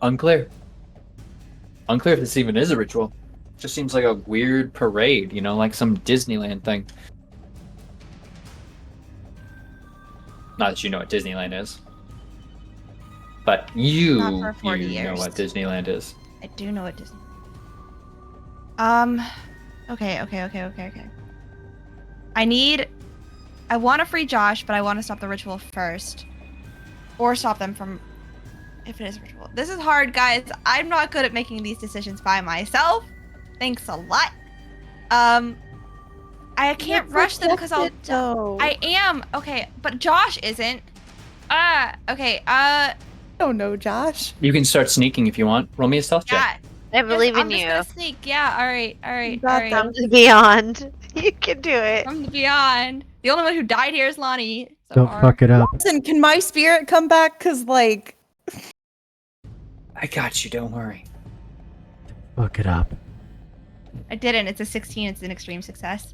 Speaker 6: Unclear if this even is a ritual. Just seems like a weird parade, like some Disneyland thing. Not that you know what Disneyland is, but you
Speaker 3: Not for 40
Speaker 6: know
Speaker 3: years.
Speaker 6: what Disneyland is.
Speaker 3: I do know what Disney. Okay. I want to free Josh, but I want to stop the ritual first, or stop them from. If it is a ritual, this is hard, guys. I'm not good at making these decisions by myself. Thanks a lot. I can't rush them because I'll. I am okay, but Josh isn't. Okay.
Speaker 5: Oh no, Josh.
Speaker 6: You can start sneaking if you want. Roll me a stealth check.
Speaker 4: I believe in
Speaker 3: I'm just
Speaker 4: you.
Speaker 3: gonna sneak. Yeah. All right.
Speaker 4: From the beyond. You can do it.
Speaker 3: From the beyond. The only one who died here is Lonnie. So
Speaker 2: Don't
Speaker 3: far.
Speaker 2: fuck it up.
Speaker 5: Listen, can my spirit come back? Cause like,
Speaker 6: I got you. Don't worry.
Speaker 2: Fuck it up.
Speaker 3: I didn't. It's a 16. It's an extreme success.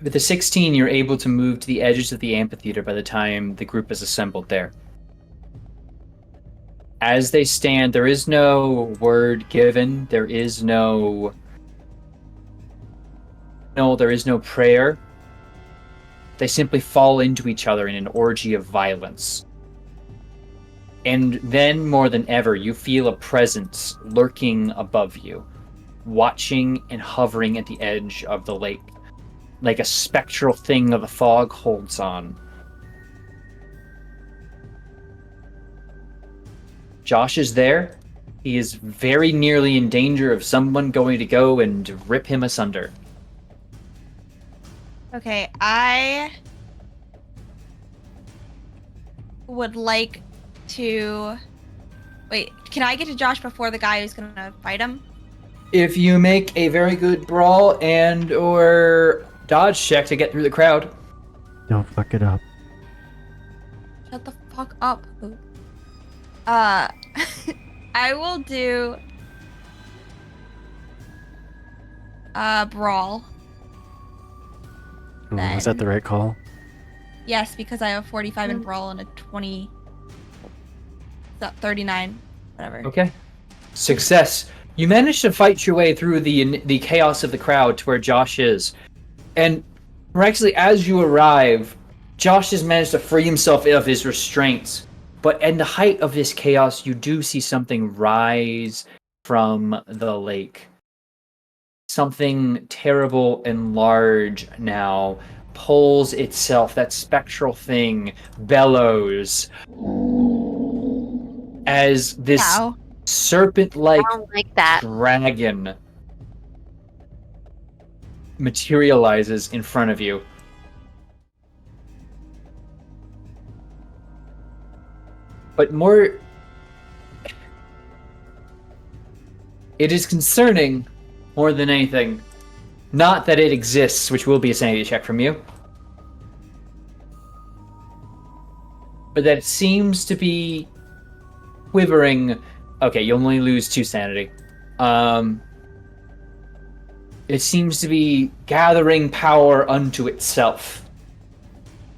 Speaker 6: With the 16, you're able to move to the edges of the amphitheater by the time the group is assembled there. As they stand, there is no word given. There is no prayer. They simply fall into each other in an orgy of violence. And then, more than ever, you feel a presence lurking above you, watching and hovering at the edge of the lake, like a spectral thing the fog holds on. Josh is there. He is very nearly in danger of someone going to go and rip him asunder.
Speaker 3: Okay, I would like to. Wait, can I get to Josh before the guy who's gonna fight him?
Speaker 6: If you make a very good brawl and or dodge check to get through the crowd.
Speaker 2: Don't fuck it up.
Speaker 3: Shut the fuck up. I will do brawl.
Speaker 2: Ooh, was that the right call?
Speaker 3: Yes, because I have 45 in brawl and a 20. 39, whatever.
Speaker 6: Okay. Success. You manage to fight your way through the chaos of the crowd to where Josh is. And miraculously, as you arrive, Josh has managed to free himself of his restraints. But in the height of this chaos, you do see something rise from the lake. Something terrible and large now pulls itself, that spectral thing bellows as this
Speaker 3: Ow.
Speaker 6: serpent-like
Speaker 4: I don't like that.
Speaker 6: dragon materializes in front of you. But more, it is concerning more than anything. Not that it exists, which will be a sanity check from you, but that it seems to be quivering. Okay, you only lose 2 sanity. It seems to be gathering power unto itself.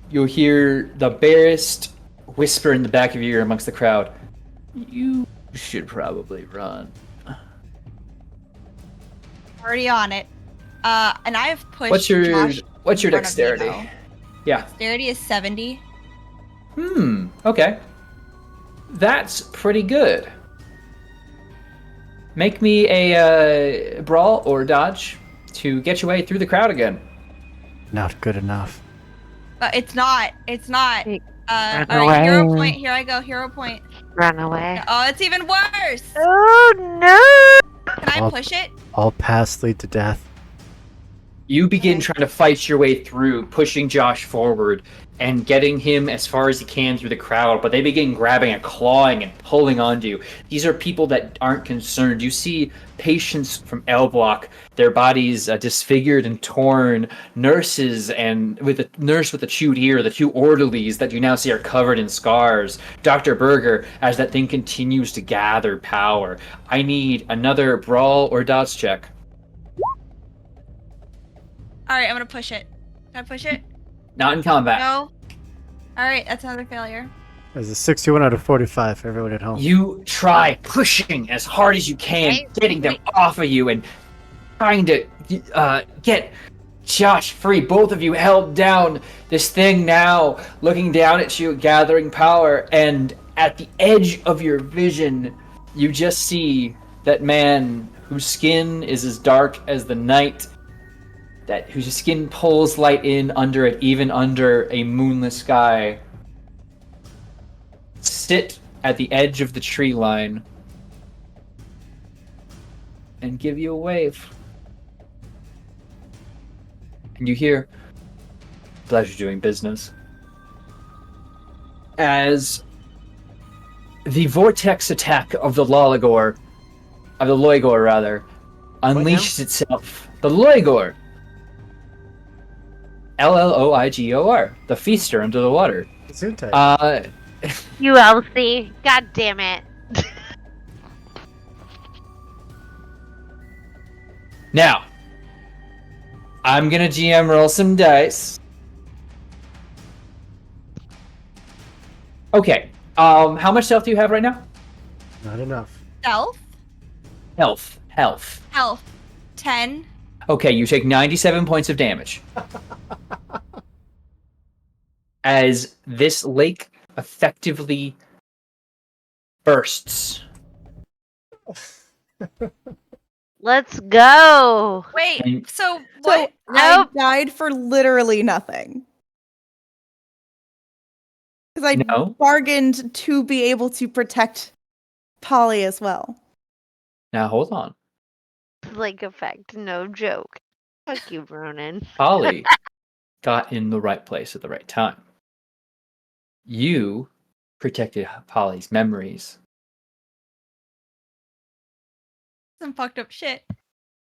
Speaker 6: You'll hear the barest whisper in the back of your ear amongst the crowd. You should probably run.
Speaker 3: Already on it. And I've pushed.
Speaker 6: What's your
Speaker 3: Josh
Speaker 6: What's your
Speaker 3: in front of me,
Speaker 6: dexterity?
Speaker 3: though.
Speaker 6: Yeah.
Speaker 3: Dexterity is 70.
Speaker 6: Okay. That's pretty good. Make me a brawl or dodge to get your way through the crowd again.
Speaker 2: Not good enough.
Speaker 3: It's not. It's not.
Speaker 4: Hey,
Speaker 3: All
Speaker 4: run
Speaker 3: right, hero
Speaker 4: away.
Speaker 3: point. Here I go. Hero point.
Speaker 4: Run away.
Speaker 3: Oh, it's even worse.
Speaker 4: Oh no!
Speaker 3: Can I
Speaker 2: I'll-
Speaker 3: push it?
Speaker 2: All paths lead to death.
Speaker 6: You begin
Speaker 3: Okay.
Speaker 6: trying to fight your way through, pushing Josh forward and getting him as far as you can through the crowd, but they begin grabbing and clawing and pulling onto you. These are people that aren't concerned. You see patients from L Block, their bodies disfigured and torn, nurses and with a nurse with a chewed ear, the two orderlies that you now see are covered in scars. Dr. Berger, as that thing continues to gather power. I need another brawl or dodge check.
Speaker 3: All right, I'm gonna push it. Can I push it?
Speaker 6: Not in combat.
Speaker 3: No. All right, that's another failure.
Speaker 2: There's a 61 out of 45 for everyone at home.
Speaker 6: You try pushing as hard as you can,
Speaker 3: Right.
Speaker 6: getting them off of you and trying to get Josh free. Both of you held down this thing now, looking down at you, gathering power, and at the edge of your vision, you just see that man whose skin is as dark as the night, that whose skin pulls light in under it, even under a moonless sky, sit at the edge of the tree line and give you a wave. And you hear, pleasure doing business, as the vortex attack of the Loligor, unleashes itself. The Loigor. L-L-O-I-G-O-R. The feaster under the water.
Speaker 2: Gesundheit.
Speaker 4: ULC. God damn it.
Speaker 6: Now, I'm gonna GM roll some dice. Okay. How much health do you have right now?
Speaker 2: Not enough.
Speaker 3: Stealth.
Speaker 6: Health.
Speaker 3: Health. 10.
Speaker 6: Okay, you take 97 points of damage. As this lake effectively bursts.
Speaker 4: Let's go.
Speaker 3: Wait.
Speaker 6: And-
Speaker 3: So
Speaker 5: So
Speaker 3: what?
Speaker 5: I
Speaker 4: Nope.
Speaker 5: died for literally nothing. Because I
Speaker 6: No.
Speaker 5: bargained to be able to protect Polly as well.
Speaker 6: Now hold on.
Speaker 4: Lake effect. No joke. Fuck you, Ronan.
Speaker 6: Polly got in the right place at the right time. You protected Polly's memories.
Speaker 3: Some fucked up shit.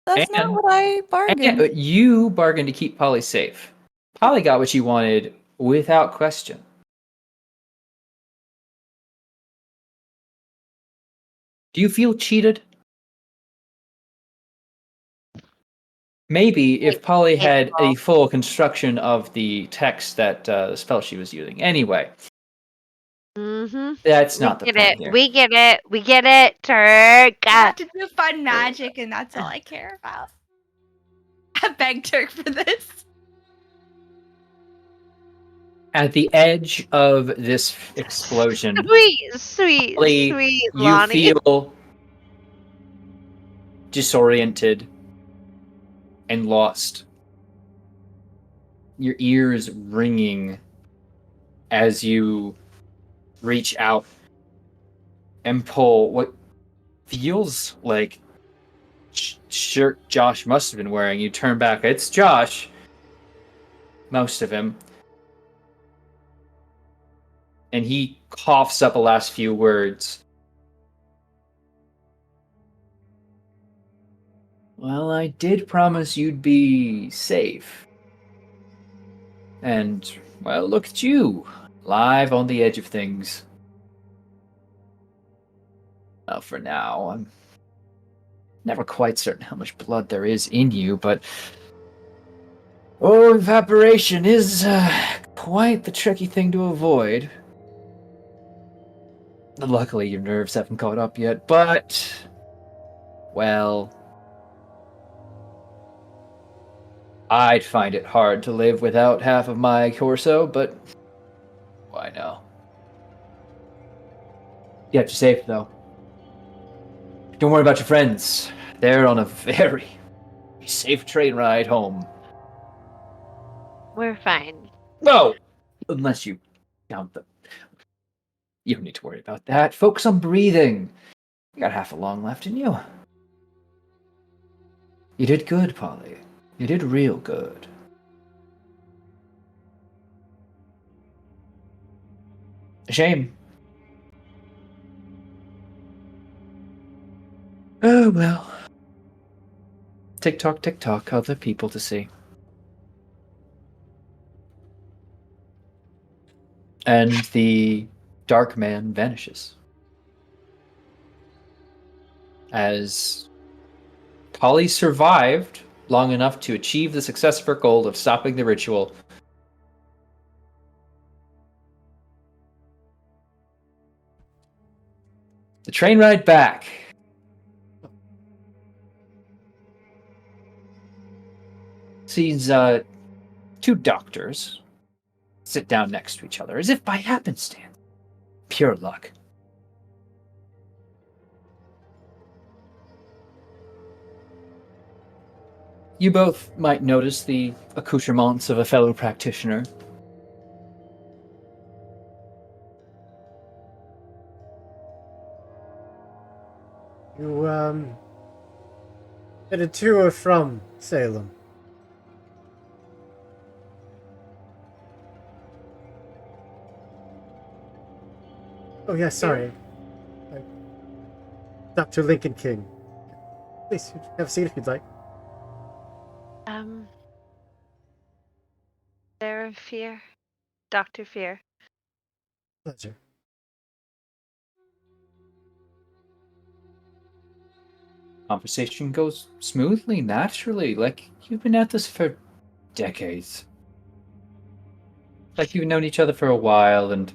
Speaker 5: That's not
Speaker 6: And-
Speaker 5: what I bargained.
Speaker 6: And you bargained to keep Polly safe. Polly got what she wanted without question. Do you feel cheated? Maybe if Polly had a full construction of the text that the spell she was using. Anyway,
Speaker 4: Mm-hmm.
Speaker 6: that's
Speaker 4: We
Speaker 6: not the
Speaker 4: get
Speaker 6: point
Speaker 4: it.
Speaker 6: here.
Speaker 4: We get it. We get it. Turk.
Speaker 3: I have to do fun magic, and that's all I care about. I begged Turk for this.
Speaker 6: At the edge of this explosion,
Speaker 4: Sweet,
Speaker 6: Polly,
Speaker 4: sweet
Speaker 6: you
Speaker 4: Lonnie.
Speaker 6: feel disoriented and lost. Your ears ringing as you reach out and pull what feels like shirt Josh must have been wearing. You turn back. It's Josh. Most of him. And he coughs up the last few words. Well, I did promise you'd be safe. And, well, look at you. Live on the edge of things. Well, for now, I'm never quite certain how much blood there is in you, but... oh, evaporation is quite the tricky thing to avoid. Luckily, your nerves haven't caught up yet, but... well... I'd find it hard to live without half of my torso, but... why no? Get you safe, though. Don't worry about your friends. They're on a very, a safe train ride home.
Speaker 4: We're fine.
Speaker 6: Oh, unless you count them. You don't need to worry about that. Focus on breathing. You got half a lung left in you. You did good, Polly. You did real good. A shame. Oh, well. Tick-tock, tick-tock, other people to see. And the dark man vanishes. As Polly survived long enough to achieve the success of her goal of stopping the ritual, the train ride back sees two doctors sit down next to each other, as if by happenstance. Pure luck. You both might notice the accoutrements of a fellow practitioner.
Speaker 2: You, headed to or from Salem? Oh, yeah, sorry. Dr. Lincoln King. Please, have a seat if you'd like.
Speaker 4: Sarah Fear. Dr. Fear.
Speaker 2: Pleasure.
Speaker 6: Conversation goes smoothly, naturally, like you've been at this for decades. Like you've known each other for a while, and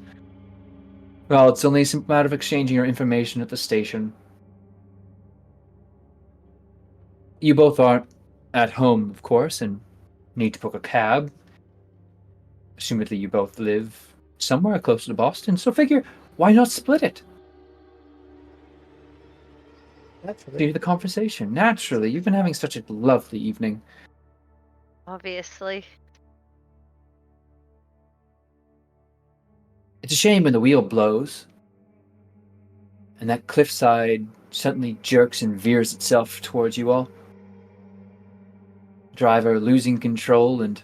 Speaker 6: well, it's only a simple matter of exchanging your information at the station. You both aren't at home, of course, and need to book a cab. Assumedly, you both live somewhere close to Boston, so figure, why not split it?
Speaker 2: Naturally.
Speaker 6: Due to the conversation. Naturally, you've been having such a lovely evening.
Speaker 4: Obviously.
Speaker 6: It's a shame when the wheel blows, and that cliffside suddenly jerks and veers itself towards you all. Driver losing control and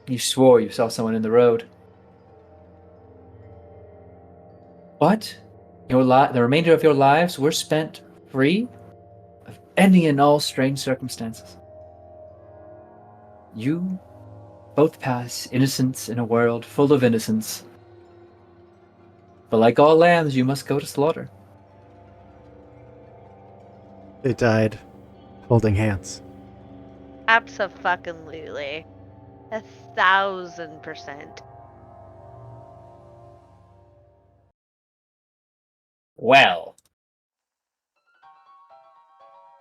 Speaker 6: you swore you saw someone in the road. What? The remainder of your lives were spent free of any and all strange circumstances. You both pass innocence in a world full of innocence. But like all lambs, you must go to slaughter.
Speaker 2: They died holding hands.
Speaker 4: Abso-fucking-lutely. 1,000%.
Speaker 6: Well.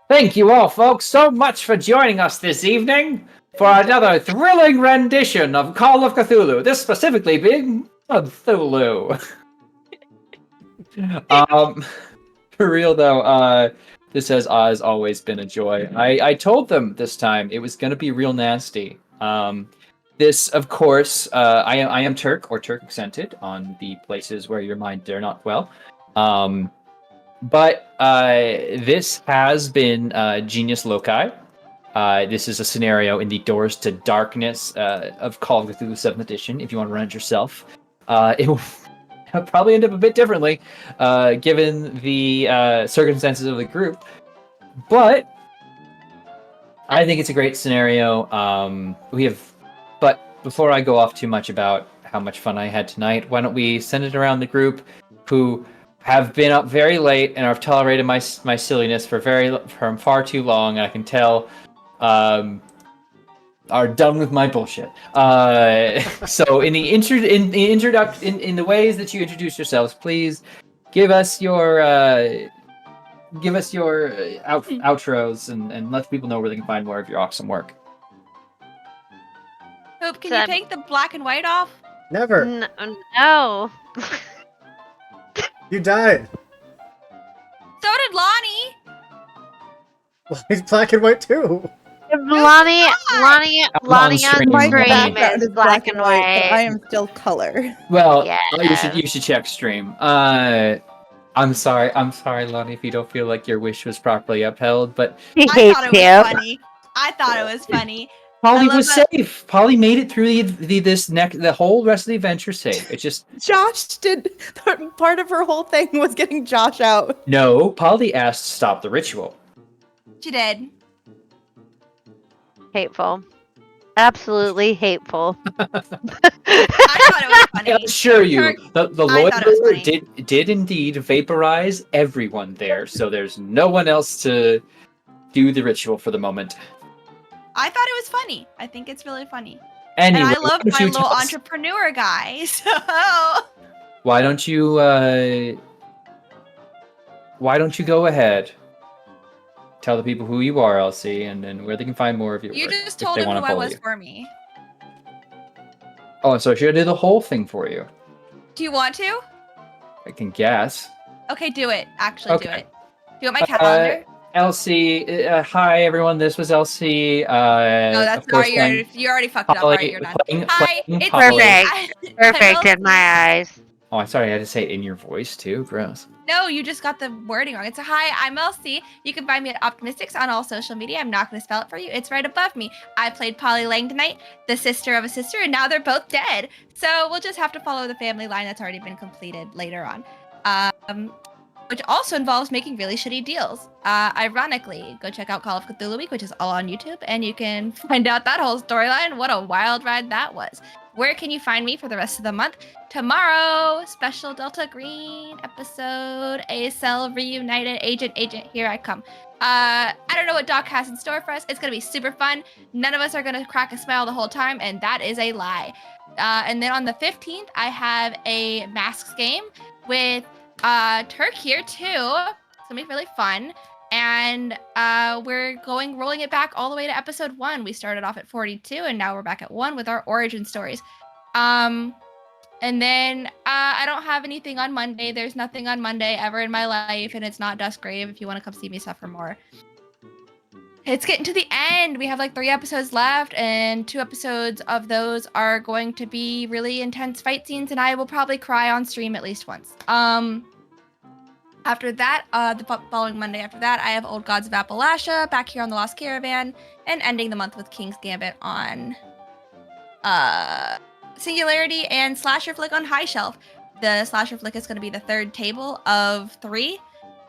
Speaker 6: Thank you all, folks, so much for joining us this evening for another thrilling rendition of Call of Cthulhu, this specifically being Mod-Thulu. For real though, this has always been a joy. I told them this time it was gonna be real nasty. This, of course, I am Turk or Turk accented on the places where your mind dare not dwell. But this has been Genius Loci. This is a scenario in the Doors to Darkness of Call of Cthulhu 7th Edition. If you want to run it yourself, it will probably end up a bit differently, given the circumstances of the group. But I think it's a great scenario. But before I go off too much about how much fun I had tonight, why don't we send it around the group who have been up very late and have tolerated my silliness for far too long. I can tell are done with my bullshit. So in the ways that you introduce yourselves, please give us your outros and let people know where they can find more of your awesome work.
Speaker 3: Hope, can you take the black and white off?
Speaker 2: Never.
Speaker 4: No.
Speaker 2: You died.
Speaker 3: So did Lonnie.
Speaker 2: Well, he's black and white too.
Speaker 4: Lonnie
Speaker 6: on
Speaker 4: on
Speaker 6: screen.
Speaker 5: My
Speaker 6: Scream
Speaker 5: background
Speaker 4: is
Speaker 5: is black and white, but I
Speaker 4: white.
Speaker 5: am still color.
Speaker 6: Well,
Speaker 4: Yeah.
Speaker 6: you should check stream. I'm sorry, Lonnie, if you don't feel like your wish was properly upheld, but
Speaker 4: He
Speaker 3: I
Speaker 4: hates
Speaker 3: thought it was
Speaker 4: you.
Speaker 3: funny. I thought it was funny.
Speaker 6: Polly
Speaker 3: love
Speaker 6: was
Speaker 3: that-
Speaker 6: safe. Polly made it through the whole rest of the adventure safe. It just
Speaker 5: Josh did part of her whole thing was getting Josh out.
Speaker 6: no. Polly asked to stop the ritual.
Speaker 3: She did.
Speaker 4: Hateful. Absolutely hateful.
Speaker 3: I thought it was funny.
Speaker 6: I assure you,
Speaker 3: Kirk,
Speaker 6: the
Speaker 3: I thought it was
Speaker 6: lawyer
Speaker 3: funny.
Speaker 6: did indeed vaporize everyone there, so there's no one else to do the ritual for the moment.
Speaker 3: I thought it was funny. I think it's really funny.
Speaker 6: Anyway,
Speaker 3: And I love
Speaker 6: why don't
Speaker 3: my
Speaker 6: you
Speaker 3: little
Speaker 6: tell us-
Speaker 3: entrepreneur guy. So
Speaker 6: Why don't you go ahead? Tell the people who you are, LC, and then where they can find more of your
Speaker 3: you
Speaker 6: work
Speaker 3: just
Speaker 6: if
Speaker 3: told
Speaker 6: they
Speaker 3: him who
Speaker 6: want to
Speaker 3: I
Speaker 6: follow
Speaker 3: was
Speaker 6: you.
Speaker 3: for me.
Speaker 6: Oh, so should I do the whole thing for you?
Speaker 3: Do you want to?
Speaker 6: I can guess.
Speaker 3: Okay, do it. Actually, do
Speaker 6: Okay.
Speaker 3: it. Do you want my calendar?
Speaker 6: LC, hi everyone. This was LC.
Speaker 3: No, that's
Speaker 6: of course,
Speaker 3: sorry. You already fucked it up. All right, you're done. Hi, it's
Speaker 6: Polly.
Speaker 3: me.
Speaker 4: Perfect in my eyes.
Speaker 6: Oh, I'm sorry. I had to say it in your voice too. Gross.
Speaker 3: No, you just got the wording wrong. It's a hi, I'm LC. You can find me at Optimistics on all social media. I'm not going to spell it for you. It's right above me. I played Polly Lang tonight, the sister of a sister, and now they're both dead. So we'll just have to follow the family line that's already been completed later on. Which also involves making really shitty deals. Ironically, go check out Call of Cthulhu Week, which is all on YouTube, and you can find out that whole storyline. What a wild ride that was. Where can you find me for the rest of the month? Tomorrow, special Delta Green episode, ASL Reunited, Agent, here I come. I don't know what Doc has in store for us. It's going to be super fun. None of us are going to crack a smile the whole time, and that is a lie. And then on the 15th, I have a Masks game with Turk here too. It's going to be really fun. And we're rolling it back all the way to episode 1. We started off at 42, and now we're back at 1 with our origin stories. And then I don't have anything on Monday. There's nothing on Monday ever in my life, and it's not Duskgrave if you want to come see me suffer more. It's getting to the end. We have like 3 episodes left, and 2 episodes of those are going to be really intense fight scenes, and I will probably cry on stream at least once. After that, the following Monday after that, I have Old Gods of Appalachia back here on the Lost Caravan, and ending the month with King's Gambit on Singularity and Slasher Flick on High Shelf. The Slasher Flick is going to be the 3rd table of 3,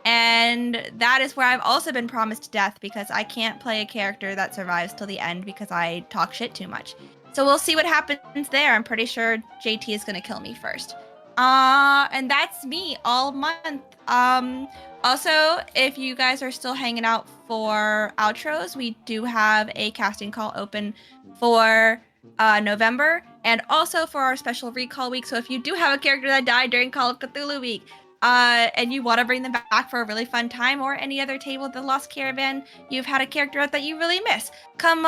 Speaker 3: and that is where I've also been promised death because I can't play a character that survives till the end because I talk shit too much. So we'll see what happens there. I'm pretty sure JT is going to kill me first. And that's me all month. Also, if you guys are still hanging out for outros, we do have a casting call open for November and also for our special recall week. So if you do have a character that died during Call of Cthulhu week, and you want to bring them back for a really fun time or any other table at the Lost Caravan, you've had a character out that you really miss, come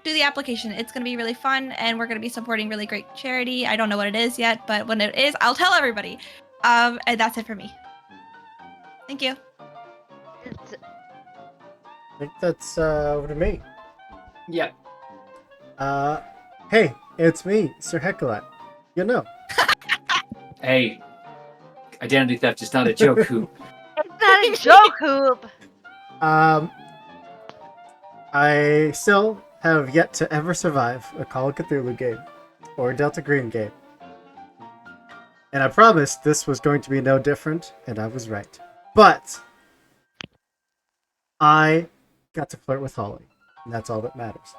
Speaker 3: do the application. It's going to be really fun, and we're going to be supporting really great charity. I don't know what it is yet, but when it is, I'll tell everybody. And that's it for me. Thank you.
Speaker 2: I think that's over to me.
Speaker 6: Yeah.
Speaker 2: Hey, it's me, Sir Hecklet. You know.
Speaker 6: Hey, identity theft is not a joke, Hoop.
Speaker 4: It's not a joke, Hoop.
Speaker 2: I still have yet to ever survive a Call of Cthulhu game or a Delta Green game. And I promised this was going to be no different, and I was right. But I got to flirt with Holly, and that's all that matters.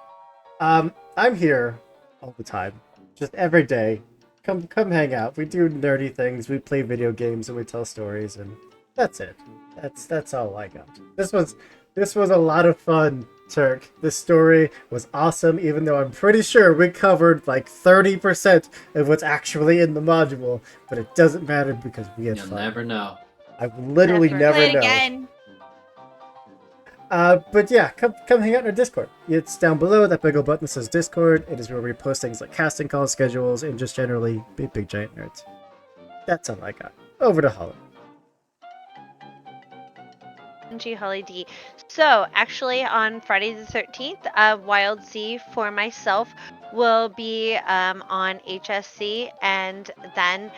Speaker 2: I'm here all the time, just every day. Come hang out. We do nerdy things. We play video games and we tell stories, and that's it. That's all I got. This was a lot of fun, Turk. This story was awesome, even though I'm pretty sure we covered like 30% of what's actually in the module, but it doesn't matter because we had
Speaker 6: You'll
Speaker 2: fun.
Speaker 6: never know.
Speaker 2: I literally
Speaker 4: Never.
Speaker 2: never
Speaker 3: Play
Speaker 2: know.
Speaker 3: again.
Speaker 2: But yeah, come hang out in our Discord. It's down below, that big old button that says Discord. It is where we post things like casting call schedules and just generally be big giant nerds. That's all I got. Over to Holly.
Speaker 4: G Holly D. So, actually, on Friday the 13th, Wild Sea for myself will be on HSC, and then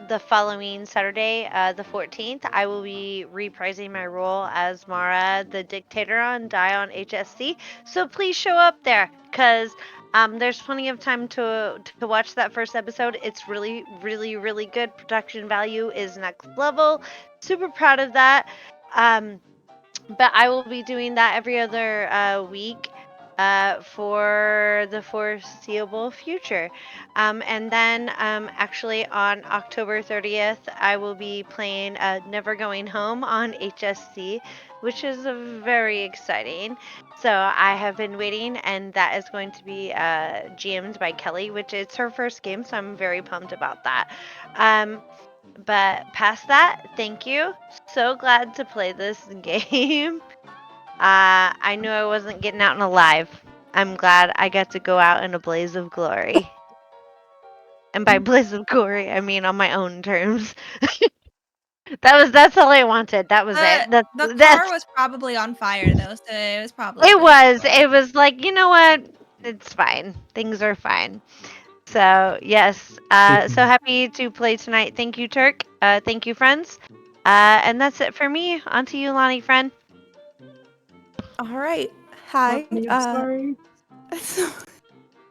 Speaker 4: the following Saturday, the 14th, I will be reprising my role as Mara the Dictator on Die on HSC. So please show up there, because there's plenty of time to watch that first episode. It's really, really, really good. Production value is next level. Super proud of that. But I will be doing that every other week for the foreseeable future. And then actually on October 30th, I will be playing Never Going Home on HSC, which is very exciting. So I have been waiting, and that is going to be GM'd by Kelly, which is her first game, so I'm very pumped about that. But past that, thank you. So glad to play this game. I knew I wasn't getting out and alive. I'm glad I got to go out in a blaze of glory. And by blaze of glory, I mean on my own terms. That's all I wanted. That was it.
Speaker 3: The car was probably on fire though, so it was probably.
Speaker 4: It was like, you know what? It's fine. Things are fine. So yes, so happy to play tonight. Thank you, Turk. Thank you, friends. And that's it for me. On to you, Lonnie, friend.
Speaker 5: All right. Hi.
Speaker 6: I'm sorry.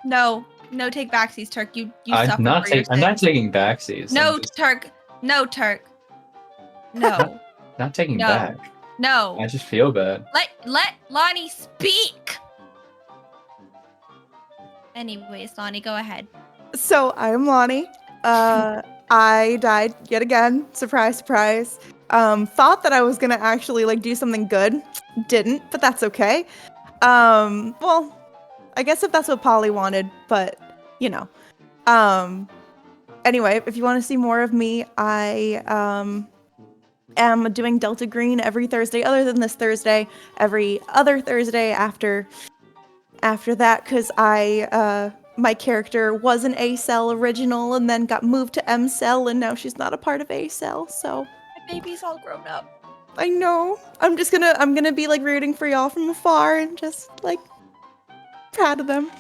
Speaker 3: No, take backsies, Turk. You
Speaker 6: I'm
Speaker 3: suffer
Speaker 6: not
Speaker 3: for your
Speaker 6: I'm not
Speaker 3: sins.
Speaker 6: taking backsies.
Speaker 3: No,
Speaker 6: I'm just
Speaker 3: Turk. No, Turk. No.
Speaker 6: not taking
Speaker 3: No.
Speaker 6: back.
Speaker 3: No.
Speaker 6: I just feel bad.
Speaker 3: Let Lonnie speak. Anyways, Lonnie, go ahead.
Speaker 5: So I'm Lonnie. I died yet again. Surprise, surprise. Thought that I was gonna actually like do something good. Didn't, but that's okay. Well, I guess if that's what Polly wanted, but you know. Anyway, if you want to see more of me, I am doing Delta Green every Thursday, other than this Thursday, every other Thursday after that, because my character was an A-Cell original and then got moved to M-Cell, and now she's not a part of A-Cell, so.
Speaker 3: My baby's all grown up.
Speaker 5: I know. I'm gonna be like rooting for y'all from afar and just like proud of them.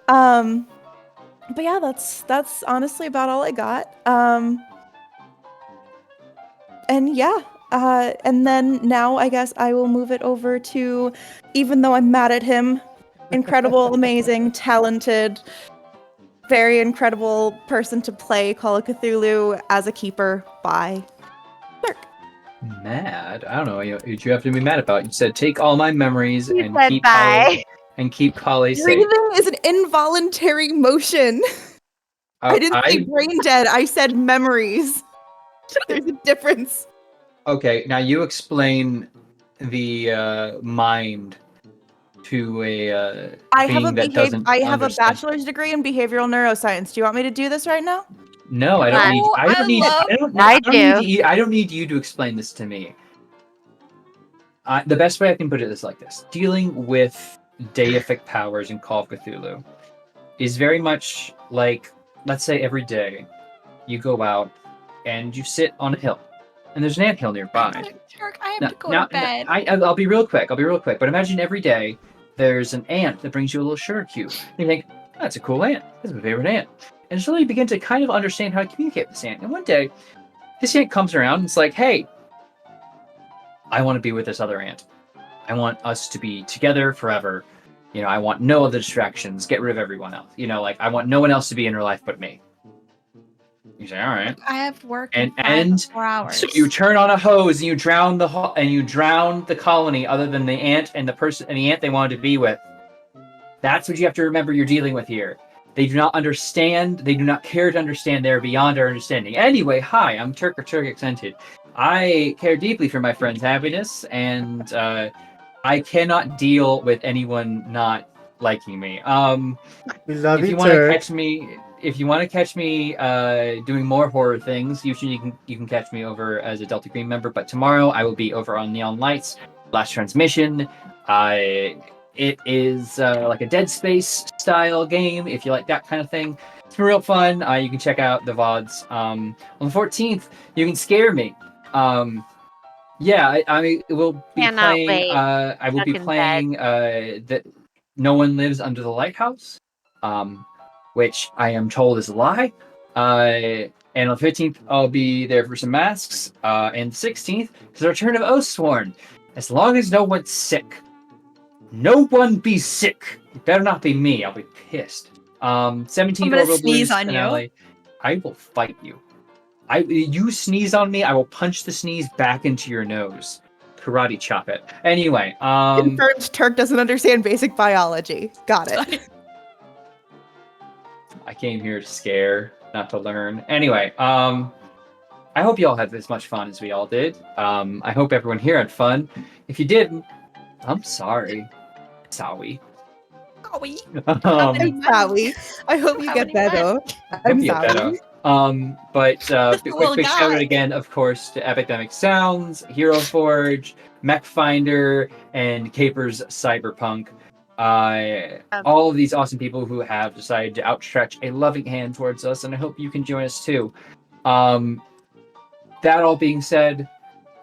Speaker 5: But yeah, that's honestly about all I got. And yeah, and then now I guess I will move it over to, even though I'm mad at him, incredible, amazing, talented, very incredible person to play Call of Cthulhu as a keeper. Bye. Dirk.
Speaker 6: Mad? I don't know what you have to be mad about. You said take all my memories
Speaker 4: You
Speaker 6: and
Speaker 4: said
Speaker 6: keep
Speaker 4: bye.
Speaker 6: Polly safe.
Speaker 5: Breathing is an involuntary motion. I didn't say brain dead. I said memories. There's a difference.
Speaker 6: Okay, now you explain the mind to a being that doesn't
Speaker 5: I have a
Speaker 6: understand.
Speaker 5: bachelor's degree in behavioral neuroscience. Do you want me to do this right now?
Speaker 6: No, I don't
Speaker 4: Fun.
Speaker 6: need. I don't need.
Speaker 4: I do.
Speaker 6: I don't need you to explain this to me. The best way I can put it is like this: dealing with deific powers in Call of Cthulhu is very much like, let's say, every day you go out and you sit on a hill, and there's an anthill nearby.
Speaker 3: Turk, I have to go to bed.
Speaker 6: I'll be real quick. But imagine every day there's an ant that brings you a little sugar cube. And you think, oh, that's a cool ant. That's my favorite ant. And slowly you begin to kind of understand how to communicate with this ant. And one day, this ant comes around and it's like, hey, I want to be with this other ant. I want us to be together forever. You know, I want no other distractions. Get rid of everyone else. You know, like I want no one else to be in her life but me. You say, all right.
Speaker 3: I have work
Speaker 6: and
Speaker 3: 4 hours.
Speaker 6: So you turn on a hose and you drown the colony, other than the ant and the ant they wanted to be with. That's what you have to remember you're dealing with here. They do not understand. They do not care to understand. They're beyond our understanding. Anyway, hi, I'm Turk or Turk Accented. I care deeply for my friend's happiness, and I cannot deal with anyone not liking me.
Speaker 2: We love
Speaker 6: if
Speaker 2: you,
Speaker 6: you want to
Speaker 2: Turk.
Speaker 6: catch me, doing more horror things, usually you can catch me over as a Delta Green member. But tomorrow I will be over on Neon Lights, Last Transmission. It is like a Dead Space style game. If you like that kind of thing, it's real fun. You can check out the VODs. On the 14th, you can scare me. Yeah, I will be
Speaker 4: Cannot
Speaker 6: playing.
Speaker 4: wait.
Speaker 6: I will be
Speaker 4: Stuck in
Speaker 6: playing. That no one lives under the lighthouse, which I am told is a lie. And on the 15th, I'll be there for some masks. And the 16th is the return of Oathsworn. As long as no one's sick, no one be sick. It better not be me. I'll be pissed. 17th,
Speaker 5: I'm gonna
Speaker 6: Orbital
Speaker 5: sneeze
Speaker 6: Blues
Speaker 5: on you.
Speaker 6: finale. I will fight you. You sneeze on me, I will punch the sneeze back into your nose. Karate chop it. Anyway,
Speaker 5: Confirmed Turk doesn't understand basic biology. Got it.
Speaker 6: I came here to scare, not to learn. Anyway, I hope you all had as much fun as we all did. I hope everyone here had fun. If you didn't, I'm sorry. Sorry.
Speaker 5: Sorry.
Speaker 6: Um,
Speaker 5: I'm sorry. I hope you
Speaker 3: How
Speaker 5: get
Speaker 3: many men?
Speaker 5: better.
Speaker 6: Hope
Speaker 5: I'm
Speaker 6: you get better.
Speaker 5: sorry.
Speaker 6: But
Speaker 5: a
Speaker 6: big
Speaker 5: little
Speaker 6: shout out
Speaker 5: guy.
Speaker 6: again, of course, to Epidemic Sounds, Hero Forge, Mech Finder, and Capers Cyberpunk. All of these awesome people who have decided to outstretch a loving hand towards us, and I hope you can join us too. That all being said,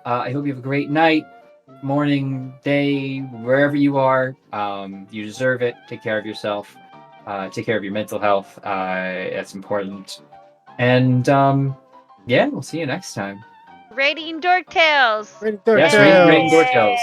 Speaker 6: I hope you have a great night, morning, day, wherever you are. You deserve it. Take care of yourself. Take care of your mental health. That's important. And yeah, we'll see you next time.
Speaker 4: Raiding Dork Tales.
Speaker 2: Raiding Dork
Speaker 6: Yes,
Speaker 2: Tales.
Speaker 6: Raiding Dork Tales.